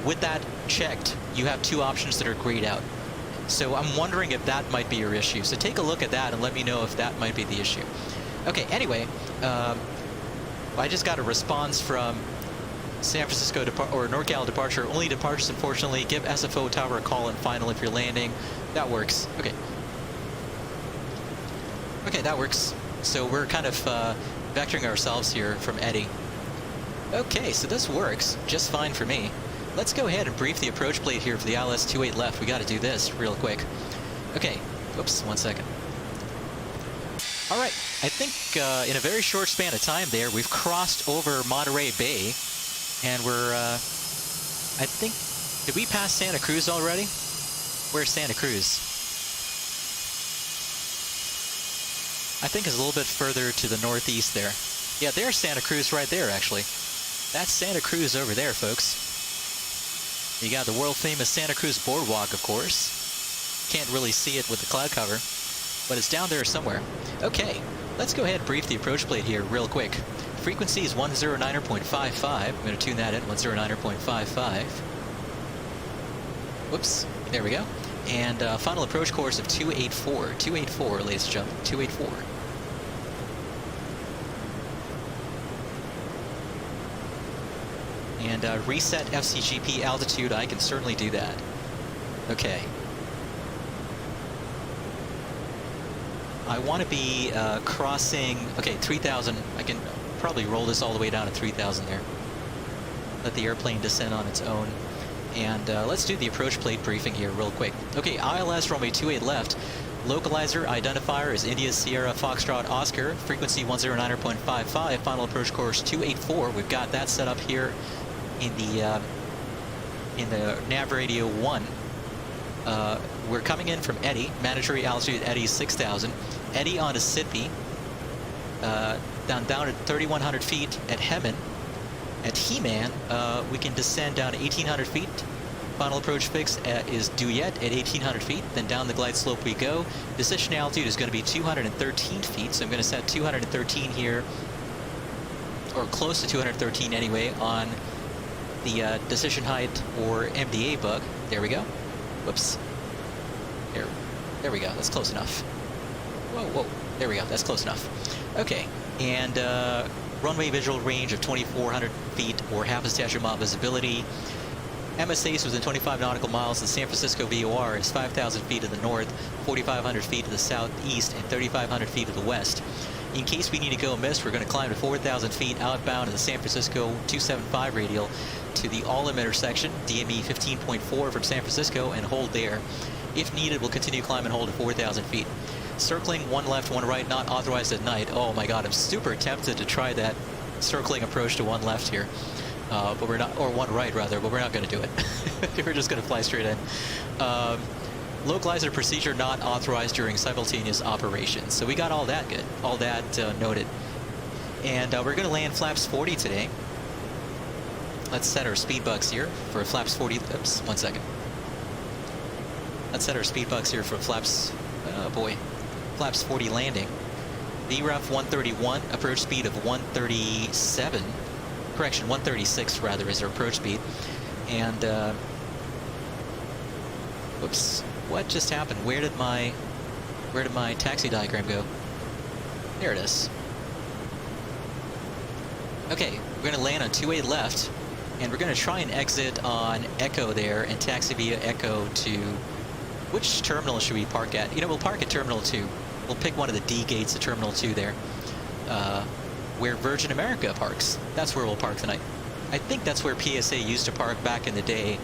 With that checked, you have two options that are grayed out. So I'm wondering if that might be your issue. So take a look at that and let me know if that might be the issue. Okay, anyway, I just got a response from San Francisco or NorCal departure. Only departures, unfortunately. Give SFO tower a call and final if you're landing. That works. Okay. Okay, that works. So we're kind of vectoring ourselves here from Eddie. Okay, so this works just fine for me. Let's go ahead and brief the approach plate here for the ILS-28 left. We got to do this real quick. Okay. Oops, 1 second. All right. I think in a very short span of time there, we've crossed over Monterey Bay. And we're, I think, did we pass Santa Cruz already? Where's Santa Cruz? I think it's a little bit further to the northeast there. Yeah, there's Santa Cruz right there, actually. That's Santa Cruz over there, folks. You got the world-famous Santa Cruz Boardwalk, of course. Can't really see it with the cloud cover, but it's down there somewhere. Okay, let's go ahead and brief the approach plate here real quick. Frequency is 109.55. I'm going to tune that in, 109.55. Whoops, there we go. And final approach course of 284. 284, ladies and gentlemen, 284. And reset FCGP altitude, I can certainly do that. Okay. I want to be crossing, okay, 3,000. I can probably roll this all the way down to 3,000 there. Let the airplane descend on its own. And let's do the approach plate briefing here real quick. Okay, ILS runway 28 left. Localizer identifier is India Sierra Foxtrot Oscar. Frequency 109.55. Final approach course 284. We've got that set up here in the nav radio 1. We're coming in from Eddy. Mandatory altitude at Eddy is 6,000. Eddy on to Sidney. Down at 3,100 feet at Hemet. At He-Man, we can descend down to 1,800 feet. Final approach fix is Duyet at 1,800 feet. Then down the glide slope we go. Decision altitude is going to be 213 feet. So I'm going to set 213 here, or close to 213 anyway, on the decision height or MD-80 bug. There we go. Whoops. There we go. That's close enough. Whoa. There we go. That's close enough. Okay. And runway visual range of 2,400 feet or half a statute mile visibility. MSA is within 25 nautical miles. The San Francisco VOR is 5,000 feet to the north, 4,500 feet to the southeast, and 3,500 feet to the west. In case we need to go miss, we're going to climb to 4,000 feet outbound in the San Francisco 275 radial to the all-limb intersection, DME 15.4 from San Francisco, and hold there. If needed, we'll continue climb and hold at 4,000 feet. Circling one left, one right, not authorized at night. Oh my god, I'm super tempted to try that circling approach to one left here. But we're not, or one right rather, but we're not going to do it. We're just going to fly straight in. Localizer procedure not authorized during simultaneous operations. So we got all that good, all that noted. And we're going to land flaps 40 today. Let's set our speed bugs here for flaps 40. Oops, 1 second. Let's set our speed bugs here for flaps, flaps 40 landing. VREF 131, approach speed of 137. Correction, 136 rather is our approach speed. And whoops, what just happened? Where did my taxi diagram go? There it is. Okay, we're gonna land on 28 left, and we're gonna try and exit on Echo there and taxi via Echo to, which terminal should we park at? You know, we'll park at Terminal 2. We'll pick one of the D gates at Terminal 2 there. Where Virgin America parks. That's where we'll park tonight. I think that's where PSA used to park back in the day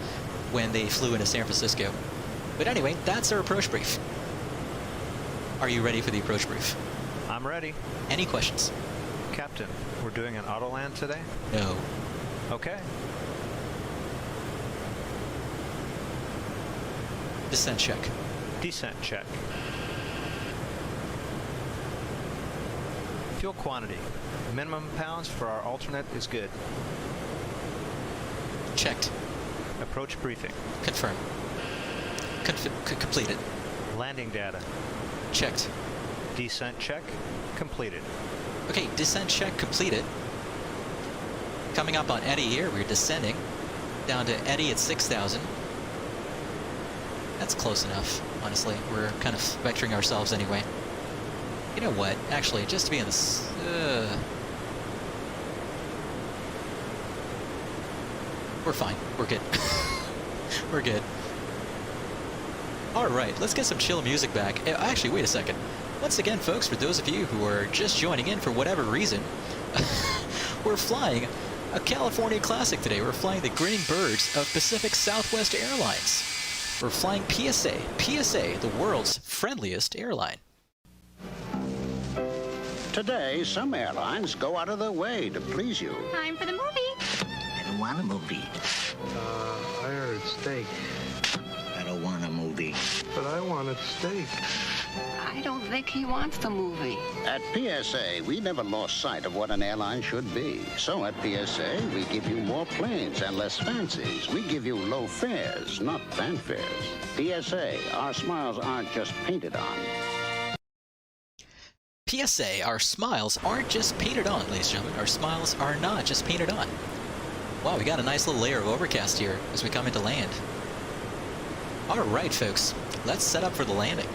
when they flew into San Francisco. But anyway, that's our approach brief. Are you ready for the approach brief? I'm ready. Any questions? Captain, we're doing an auto land today? No. Okay. Descent check. Descent check. Fuel quantity. Minimum pounds for our alternate is good. Checked. Approach briefing. Confirm. Completed. Landing data. Checked. Descent check completed. Okay, descent check completed. Coming up on Eddy here, we're descending down to Eddy at 6,000. That's close enough. honestly. We're kind of vectoring ourselves anyway. You know what? Actually, just to be in this... We're fine. We're good. We're good. Alright, let's get some chill music back. Actually, wait a second. Once again, folks, for those of you who are just joining in for whatever reason, we're flying a California classic today. We're flying the Grinning Birds of Pacific Southwest Airlines. We're flying PSA. PSA, the world's friendliest airline. Today, some airlines go out of their way to please you. Time for the movie. I don't want a movie. I heard steak. I don't want a movie. But I wanted steak. I don't think he wants the movie. At PSA, we never lost sight of what an airline should be. So at PSA, we give you more planes and less fancies. We give you low fares, not fanfares. PSA, our smiles aren't just painted on. PSA, our smiles aren't just painted on, ladies and gentlemen. Our smiles are not just painted on. Wow, we got a nice little layer of overcast here as we come into land. Alright, folks, let's set up for the landing.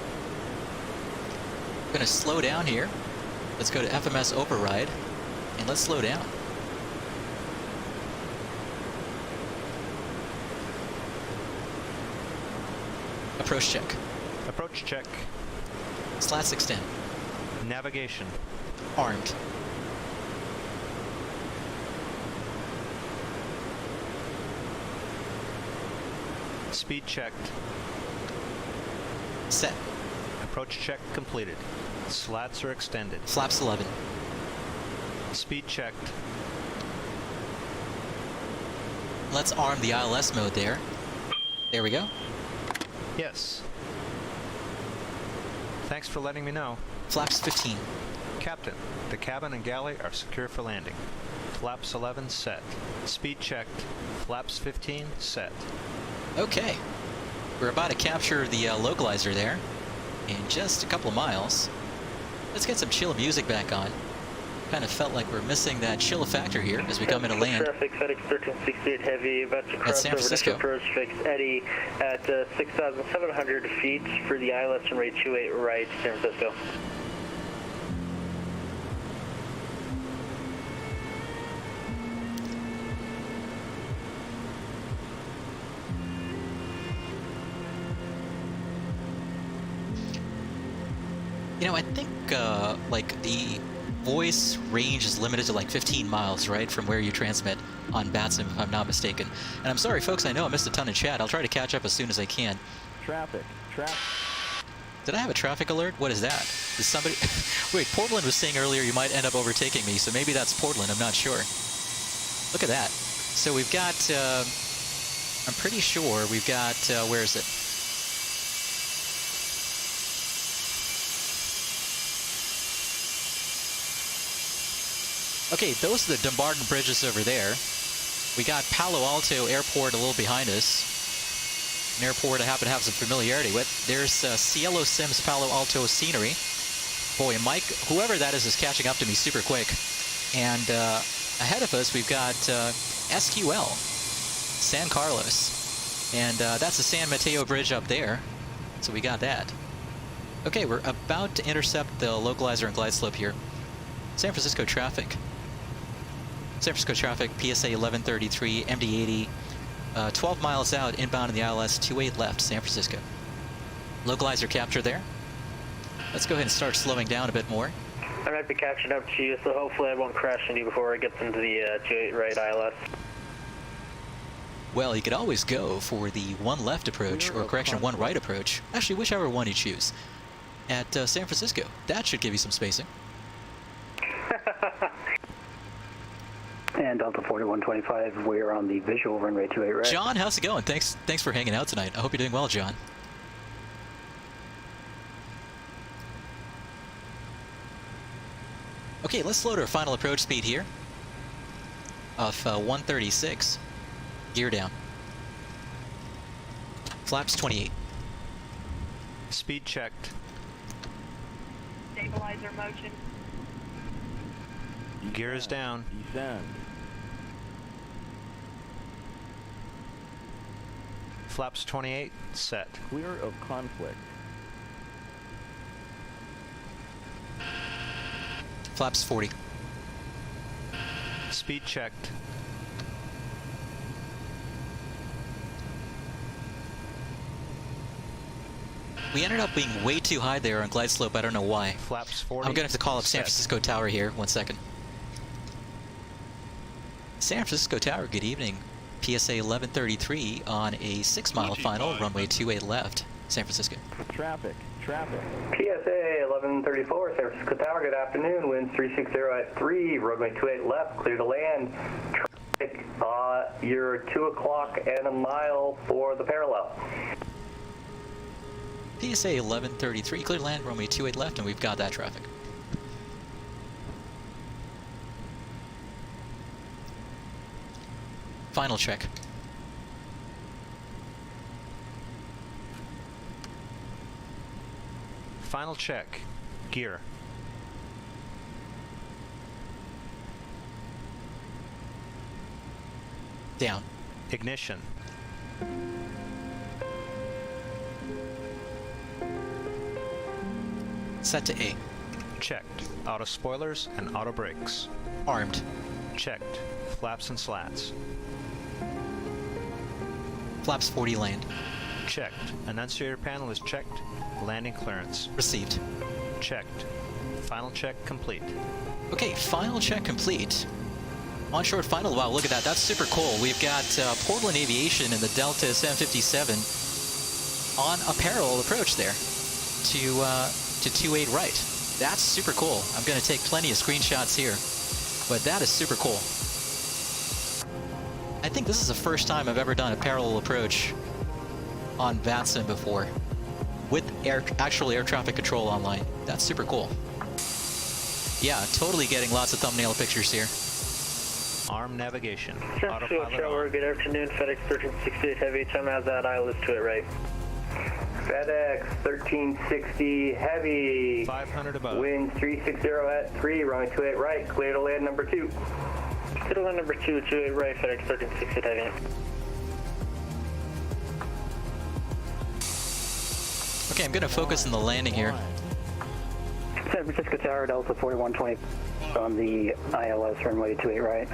We're going to slow down here. Let's go to FMS override, and let's slow down. Approach check. Approach check. Slats extend. Navigation. Armed. Speed checked. Set. Approach check completed. Slats are extended. Flaps 11. Speed checked. Let's arm the ILS mode there. There we go. Yes. Thanks for letting me know. Flaps 15. Captain, the cabin and galley are secure for landing. Flaps 11 set. Speed checked. Flaps 15 set. Okay. We're about to capture the localizer there in just a couple of miles. Let's get some chill music back on. Kind of felt like we're missing that chill factor here as we come into land. Traffic FedEx 1368 heavy about to cross San over Francisco. to approach fix Eddy at 6,700 feet for the ILS and rate 28 right, San Francisco. You know, I think like the voice range is limited to like 15 miles, right, from where you transmit on Batsim, if I'm not mistaken. And I'm sorry, folks, I know I missed a ton in chat. I'll try to catch up as soon as I can. Traffic. Did I have a traffic alert? What is that? Is somebody... Wait, Portland was saying earlier you might end up overtaking me, so maybe that's Portland, I'm not sure. Look at that. So we've got... I'm pretty sure we've got... where is it? Okay, those are the Dumbarton bridges over there. We got Palo Alto Airport a little behind us. An airport I happen to have some familiarity with. There's Cielo Sims Palo Alto scenery. Boy, Mike, whoever that is catching up to me super quick. And ahead of us, we've got SQL, San Carlos. And that's the San Mateo Bridge up there. So we got that. Okay, we're about to intercept the localizer and glide slope here. San Francisco traffic. San Francisco traffic, PSA 1133, MD-80, 12 miles out, inbound in the ILS, 28 left, San Francisco. Localizer capture there. Let's go ahead and start slowing down a bit more. I might be catching up to you, so hopefully I won't crash into you before it gets into the 28 right ILS. Well, you could always go for the one left approach, or correction, one right approach. Actually, whichever one you choose. At San Francisco. That should give you some spacing. And Delta 4125, we're on the visual runway 28 right. John, how's it going? Thanks for hanging out tonight. I hope you're doing well, John. Okay, let's slow to our final approach speed here of 136. Gear down. Flaps 28. Speed checked. Stabilizer motion. Gear is down. Descend. Flaps 28 set. Clear of conflict. Flaps 40. Speed checked. We ended up being way too high there on glide slope. I don't know why. Flaps 40. I'm going to have to call up San Francisco Tower here. 1 second. San Francisco Tower, good evening. PSA 1133 on a 6-mile final, runway 28 left, San Francisco. Traffic. PSA 1134, San Francisco Tower, good afternoon. Winds 360 at 3, runway 28 left, clear to land. Traffic, you're 2 o'clock and a mile for the parallel. PSA 1133, clear to land, runway 28 left, and we've got that traffic. Final check. Final check. Gear. Down. Ignition. Set to A. Checked. Auto spoilers and auto brakes. Armed. Checked. Flaps and slats. Flaps 40 land. Checked. Annunciator panel is checked. Landing clearance. Received. Checked. Final check complete. Okay, final check complete. Onshore final, wow, look at that. That's super cool. We've got Portland Aviation and the Delta SAN 57 on a parallel approach there to 28 right. That's super cool. I'm going to take plenty of screenshots here, but that is super cool. I think this is the first time I've ever done a parallel approach on VATSIM before with actual air traffic control online. That's super cool. Yeah, totally getting lots of thumbnail pictures here. Arm navigation. Autopilot Tower, good afternoon. FedEx 1368 Heavy. Time has that ILS to it right. FedEx 1360 Heavy. 500 above. Wind 360 at 3, runway 28 right. Clear to land number 2. Clear to land number 2, 28 right. FedEx 1360 Heavy. Okay, I'm going to focus on the landing here. San Francisco Tower, Delta 4120 on the ILS runway 28 right.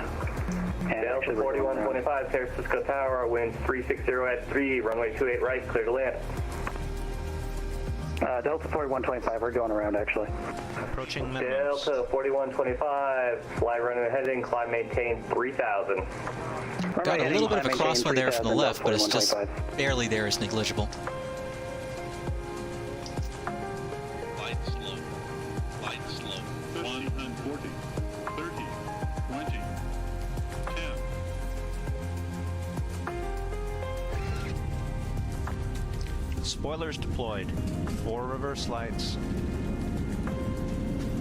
And Delta 4125, San Francisco Tower, wind 360 at 3, runway 28 right, clear to land. Delta 4125, we're going around actually. Approaching minimums. Delta 4125, fly runway heading, climb maintain 3000. Got a little bit of a crosswind there from the left, but it's just barely there, is negligible. Spoilers deployed. 4 reverse lights.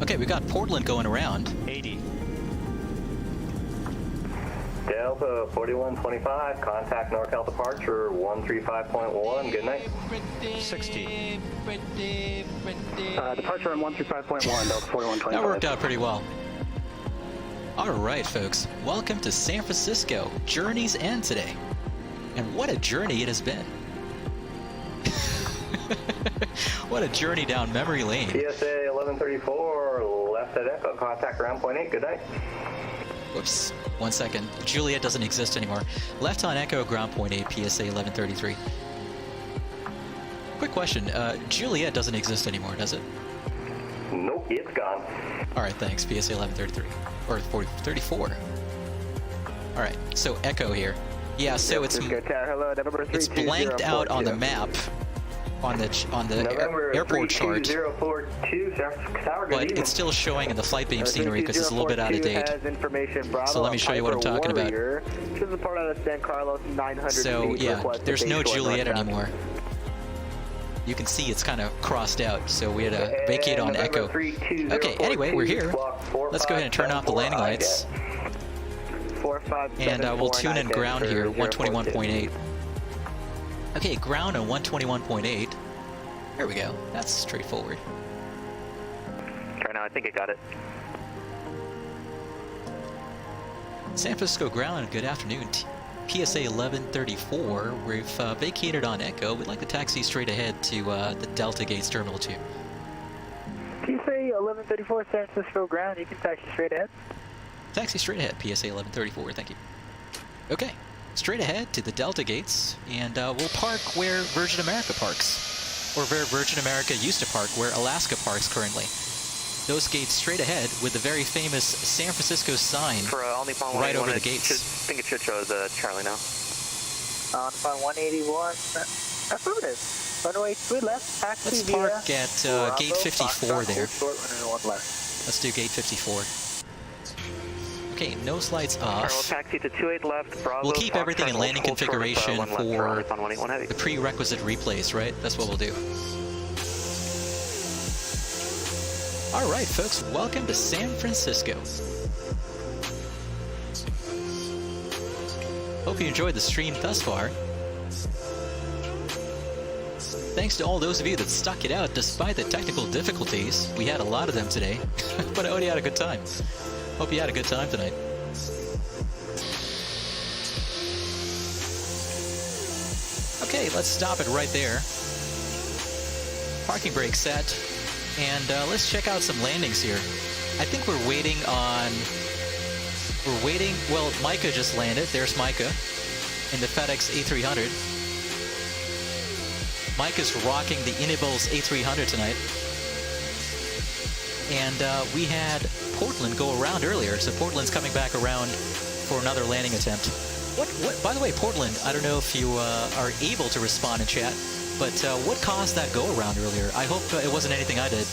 Okay, we got Portland going around. 80. Delta 4125, contact NorCal departure 135.1. Good night. 60. Departure on 135.1, Delta 4125. That worked out pretty well. All right, folks. Welcome to San Francisco. Journey's end today. And what a journey it has been. What a journey down memory lane. PSA 1134, left at Echo, contact ground point 8, good night. Whoops, 1 second. Juliet doesn't exist anymore. Left on Echo, ground point 8, PSA 1133. Quick question, Juliet doesn't exist anymore, does it? Nope, it's gone. Alright, thanks, PSA 1133. Or 34. Alright, so Echo here. Yeah, so it's blanked out on the map. On the airport chart, but it's still showing in the Flightbeam scenery because it's a little bit out of date. So let me show you what I'm talking about. So yeah, there's no Juliet anymore. You can see it's kind of crossed out, so we had to vacate on Echo. Okay, anyway, we're here. Let's go ahead and turn off the landing lights. And we'll tune in ground here, 121.8. Okay, ground on 121.8. There we go. That's straightforward. Right now, I think I got it. San Francisco ground, good afternoon. PSA 1134. We've vacated on Echo. We'd like to taxi straight ahead to the Delta Gates Terminal 2. PSA 1134 San Francisco ground, you can taxi straight ahead. Taxi straight ahead, PSA 1134, thank you. Okay, straight ahead to the Delta gates, and we'll park where Virgin America parks, or where Virgin America used to park, where Alaska parks currently. Those gates straight ahead with the very famous San Francisco sign right over the gates. I think it should show as a Charlie now. On 181, affirmative. Runway 2 left, taxi. Let's park at gate 54 there. Let's do gate 54. Okay, nose lights off. We'll taxi to 28 left, Bravo. We'll keep everything in landing configuration for the prerequisite replays, right? That's what we'll do. All right, folks, welcome to San Francisco. Hope you enjoyed the stream thus far. Thanks to all those of you that stuck it out despite the technical difficulties. We had a lot of them today, but I hope you had a good time. Hope you had a good time tonight. Okay, let's stop it right there. Parking brake set. And let's check out some landings here. I think we're waiting on... well, Micah just landed. There's Micah in the FedEx A300. Micah's rocking the Inibos A300 tonight. And we had Portland go around earlier, so Portland's coming back around for another landing attempt. What? By the way, Portland, I don't know if you are able to respond in chat, but what caused that go around earlier? I hope it wasn't anything I did.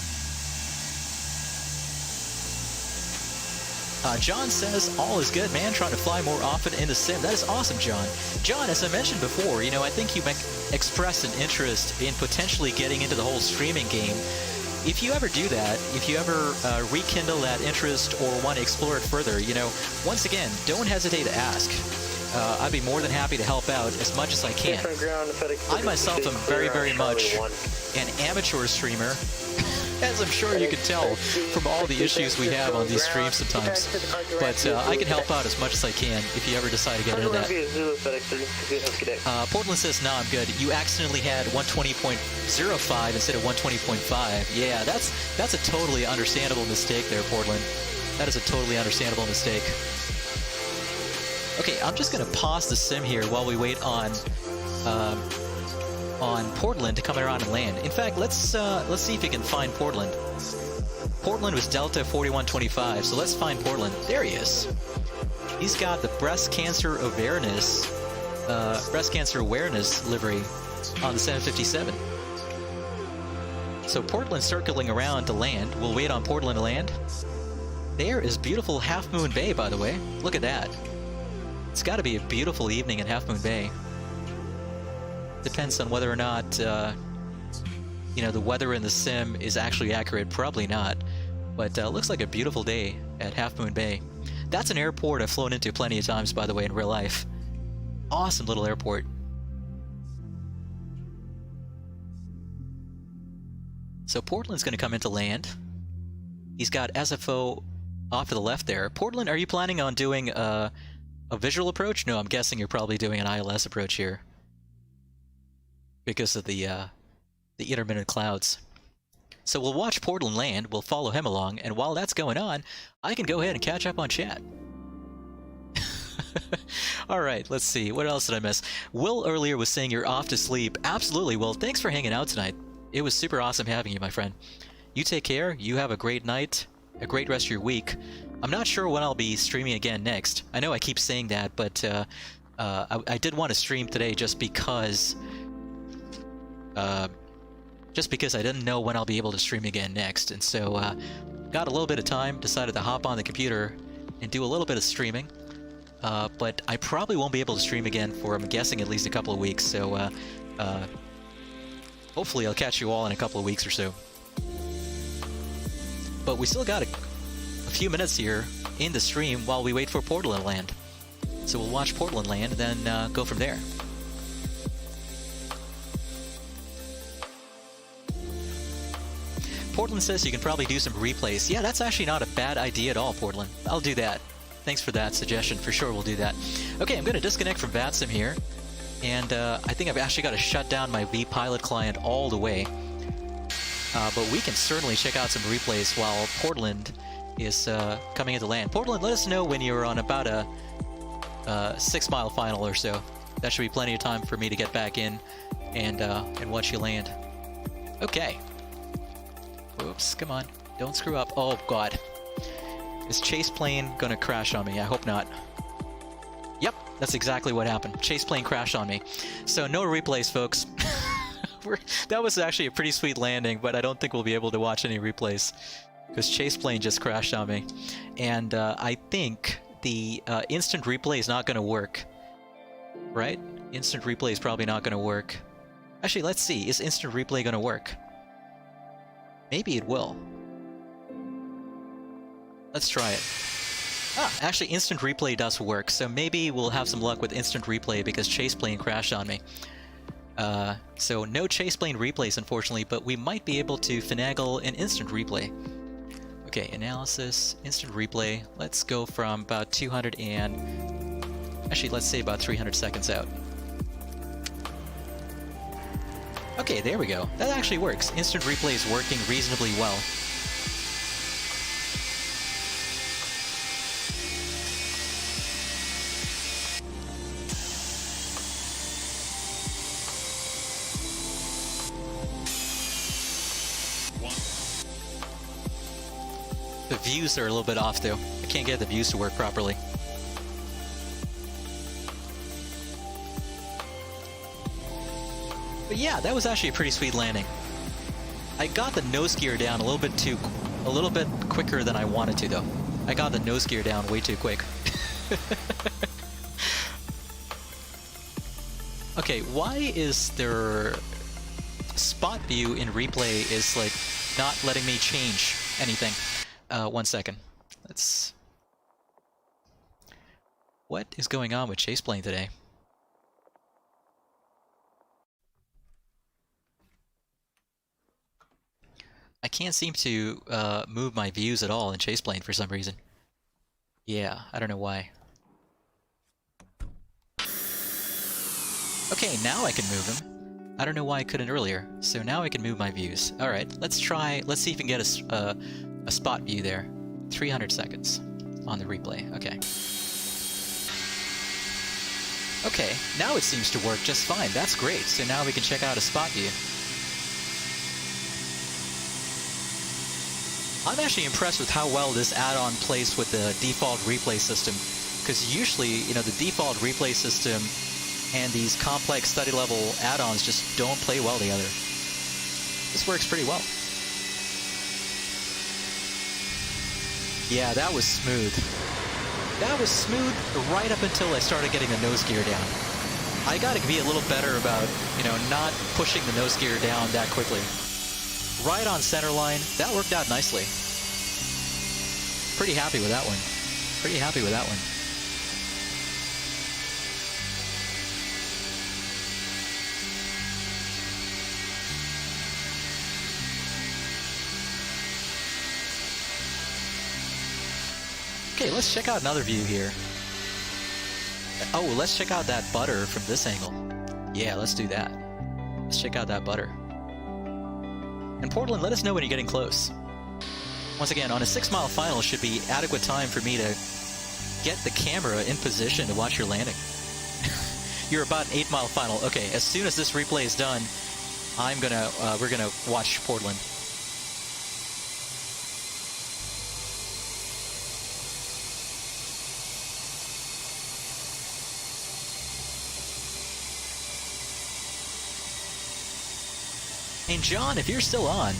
John says, all is good, man. Trying to fly more often in the sim. That is awesome, John. John, as I mentioned before, you know, I think you expressed an interest in potentially getting into the whole streaming game. If you ever do that, if you ever rekindle that interest or want to explore it further, you know, once again, don't hesitate to ask. I'd be more than happy to help out as much as I can. I myself am very, very much an amateur streamer, as I'm sure you can tell from all the issues we have on these streams sometimes. But I can help out as much as I can if you ever decide to get into that. Portland says, nah, I'm good. You accidentally had 120.05 instead of 120.5. Yeah, that's a totally understandable mistake there, Portland. That is a totally understandable mistake. Okay, I'm just gonna pause the sim here while we wait on Portland to come around and land. In fact, let's see if we can find Portland. Portland was Delta 4125, so let's find Portland. There he is. He's got the breast cancer awareness livery on the 757. So Portland's circling around to land. We'll wait on Portland to land. There is beautiful Half Moon Bay, by the way. Look at that. It's got to be a beautiful evening in Half Moon Bay. Depends on whether or not, you know, the weather in the sim is actually accurate. Probably not. But looks like a beautiful day at Half Moon Bay. That's an airport I've flown into plenty of times, by the way, in real life. Awesome little airport. So Portland's going to come into land. He's got SFO off to the left there. Portland, are you planning on doing a visual approach? No, I'm guessing you're probably doing an ILS approach here because of the intermittent clouds. So we'll watch Portland land, we'll follow him along, and while that's going on, I can go ahead and catch up on chat. Alright, let's see, what else did I miss? Will earlier was saying you're off to sleep. Absolutely, Will, thanks for hanging out tonight. It was super awesome having you, my friend. You take care, you have a great night, a great rest of your week. I'm not sure when I'll be streaming again next. I know I keep saying that, but I did want to stream today just because I didn't know when I'll be able to stream again next. And so got a little bit of time, decided to hop on the computer and do a little bit of streaming. But I probably won't be able to stream again for, I'm guessing, at least a couple of weeks. So hopefully I'll catch you all in a couple of weeks or so. But we still got a few minutes here in the stream while we wait for Portland to land. So we'll watch Portland land and then go from there. Portland says you can probably do some replays. Yeah, that's actually not a bad idea at all, Portland. I'll do that. Thanks for that suggestion. For sure, we'll do that. Okay, I'm going to disconnect from VATSIM here. And I think I've actually got to shut down my vPilot client all the way. but we can certainly check out some replays while Portland is coming into land. Portland, let us know when you're on about a 6-mile final or so. That should be plenty of time for me to get back in and watch you land. Okay. Oops, come on. Don't screw up. Oh, God. Is ChasePlane gonna crash on me? I hope not. Yep, that's exactly what happened. ChasePlane crashed on me. So no replays, folks. That was actually a pretty sweet landing, but I don't think we'll be able to watch any replays because ChasePlane just crashed on me. And I think the instant replay is not going to work. Right? Instant replay is probably not going to work. Actually, let's see. Is instant replay going to work? Maybe it will. Let's try it. Ah, actually, instant replay does work, so maybe we'll have some luck with instant replay because ChasePlane crashed on me. So no ChasePlane replays, unfortunately, but we might be able to finagle an instant replay. Okay, analysis, instant replay. Let's go from about 200 and... Actually, let's say about 300 seconds out. Okay, there we go. That actually works. Instant replay is working reasonably well. The views are a little bit off though. I can't get the views to work properly. But yeah, that was actually a pretty sweet landing. I got the nose gear down a little bit quicker than I wanted to though. I got the nose gear down way too quick. Okay, why is there spot view in replay is like not letting me change anything? 1 second. Let's... What is going on with ChasePlane today? I can't seem to move my views at all in ChasePlane for some reason. Yeah, I don't know why. Okay, now I can move them. I don't know why I couldn't earlier. So now I can move my views. Alright, let's try... Let's see if we can get a spot view there. 300 seconds on the replay. Okay. Okay, now it seems to work just fine. That's great. So now we can check out a spot view. I'm actually impressed with how well this add-on plays with the default replay system. Because usually, you know, the default replay system and these complex study level add-ons just don't play well together. This works pretty well. Yeah, that was smooth. That was smooth right up until I started getting the nose gear down. I gotta be a little better about, you know, not pushing the nose gear down that quickly. Right on center line, that worked out nicely. Pretty happy with that one. Pretty happy with that one. Okay, let's check out another view here. Oh, let's check out that butter from this angle. Yeah, let's do that. Let's check out that butter. And Portland, let us know when you're getting close. Once again, on a 6-mile final should be adequate time for me to get the camera in position to watch your landing. You're about an 8-mile final. Okay, as soon as this replay is done, we're gonna watch Portland. And John, if you're still on,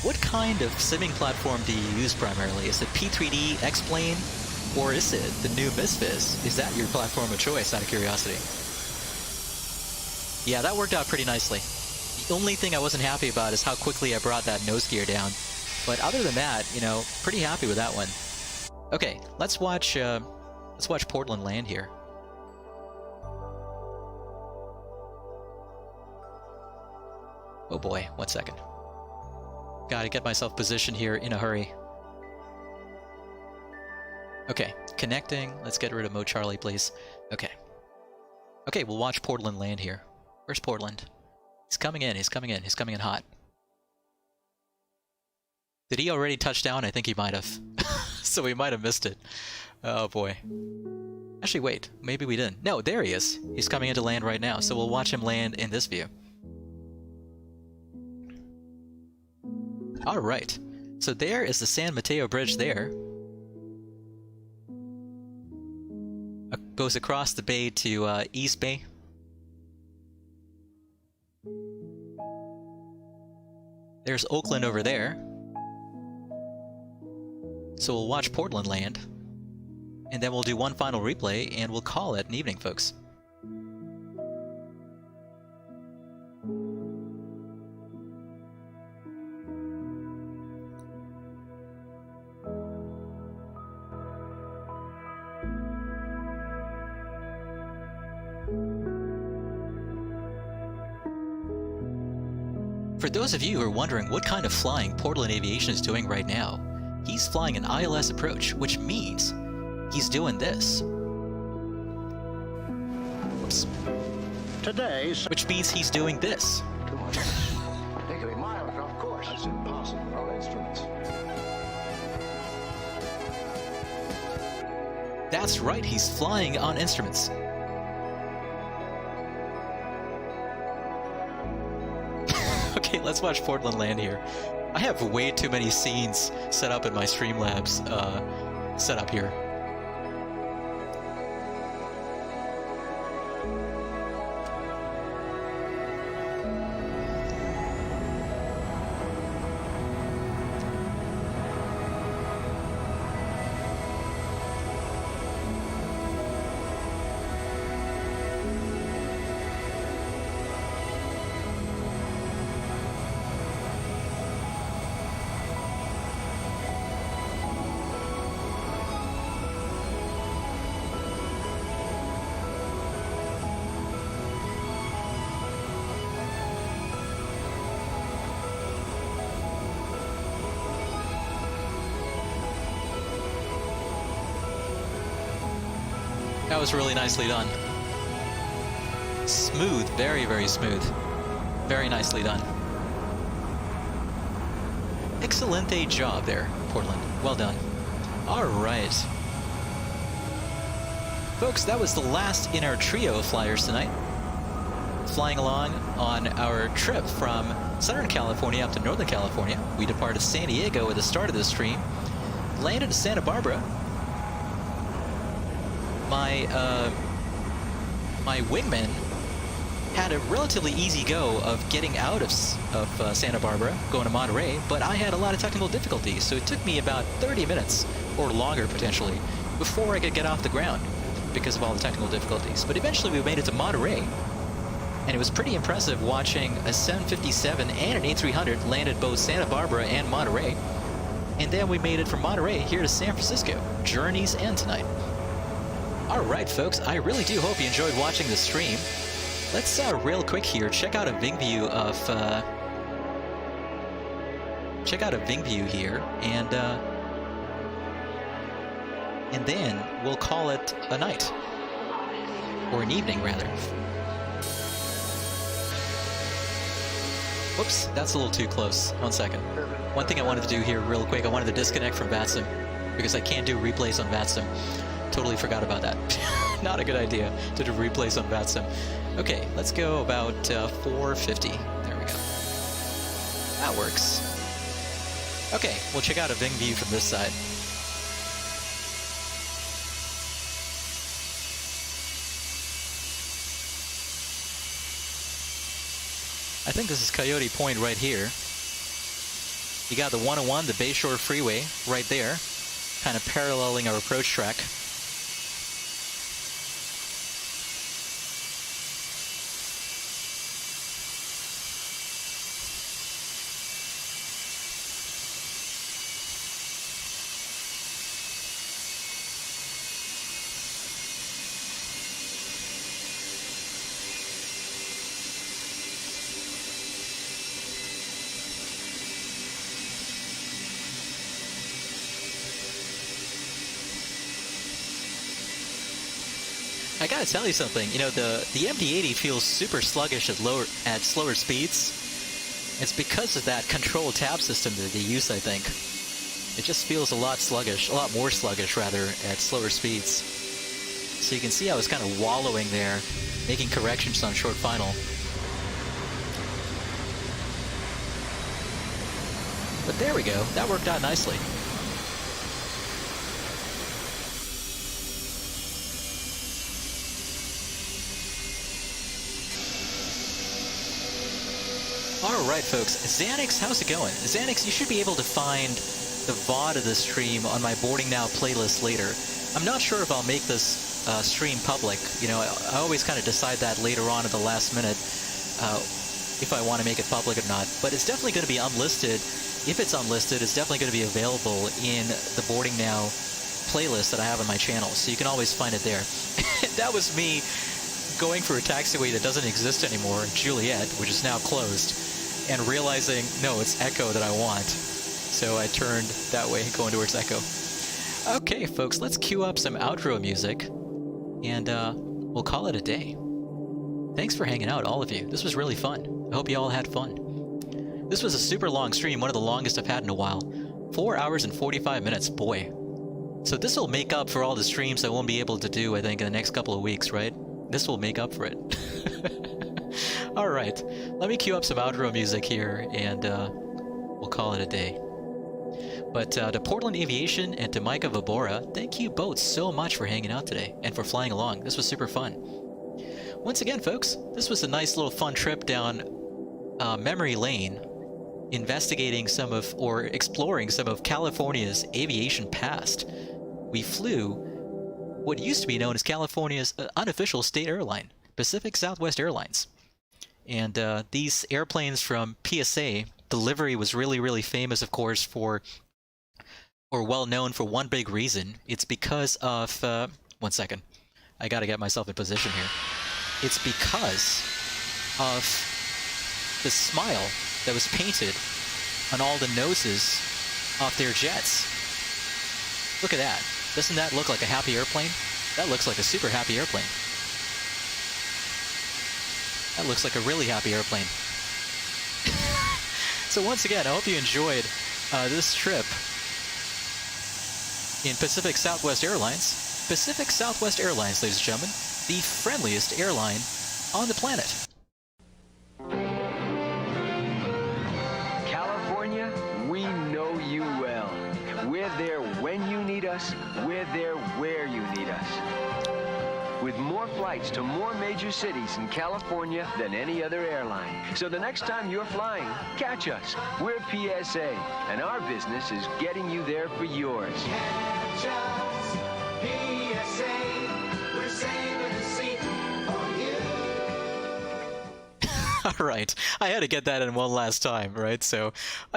what kind of simming platform do you use primarily? Is it P3D, X-Plane, or is it the new Misfits? Is that your platform of choice, out of curiosity? Yeah, that worked out pretty nicely. The only thing I wasn't happy about is how quickly I brought that nose gear down. But other than that, you know, pretty happy with that one. Okay, let's watch Portland land here. Oh boy, 1 second. Gotta get myself positioned here in a hurry. Okay, connecting. Let's get rid of Mo Charlie, please. Okay. Okay, we'll watch Portland land here. Where's Portland? He's coming in, he's coming in, he's coming in hot. Did he already touch down? I think he might have. So we might have missed it. Oh boy. Actually, wait. Maybe we didn't. No, there he is. He's coming into land right now, so we'll watch him land in this view. Alright. So there is the San Mateo Bridge there. Goes across the bay to East Bay. There's Oakland over there. So we'll watch Portland land. And then we'll do one final replay, and we'll call it an evening, folks. For those of you who are wondering what kind of flying Portland Aviation is doing right now, he's flying an ILS approach, which means he's doing this. Oops. Which means he's doing this. They could be miles off course. That's impossible. No instruments. That's right, he's flying on instruments. Okay, let's watch Portland land here. I have way too many scenes set up in my Streamlabs setup here. That was really nicely done. Smooth, very, very smooth. Very nicely done. Excelente job there, Portland. Well done. All right. Folks, that was the last in our trio of flyers tonight. Flying along on our trip from Southern California up to Northern California. We departed San Diego at the start of the stream. Landed in Santa Barbara. My wingman had a relatively easy go of getting out of Santa Barbara, going to Monterey, but I had a lot of technical difficulties, so it took me about 30 minutes, or longer potentially, before I could get off the ground because of all the technical difficulties. But eventually we made it to Monterey, and it was pretty impressive watching a 757 and an A300 land at both Santa Barbara and Monterey. And then we made it from Monterey here to San Francisco. Journey's end tonight. Alright folks, I really do hope you enjoyed watching the stream. Let's real quick here check out a Ving view of here, and then we'll call it a night, or an evening rather. Whoops, that's a little too close. 1 second. One thing I wanted to do here real quick, I wanted to disconnect from VATSIM because I can't do replays on VATSIM. Totally forgot about that. Not a good idea to do replays on VATSIM. Okay, let's go about 450. There we go. That works. Okay, we'll check out a Ving view from this side. I think this is Coyote Point right here. You got the 101, the Bayshore Freeway, right there, kind of paralleling our approach track. I gotta tell you something, you know, the MD-80 feels super sluggish at slower speeds. It's because of that control tab system that they use, I think. It just feels a lot sluggish, a lot more sluggish rather, at slower speeds. So you can see I was kind of wallowing there, making corrections on short final. But there we go, that worked out nicely. Alright folks, Xanax, how's it going? Xanax, you should be able to find the VOD of the stream on my Boarding Now playlist later. I'm not sure if I'll make this stream public. You know, I always kind of decide that later on at the last minute if I want to make it public or not. But it's definitely going to be unlisted. If it's unlisted, it's definitely going to be available in the Boarding Now playlist that I have on my channel. So you can always find it there. That was me going for a taxiway that doesn't exist anymore, Juliet, which is now closed, and realizing, no, it's Echo that I want. So I turned that way, going towards Echo. Okay, folks, let's cue up some outro music, and we'll call it a day. Thanks for hanging out, all of you. This was really fun. I hope you all had fun. This was a super long stream, one of the longest I've had in a while. 4 hours and 45 minutes, boy. So this will make up for all the streams I won't be able to do, I think, in the next couple of weeks, right? This will make up for it. Alright, let me cue up some outro music here, and we'll call it a day. But to Portland Aviation and to Micah Vabora, thank you both so much for hanging out today, and for flying along. This was super fun. Once again, folks, this was a nice little fun trip down memory lane, investigating some of, or exploring some of California's aviation past. We flew what used to be known as California's unofficial state airline, Pacific Southwest Airlines. And these airplanes from PSA, the livery was really, really famous, of course, for, or well known for one big reason. It's because of, one second, I gotta get myself in position here. It's because of the smile that was painted on all the noses of their jets. Look at that. Doesn't that look like a happy airplane? That looks like a super happy airplane. That looks like a really happy airplane. So once again, I hope you enjoyed this trip in Pacific Southwest Airlines. Pacific Southwest Airlines, ladies and gentlemen, the friendliest airline on the planet. California, we know you well. We're there when you need us. We're there where you need us. With more flights to more major cities in California than any other airline. So the next time you're flying, catch us. We're PSA, and our business is getting you there for yours. Catch us, PSA, we're saving a seat for you. All right, I had to get that in one last time, right? So,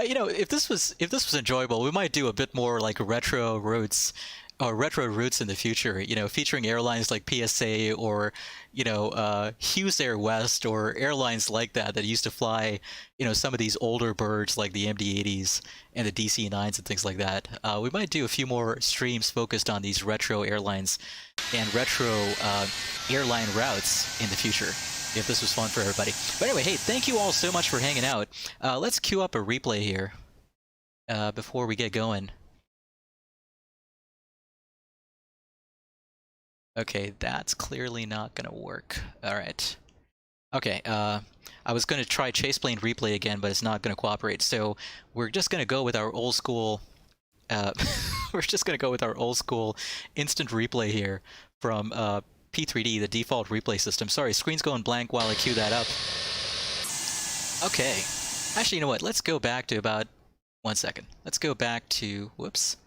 you know, if this was enjoyable, we might do a bit more like retro routes in the future. You know, featuring airlines like PSA or, you know, Hughes Air West or airlines like that used to fly, you know, some of these older birds like the MD-80s and the DC-9s and things like that. We might do a few more streams focused on these retro airlines and retro airline routes in the future, if this was fun for everybody. But anyway, hey, thank you all so much for hanging out. Let's queue up a replay here before we get going. Okay, that's clearly not gonna work. All right. Okay, I was gonna try ChasePlane replay again, but it's not gonna cooperate. So we're just gonna go with our old school. We're just gonna go with our old school instant replay here from P3D, the default replay system. Sorry, screen's going blank while I queue that up. Okay. Actually, you know what? Let's go back to about 1 second. Let's go back to, whoops.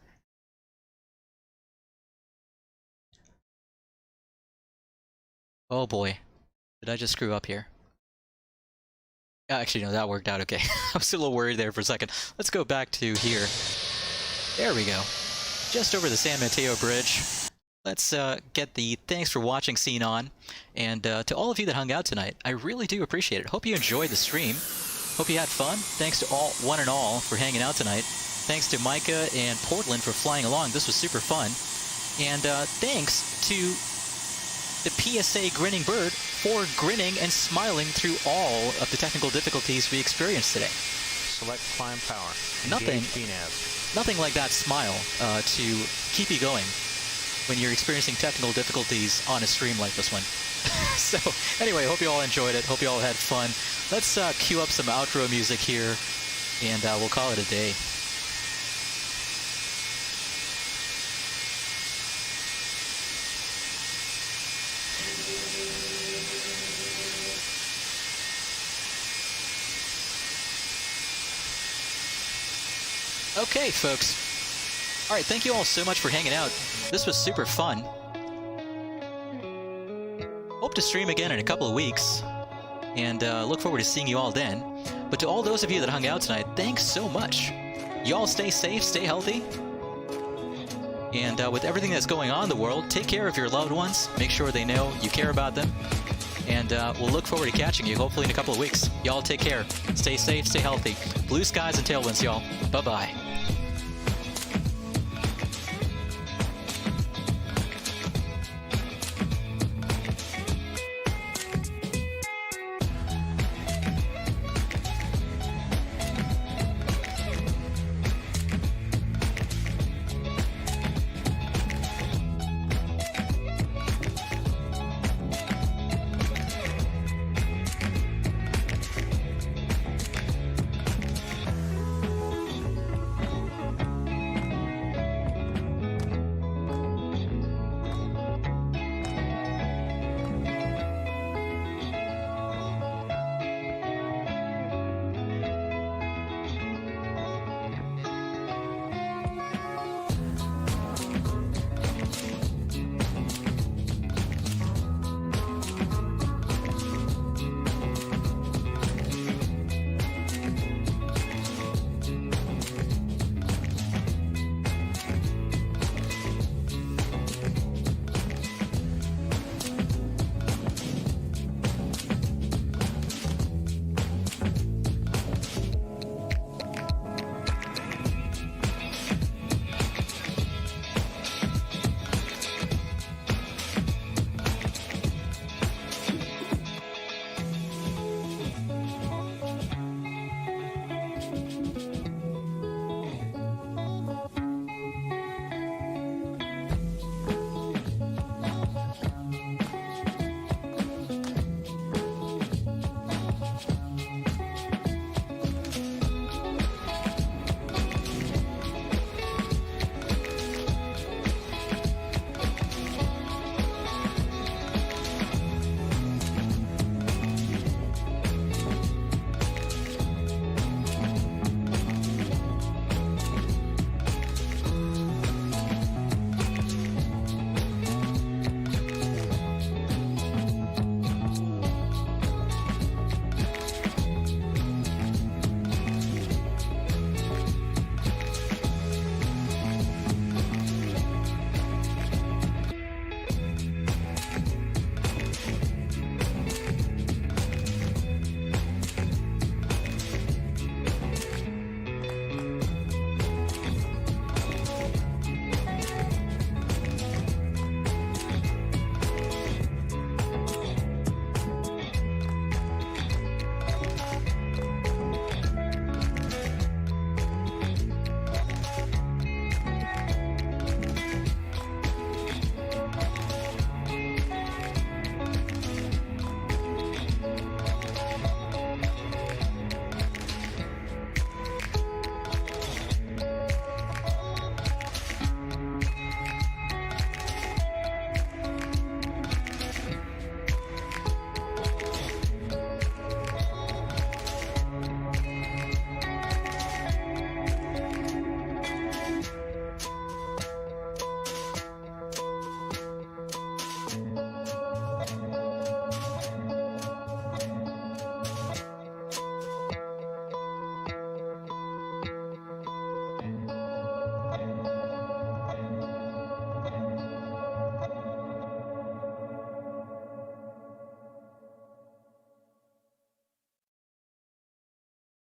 Oh boy, did I just screw up here? Actually, no, that worked out okay. I was a little worried there for a second. Let's go back to here. There we go. Just over the San Mateo Bridge. Let's get the thanks for watching scene on. And to all of you that hung out tonight, I really do appreciate it. Hope you enjoyed the stream. Hope you had fun. Thanks to one and all for hanging out tonight. Thanks to Micah and Portland for flying along. This was super fun. And thanks to the PSA Grinning Bird for grinning and smiling through all of the technical difficulties we experienced today. Select climb power. Nothing like that smile to keep you going when you're experiencing technical difficulties on a stream like this one. So anyway, hope you all enjoyed it. Hope you all had fun. Let's cue up some outro music here, and we'll call it a day. Okay, folks. All right, thank you all so much for hanging out. This was super fun. Hope to stream again in a couple of weeks, and look forward to seeing you all then. But to all those of you that hung out tonight, thanks so much. Y'all stay safe, stay healthy, and with everything that's going on in the world, take care of your loved ones. Make sure they know you care about them, and we'll look forward to catching you hopefully in a couple of weeks. Y'all take care. Stay safe, stay healthy. Blue skies and tailwinds, y'all. Bye-bye.